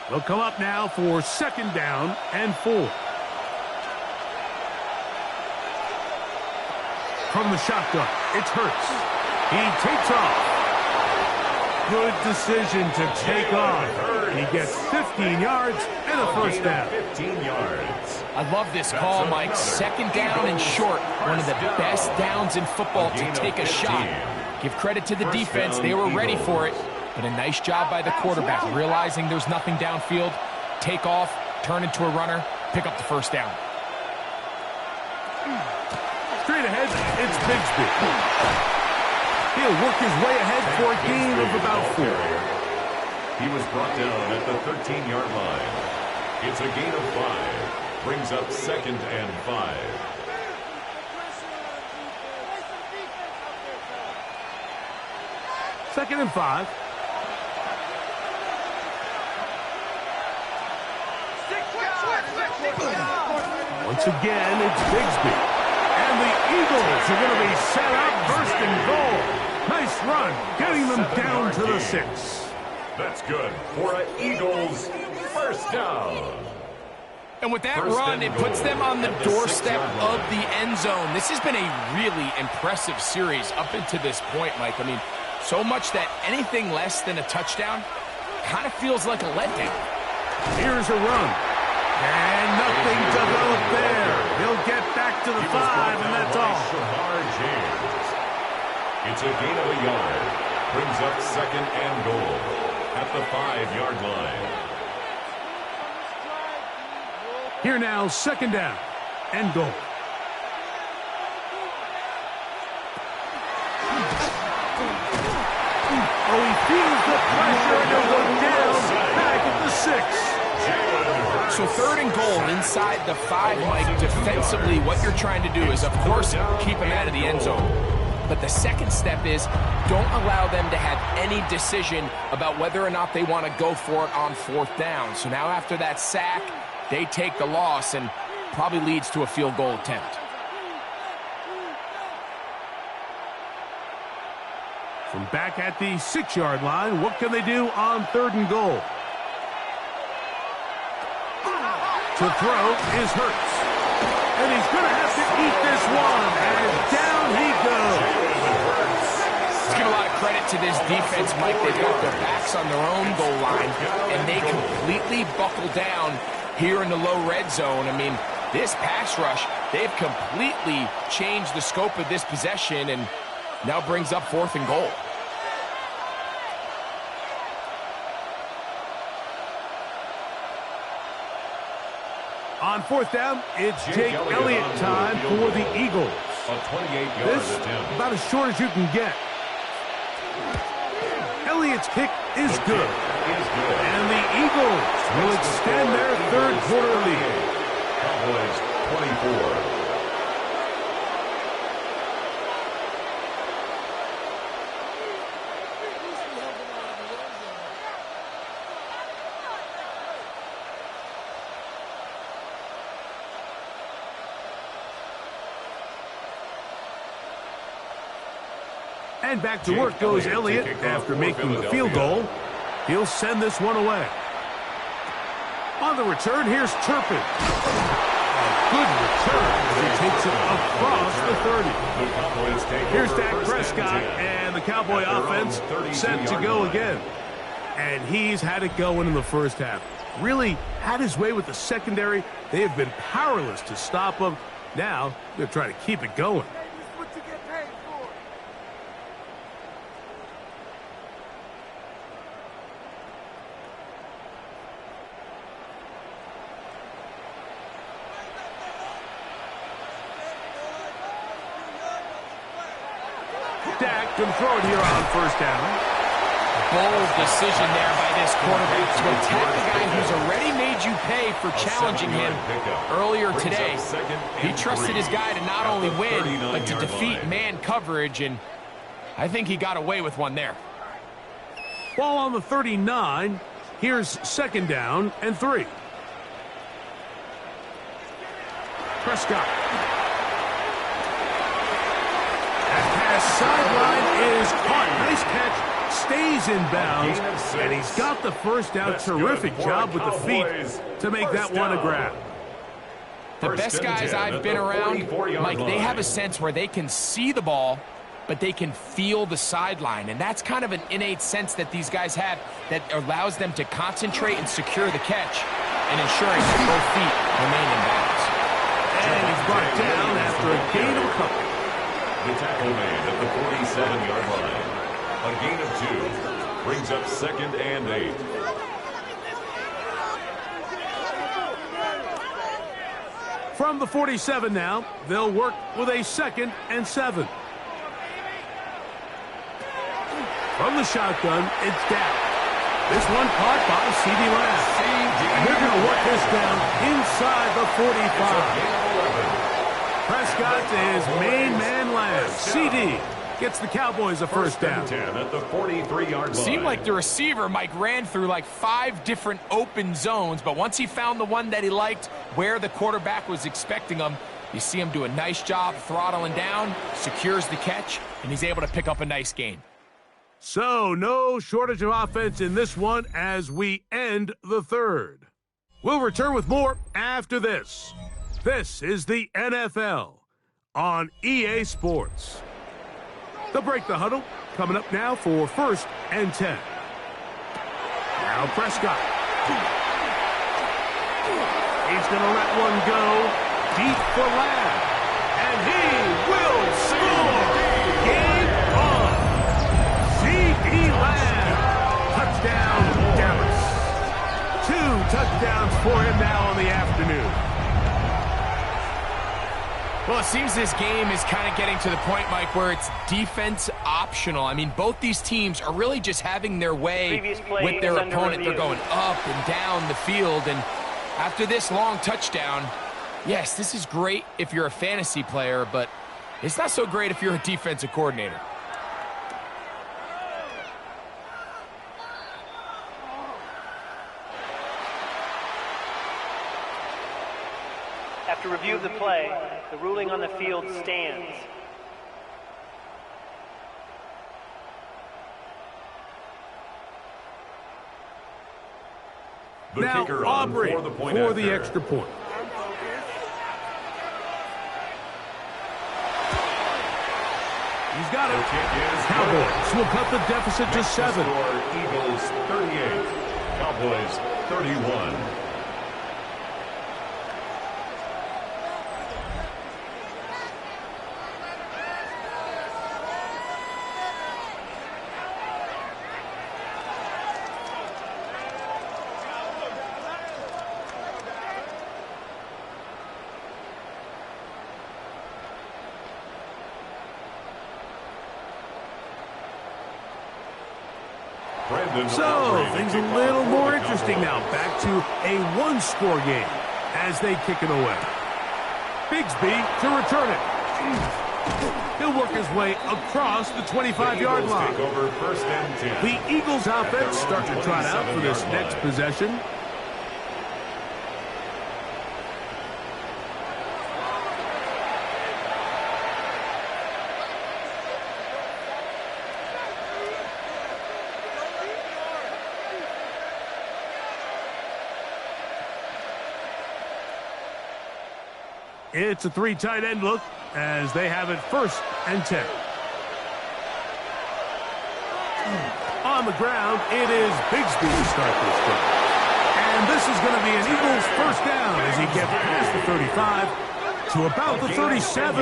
They'll come up now for 2nd down and 4. From the shotgun, it's Hurts. He takes off. Good decision to take off. And he gets 15 yards and a first down. 15 yards. I love this call, Mike. 2nd down and short. One of the best downs in football to take a shot. Give credit to the defense. They were ready for it. But a nice job by the quarterback, realizing there's nothing downfield. Take off, turn into a runner, pick up the first down. Straight ahead, it's Bigsby. He'll work his way ahead for a gain of about 4. He was brought down at the 13-yard line. It's a gain of 5. Brings up 2nd and 5. Second and 5. Once again, it's Bigsby. And the Eagles are going to be set up 1st and goal. Nice run, getting them down to the 6. That's good for an Eagles first down. And with that run, it puts them on the doorstep of the end zone. This has been a really impressive series up until this point, Mike. I mean, so much that anything less than a touchdown kind of feels like a letdown. Here's a run. And nothing developed there. He'll get back to the 5, and that's all. It's a gain of a yard. Brings up 2nd and goal at the 5-yard line. Here now, 2nd down and goal. Oh, he feels the pressure, and he'll go down back at the 6. So 3rd and goal inside the 5, Mike. Defensively, what you're trying to do is, of course, keep him out of the end zone. But the second step is don't allow them to have any decision about whether or not they want to go for it on 4th down. So now after that sack, they take the loss and probably leads to a field goal attempt. From back at the 6-yard line, what can they do on 3rd and goal? To throw is Hurts. And he's going to have to eat this one. And down he goes. Let's give a lot of credit to this defense, Mike. They've got their backs on their own goal line, and they completely buckle down here in the low red zone. I mean, this pass rush, they've completely changed the scope of this possession and now brings up 4th and goal. On 4th down, it's Jake Elliott time for the Eagles. A 28-yard This attempt. about as short as you can get. Elliott's kick is good. And the Eagles will extend their 3rd quarter lead. Cowboys 24. And back to work goes Elliott after making the field goal. He'll send this one away. On the return, here's Turpin. A good return as he takes it across the 30. Here's Dak Prescott, and the Cowboy offense set to go again. And he's had it going in the first half. Really had his way with the secondary. They have been powerless to stop him. Now, they're trying to keep it going. Dak can throw it here on first down. Bold decision there by this quarterback to attack the guy who's already made you pay for challenging him earlier today. He trusted his guy to not only win, but to defeat man coverage, and I think he got away with one there. Ball on the 39. Here's second down and 3. Prescott. That pass sideline is caught. Nice catch. Stays in bounds, and he's got the first down. Terrific job with the feet to make that one a grab. The best guys I've been around, Mike, they have a sense where they can see the ball, but they can feel the sideline, and that's kind of an innate sense that these guys have that allows them to concentrate and secure the catch and ensuring that both feet remain in bounds. And he's brought down after a gain of a couple. The tackle made at the 47-yard line. A gain of 2 brings up second and 8. From the 47 now, they'll work with a second and 7. From the shotgun, it's Dak. This one caught by C.D. Lamb. And they're going to work this down inside the 45. Prescott to his main man Lamb. C.D. gets the Cowboys a first down. 10 at the 43-yard line. Seemed like the receiver, Mike, ran through like 5 different open zones, but once he found the one that he liked where the quarterback was expecting him, you see him do a nice job throttling down, secures the catch, and he's able to pick up a nice gain. So, no shortage of offense in this one as we end the third. We'll return with more after this. This is the NFL on EA Sports. They'll break the huddle. Coming up now for first and 10. Now Prescott. He's going to let one go deep for Lamb. And he will score. Game on. C.D. Lamb. Touchdown, Dallas. 2 touchdowns for him now on the afternoon. Well, it seems this game is kind of getting to the point, Mike, where it's defense optional. I mean, both these teams are really just having their way with their opponent. They're going up and down the field, and after this long touchdown, yes, this is great if you're a fantasy player, but it's not so great if you're a defensive coordinator. After review of the play, the ruling on the field stands. The now kicker Aubrey on for the extra point. He's got it. Cowboys will cut the deficit to 7. Eagles 38, Cowboys 31. So, things a little more interesting now. Back to a one-score game as they kick it away. Bigsby to return it. He'll work his way across the 25-yard line. The Eagles offense start to trot out for this next possession. It's a 3 tight end look as they have it first and 10. On the ground, it is Bigsby to start this drive. And this is going to be an Eagles first down as he gets past the 35 to about the 37.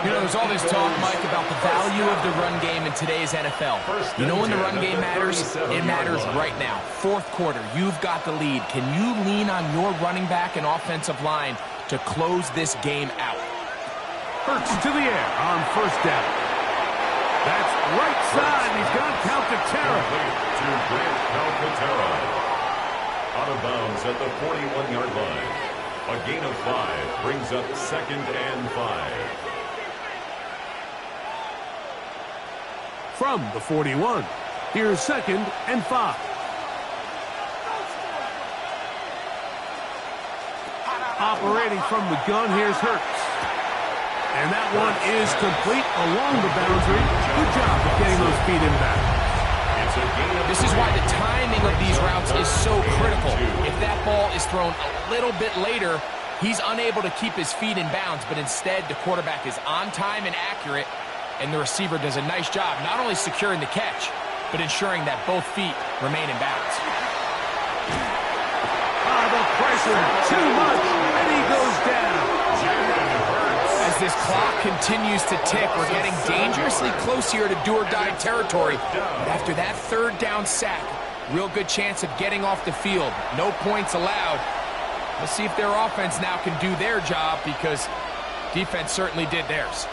You know, there's all this talk, Mike, about the value of the run game in today's NFL. You know when the run game matters? It matters right now. Fourth quarter, you've got the lead. Can you lean on your running back and offensive line to close this game out? Hurts to the air on first down. That's right side. He's got Calcaterra. To Grant Calcaterra. Out of bounds at the 41-yard line. A gain of 5 brings up 2nd and 5. From the 41, here's 2nd and 5. Operating from the gun, here's Hurts. And that one is complete along the boundary. Good job of getting those feet in back. This is why the timing of these routes is so critical. If that ball is thrown a little bit later, he's unable to keep his feet in bounds, but instead the quarterback is on time and accurate, and the receiver does a nice job not only securing the catch, but ensuring that both feet remain in bounds. The pressure, too much, and he goes down. As this clock continues to tick, we're getting dangerously close here to do-or-die territory. But after that third down sack, real good chance of getting off the field. No points allowed. Let's see if their offense now can do their job, because defense certainly did theirs.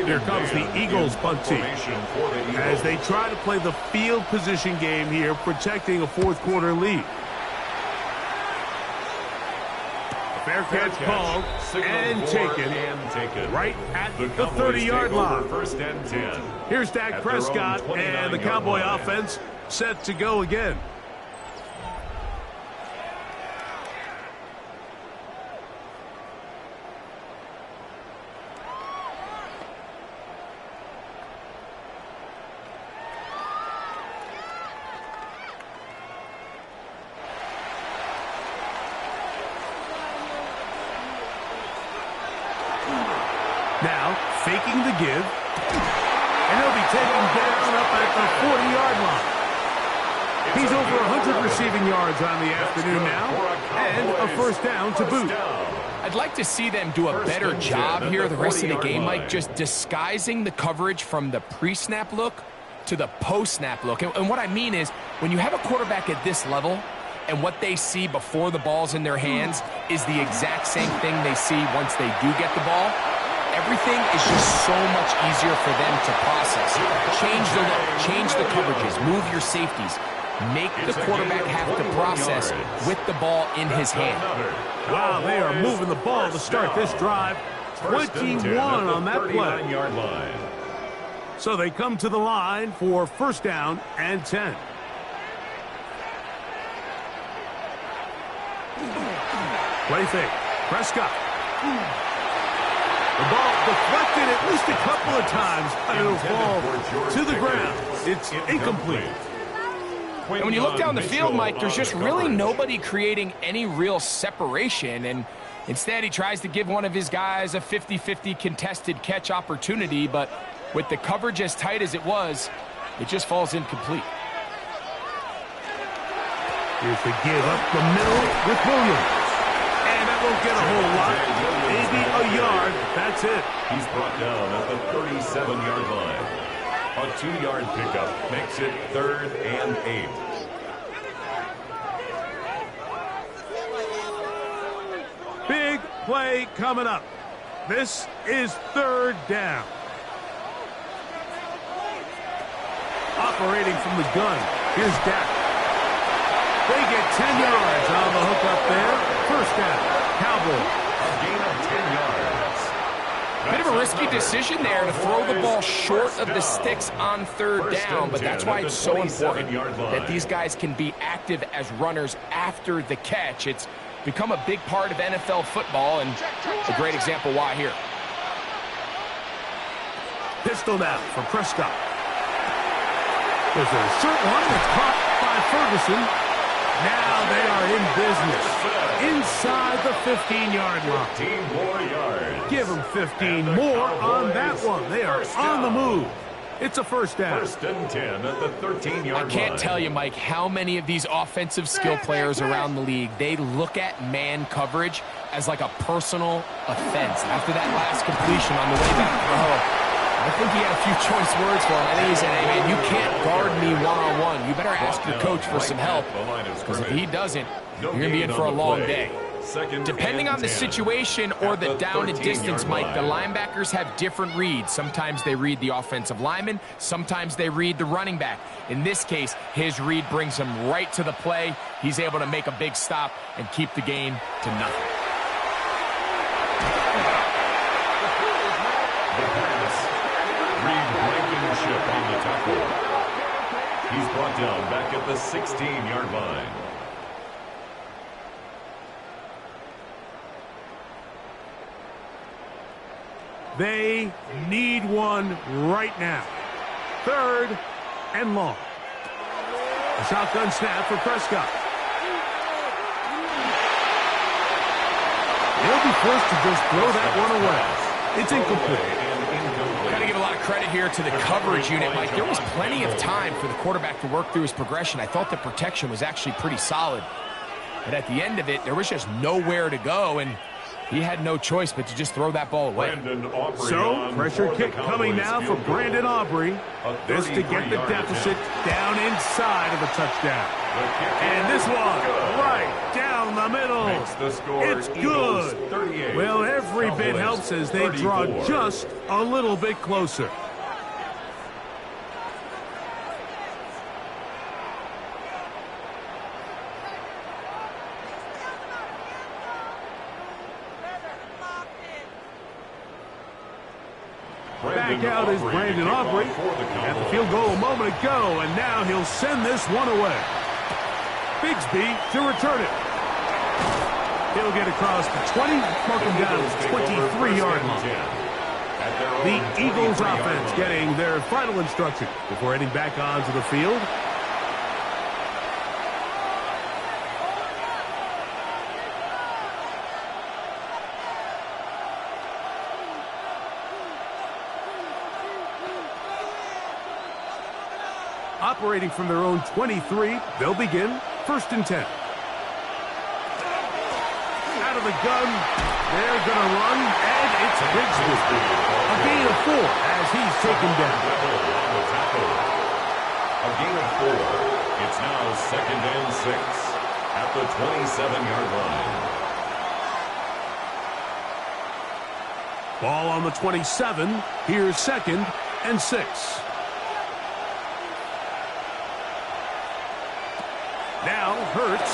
Here comes the Eagles punt team as they try to play the field position game here, protecting a fourth quarter lead. Fair catch called and taken right at the 30-yard line. 1st and 10. Here's Dak Prescott and the Cowboy offense set to go again. Now, faking the give, and he'll be taken down up at the 40-yard line. He's over 100 receiving yards on the afternoon now, and a first down to boot. I'd like to see them do a better job here the rest of the game, Mike, just disguising the coverage from the pre-snap look to the post-snap look. And what I mean is, when you have a quarterback at this level, and what they see before the ball's in their hands is the exact same thing they see once they do get the ball, everything is just so much easier for them to process. Change the look, change the coverages, move your safeties. Make the quarterback have to process with the ball in his hand. Wow, they are moving the ball to start this drive. 21 on that play. So they come to the line for first down and 10. Play fake. Prescott. The ball deflected at least a couple of times, and it'll fall to the ground. It's incomplete. And when you look down the field, Mike, there's just really nobody creating any real separation, and instead he tries to give one of his guys a 50-50 contested catch opportunity, but with the coverage as tight as it was, it just falls incomplete. Here's the give up the middle with Williams. And that won't get a whole lot. Maybe a yard. That's it. He's brought down at the 37-yard line. A 2-yard pickup makes it 3rd and 8. Big play coming up. This is 3rd down. Operating from the gun. Here's Dak. They get 10 yards on the hook up there. First down. Cowboys. A gain of 10 yards. Bit of a risky decision there to throw the ball short of the sticks on 3rd down, but that's why it's so important that these guys can be active as runners after the catch. It's become a big part of NFL football, and a great example why here. Pistol now for Prescott. There's a short one that's caught by Ferguson. Now they are in business inside the 15-yard line. 15 more yards. Give them 15 more on that one. They are on the move. It's a first down. 1st and 10 at the 13-yard line. I can't tell you, Mike, how many of these offensive skill players around the league, they look at man coverage as like a personal offense. After that last completion on the way back, I think he had a few choice words for him. I think he said, hey, man, you can't guard me one-on-one. You better ask your coach for some help, because if he doesn't, you're going to be in for a long day. Depending on the situation or the down and distance, Mike, the linebackers have different reads. Sometimes they read the offensive lineman. Sometimes they read the running back. In this case, his read brings him right to the play. He's able to make a big stop and keep the game to nothing. Blankenship on the tackle. He's brought down back at the 16-yard line. They need one right now. 3rd and long. A shotgun snap for Prescott. He'll be forced to just throw that one away. It's incomplete. Got to give a lot of credit here to the coverage unit, Mike. There was plenty of time for the quarterback to work through his progression. I thought the protection was actually pretty solid. But at the end of it, there was just nowhere to go, and he had no choice but to just throw that ball away. So, pressure kick coming now for Brandon Aubrey. This to get the deficit down inside of a touchdown. And this one, right down the middle. It's good. Well, every bit helps as they draw just a little bit closer. Back out is Brandon Aubrey. At the field goal a moment ago, and now he'll send this one away. Bigsby to return it. He'll get across the 20, mark him down at the 23-yard line. The Eagles offense getting their final instruction before heading back onto the field. Operating from their own 23, they'll begin 1st and 10. Out of the gun, they're going to run, and it's Bigsby. A gain of 4 as he's taken down. A gain of 4. It's now 2nd and 6 at the 27-yard line. Ball on the 27. Here's 2nd and 6. Now Hurts.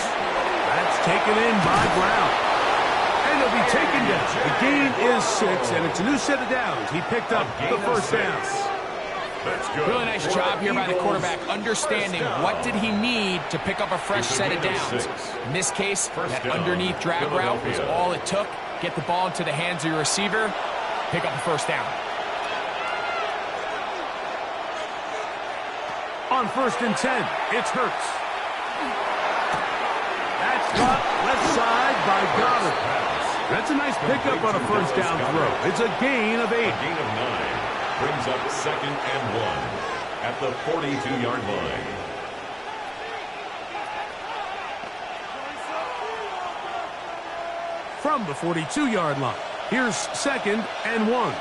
That's taken in by Brown. And he'll be taken down. The gain is 6, and it's a new set of downs. He picked up the first down. Really nice job here by the quarterback, understanding what did he need to pick up a fresh set of downs. In this case, that underneath drag route was all it took. Get the ball into the hands of your receiver, pick up a first down. On 1st and 10, it's Hurts. That's caught left side by Goddard. That's a nice pickup on a first down throw. It's a gain of 8. A gain of 9 brings up 2nd and 1 at the 42-yard line. From the 42-yard line, here's 2nd and 1.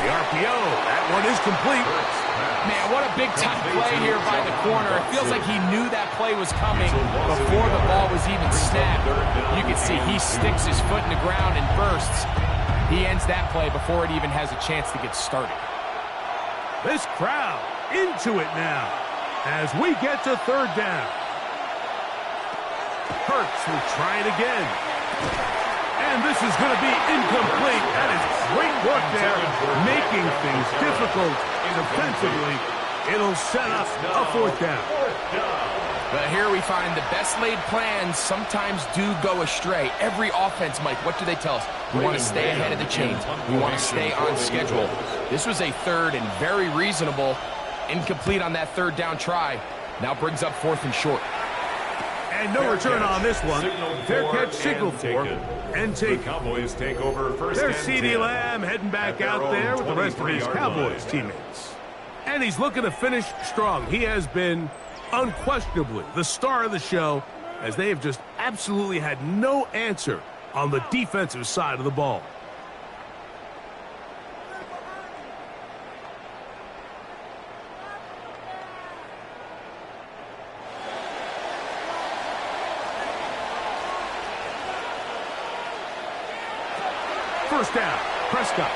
The RPO, that one is complete. Man, what a big-time play here by the corner. It feels like he knew that play was coming before the ball was even snapped. You can see he sticks his foot in the ground and bursts. He ends that play before it even has a chance to get started. This crowd into it now as we get to 3rd down. Hurts will try it again. And this is going to be incomplete. That is great work there, making things difficult defensively. It'll set up a 4th down. But here we find the best laid plans sometimes do go astray. Every offense, Mike, what do they tell us? We want to stay ahead of the chains. We want to stay on schedule. This was a 3rd and very reasonable. Incomplete on that 3rd down try. Now brings up 4th and short. And no return on this one. Fair catch signaled for and The taken. Cowboys take over first There's and CeeDee 10 Lamb heading back at their out there own with the rest of his 23-yard Cowboys line. teammates. And he's looking to finish strong. He has been unquestionably the star of the show, as they have just absolutely had no answer on the defensive side of the ball. First down, Prescott.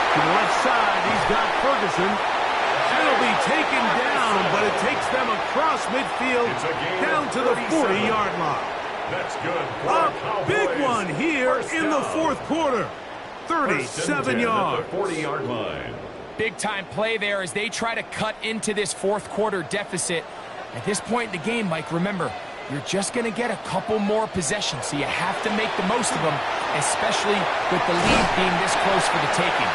To the left side, he's got Ferguson. And it'll be taken down, but it takes them across midfield down to the 40-yard line. That's good. A big one here in the fourth quarter. 37 yards. At the 40-yard line. Big-time play there as they try to cut into this fourth quarter deficit. At this point in the game, Mike, remember, you're just going to get a couple more possessions, so you have to make the most of them, especially with the lead being this close for the taking.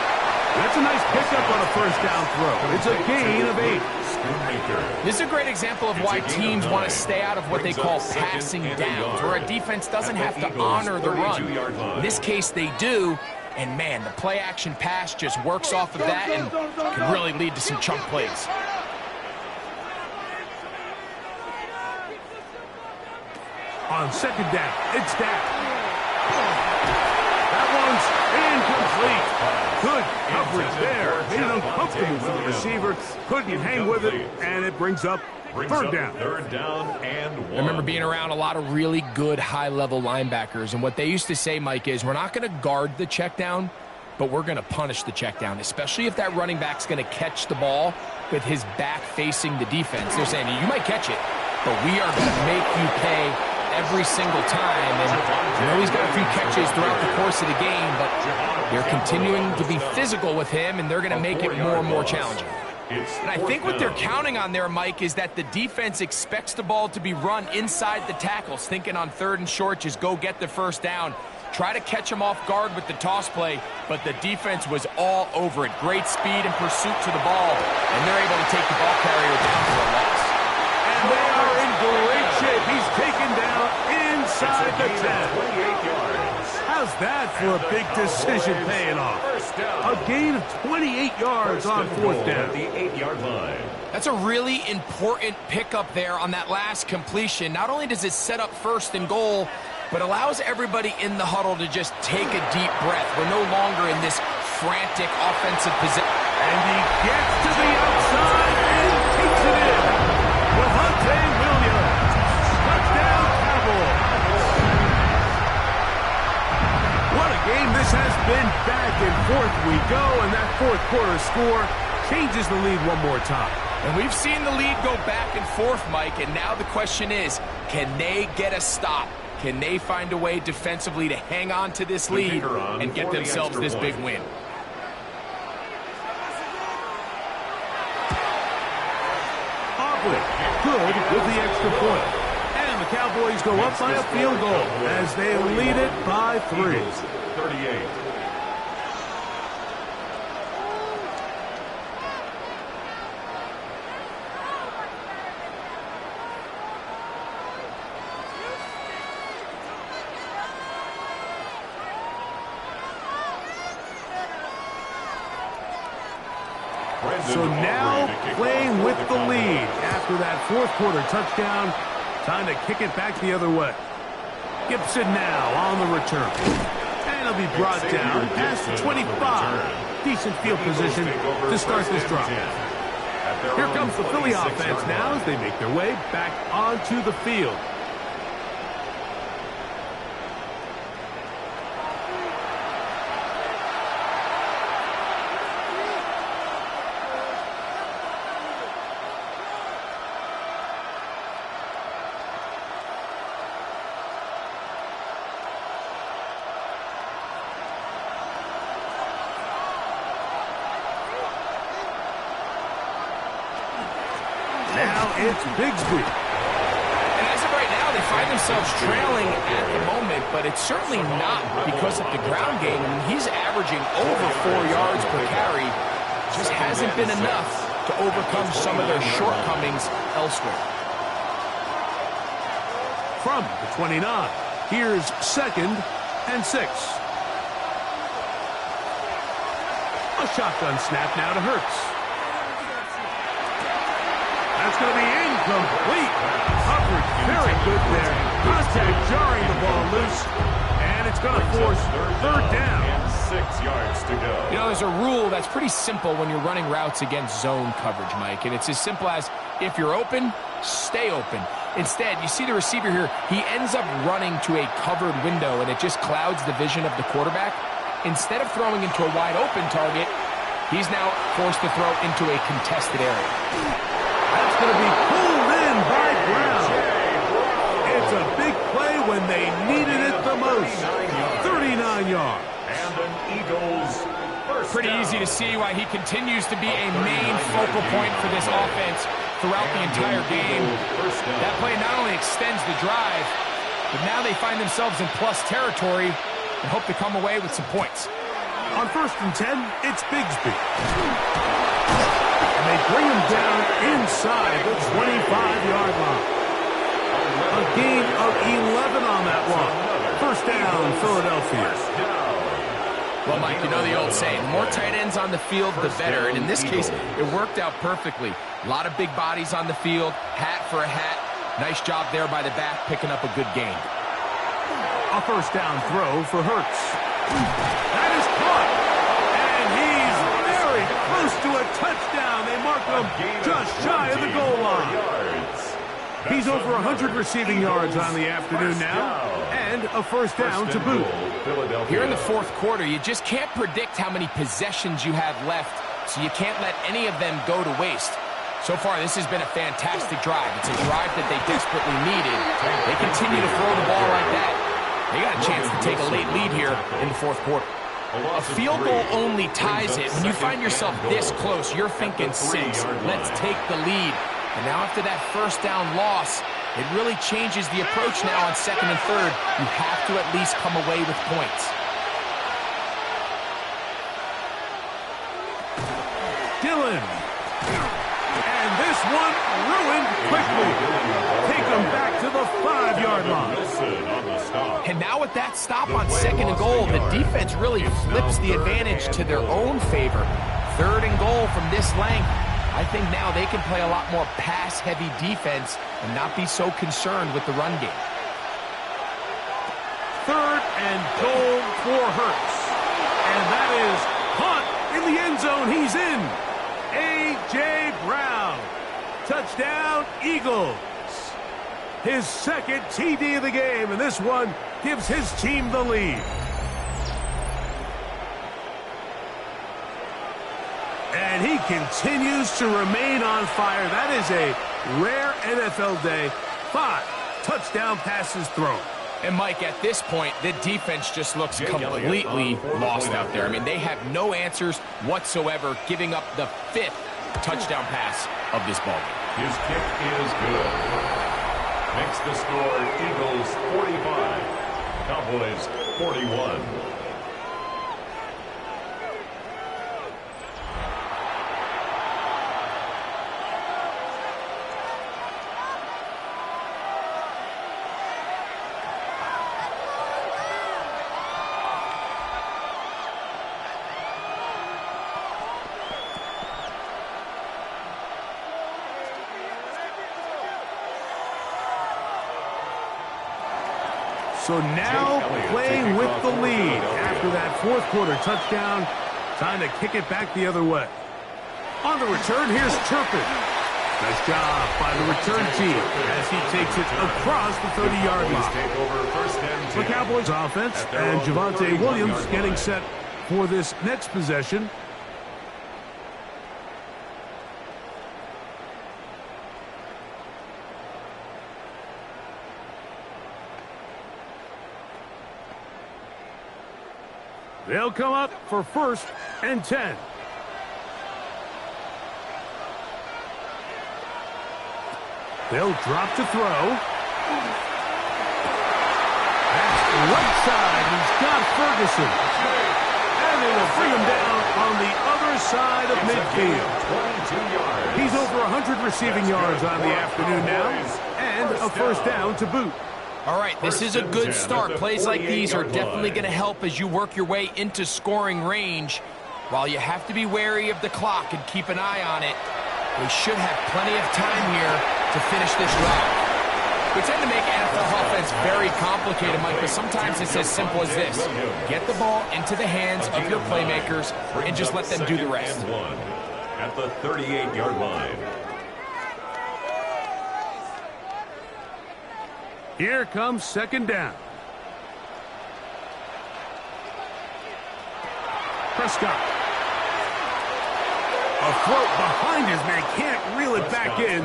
That's a nice pickup on a first down throw. It's a gain of 8. This is a great example of why teams want to stay out of what they call passing downs, where a defense doesn't have to honor the run. In this case, they do, and man, the play-action pass just works off of that and can really lead to some chunk plays. On second down, it's Dak. That one's incomplete. Good coverage there. Made it uncomfortable for the receiver. Couldn't hang with it, and it brings up third down. Third down and 1. I remember being around a lot of really good high-level linebackers, and what they used to say, Mike, is we're not going to guard the check down, but we're going to punish the check down, especially if that running back's going to catch the ball with his back facing the defense. They're saying, you might catch it, but we are going to make you pay every single time. And I know he's got a few catches throughout the course of the game, but they're continuing to be physical with him, and they're going to make it more and more challenging. And I think what they're counting on there, Mike, is that the defense expects the ball to be run inside the tackles, thinking on third and short, just go get the first down. Try to catch him off guard with the toss play, but the defense was all over it. Great speed and pursuit to the ball, and they're able to take the ball carrier down for a loss. And they are in great shape. He's taken down inside the 10. 28 yards. How's that for a big decision paying off? A gain of 28 yards on fourth down. At the 8-yard line. That's a really important pickup there on that last completion. Not only does it set up first and goal, but allows everybody in the huddle to just take a deep breath. We're no longer in this frantic offensive position. And he gets to the outside and takes it in. Javonte Williams. Touchdown, Cowboys. What a game this has been. Back and forth we go, and that fourth quarter score changes the lead one more time. And we've seen the lead go back and forth, Mike, and now the question is, can they get a stop? Can they find a way defensively to hang on to this lead and get themselves this big win? Aubrey, good with the extra point. And the Cowboys go up by a field goal as they lead it by 3. 38. So now playing with the lead after that fourth quarter touchdown. Time to kick it back the other way. Gibson now on the return. And he'll be brought down past the 25. Decent field position to start this drive. Here comes the Philly offense now as they make their way back onto the field. Now it's Bigsby. And as of right now, they find themselves trailing at the moment, but it's certainly not because of the ground game. I mean, he's averaging over 4 yards per carry. Just hasn't been enough to overcome some of their shortcomings elsewhere. from the 29. Here's 2nd and 6. A shotgun snap now to Hurts. That's going to be incomplete. Coverage very good there. Contact jarring the ball loose. And it's going to force 3rd down. And 6 yards to go. You know, there's a rule that's pretty simple when you're running routes against zone coverage, Mike. And it's as simple as, if you're open, stay open. Instead, you see the receiver here, he ends up running to a covered window, and it just clouds the vision of the quarterback. Instead of throwing into a wide-open target, he's now forced to throw into a contested area. That's going to be pulled in by Brown. It's a big play when they needed it the most. 39 yards. And an Eagles first Pretty down. easy to see why he continues to be a main focal point for this offense throughout the entire game. That play not only extends the drive, but now they find themselves in plus territory and hope to come away with some points. On 1st and 10, it's Bigsby. And they bring him down inside the 25-yard line. A gain of 11 on that one. 1st down, Philadelphia. Well, Mike, you know the old saying, the more tight ends on the field, the better. And in this case, it worked out perfectly. A lot of big bodies on the field, hat for a hat. Nice job there by the back, picking up a good gain. A 1st down throw for Hurts. That is caught. And he's very close to a touchdown. They mark him just shy of the goal line. He's over 100 receiving yards on the afternoon now. And a 1st down to boot. Here in the 4th quarter, you just can't predict how many possessions you have left, so you can't let any of them go to waste. So far, this has been a fantastic drive. It's a drive that they desperately needed. They continue to throw the ball like that. They got a chance to take a late lead here in the 4th quarter. A field goal only ties it. When you find yourself this close, you're thinking 6. Let's take the lead. And now after that 1st down loss, it really changes the approach now on 2nd and 3rd. You have to at least come away with points. Dillon. And this one ruined quickly. Take them back to the 5-yard line. And now with that stop on 2nd and goal, the defense really flips the advantage to their own favor. 3rd and goal from this length. I think now they can play a lot more pass-heavy defense and not be so concerned with the run game. 3rd and goal for Hurts. And that is caught in the end zone. He's in. A.J. Brown. Touchdown, Eagles. His 2nd TD of the game, and this one gives his team the lead. And he continues to remain on fire. That is a rare NFL day. 5 touchdown passes thrown. And, Mike, at this point, the defense just looks completely lost out there. I mean, they have no answers whatsoever, giving up the 5th touchdown pass of this ballgame. His kick is good. Makes the score Eagles 45, Cowboys 41. So now playing with the lead after that 4th quarter touchdown. Time to kick it back the other way. On the return, here's Turpin. Nice job by the return team as he takes it across the 30-yard line. The Cowboys offense and Javonte Williams getting set for this next possession. They'll come up for 1st and 10. They'll drop to throw. That's right side. He's got Ferguson. And they will bring him down on the other side of midfield. He's over 100 receiving yards on the afternoon now. And a 1st down to boot. All right, this is a good start. Plays like these are definitely going to help as you work your way into scoring range. While you have to be wary of the clock and keep an eye on it, they should have plenty of time here to finish this drive. We tend to make NFL offense very complicated, Mike, but sometimes it's as simple as this. Get the ball into the hands of your playmakers and just let them do the rest. At the 38-yard line. Here comes second down. Prescott. A throw behind his man, can't reel it back in.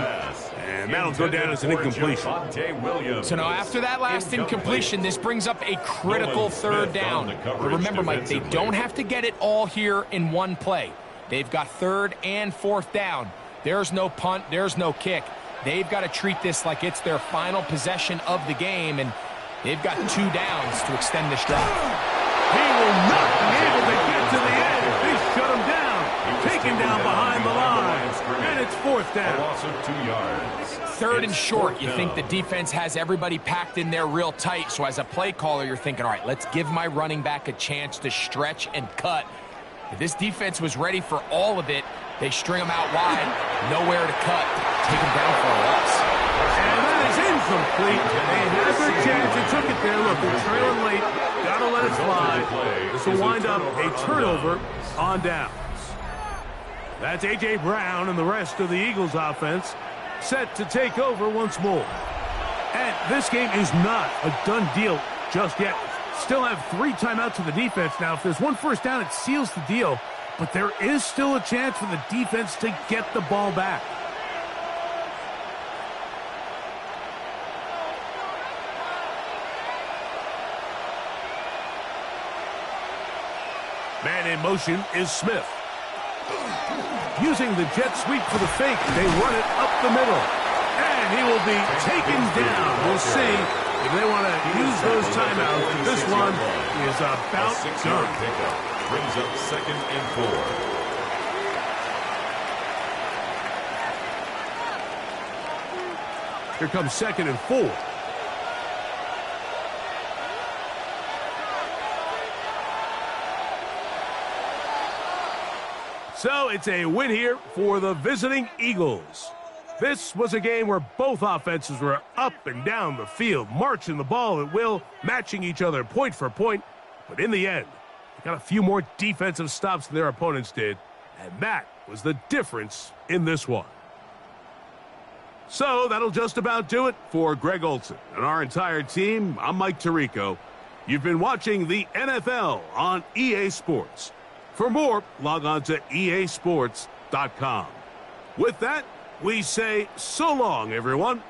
And that'll go down as an incompletion. So now after that last incompletion, this brings up a critical third down. But remember, Mike, they don't have to get it all here in one play. They've got third and fourth down. There's no punt, there's no kick. They've got to treat this like it's their final possession of the game, and they've got 2 downs to extend this drive. He will not be able to get to the end. They shut him down. Taken down behind the line. And it's fourth down. A loss of 2 yards. Third and short. You think the defense has everybody packed in there real tight. So as a play caller, you're thinking, all right, let's give my running back a chance to stretch and cut. If this defense was ready for all of it, they string them out wide, nowhere to cut, take them down for a loss. And that is incomplete. They had their chance, they took it there. Look, they're trailing late, gotta let it fly. This will wind up a turnover on downs. That's A.J. Brown and the rest of the Eagles offense set to take over once more. And this game is not a done deal just yet. Still have 3 timeouts of the defense now. If there's one first down, it seals the deal. But there is still a chance for the defense to get the ball back. Man in motion is Smith. Using the jet sweep for the fake, they run it up the middle. And he will be taken down. We'll see if they want to use those timeouts. This one is about done. Pickup brings up 2nd and 4. Here comes 2nd and 4. So it's a win here for the visiting Eagles. This was a game where both offenses were up and down the field, marching the ball at will, matching each other point for point. But in the end, they got a few more defensive stops than their opponents did, and that was the difference in this one. So that'll just about do it for Greg Olson and our entire team. I'm Mike Tirico. You've been watching the NFL on EA Sports. For more, log on to easports.com. With that, we say so long, everyone.